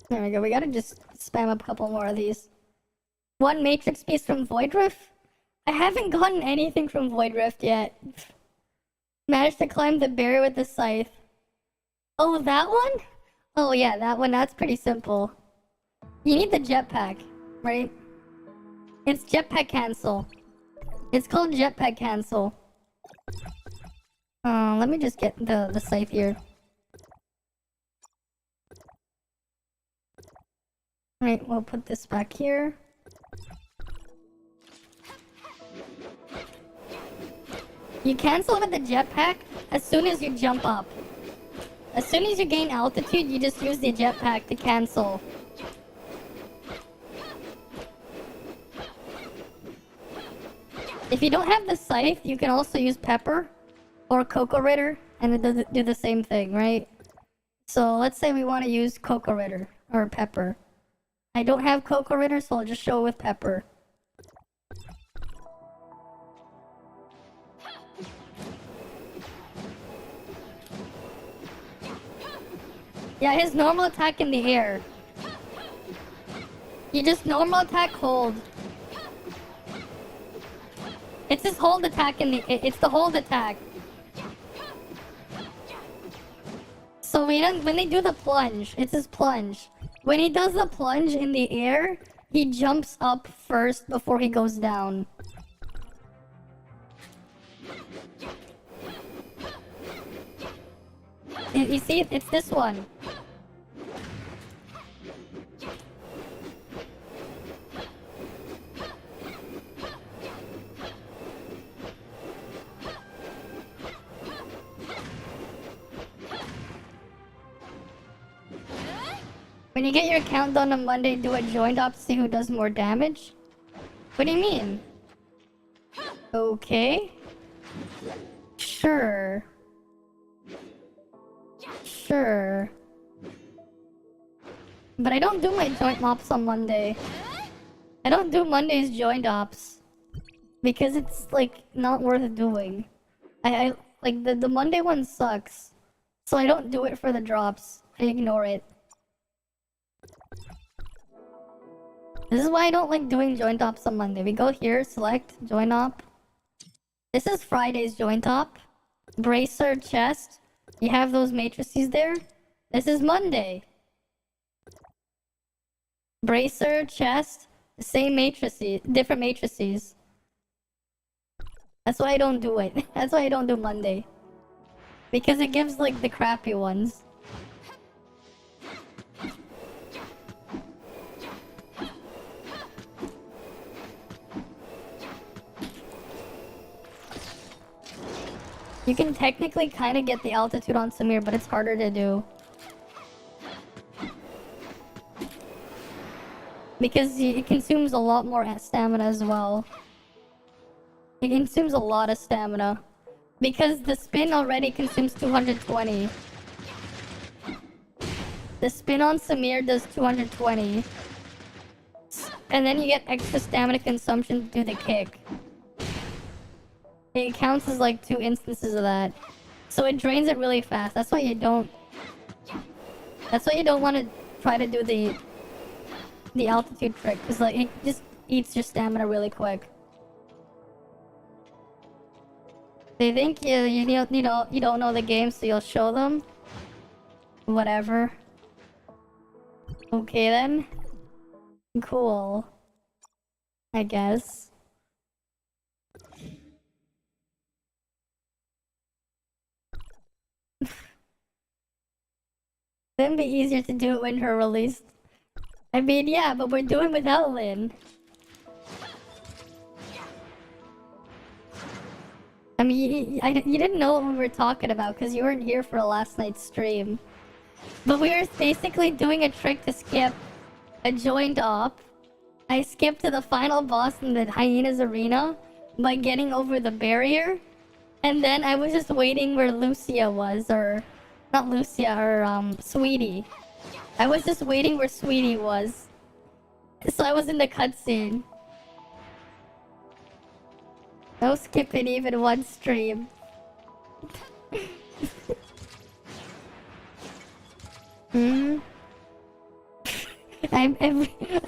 Speaker 1: There we go. We gotta just spam up a couple more of these. One matrix piece from Void Rift? I haven't gotten anything from Void Rift yet. Managed to climb the barrier with the scythe. Oh, that one? Oh yeah, that one. That's pretty simple. You need the jetpack, right? It's jetpack cancel. It's called jetpack cancel. Let me just get the scythe here. Alright, we'll put this back here. You cancel with the jetpack as soon as you jump up. As soon as you gain altitude, you just use the jetpack to cancel. If you don't have the scythe, you can also use Pepper or Coco Ritter, and it does do the same thing, right? So let's say we want to use Coco Ritter or Pepper. I don't have Coco Ritter, so I'll just show it with Pepper. Yeah, his normal attack in the air. You just normal attack, hold. It's his hold attack in the... It's the hold attack. So when they do the plunge, it's his plunge. When he does the plunge in the air, he jumps up first before he goes down. You see, it's this one. When you get your account done on Monday, do a joint op to see who does more damage? What do you mean? Okay. Sure. Sure. But I don't do my joint ops on Monday. I don't do Monday's joint ops. Because it's, like, not worth doing. I like, the Monday one sucks. So I don't do it for the drops. I ignore it. This is why I don't like doing joint ops on Monday. We go here, select, joint op. This is Friday's joint op. Bracer, chest. You have those matrices there. This is Monday. Bracer, chest, the same matrices, different matrices. That's why I don't do it. That's why I don't do Monday. Because it gives, like, the crappy ones. You can technically kind of get the altitude on Samir, but it's harder to do. Because it consumes a lot more stamina as well. It consumes a lot of stamina. Because the spin already consumes 220. The spin on Samir does 220. And then you get extra stamina consumption to do the kick. It counts as like 2 instances of that. So it drains it really fast. That's why you don't... That's why you don't want to try to do the altitude trick. Because like, it just eats your stamina really quick. They think you don't know the game, so you'll show them. Whatever. Okay then. Cool. I guess. Then be easier to do it when her released. I mean, yeah, but we're doing without Lynn. I mean, you didn't know what we were talking about because you weren't here for last night's stream. But we were basically doing a trick to skip a joined op. I skipped to the final boss in the Hyena's arena by getting over the barrier. And then I was just waiting where Lucia was, or... Not Lucia, or Sweetie. I was just waiting where Sweetie was. So I was in the cutscene. No skipping even one stream.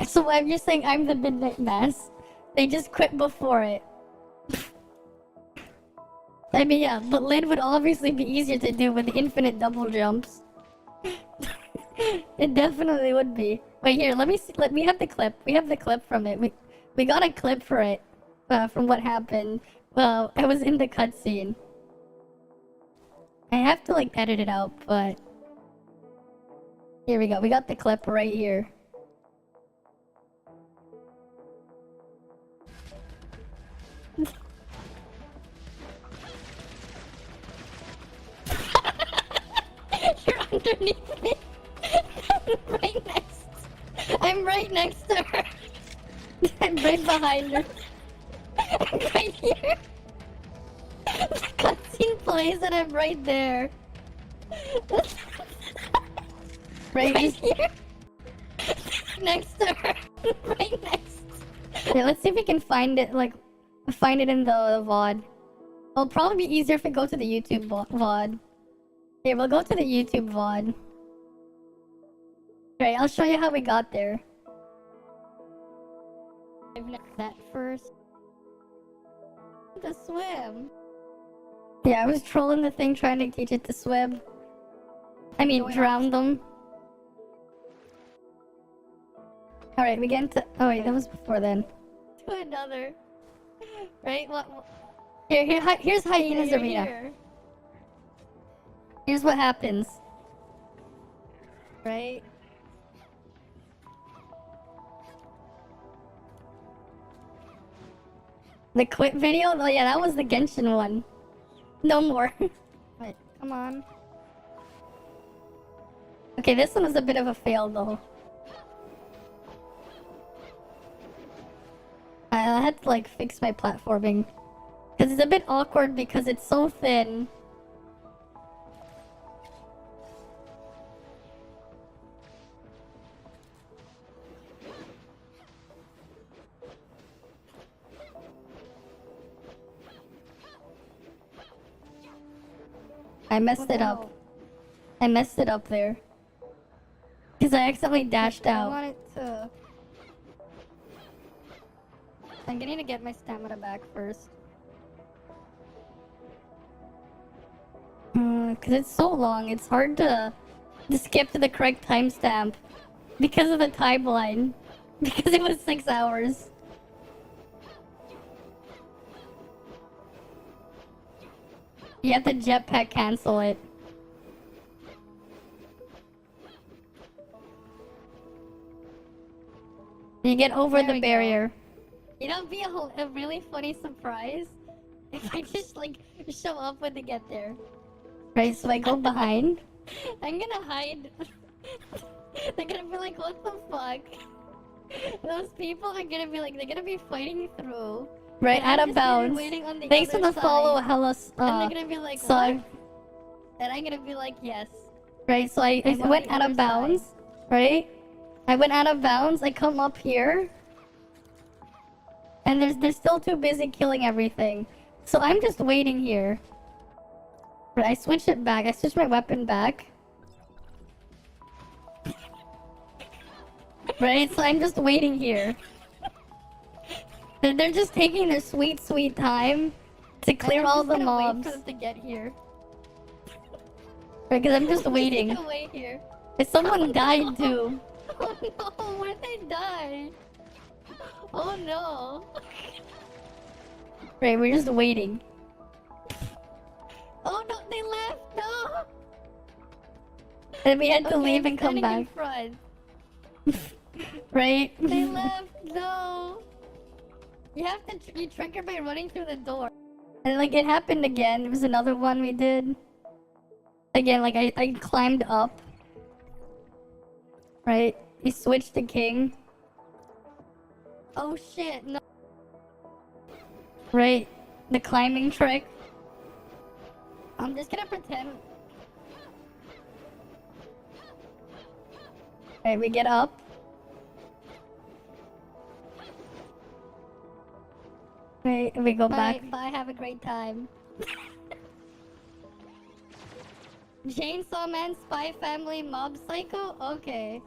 Speaker 1: So I'm just saying I'm the Midnight Mass. They just quit before it. I mean, yeah, but Lynn would obviously be easier to do with infinite double jumps. It definitely would be. Wait, here, let me see. We have the clip. We have the clip from it. We got a clip for it. From what happened. Well, I was in the cutscene. I have to, like, edit it out, but... Here we go. We got the clip right here. You're underneath me. I'm right next to her. I'm right behind her. I'm right here. The cutscene plays and I'm right there. Right here. Next to her. Right next. Okay, let's see if we can find it, like, find it in the VOD. It'll probably be easier if we go to the YouTube VOD. Here, we'll go to the YouTube VOD. Alright, I'll show you how we got there. That first. To swim. Yeah, I was trolling the thing trying to teach it to swim. I mean, drown them. Alright, we get into... Oh wait, that was before then. To another. Right? Here's Hyena's arena. Here. Here's what happens. Right? The quit video? Oh yeah, that was the Genshin one. No more. Wait, come on. Okay, this one was a bit of a fail though. I had to like fix my platforming. Because it's a bit awkward because it's so thin. I messed it up. I messed it up there. Because I accidentally dashed out. I want it to... I'm gonna need to get my stamina back first. Because it's so long, it's hard to skip to the correct timestamp. Because of the timeline. Because it was 6 hours. You have to jetpack cancel it. You get over the barrier. You know, it'd be a really funny surprise if I just like show up when they get there. Right, so I go behind. I'm gonna hide. They're gonna be like, what the fuck? Those people are gonna be like, they're gonna be fighting through. Right, out of bounds. Thanks for the follow, hello, and they're gonna be like, what? And I'm gonna be like, yes. Right, so I went out of bounds. Right? I went out of bounds, I come up here. And they're still too busy killing everything. So I'm just waiting here. Right, I switched it back. I switched my weapon back. Right, so I'm just waiting here. They're just taking their sweet, sweet time to clear all the mobs. Wait for them to get here. Because I'm just waiting. Wait here. If someone died too. Oh no, where'd they die? Oh no. Right, we're just waiting. Oh no, they left, no! And we had to leave and come back. Right? They left, no! You have to, you trigger by running through the door. And like, it happened again. There was another one we did. Again, like, I climbed up. Right? He switched to king. Oh shit, no. Right? The climbing trick. I'm just gonna pretend. Okay, we get up. Okay, we go back. Bye, have a great time. Chainsaw Man, Spy Family, Mob Psycho? Okay.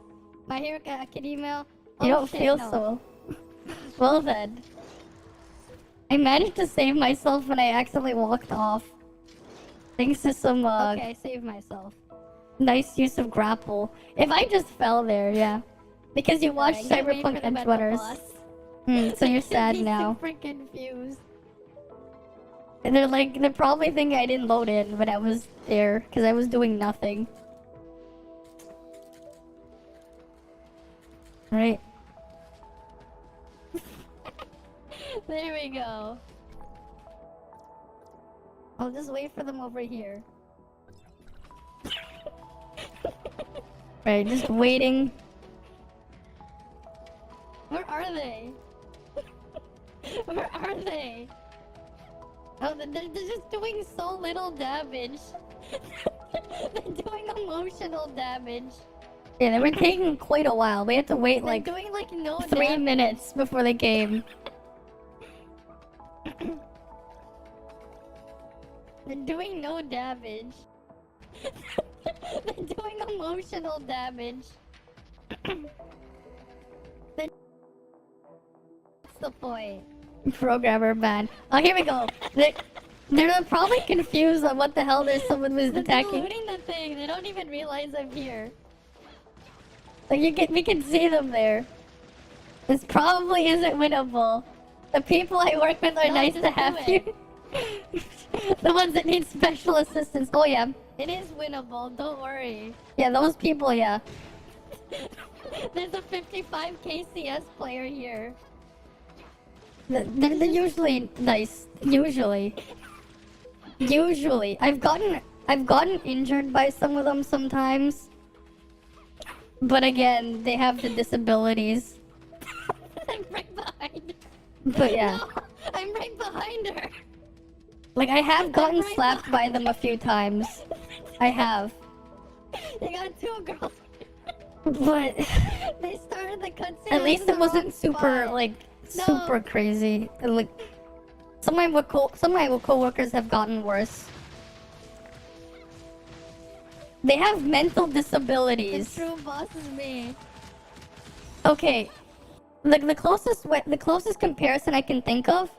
Speaker 1: My Hero Academia. You don't feel so. Well then. I managed to save myself when I accidentally walked off. Thanks to some, okay, I saved myself. Nice use of grapple. If I just fell there, yeah. Because you watched Cyberpunk Edge Runners. So you're sad now. Super confused. And they're probably thinking I didn't load in when I was there, because I was doing nothing. Right. There we go. I'll just wait for them over here. Right, just waiting. Where are they? Where are they? Oh, they're just doing so little damage. They're doing emotional damage. Yeah, they were taking quite a while. We had to wait like, doing, like no 3 minutes before they came. They're doing no damage. They're doing emotional damage. What's the point? Programmer bad. Oh, here we go. They're probably confused on what the hell there's someone was attacking. They're looting the thing. They don't even realize I'm here. Like we can see them there. This probably isn't winnable. The people I work with are nice to have here. The ones that need special assistance. Oh yeah. It is winnable, don't worry. Yeah, those people, yeah. There's a 55 KCS player here. They're usually nice. Usually. I've gotten injured by some of them sometimes. But again, they have the disabilities. I'm right behind. But yeah. No, I'm right behind her. Like, I have gotten slapped by them a few times. I have. They got 2 girls. But they started the cutscene. At least it wasn't super, like, super crazy. Like, some of my co-workers have gotten worse. They have mental disabilities. The true boss is me. Okay. Like, the closest comparison I can think of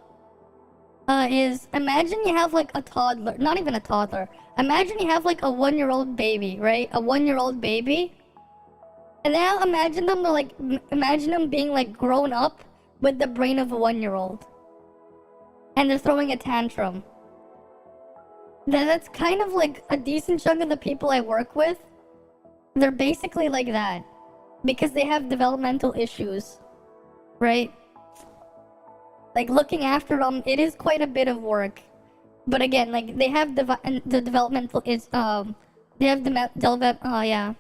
Speaker 1: is, imagine you have like a toddler, not even a toddler. Imagine you have like a 1-year-old baby, right? A 1-year-old baby. And now imagine them being like grown up with the brain of a 1-year-old. And they're throwing a tantrum. That's kind of like a decent chunk of the people I work with. They're basically like that. Because they have developmental issues. Right? Like, looking after them, it is quite a bit of work. But again, like, they have the developmental is, they have yeah.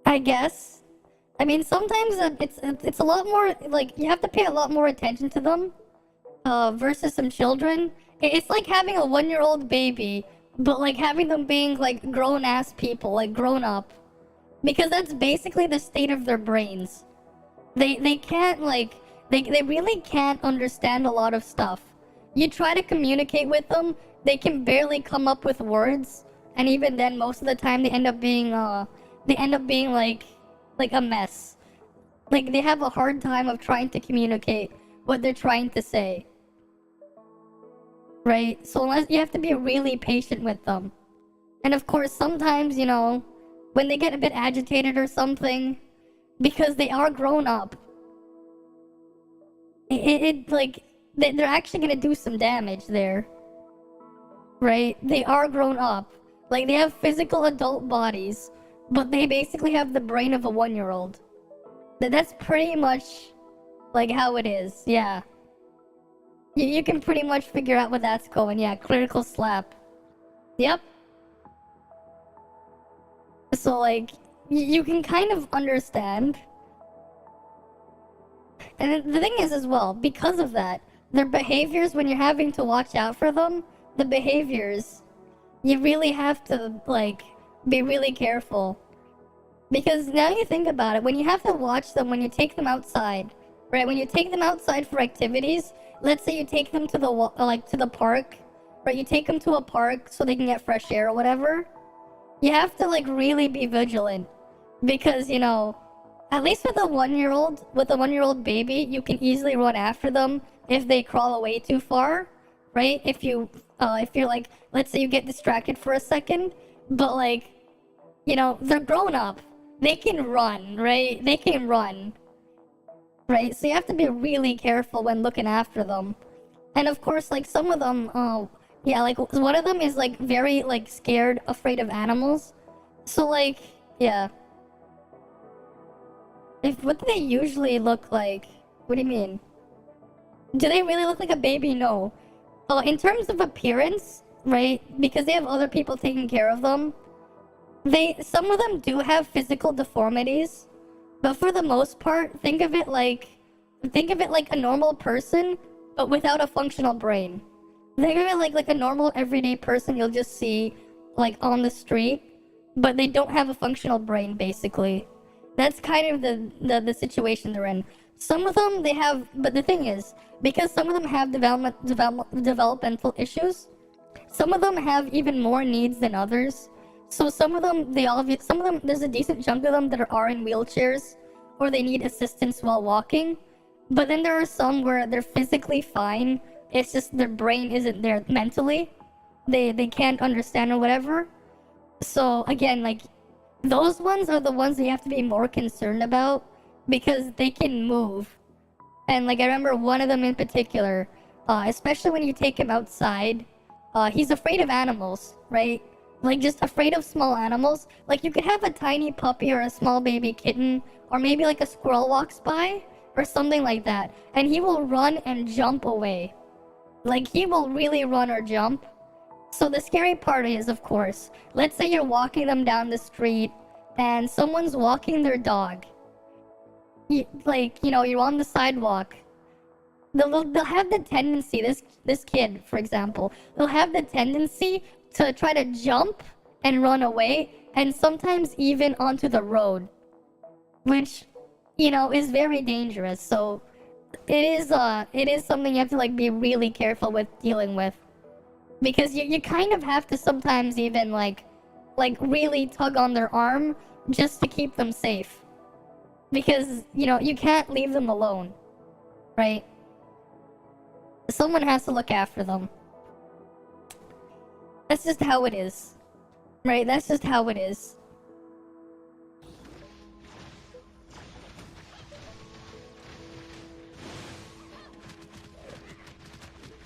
Speaker 1: I guess. I mean, sometimes it's a lot more, like, you have to pay a lot more attention to them, versus some children. It's like having a 1-year-old baby, but like having them being like grown-ass people, like grown up. Because that's basically the state of their brains. They can't like, they really can't understand a lot of stuff. You try to communicate with them, they can barely come up with words, and even then, most of the time they end up being like a mess. Like, they have a hard time of trying to communicate what they're trying to say. Right? So unless you have to be really patient with them. And of course, sometimes, you know, when they get a bit agitated or something, because they are grown up, like, they're actually gonna do some damage there. Right? They are grown up. Like, they have physical adult bodies, but they basically have the brain of a 1-year-old. That's pretty much, like, how it is, yeah. You can pretty much figure out where that's going, yeah. Critical slap. Yep. So, like, you can kind of understand. And the thing is as well, because of that, their behaviors, when you're having to watch out for them, the behaviors, you really have to, like, be really careful. Because now you think about it, when you have to watch them, when you take them outside, right? When you take them outside for activities, let's say you take them to the, to the park, right? You take them to a park so they can get fresh air or whatever. You have to, like, really be vigilant. Because, you know, at least with a 1-year-old baby, you can easily run after them if they crawl away too far, right? If you're like, let's say you get distracted for a second, but, like, you know, they're grown up. They can run, right? They can run, right? So you have to be really careful when looking after them. And of course, like, some of them, yeah, like, one of them is, like, very, like, scared, afraid of animals. So, like, yeah. What do they usually look like? What do you mean? Do they really look like a baby? No. In terms of appearance, right? Because they have other people taking care of them. Some of them do have physical deformities, but for the most part, think of it like a normal person, but without a functional brain. Think of it like a normal everyday person you'll just see, like, on the street, but they don't have a functional brain, basically. That's kind of the situation they're in. Some of them they have, but the thing is, because some of them have developmental issues, some of them have even more needs than others. So some of them, there's a decent chunk of them that are in wheelchairs, or they need assistance while walking. But then there are some where they're physically fine. It's just their brain isn't there mentally. They can't understand or whatever. So again, like, those ones are the ones that you have to be more concerned about, because they can move. And, like, I remember one of them in particular, especially when you take him outside, he's afraid of animals, right? Like, just afraid of small animals. Like, you could have a tiny puppy or a small baby kitten, or maybe like a squirrel walks by, or something like that, and he will run and jump away. Like, he will really run or jump. So the scary part is, of course, let's say you're walking them down the street, and someone's walking their dog. You're on the sidewalk. They'll have the tendency, this kid, for example, they'll have the tendency to try to jump and run away, and sometimes even onto the road, which, you know, is very dangerous. So it is something you have to, like, be really careful with dealing with, because you kind of have to sometimes even like really tug on their arm just to keep them safe, because, you know, you can't leave them alone, right? Someone has to look after them. That's just how it is, right? That's just how it is.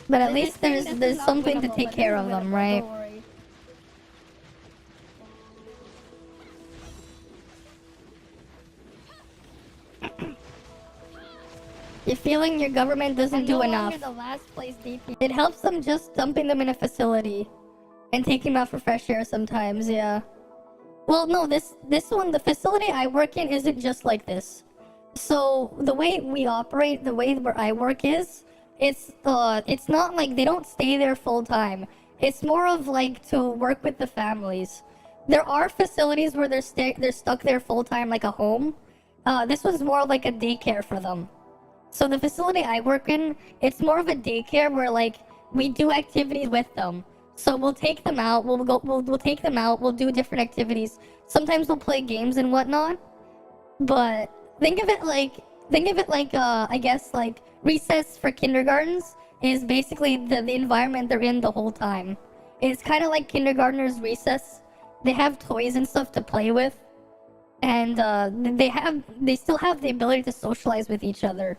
Speaker 1: But at least there's something to take care of them, right? You're feeling your government doesn't do enough. The last place DP. It helps them just dumping them in a facility and taking them out for fresh air sometimes, yeah. Well, no, this one, the facility I work in isn't just like this. So the way we operate, the way where I work is, it's not like they don't stay there full time. It's more of like to work with the families. There are facilities where they're stuck there full time, like a home. This was more like a daycare for them. So the facility I work in, it's more of a daycare where, like, we do activities with them. So we'll take them out. We'll take them out. We'll do different activities. Sometimes we'll play games and whatnot. But think of it like I guess, like, recess for kindergartens is basically the environment they're in the whole time. It's kind of like kindergartner's recess. They have toys and stuff to play with, and they still have the ability to socialize with each other,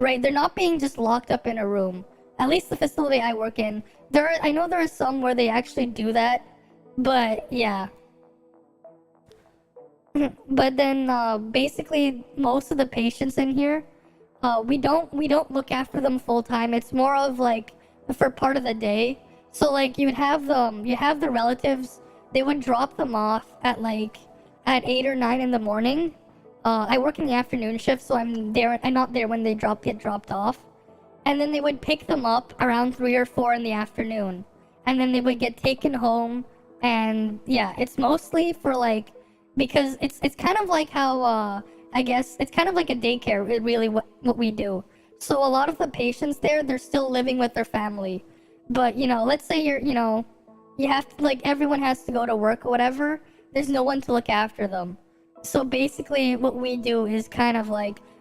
Speaker 1: right? They're not being just locked up in a room. At least the facility I work in, I know there are some where they actually do that, but yeah. But then basically most of the patients in here, we don't look after them full time. It's more of like for part of the day. So like you have the relatives. They would drop them off at 8 or 9 in the morning. I work in the afternoon shift, so I'm not there when they get dropped off. And then they would pick them up around 3 or 4 in the afternoon, and then they would get taken home. And yeah, it's mostly for because it's kind of like how I guess it's kind of like a daycare, really, what we do. So a lot of the patients there, they're still living with their family. But, let's say you have to, everyone has to go to work or whatever. There's no one to look after them. So basically what we do is kind of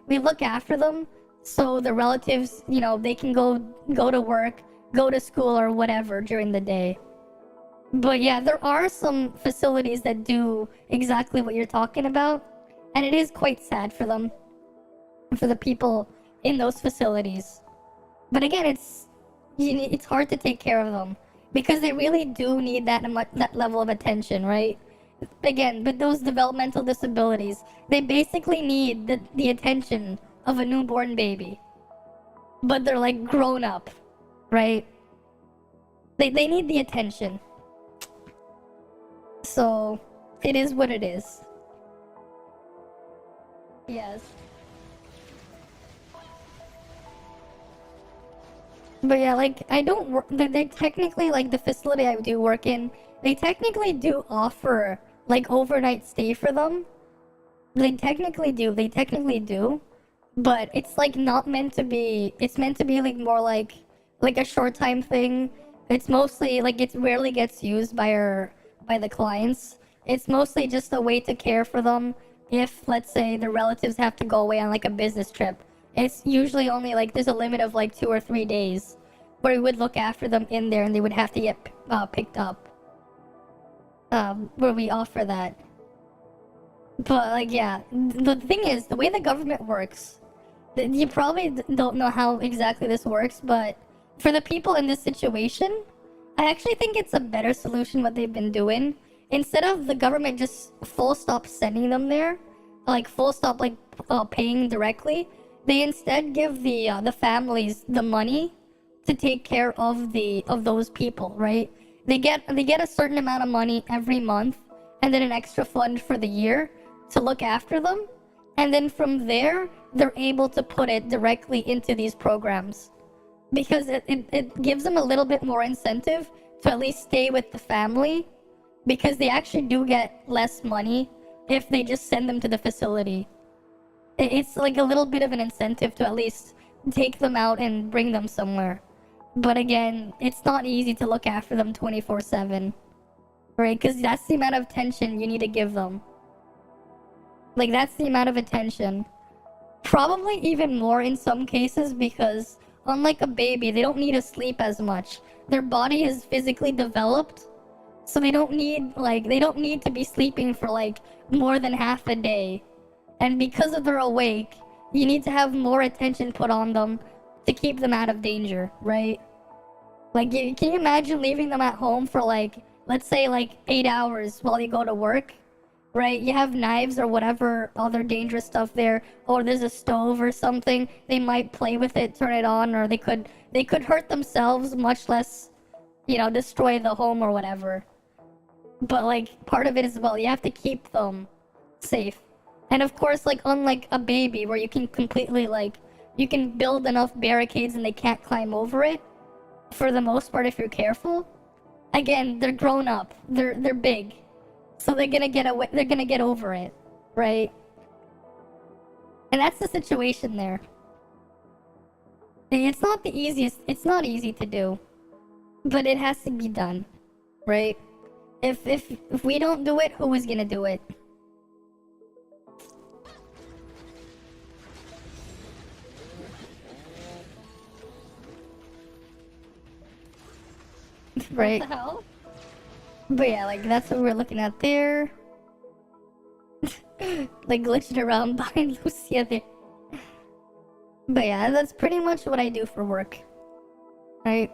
Speaker 1: we look after them so the relatives, they can go to work, go to school or whatever during the day. But yeah, there are some facilities that do exactly what you're talking about, and it is quite sad for them, for the people in those facilities. But again, it's hard to take care of them because they really do need that level of attention, right? Again, with those developmental disabilities, they basically need the attention of a newborn baby, but they're grown up, right? They need the attention. So, it is what it is. Yes. But yeah, I don't work. They technically, the facility I do work in, they technically do offer, overnight stay for them. They technically do. But it's, not meant to be. It's meant to be, more like a short time thing. It's mostly, it rarely gets used by the clients. It's mostly just a way to care for them if, let's say, the relatives have to go away on, a business trip. It's usually only, there's a limit of, 2 or 3 days where we would look after them in there and they would have to get picked up. Where we offer that. But, yeah, the thing is, the way the government works, you probably don't know how exactly this works, but for the people in this situation, I actually think it's a better solution what they've been doing. Instead of the government just full stop sending them there, full stop paying directly, they instead give the families the money to take care of those people, right? They get a certain amount of money every month, and then an extra fund for the year to look after them, and then from there they're able to put it directly into these programs. Because it gives them a little bit more incentive to at least stay with the family, because they actually do get less money if they just send them to the facility. It's a little bit of an incentive to at least take them out and bring them somewhere. But again, it's not easy to look after them 24/7, right? Because that's the amount of attention you need to give them. That's the amount of attention. Probably even more in some cases, because unlike a baby, they don't need to sleep as much. Their body is physically developed, so they don't need to be sleeping for more than half a day. And because they're awake, you need to have more attention put on them to keep them out of danger, right? Can you imagine leaving them at home for let's say 8 hours while you go to work? Right, you have knives or whatever other dangerous stuff there, or there's a stove or something. They might play with it, turn it on, or they could hurt themselves, much less, destroy the home or whatever. But part of it is, well, you have to keep them safe. And of course, unlike a baby where you can completely you can build enough barricades and they can't climb over it, for the most part if you're careful. Again, they're grown up, they're big. So they're gonna get away. They're gonna get over it, right? And that's the situation there. And it's not the easiest. It's not easy to do, but it has to be done, right? If we don't do it, who is gonna do it? Right.
Speaker 5: What the hell?
Speaker 1: But yeah, like that's what we're looking at there. Like glitching around behind Lucia there. But yeah, that's pretty much what I do for work. Right?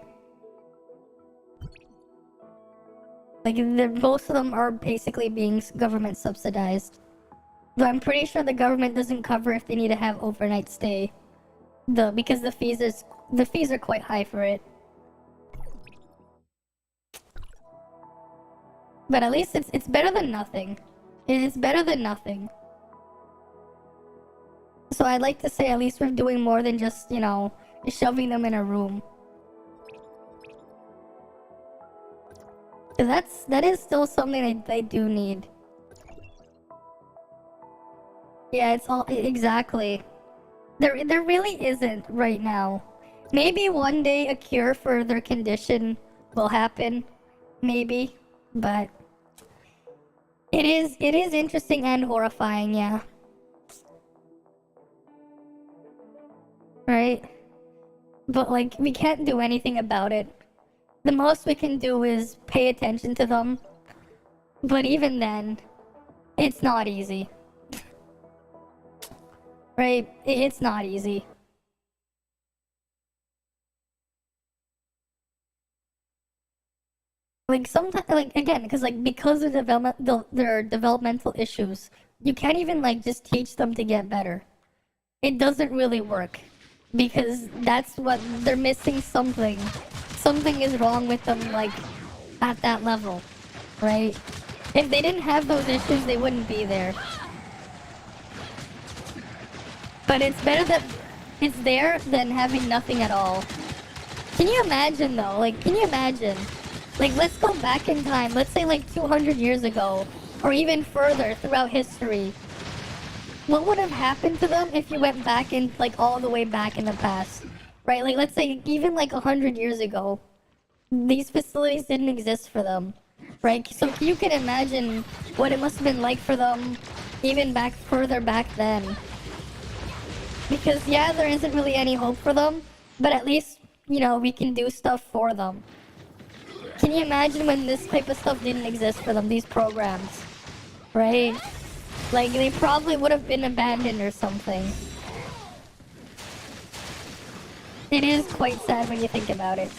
Speaker 1: Like, most of them are basically being government subsidized. Though I'm pretty sure the government doesn't cover if they need to have overnight stay. Because the fees are quite high for it. But at least it's better than nothing. It's better than nothing. So I'd like to say at least we're doing more than just, you know, shoving them in a room. That is still something they do need. Yeah, it's all exactly. There really isn't right now. Maybe one day a cure for their condition will happen. Maybe, but it is interesting and horrifying, yeah. Right? But like we can't do anything about it. The most we can do is pay attention to them. But even then, it's not easy. Right? It's not easy. Like sometimes, like again, because of their developmental issues, you can't even like just teach them to get better. It doesn't really work because that's what they're missing. Something is wrong with them, like at that level, right? If they didn't have those issues, they wouldn't be there. But it's better that it's there than having nothing at all. Can you imagine though? Like, can you imagine? Like, let's go back in time. Let's say like 200 years ago, or even further throughout history. What would have happened to them if you went back in, like, all the way back in the past? Right? Like, let's say even like 100 years ago, these facilities didn't exist for them. Right? So you can imagine what it must have been like for them even further back then. Because, yeah, there isn't really any hope for them, but at least, you know, we can do stuff for them. Can you imagine when this type of stuff didn't exist for them, these programs? Right? Like, they probably would have been abandoned or something. It is quite sad when you think about it.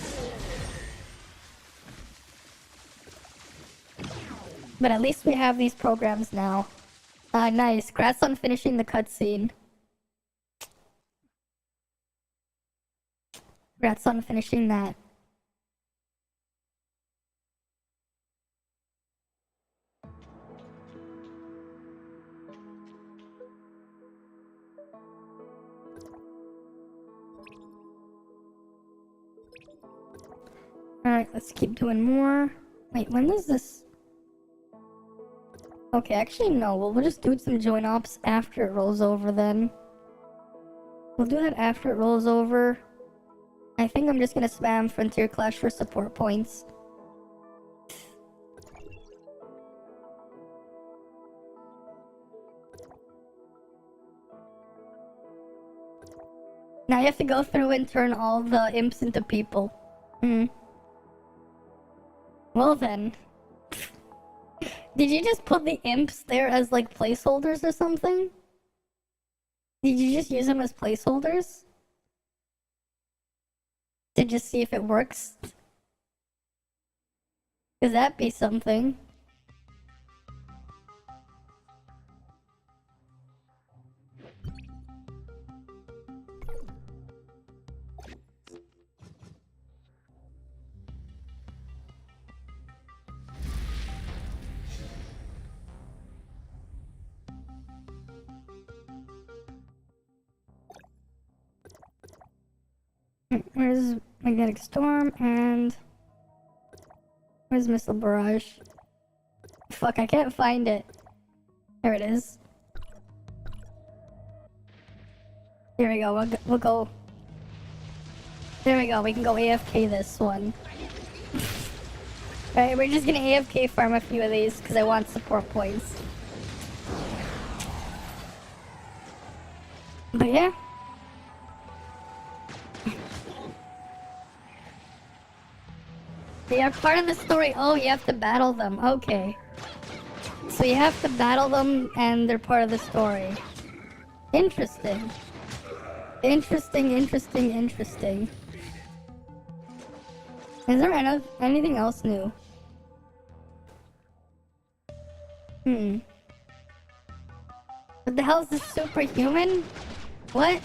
Speaker 1: But at least we have these programs now. Nice. Congrats on finishing the cutscene. Congrats on finishing that. Alright, let's keep doing more. Wait, when does this... Okay, actually no, we'll just do some joint ops after it rolls over then. We'll do that after it rolls over. I think I'm just gonna spam Frontier Clash for support points. Now you have to go through and turn all the imps into people. Well then. Did you just put the imps there as like placeholders or something? Did you just use them as placeholders? To just see if it works? Could that be something? Where's Magnetic Storm and... Where's Missile Barrage? Fuck, I can't find it. There it is. Here we go, we'll go... There we go, we can go AFK this one. Right, we're just gonna AFK farm a few of these because I want support points. But yeah. They are part of the story. Oh, you have to battle them. Okay. So you have to battle them and they're part of the story. Interesting. Interesting. Is there anything else new? What the hell is this superhuman? What?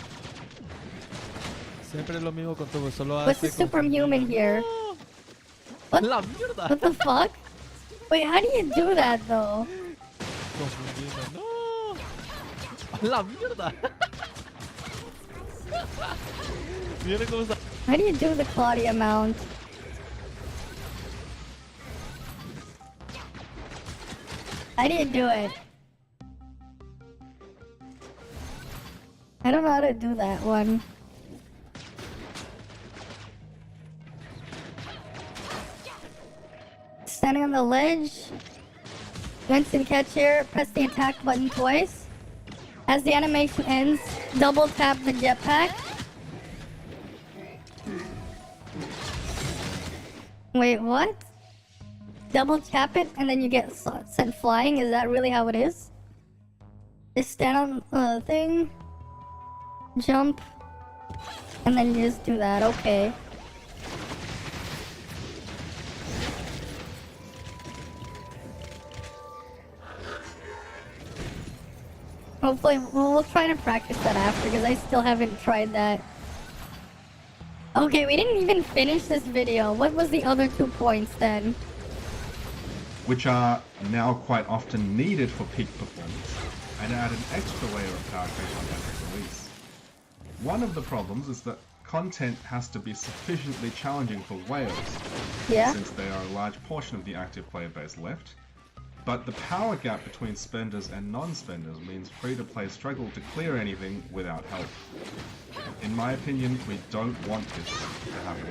Speaker 12: Siempre es lo mismo con todo, solo
Speaker 1: What's the
Speaker 12: hace
Speaker 1: superhuman here? What?
Speaker 12: La mierda.
Speaker 1: What the fuck? Wait, how do you do that though?
Speaker 12: Confundido. No. La mierda. Mira cómo está.
Speaker 1: How do you do the Claudia mount? How do you do it? I don't know how to do that one. Standing on the ledge. Instant catch here. Press the attack button twice. As the animation ends, double tap the jetpack. Wait, what? Double tap it and then you get sent flying? Is that really how it is? Just stand on the thing. Jump. And then you just do that. Okay. Hopefully, we'll try to practice that after, because I still haven't tried that. Okay, we didn't even finish this video. What was the other 2 points then?
Speaker 11: Which are now quite often needed for peak performance, and add an extra layer of power creep on every release. One of the problems is that content has to be sufficiently challenging for whales, since they are a large portion of the active player base left. But the power gap between spenders and non-spenders means free-to-play struggle to clear anything without help. In my opinion, we don't want this to happen.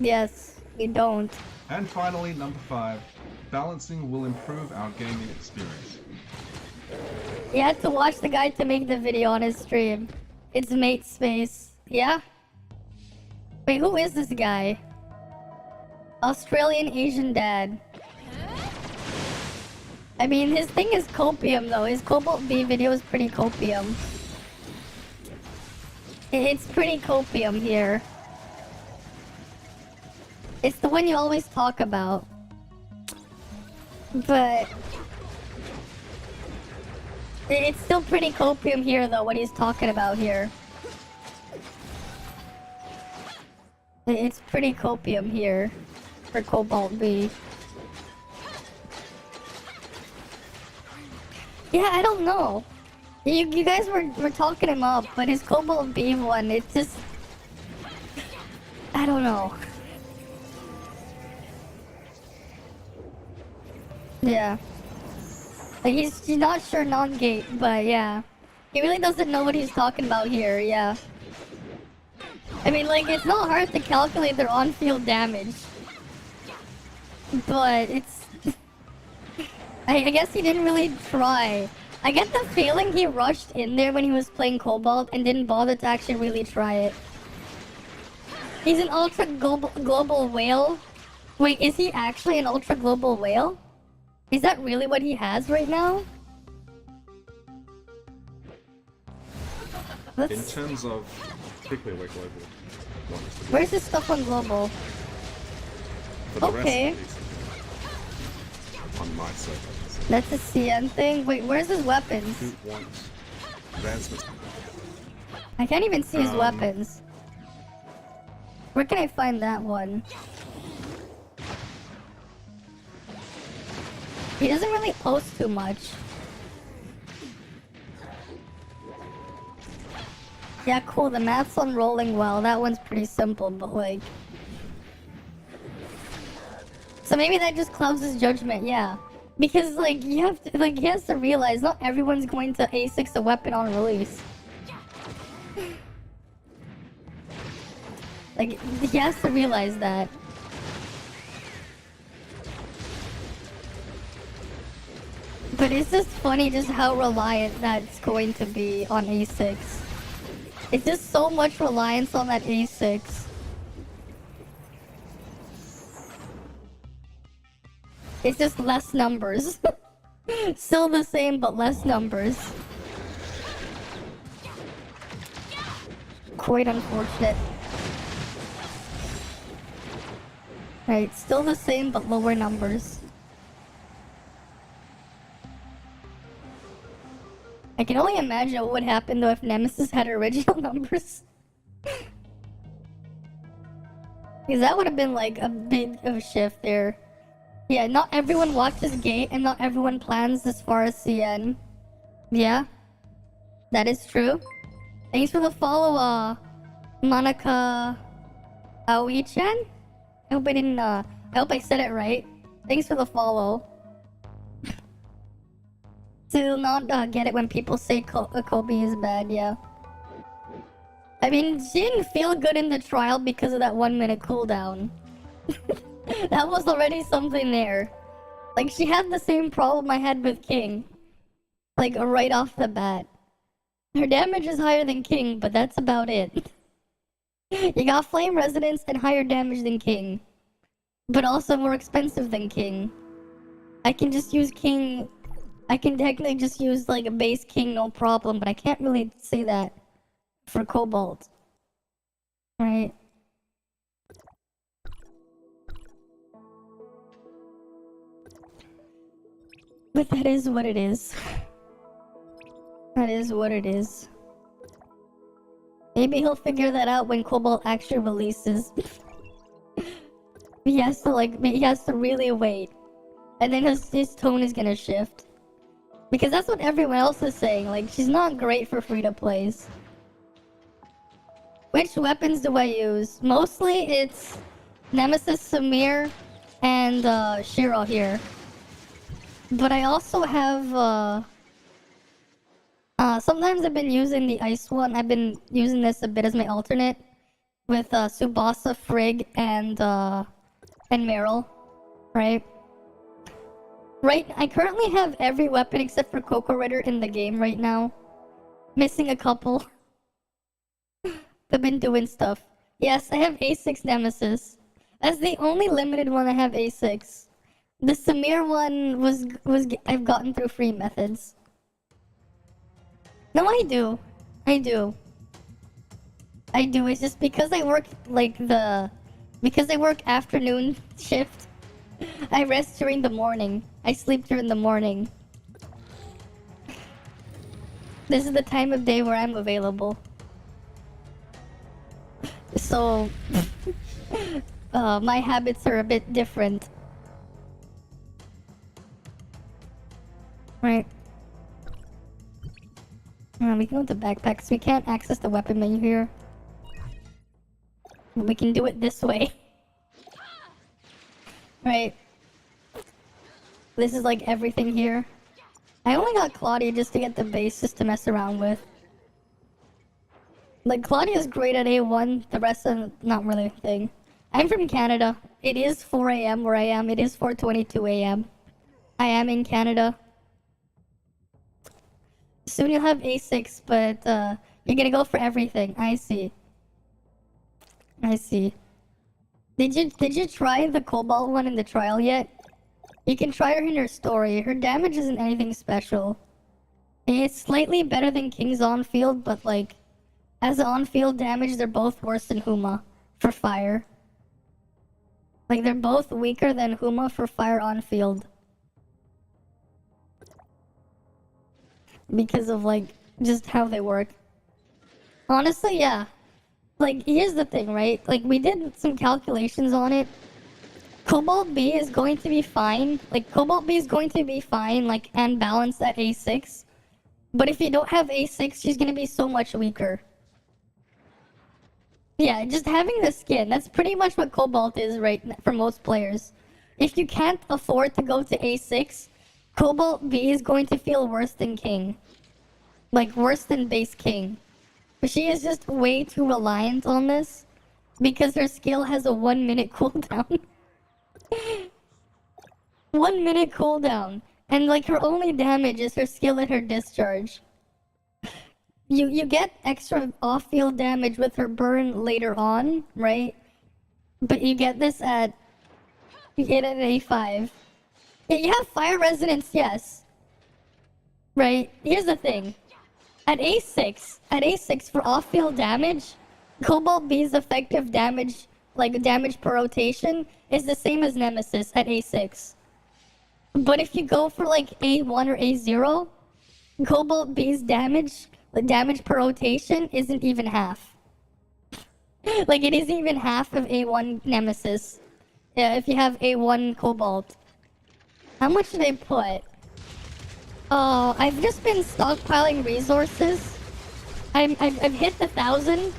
Speaker 1: Yes, we don't.
Speaker 11: And finally, number 5, balancing will improve our gaming experience.
Speaker 1: You had to watch the guy to make the video on his stream. It's Mate Space. Yeah? Wait, who is this guy? Australian Asian dad. I mean, his thing is copium though. His Cobalt B video is pretty copium. It's pretty copium here. It's the one you always talk about. But it's still pretty copium here though, what he's talking about here. It's pretty copium here for Cobalt B. Yeah, I don't know. You guys were talking him up, but his Cobalt B one, it's just... I don't know. Yeah. Like, he's not sure non-gate, but yeah. He really doesn't know what he's talking about here, yeah. I mean, like, it's not hard to calculate their on-field damage. But it's... I guess he didn't really try. I get the feeling he rushed in there when he was playing Cobalt and didn't bother to actually really try it. He's an ultra global whale. Wait, is he actually an ultra global whale? Is that really what he has right now?
Speaker 11: In terms of particularly like global ones.
Speaker 1: Where's this stuff on global? Okay.
Speaker 11: On my server.
Speaker 1: That's a CN thing? Wait, where's his weapons?
Speaker 11: Who wants advancements?
Speaker 1: I can't even see his weapons. Where can I find that one? He doesn't really post too much. Yeah, cool, the math's unrolling well. That one's pretty simple, but like... So maybe that just clouds his judgment, yeah. Because, like, you have to, like, he has to realize not everyone's going to A6 a weapon on release. Like, he has to realize that. But it's just funny just how reliant that's going to be on A6. It's just so much reliance on that A6. It's just less numbers. Still the same, but less numbers. Quite unfortunate. Right, still the same, but lower numbers. I can only imagine what would happen though if Nemesis had original numbers. Because that would have been like a big of a shift there. Yeah, not everyone watches Gate and not everyone plans as far as CN. Yeah, that is true. Thanks for the follow, Monica Aoi-chan? I hope I didn't, I hope I said it right. Thanks for the follow. To not get it when people say Kobe is bad, yeah. I mean, she didn't feel good in the trial because of that 1 minute cooldown. That was already something there. Like, she had the same problem I had with King. Like, right off the bat. Her damage is higher than King, but that's about it. You got Flame Resonance and higher damage than King. But also more expensive than King. I can just use King... I can technically just use, like, a base King, no problem, but I can't really say that for Cobalt. Right? But that is what it is. That is what it is. Maybe he'll figure that out when Cobalt actually releases. He has to really wait. And then his tone is gonna shift. Because that's what everyone else is saying, like, she's not great for free-to-plays. Which weapons do I use? Mostly it's Nemesis, Samir, and Shiro here. But I also have, sometimes I've been using the ice one. I've been using this a bit as my alternate. With Tsubasa, Frigg, and Meryl. Right? Right, I currently have every weapon except for Coco Ritter in the game right now. Missing a couple. I've been doing stuff. Yes, I have A6 Nemesis. That's the only limited one I have A6. The Samir one was I've gotten through free methods. No, I do. I do. It's just because I work because I work afternoon shift. I rest during the morning. I sleep during the morning. This is the time of day where I'm available. So, my habits are a bit different. Right. We can go to backpacks. We can't access the weapon menu here. We can do it this way. Right. This is like everything here. I only got Claudia just to get the base just to mess around with. Like, Claudia's great at A1, the rest are not really a thing. I'm from Canada. It is 4 AM where I am. It is 4:22 AM. I am in Canada. Soon you'll have A6, but you're gonna go for everything. I see. I see. Did you try the Cobalt one in the trial yet? You can try her in her story. Her damage isn't anything special. It's slightly better than King's on-field, but like, as on-field damage, they're both worse than Huma for fire. Like, they're both weaker than Huma for fire on-field. Because of, like, just how they work. Honestly, yeah. Like, here's the thing, right? Like, we did some calculations on it. Cobalt B is going to be fine. Like, Cobalt B is going to be fine, like, and balanced at A6. But if you don't have A6, she's gonna be so much weaker. Yeah, just having the skin, that's pretty much what Cobalt is right now for most players. If you can't afford to go to A6, Cobalt B is going to feel worse than King. Like, worse than base King. But she is just way too reliant on this, because her skill has a 1 minute cooldown. 1 minute cooldown. And like, her only damage is her skill and her discharge. You get extra off-field damage with her burn later on, right? But you get this at... You get it at A5. Yeah, you have fire resonance, yes. Right? Here's the thing. At A6 for off-field damage, Cobalt B's effective damage, like damage per rotation, is the same as Nemesis at A6. But if you go for like A1 or A0, Cobalt B's damage, the damage per rotation, isn't even half. Like it isn't even half of A1 Nemesis. Yeah, if you have A1 Cobalt. How much did I put? Oh, I've just been stockpiling resources. I've hit the 1,000,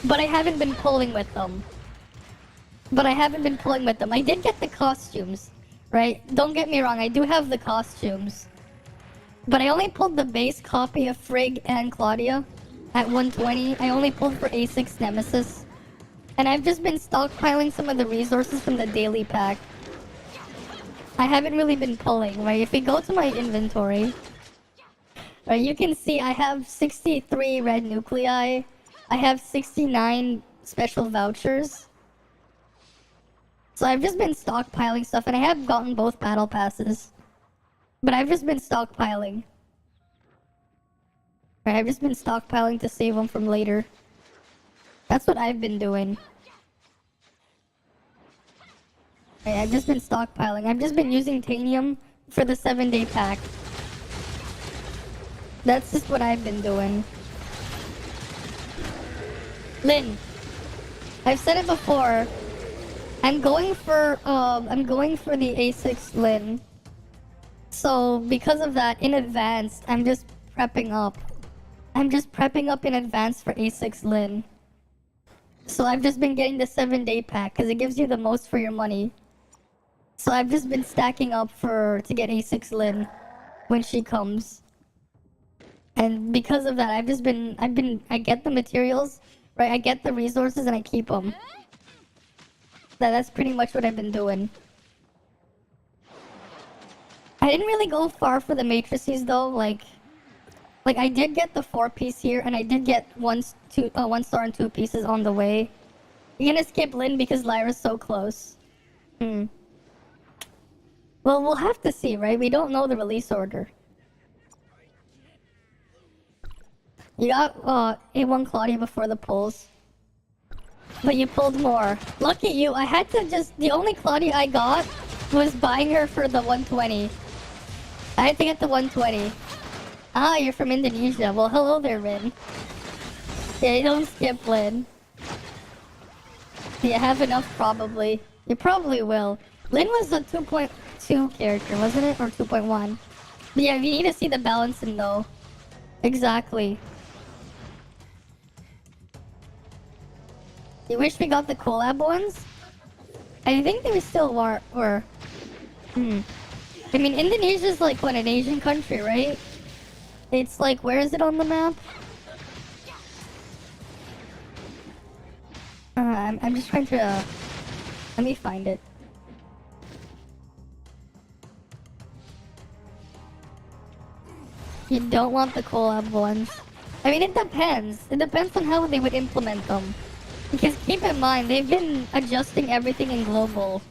Speaker 1: but I haven't been pulling with them. I did get the costumes, right? Don't get me wrong, I do have the costumes. But I only pulled the base copy of Frigg and Claudia at 120. I only pulled for A6 Nemesis. And I've just been stockpiling some of the resources from the daily pack. I haven't really been pulling, right? If we go to my inventory, right, you can see I have 63 red nuclei. I have 69 special vouchers. So I've just been stockpiling stuff, and I have gotten both battle passes. But I've just been stockpiling. Right, I've just been stockpiling to save them from later. That's what I've been doing. Right, I've just been stockpiling. I've just been using Tanium for the 7-day pack. That's just what I've been doing. Lynn, I've said it before. I'm going for the A6 Lynn. So because of that, in advance, I'm just prepping up. I'm just prepping up in advance for A6 Lynn. So I've just been getting the 7-day pack because it gives you the most for your money. So I've just been stacking up to get A6 Lynn when she comes. And because of that, I get the materials, right? I get the resources and I keep them. That's pretty much what I've been doing. I didn't really go far for the matrices though, like I did get the 4-piece here, and I did get 1 star and 2 pieces on the way. You're gonna skip Lynn because Lyra's so close. Well, we'll have to see, right? We don't know the release order. You got A1 Claudia before the pulls. But you pulled more. Lucky you, I had to the only Claudia I got was buying her for the 120. I had to get the 120. Ah, you're from Indonesia. Well, hello there, Rin. Yeah, you don't skip Lynn. Do you have enough? Probably. You probably will. Lynn was a 2.2 character, wasn't it? Or 2.1? But yeah, you need to see the balancing though. Exactly. You wish we got the collab ones? I think they still were. I mean, Indonesia's like, what, an Asian country, right? It's like, where is it on the map? I'm just trying to... let me find it. You don't want the collab ones. I mean, it depends. It depends on how they would implement them. Because keep in mind, they've been adjusting everything in global.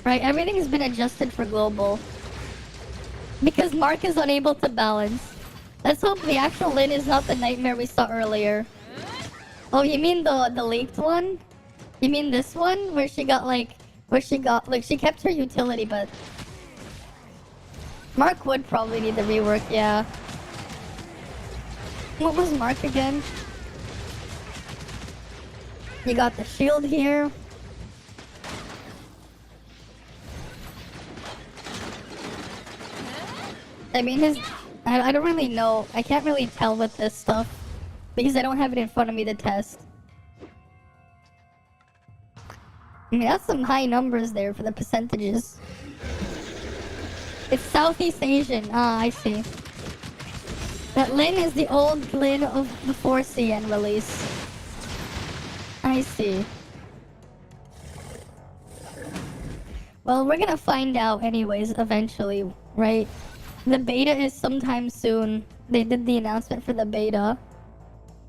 Speaker 1: Right? Everything's been adjusted for global. Because Mark is unable to balance. Let's hope the actual Lynn is not the nightmare we saw earlier. Oh, you mean the leaked one? You mean this one? Where she kept her utility, but... Mark would probably need the rework, yeah. What was Mark again? You got the shield here. I mean, I don't really know. I can't really tell with this stuff because I don't have it in front of me to test. I mean, that's some high numbers there for the percentages. It's Southeast Asian. Ah, I see. That Lynn is the old Lynn of before CN release. I see. Well, we're gonna find out anyways, eventually, right? The beta is sometime soon. They did the announcement for the beta.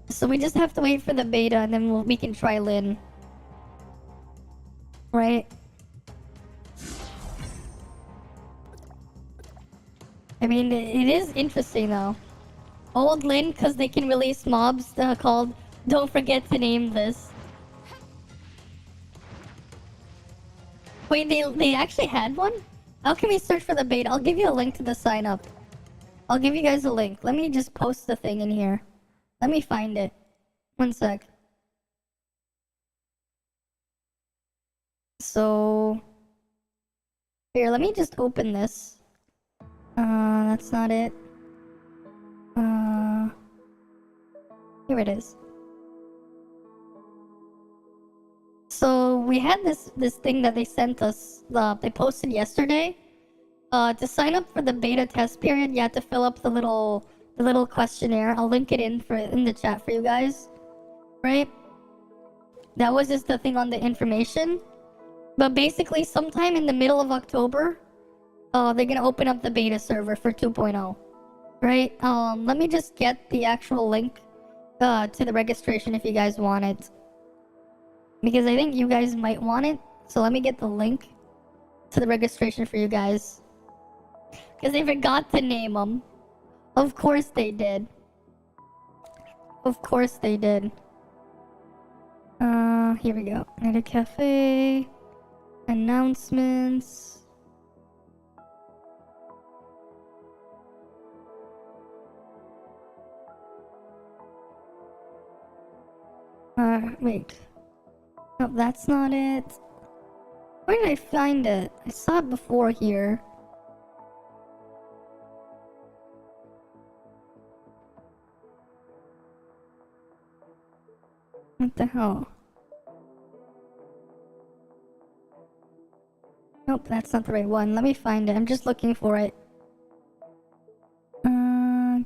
Speaker 1: So we just have to wait for the beta and then we can try Lynn. Right? I mean, it is interesting though. Old Lin, because they can release mobs called "Don't Forget to Name This." Wait, they actually had one? How can we search for the beta? I'll give you a link to the sign up. I'll give you guys a link. Let me just post the thing in here. Let me find it. One sec. So here, let me just open this. That's not it. Here it is. So we had this thing that they sent us. They posted yesterday. To sign up for the beta test period, you have to fill up the little questionnaire. I'll link it in the chat for you guys. Right? That was just the thing on the information. But basically, sometime in the middle of October, they're gonna open up the beta server for 2.0. Right? Let me just get the actual link to the registration if you guys want it. Because I think you guys might want it. So let me get the link to the registration for you guys. Because they forgot to name them. Of course they did. Of course they did. Here we go. At a cafe. Announcements. Wait. No, that's not it. Where did I find it? I saw it before here. What the hell? Nope, that's not the right one. Let me find it. I'm just looking for it.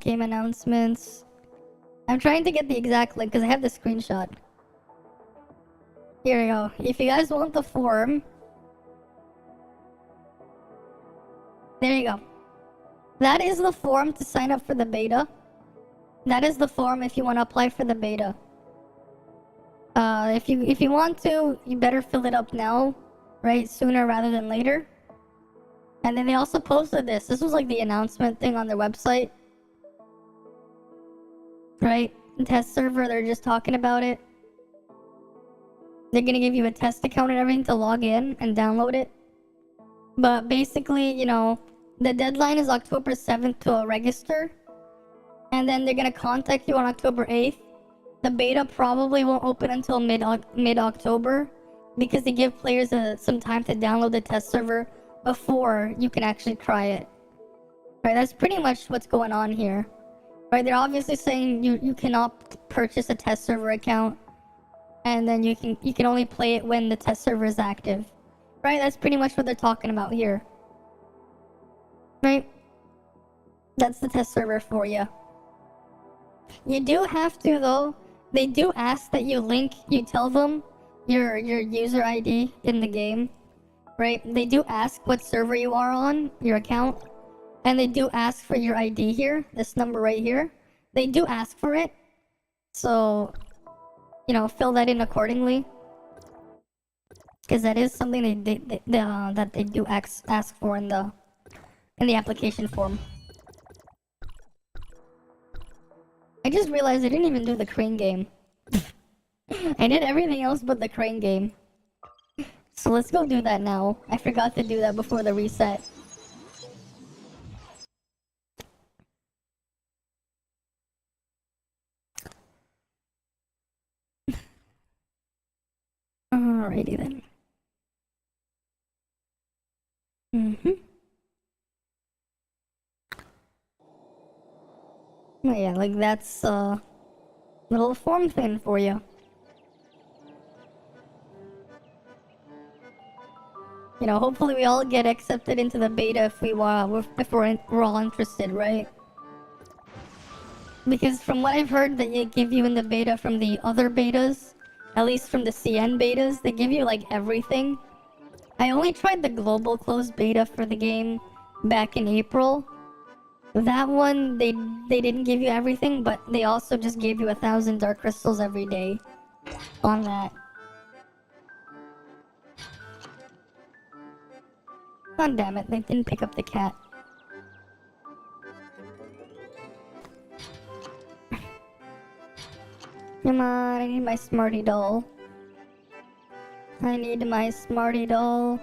Speaker 1: Game announcements. I'm trying to get the exact link because I have the screenshot. Here we go. If you guys want the form, there you go. That is the form to sign up for the beta. That is the form if you want to apply for the beta. If you want to, you better fill it up now, right? Sooner rather than later. And then they also posted this. This was like the announcement thing on their website. Right? The test server, they're just talking about it. They're gonna give you a test account and everything to log in and download it. But basically, you know, the deadline is October 7th to register. And then they're gonna contact you on October 8th. The beta probably won't open until mid-October because they give players some time to download the test server before you can actually try it. Right, that's pretty much what's going on here. Right, they're obviously saying you cannot purchase a test server account, and then you can only play it when the test server is active. Right, that's pretty much what they're talking about here. Right, that's the test server for you. You do have to though. They do ask that you tell them your user ID in the game. Right, they do ask what server you are on, your account. And they do ask for your ID here, this number right here. They do ask for it. So, you know, fill that in accordingly. Because that is something that they do ask for in the application form. I just realized I didn't even do the crane game. I did everything else but the crane game. So let's go do that now. I forgot to do that before the reset. Alrighty then. Oh yeah, like that's a little form thing for you. You know, hopefully we all get accepted into the beta if we're all interested, right? Because from what I've heard that they give you in the beta from the other betas, at least from the CN betas, they give you like everything. I only tried the global closed beta for the game back in April. That one, they didn't give you everything, but they also just gave you 1,000 dark crystals every day on that. God damn it, they didn't pick up the cat. Come on, I need my smarty doll. I need my smarty doll.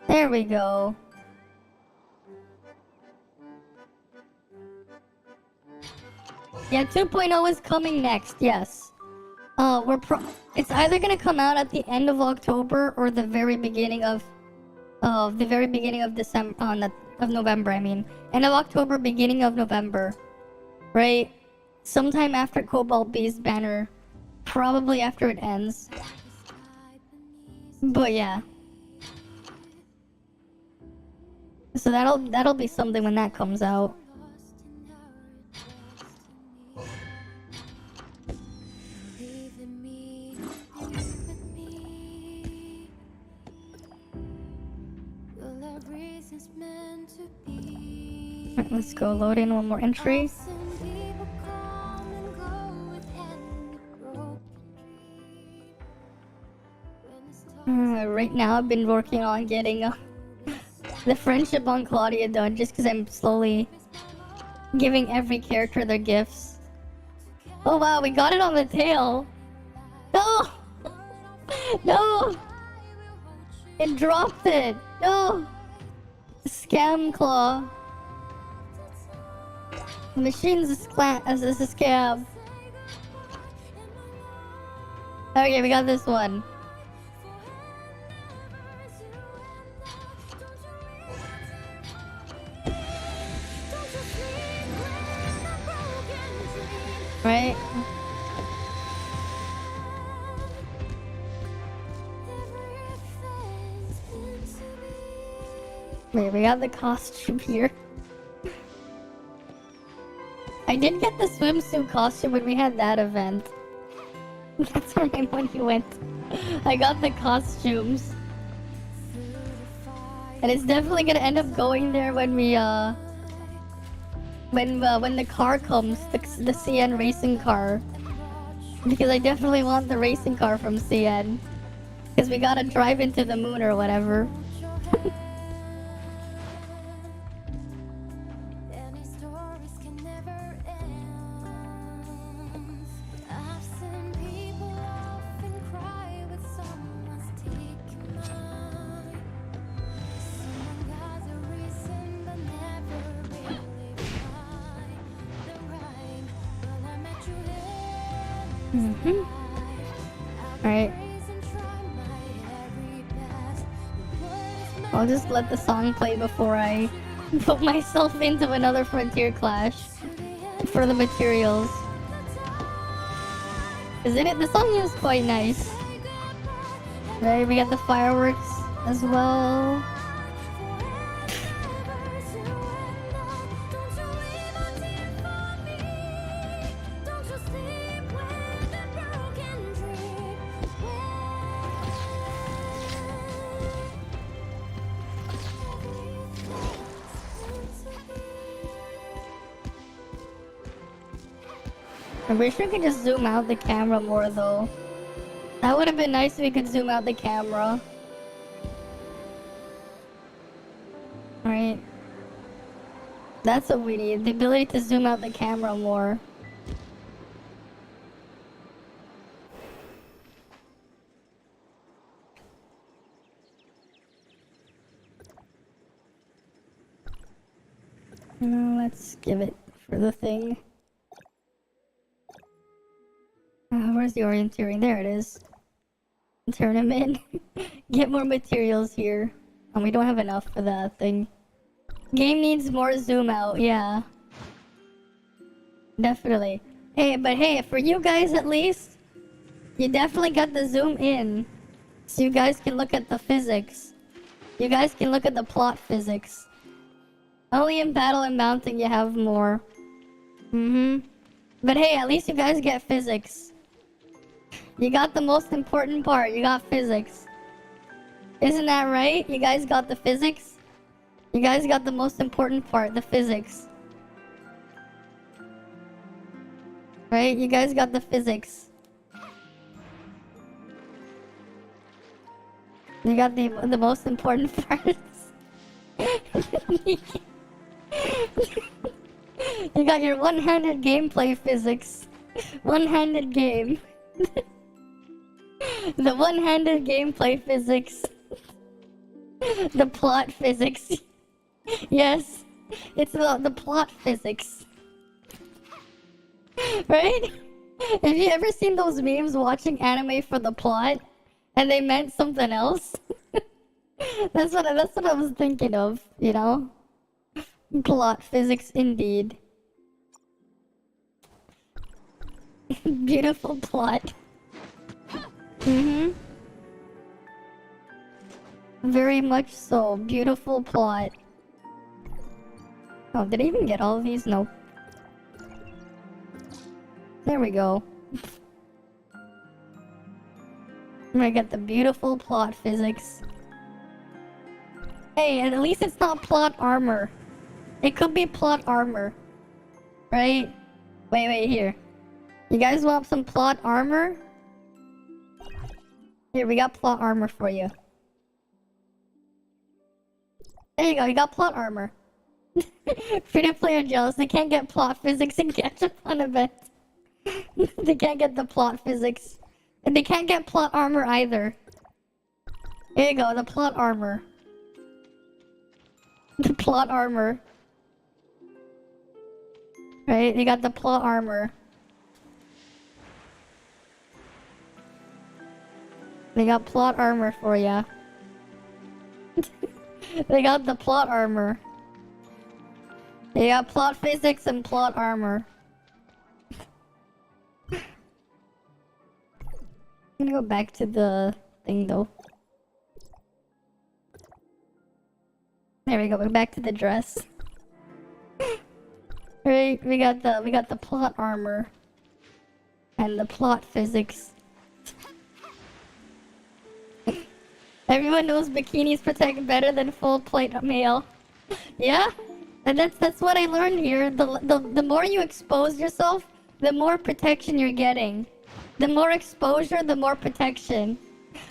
Speaker 1: There we go. Yeah, 2.0 is coming next, yes. It's either gonna come out at the end of October or the very beginning of December, of November, I mean. End of October, beginning of November. Right? Sometime after Cobalt B's banner. Probably after it ends. But yeah. So that'll be something when that comes out. Right, let's go load in one more entry. Right now I've been working on getting the friendship on Claudia done just because I'm slowly giving every character their gifts. Oh wow, we got it on the tail! No! No! It dropped it! No! Scam claw. The machine's a scam. Okay, we got this one. Right? Wait, we got the costume here. I did get the swimsuit costume when we had that event. That's where my money went. I got the costumes. And it's definitely gonna end up going there when we, when the car comes, the CN racing car. Because I definitely want the racing car from CN. Because we gotta drive into the moon or whatever. Alright. I'll just let the song play before I put myself into another Frontier Clash for the materials. Isn't it? The song is quite nice. Right, we got the fireworks as well. I wish we could just zoom out the camera more though. That would have been nice if we could zoom out the camera. Alright. That's what we need. The ability to zoom out the camera more. Let's give it for the thing. Where's the orienteering? There it is. Turn him in. Get more materials here. And we don't have enough for that thing. Game needs more zoom out, yeah. Definitely. Hey, but hey, for you guys at least, you definitely got the zoom in. So you guys can look at the physics. You guys can look at the plot physics. Only in battle and mounting you have more. But hey, at least you guys get physics. You got the most important part. You got physics. Isn't that right? You guys got the physics? You guys got the most important part, the physics. Right? You guys got the physics. You got the most important parts. You got your one-handed gameplay physics. One-handed game. The one-handed gameplay physics. The plot physics. Yes, it's about the plot physics. Right? Have you ever seen those memes watching anime for the plot? And they meant something else? That's what I was thinking of, you know? Plot physics indeed. Beautiful plot. Very much so. Beautiful plot. Oh, did I even get all of these? Nope. There we go. I get the beautiful plot physics. Hey, at least it's not plot armor. It could be plot armor. Right? Wait, here. You guys want some plot armor? Here, we got plot armor for you. There you go, you got plot armor. Free-to-play are jealous. They can't get plot physics and catch up on events. They can't get the plot physics. And they can't get plot armor either. Here you go, the plot armor. The plot armor. Right, you got the plot armor. They got plot armor for ya. They got the plot armor. They got plot physics and plot armor. I'm gonna go back to the thing though. There we go, we're back to the dress. Right, we got the plot armor and the plot physics. Everyone knows bikinis protect better than full plate mail. Yeah, and that's what I learned here. The more you expose yourself, the more protection you're getting. The more exposure, the more protection.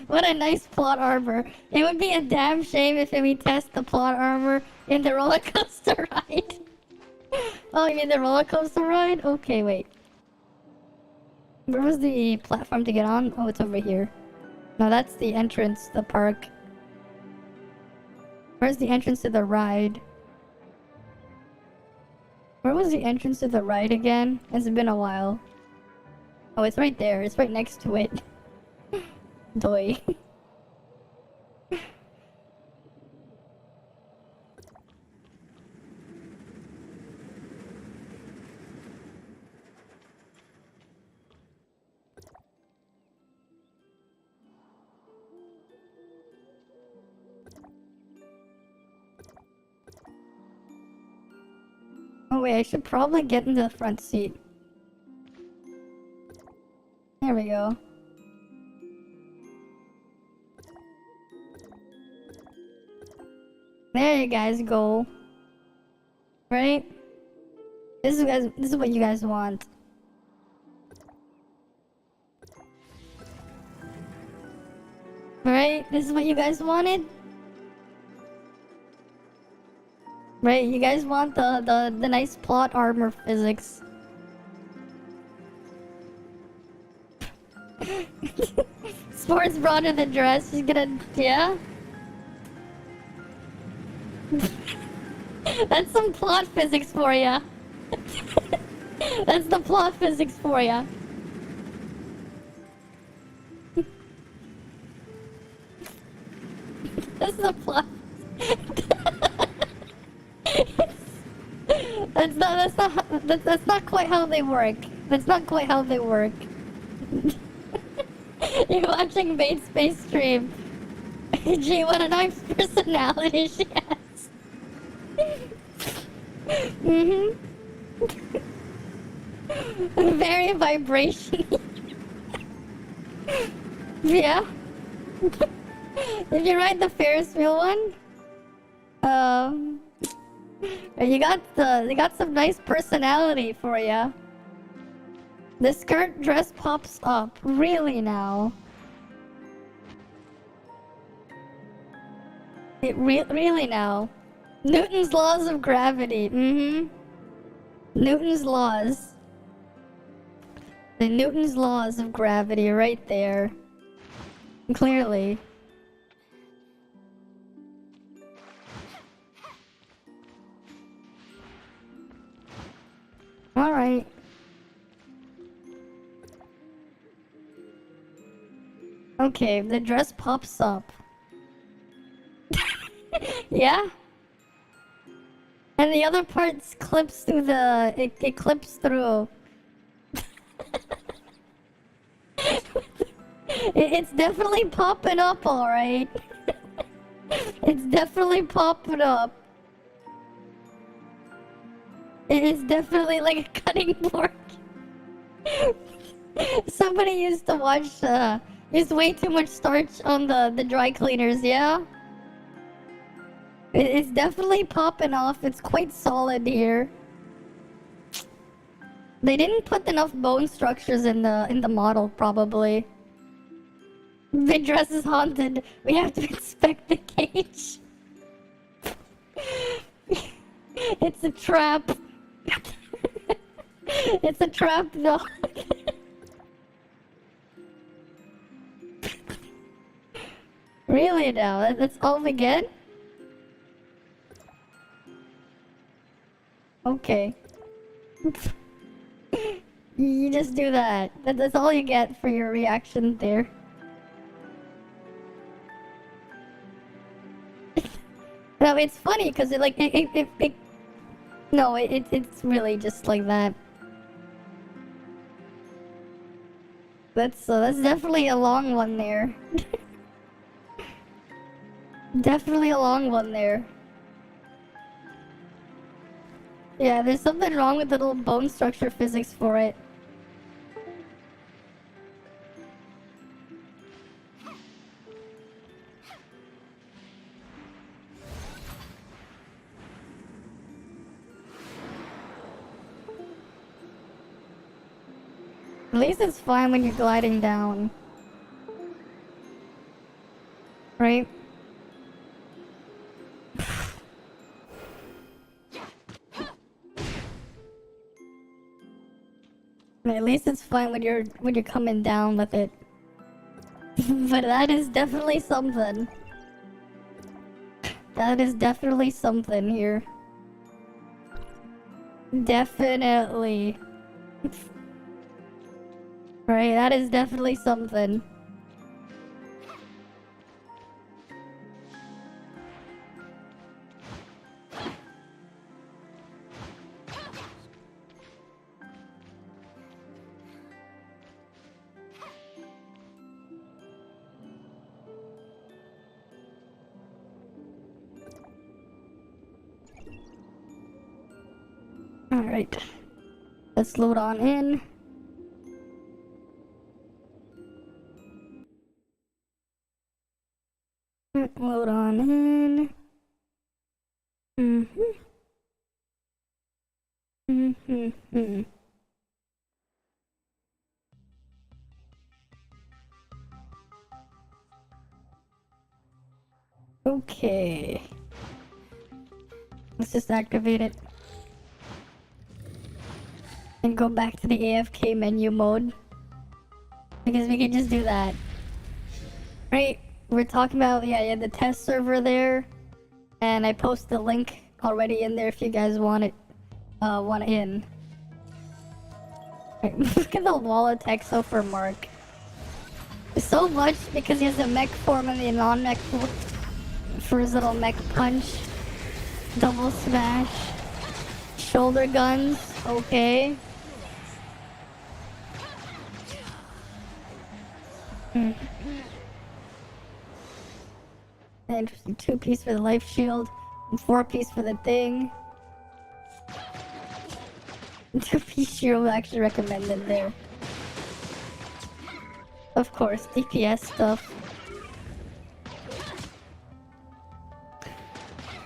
Speaker 1: What a nice plot armor. It would be a damn shame if we test the plot armor in the roller coaster ride. Oh, you mean the roller coaster ride? Okay, wait. Where was the platform to get on? Oh, it's over here. No, that's the entrance to the park. Where's the entrance to the ride? Where was the entrance to the ride again? It's been a while. Oh, it's right there. It's right next to it. Doy. Oh wait, I should probably get into the front seat. There we go. There you guys go. Right? This is what you guys want. Right? This is what you guys wanted? Right, you guys want the nice plot armor physics. Sports bra to the dress, she's gonna, yeah? That's some plot physics for ya. That's the plot physics for ya. That's the plot. That's not quite how they work. That's not quite how they work. You're watching Bait Space stream. Gee, what a nice personality she has. Very vibrational. Yeah. Did you ride the Ferris wheel one? You got some nice personality for ya. The skirt dress pops up. Really now? It really now? Newton's laws of gravity. Newton's laws. The Newton's laws of gravity right there. Clearly. Alright. Okay, the dress pops up. Yeah? And the other parts clips through the... It clips through. It's definitely popping up, alright. It's definitely popping up. It is definitely like a cutting board. Somebody used to watch, used way too much starch on the dry cleaners, yeah? It's definitely popping off. It's quite solid here. They didn't put enough bone structures in the model, probably. The dress is haunted. We have to inspect the cage. It's a trap. It's a trap, dog. Really now? That's all we get? Okay. You just do that. That's all you get for your reaction there. No, it's funny because it's really just like that. That's definitely a long one there. Definitely a long one there. Yeah, there's something wrong with the little bone structure physics for it. At least it's fine when you're gliding down. Right? At least it's fine when you're coming down with it. But that is definitely something. That is definitely something here. Definitely. Right, that is definitely something. Alright. Let's load on in. Load on in. Okay. Let's just activate it. And go back to the AFK menu mode. Because we can just do that. Right? We're talking about, yeah, the test server there. And I posted the link already in there if you guys want it. Want in. Right, look at the wall attack so for Mark. So much because he has a mech form and the non-mech form for his little mech punch. Double smash. Shoulder guns. Okay. Interesting. 2-piece for the life shield. And 4-piece for the thing. 2-piece shield actually recommended there. Of course, DPS stuff.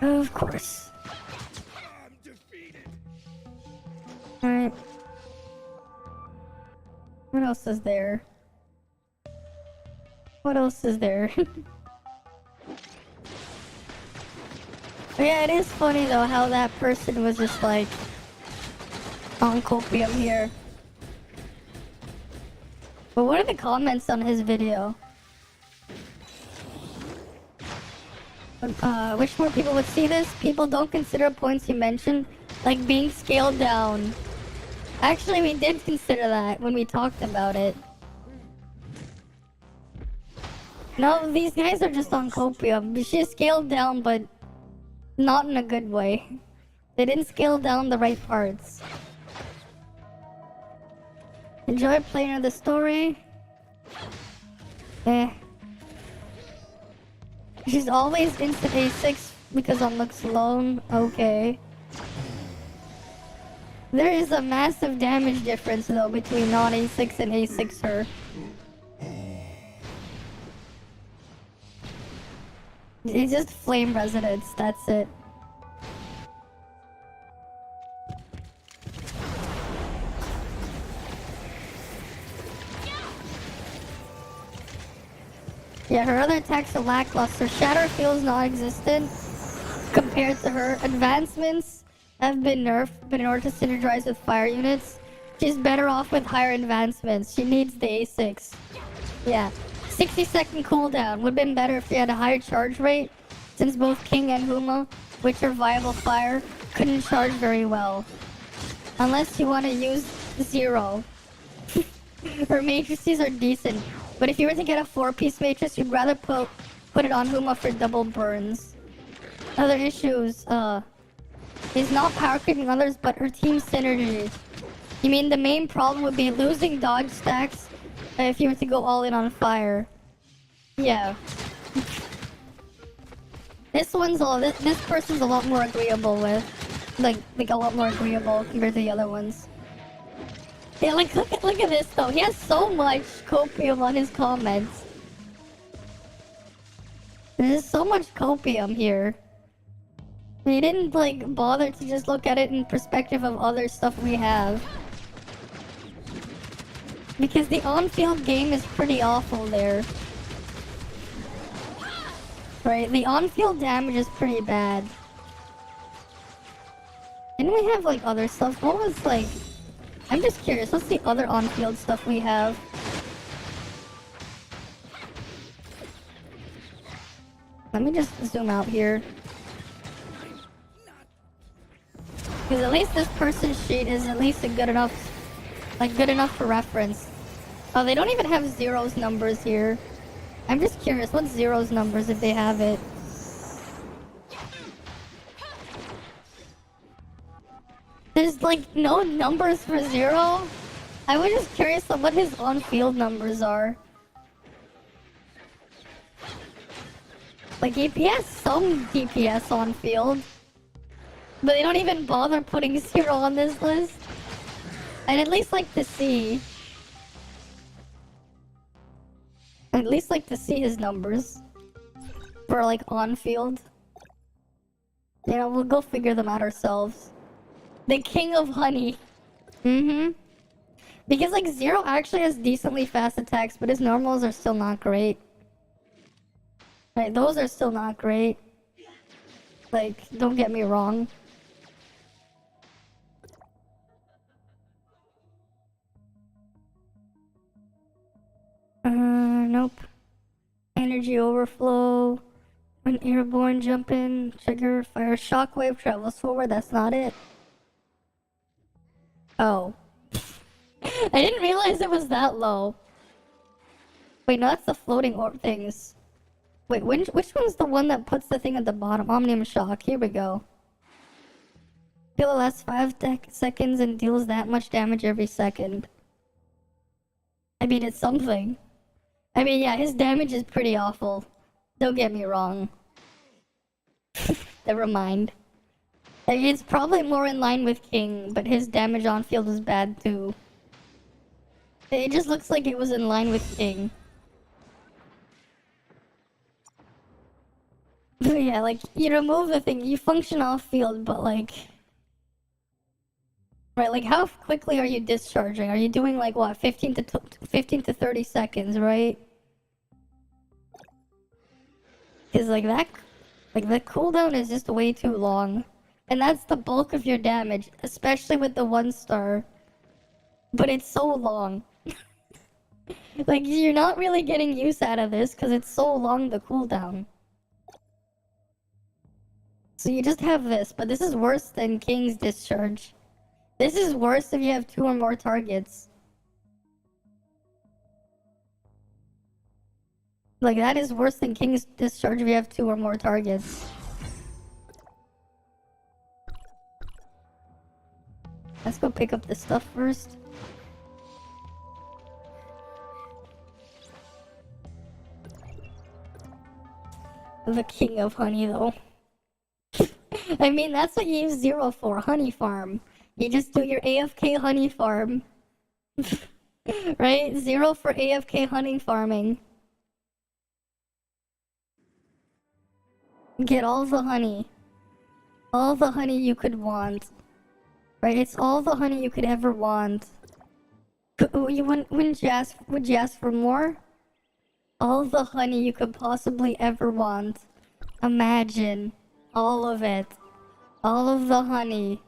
Speaker 1: Of course. Alright. What else is there? What else is there? Yeah, it is funny though how that person was just like on copium here. But what are the comments on his video? Wish more people would see this. People don't consider points you mentioned, like being scaled down. Actually, we did consider that when we talked about it. No, these guys are just on copium. She's scaled down, but not in a good way. They didn't scale down the right parts. Enjoy playing the story. Eh. She's always instant A6 because on looks alone. Okay. There is a massive damage difference though between non-A6 and A6 her. It's just flame resonance, that's it. Yeah, her other attacks are lackluster. Shatter feels non-existent compared to her. Advancements have been nerfed, but in order to synergize with fire units, she's better off with higher advancements. She needs the A6. Yeah. 60-second cooldown would have been better if she had a higher charge rate, since both King and Huma, which are viable fire, couldn't charge very well. Unless you want to use Zero. Her matrices are decent, but if you were to get a 4-piece matrix, you'd rather put it on Huma for double burns. Other issues, is not power creeping others, but her team synergy. You mean the main problem would be losing dodge stacks if you were to go all in on fire. Yeah. This person's a lot more agreeable with. Like a lot more agreeable compared to the other ones. Yeah, like look at this though. He has so much copium on his comments. There's so much copium here. He didn't like bother to just look at it in perspective of other stuff we have. Because the on-field game is pretty awful there. Right, the on-field damage is pretty bad. Didn't we have like other stuff? What was like... I'm just curious, what's the other on-field stuff we have? Let me just zoom out here. Because at least this person's sheet is at least a good enough for reference. Oh, they don't even have Zero's numbers here. I'm just curious, what's Zero's numbers if they have it? There's like no numbers for Zero? I was just curious on what his on-field numbers are. Like he has some DPS on field. But they don't even bother putting Zero on this list. I'd at least like to see. I'd at least like to see his numbers. For like on field. You know, we'll go figure them out ourselves. The king of honey. Because like Zero actually has decently fast attacks, but his normals are still not great. Right, those are still not great. Like, don't get me wrong. Nope. Energy overflow. When airborne jump in, trigger, fire shockwave, travels forward, that's not it. Oh. I didn't realize it was that low. Wait, no, that's the floating orb things. Wait, which one's the one that puts the thing at the bottom? Omnium Shock, here we go. Heal lasts 5 seconds and deals that much damage every second. I mean, it's something. I mean, yeah, his damage is pretty awful. Don't get me wrong. Never mind. It's probably more in line with King, but his damage on field is bad too. It just looks like it was in line with King. But yeah, like, you remove the thing, you function off field, but like... Right, like how quickly are you discharging? Are you doing like what, 15 to 30 seconds, right? Cause like that Like, the cooldown is just way too long. And that's the bulk of your damage, especially with the 1-star. But it's so long. Like, you're not really getting use out of this because it's so long, the cooldown. So you just have this, but this is worse than King's Discharge. This is worse if you have 2 or more targets. Like, that is worse than King's Discharge if you have 2 or more targets. Let's go pick up this stuff first. The king of honey, though. I mean, that's what you use 0 for, honey farm. You just do your AFK honey farm. Right? 0 for AFK honey farming. Get all the honey. All the honey you could want. Right? It's all the honey you could ever want. Would you ask for more? All the honey you could possibly ever want. Imagine. All of it. All of the honey.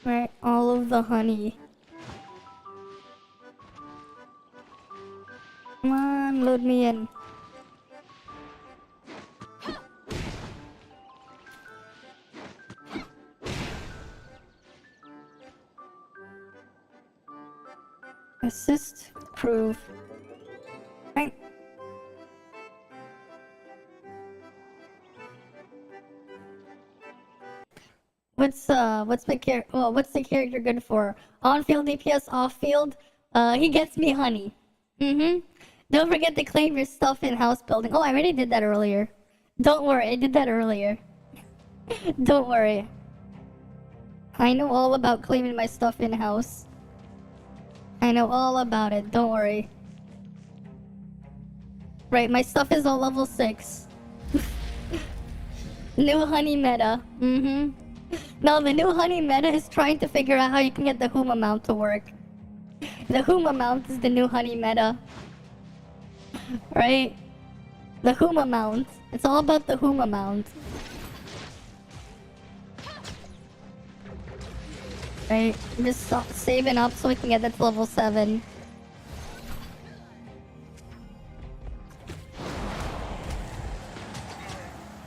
Speaker 1: Right, all of the honey. Come on, load me in. Assist, prove. Right. What's the character good for? On-field DPS, off-field? He gets me honey. Don't forget to claim your stuff in house building. Oh, I already did that earlier. Don't worry, I did that earlier. Don't worry. I know all about claiming my stuff in house. I know all about it, don't worry. Right, my stuff is all level 6. New honey meta. No, the new honey meta is trying to figure out how you can get the Huma mount to work. The Huma mount is the new honey meta. Right? The Huma mount. It's all about the Huma mount. Right? I'm just saving up so we can get that to level 7.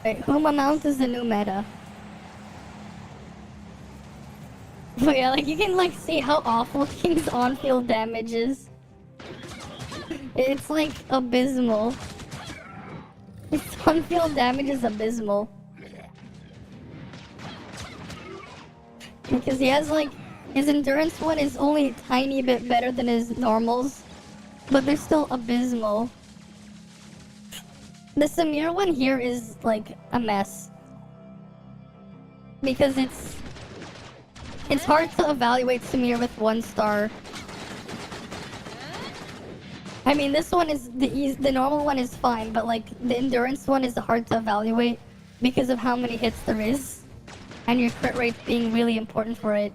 Speaker 1: Right, Huma mount is the new meta. But yeah, like, you can, like, see how awful King's on-field damage is. It's, like, abysmal. His on-field damage is abysmal. Because he has, like, his endurance one is only a tiny bit better than his normals. But they're still abysmal. The Samir one here is, like, a mess. Because it's hard to evaluate Samir with 1 star. I mean, this one is the normal one is fine, but like the endurance one is hard to evaluate because of how many hits there is, and your crit rate being really important for it.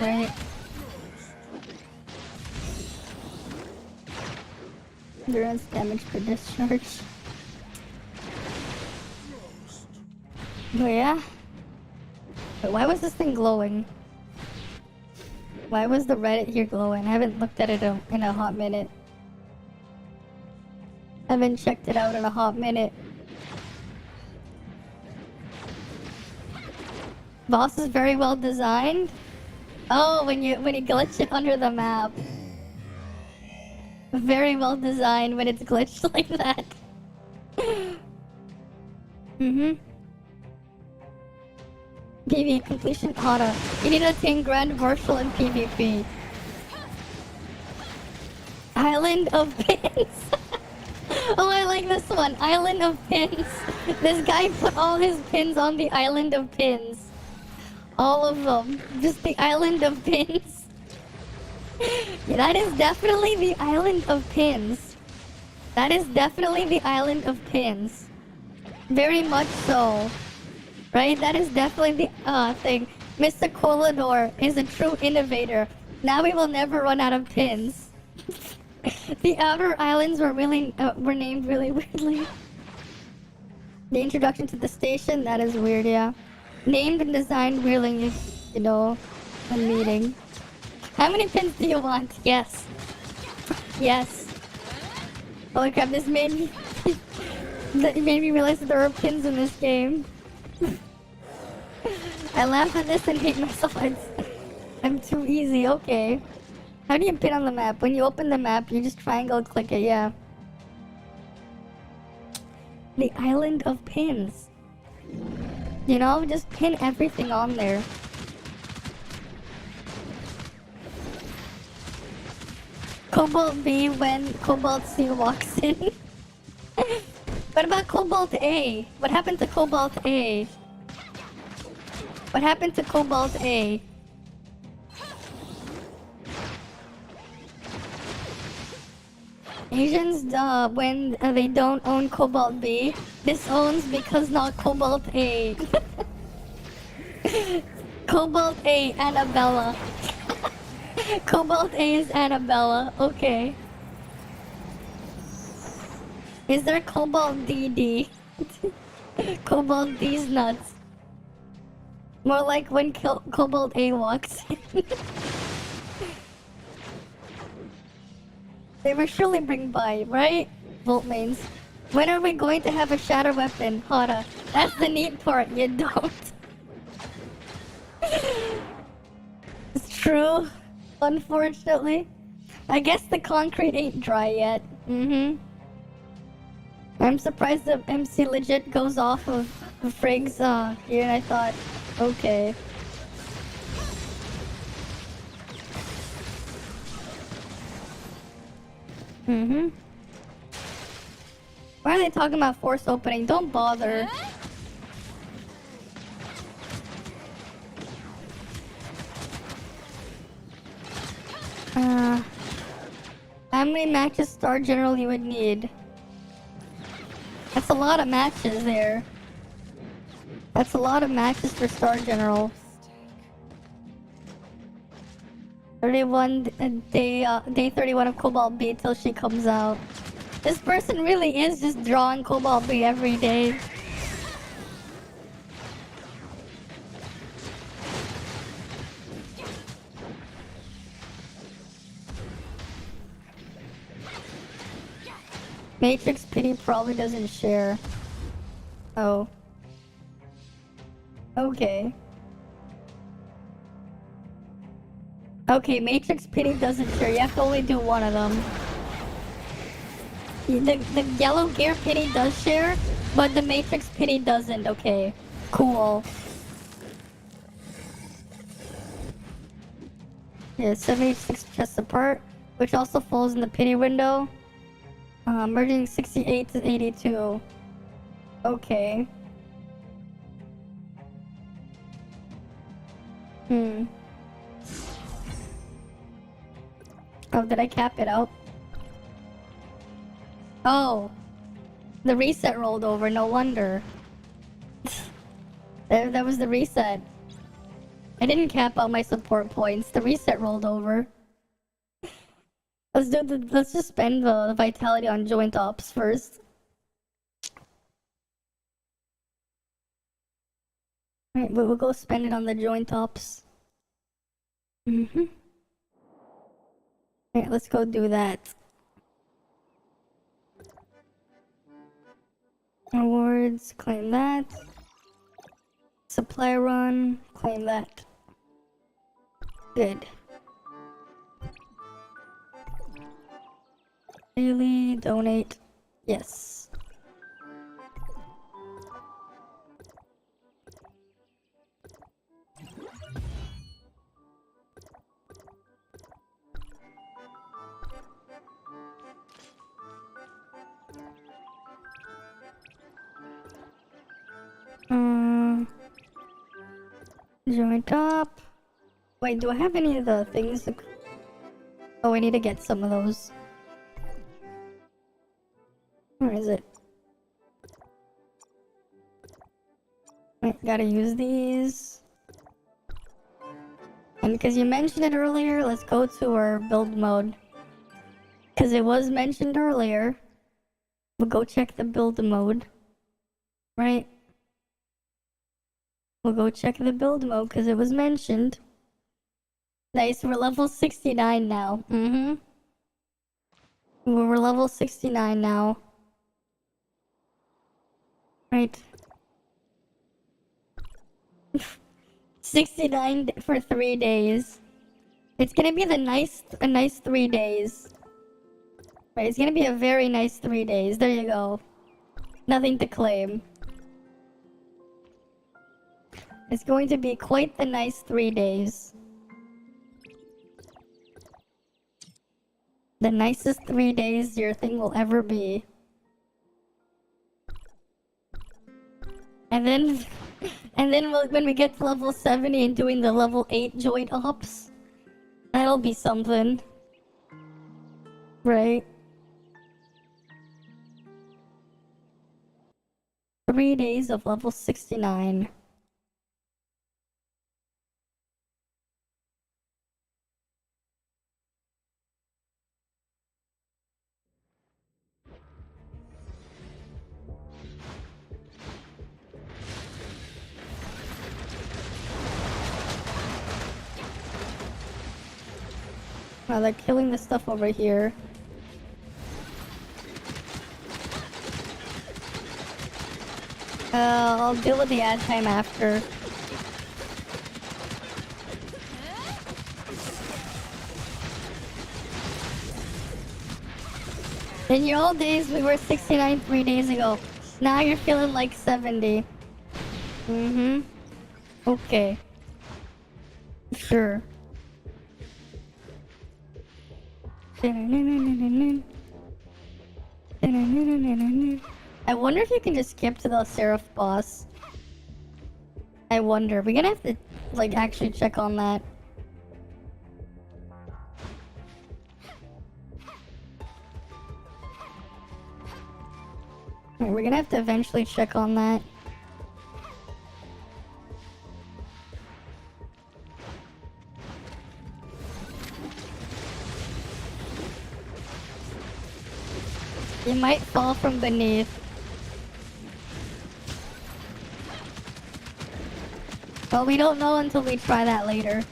Speaker 1: Right. Endurance damage per discharge. Oh yeah? Wait, why was this thing glowing? Why was the Reddit here glowing? I haven't looked at it in a hot minute. I haven't checked it out in a hot minute. Boss is very well designed. Oh, when you glitch it under the map. Very well designed when it's glitched like that. PvE completion auto. You need to attain Grand Marshal in PvP. Island of Pins. Oh, I like this one. Island of Pins. This guy put all his pins on the Island of Pins. All of them. Just the Island of Pins. Yeah, that is definitely the Island of Pins. That is definitely the Island of Pins. Very much so. Right? That is definitely the thing. Mr. Colador is a true innovator. Now we will never run out of pins. The outer islands were named really weirdly. The introduction to the station, that is weird, yeah. Named and designed weirdly, you know, a meeting. How many pins do you want? Yes. Yes. Holy crap, this made me that made me realize that there are pins in this game. I laugh at this and hate myself. I'm too easy, okay. How do you pin on the map? When you open the map, you just triangle click it, yeah. The island of pins. You know, just pin everything on there. Cobalt B when Cobalt C walks in. What about Cobalt A? What happened to Cobalt A? What happened to Cobalt A? Asians, when they don't own Cobalt B, disowns because not Cobalt A. Cobalt A, Annabella. Cobalt A is Annabella, okay. Is there Cobalt DD? Cobalt D's nuts. More like when Cobalt A walks in. They will surely bring by, right? Voltmains. When are we going to have a shatter weapon? Hara. That's the neat part, you don't. It's true. Unfortunately. I guess the concrete ain't dry yet. I'm surprised the MC legit goes off of Frigg's here, and I thought, okay. Why are they talking about force opening? Don't bother. How many matches Star General you would need? That's a lot of matches there. That's a lot of matches for Star General. 31 day 31 of Cobalt B till she comes out. This person really is just drawing Cobalt B every day. Matrix Pity probably doesn't share. Oh. Okay. Okay, Matrix Pity doesn't share. You have to only do one of them. The Yellow Gear Pity does share, but the Matrix Pity doesn't. Okay. Cool. Yeah, 76 chests apart, which also falls in the Pity window. Merging 68 to 82. Okay. Oh, did I cap it out? Oh. The reset rolled over, no wonder. That was the reset. I didn't cap out my support points. The reset rolled over. Let's just spend the vitality on joint ops first. Alright, we'll go spend it on the joint ops. Alright, let's go do that. Awards, claim that. Supply run, claim that. Good. Daily, donate. Yes. Joint up. Wait, do I have any of the things? Oh, I need to get some of those. Where is it? Wait, gotta use these. And because you mentioned it earlier, let's go to our build mode. Because it was mentioned earlier. We'll go check the build mode. Right? We'll go check the build mode because it was mentioned. Nice, we're level 69 now. We're level 69 now. Right. 69 for 3 days. It's gonna be a nice 3 days. Right, it's gonna be a very nice 3 days. There you go. Nothing to claim. It's going to be quite the nice 3 days. The nicest 3 days your thing will ever be. And then when we get to level 70 and doing the level 8 joint ops, that'll be something. Right? 3 days of level 69. Wow, they're killing the stuff over here. I'll deal with the ad time after. In your old days, we were 69 3 days ago. Now you're feeling like 70. Okay. Sure. I wonder if you can just skip to the Seraph boss. I wonder. We're gonna have to, like, actually check on that. We're gonna have to eventually check on that. You might fall from beneath. But we don't know until we try that later.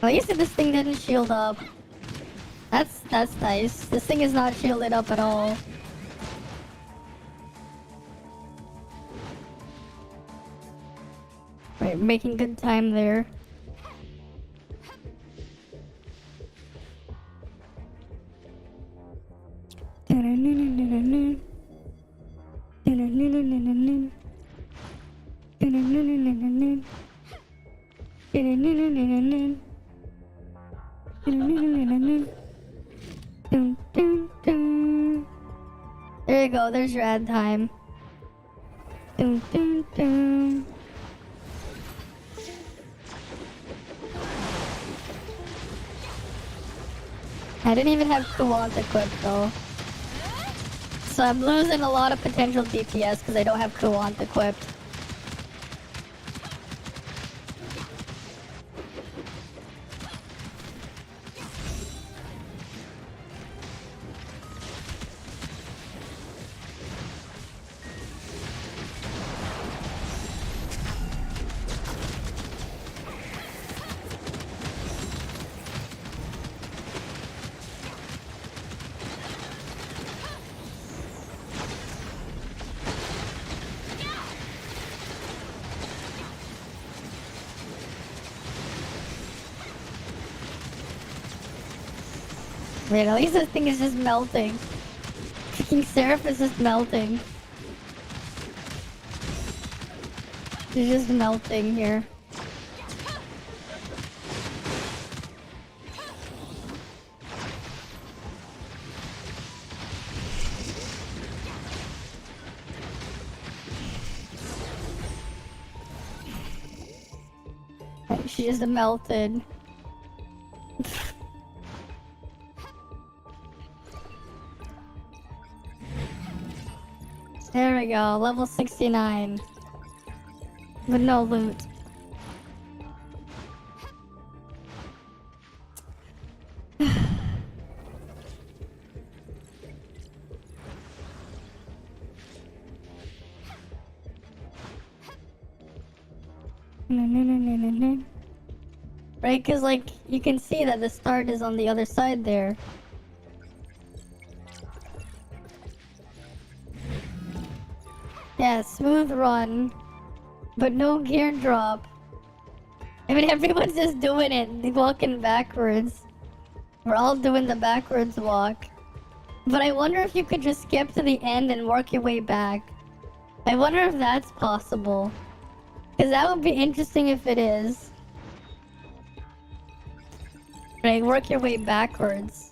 Speaker 1: At least this thing didn't shield up. That's nice. This thing is not shielded up at all. Right, making good time there. There you go, there's your ad time. I didn't even have Kuwant equipped though. So I'm losing a lot of potential DPS because I don't have Kuwant equipped. Man, at least this thing is just melting. Freaking Seraph is just melting. She's just melting here. she just melted. There we go, level 69. With no loot. Right, because like you can see that the start is on the other side there. Yeah, smooth run, but no gear drop. I mean, everyone's just doing it, walking backwards. We're all doing the backwards walk. But I wonder if you could just skip to the end and work your way back. I wonder if that's possible. Because that would be interesting if it is. Right, work your way backwards.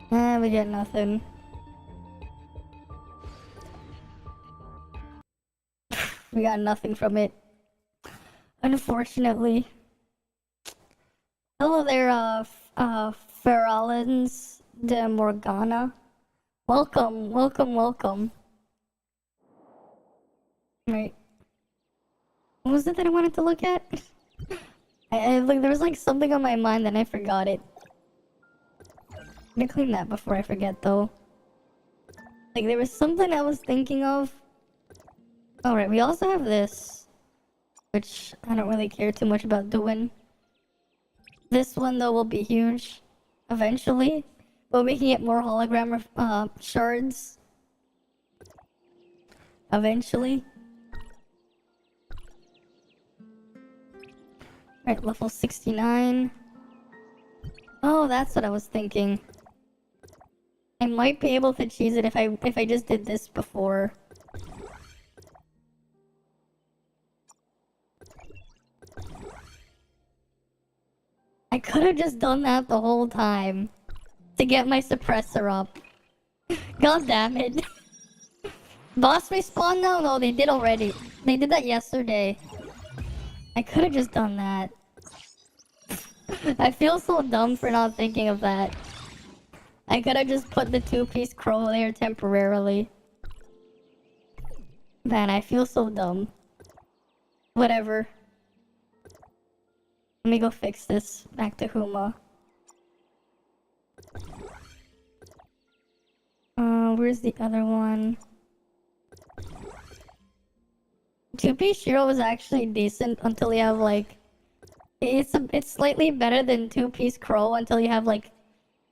Speaker 1: We get nothing. We got nothing from it. Unfortunately. Hello there, Feralans de Morgana. Welcome, welcome, welcome. Right. What was it that I wanted to look at? Like, there was like something on my mind and I forgot it. I'm gonna clean that before I forget though. Like, there was something I was thinking of. Alright, we also have this, which I don't really care too much about doing. This one though will be huge eventually, but we can get more hologram shards eventually. Alright, level 69. Oh, that's what I was thinking. I might be able to cheese it if I just did this before. I could have just done that the whole time to get my suppressor up. God damn it. Boss respawn now? No, they did already. They did that yesterday. I could have just done that. I feel so dumb for not thinking of that. I could have just put the two-piece crow there temporarily. Man, I feel so dumb. Whatever. Let me go fix this. Back to Huma. Where's the other one? Two-piece Shiro is actually decent until you have like... It's slightly better than two-piece Crow until you have like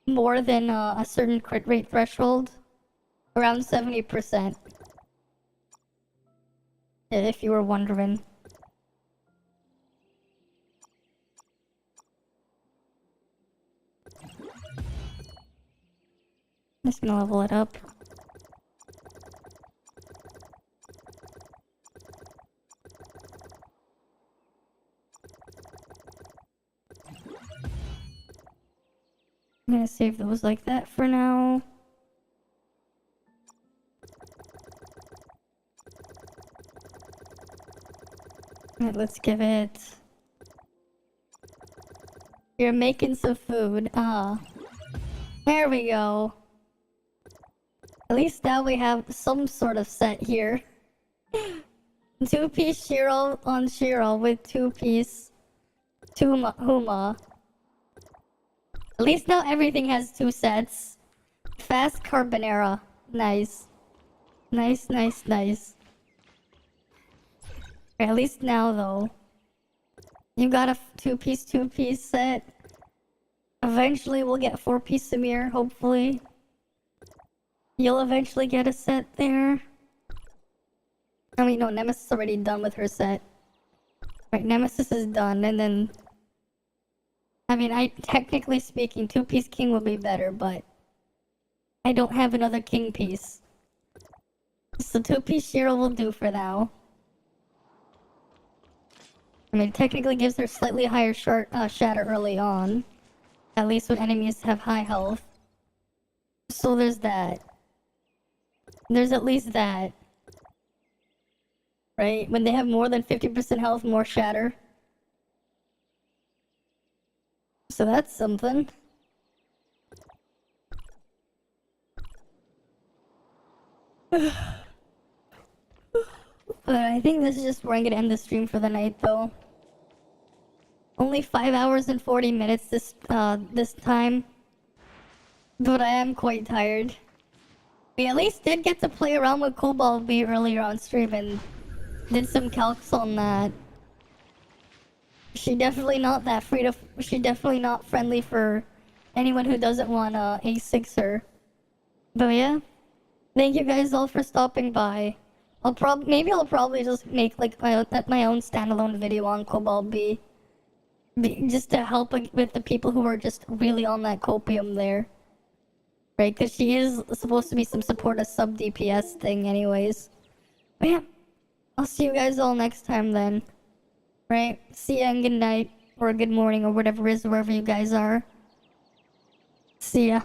Speaker 1: more than a certain crit rate threshold. Around 70%. If you were wondering. Just gonna level it up. I'm gonna save those like that for now. Alright, let's give it... You're making some food. Ah. There we go. At least now we have some sort of set here. Two-piece Shiro on Shiro with two-piece Huma. At least now everything has two sets. Fast Carbonara. Nice. Nice, nice, nice. At least now though. You got a two-piece set. Eventually we'll get four-piece Samir, hopefully. You'll eventually get a set there. I mean, no, Nemesis is already done with her set. Right, Nemesis is done, and then... I mean, technically speaking, two-piece King would be better, but... I don't have another King piece. So two-piece Shiro will do for now. I mean, technically gives her slightly higher shatter early on. At least when enemies have high health. So there's that. There's at least that. right? When they have more than 50% health, more shatter. So that's something. But I think this is just where I'm gonna end the stream for the night, though. Only 5 hours and 40 minutes this time. But I am quite tired. We at least did get to play around with Cobalt B earlier on stream and did some calcs on that. She definitely not not friendly for anyone who doesn't want a A6 her. But yeah, thank you guys all for stopping by. Maybe I'll probably just make like my own standalone video on Cobalt B, just to help with the people who are just really on that copium there. Right, because she is supposed to be some sort of sub DPS thing anyways. But yeah, I'll see you guys all next time then. Right, see ya and good night, or good morning, or whatever it is, wherever you guys are. See ya.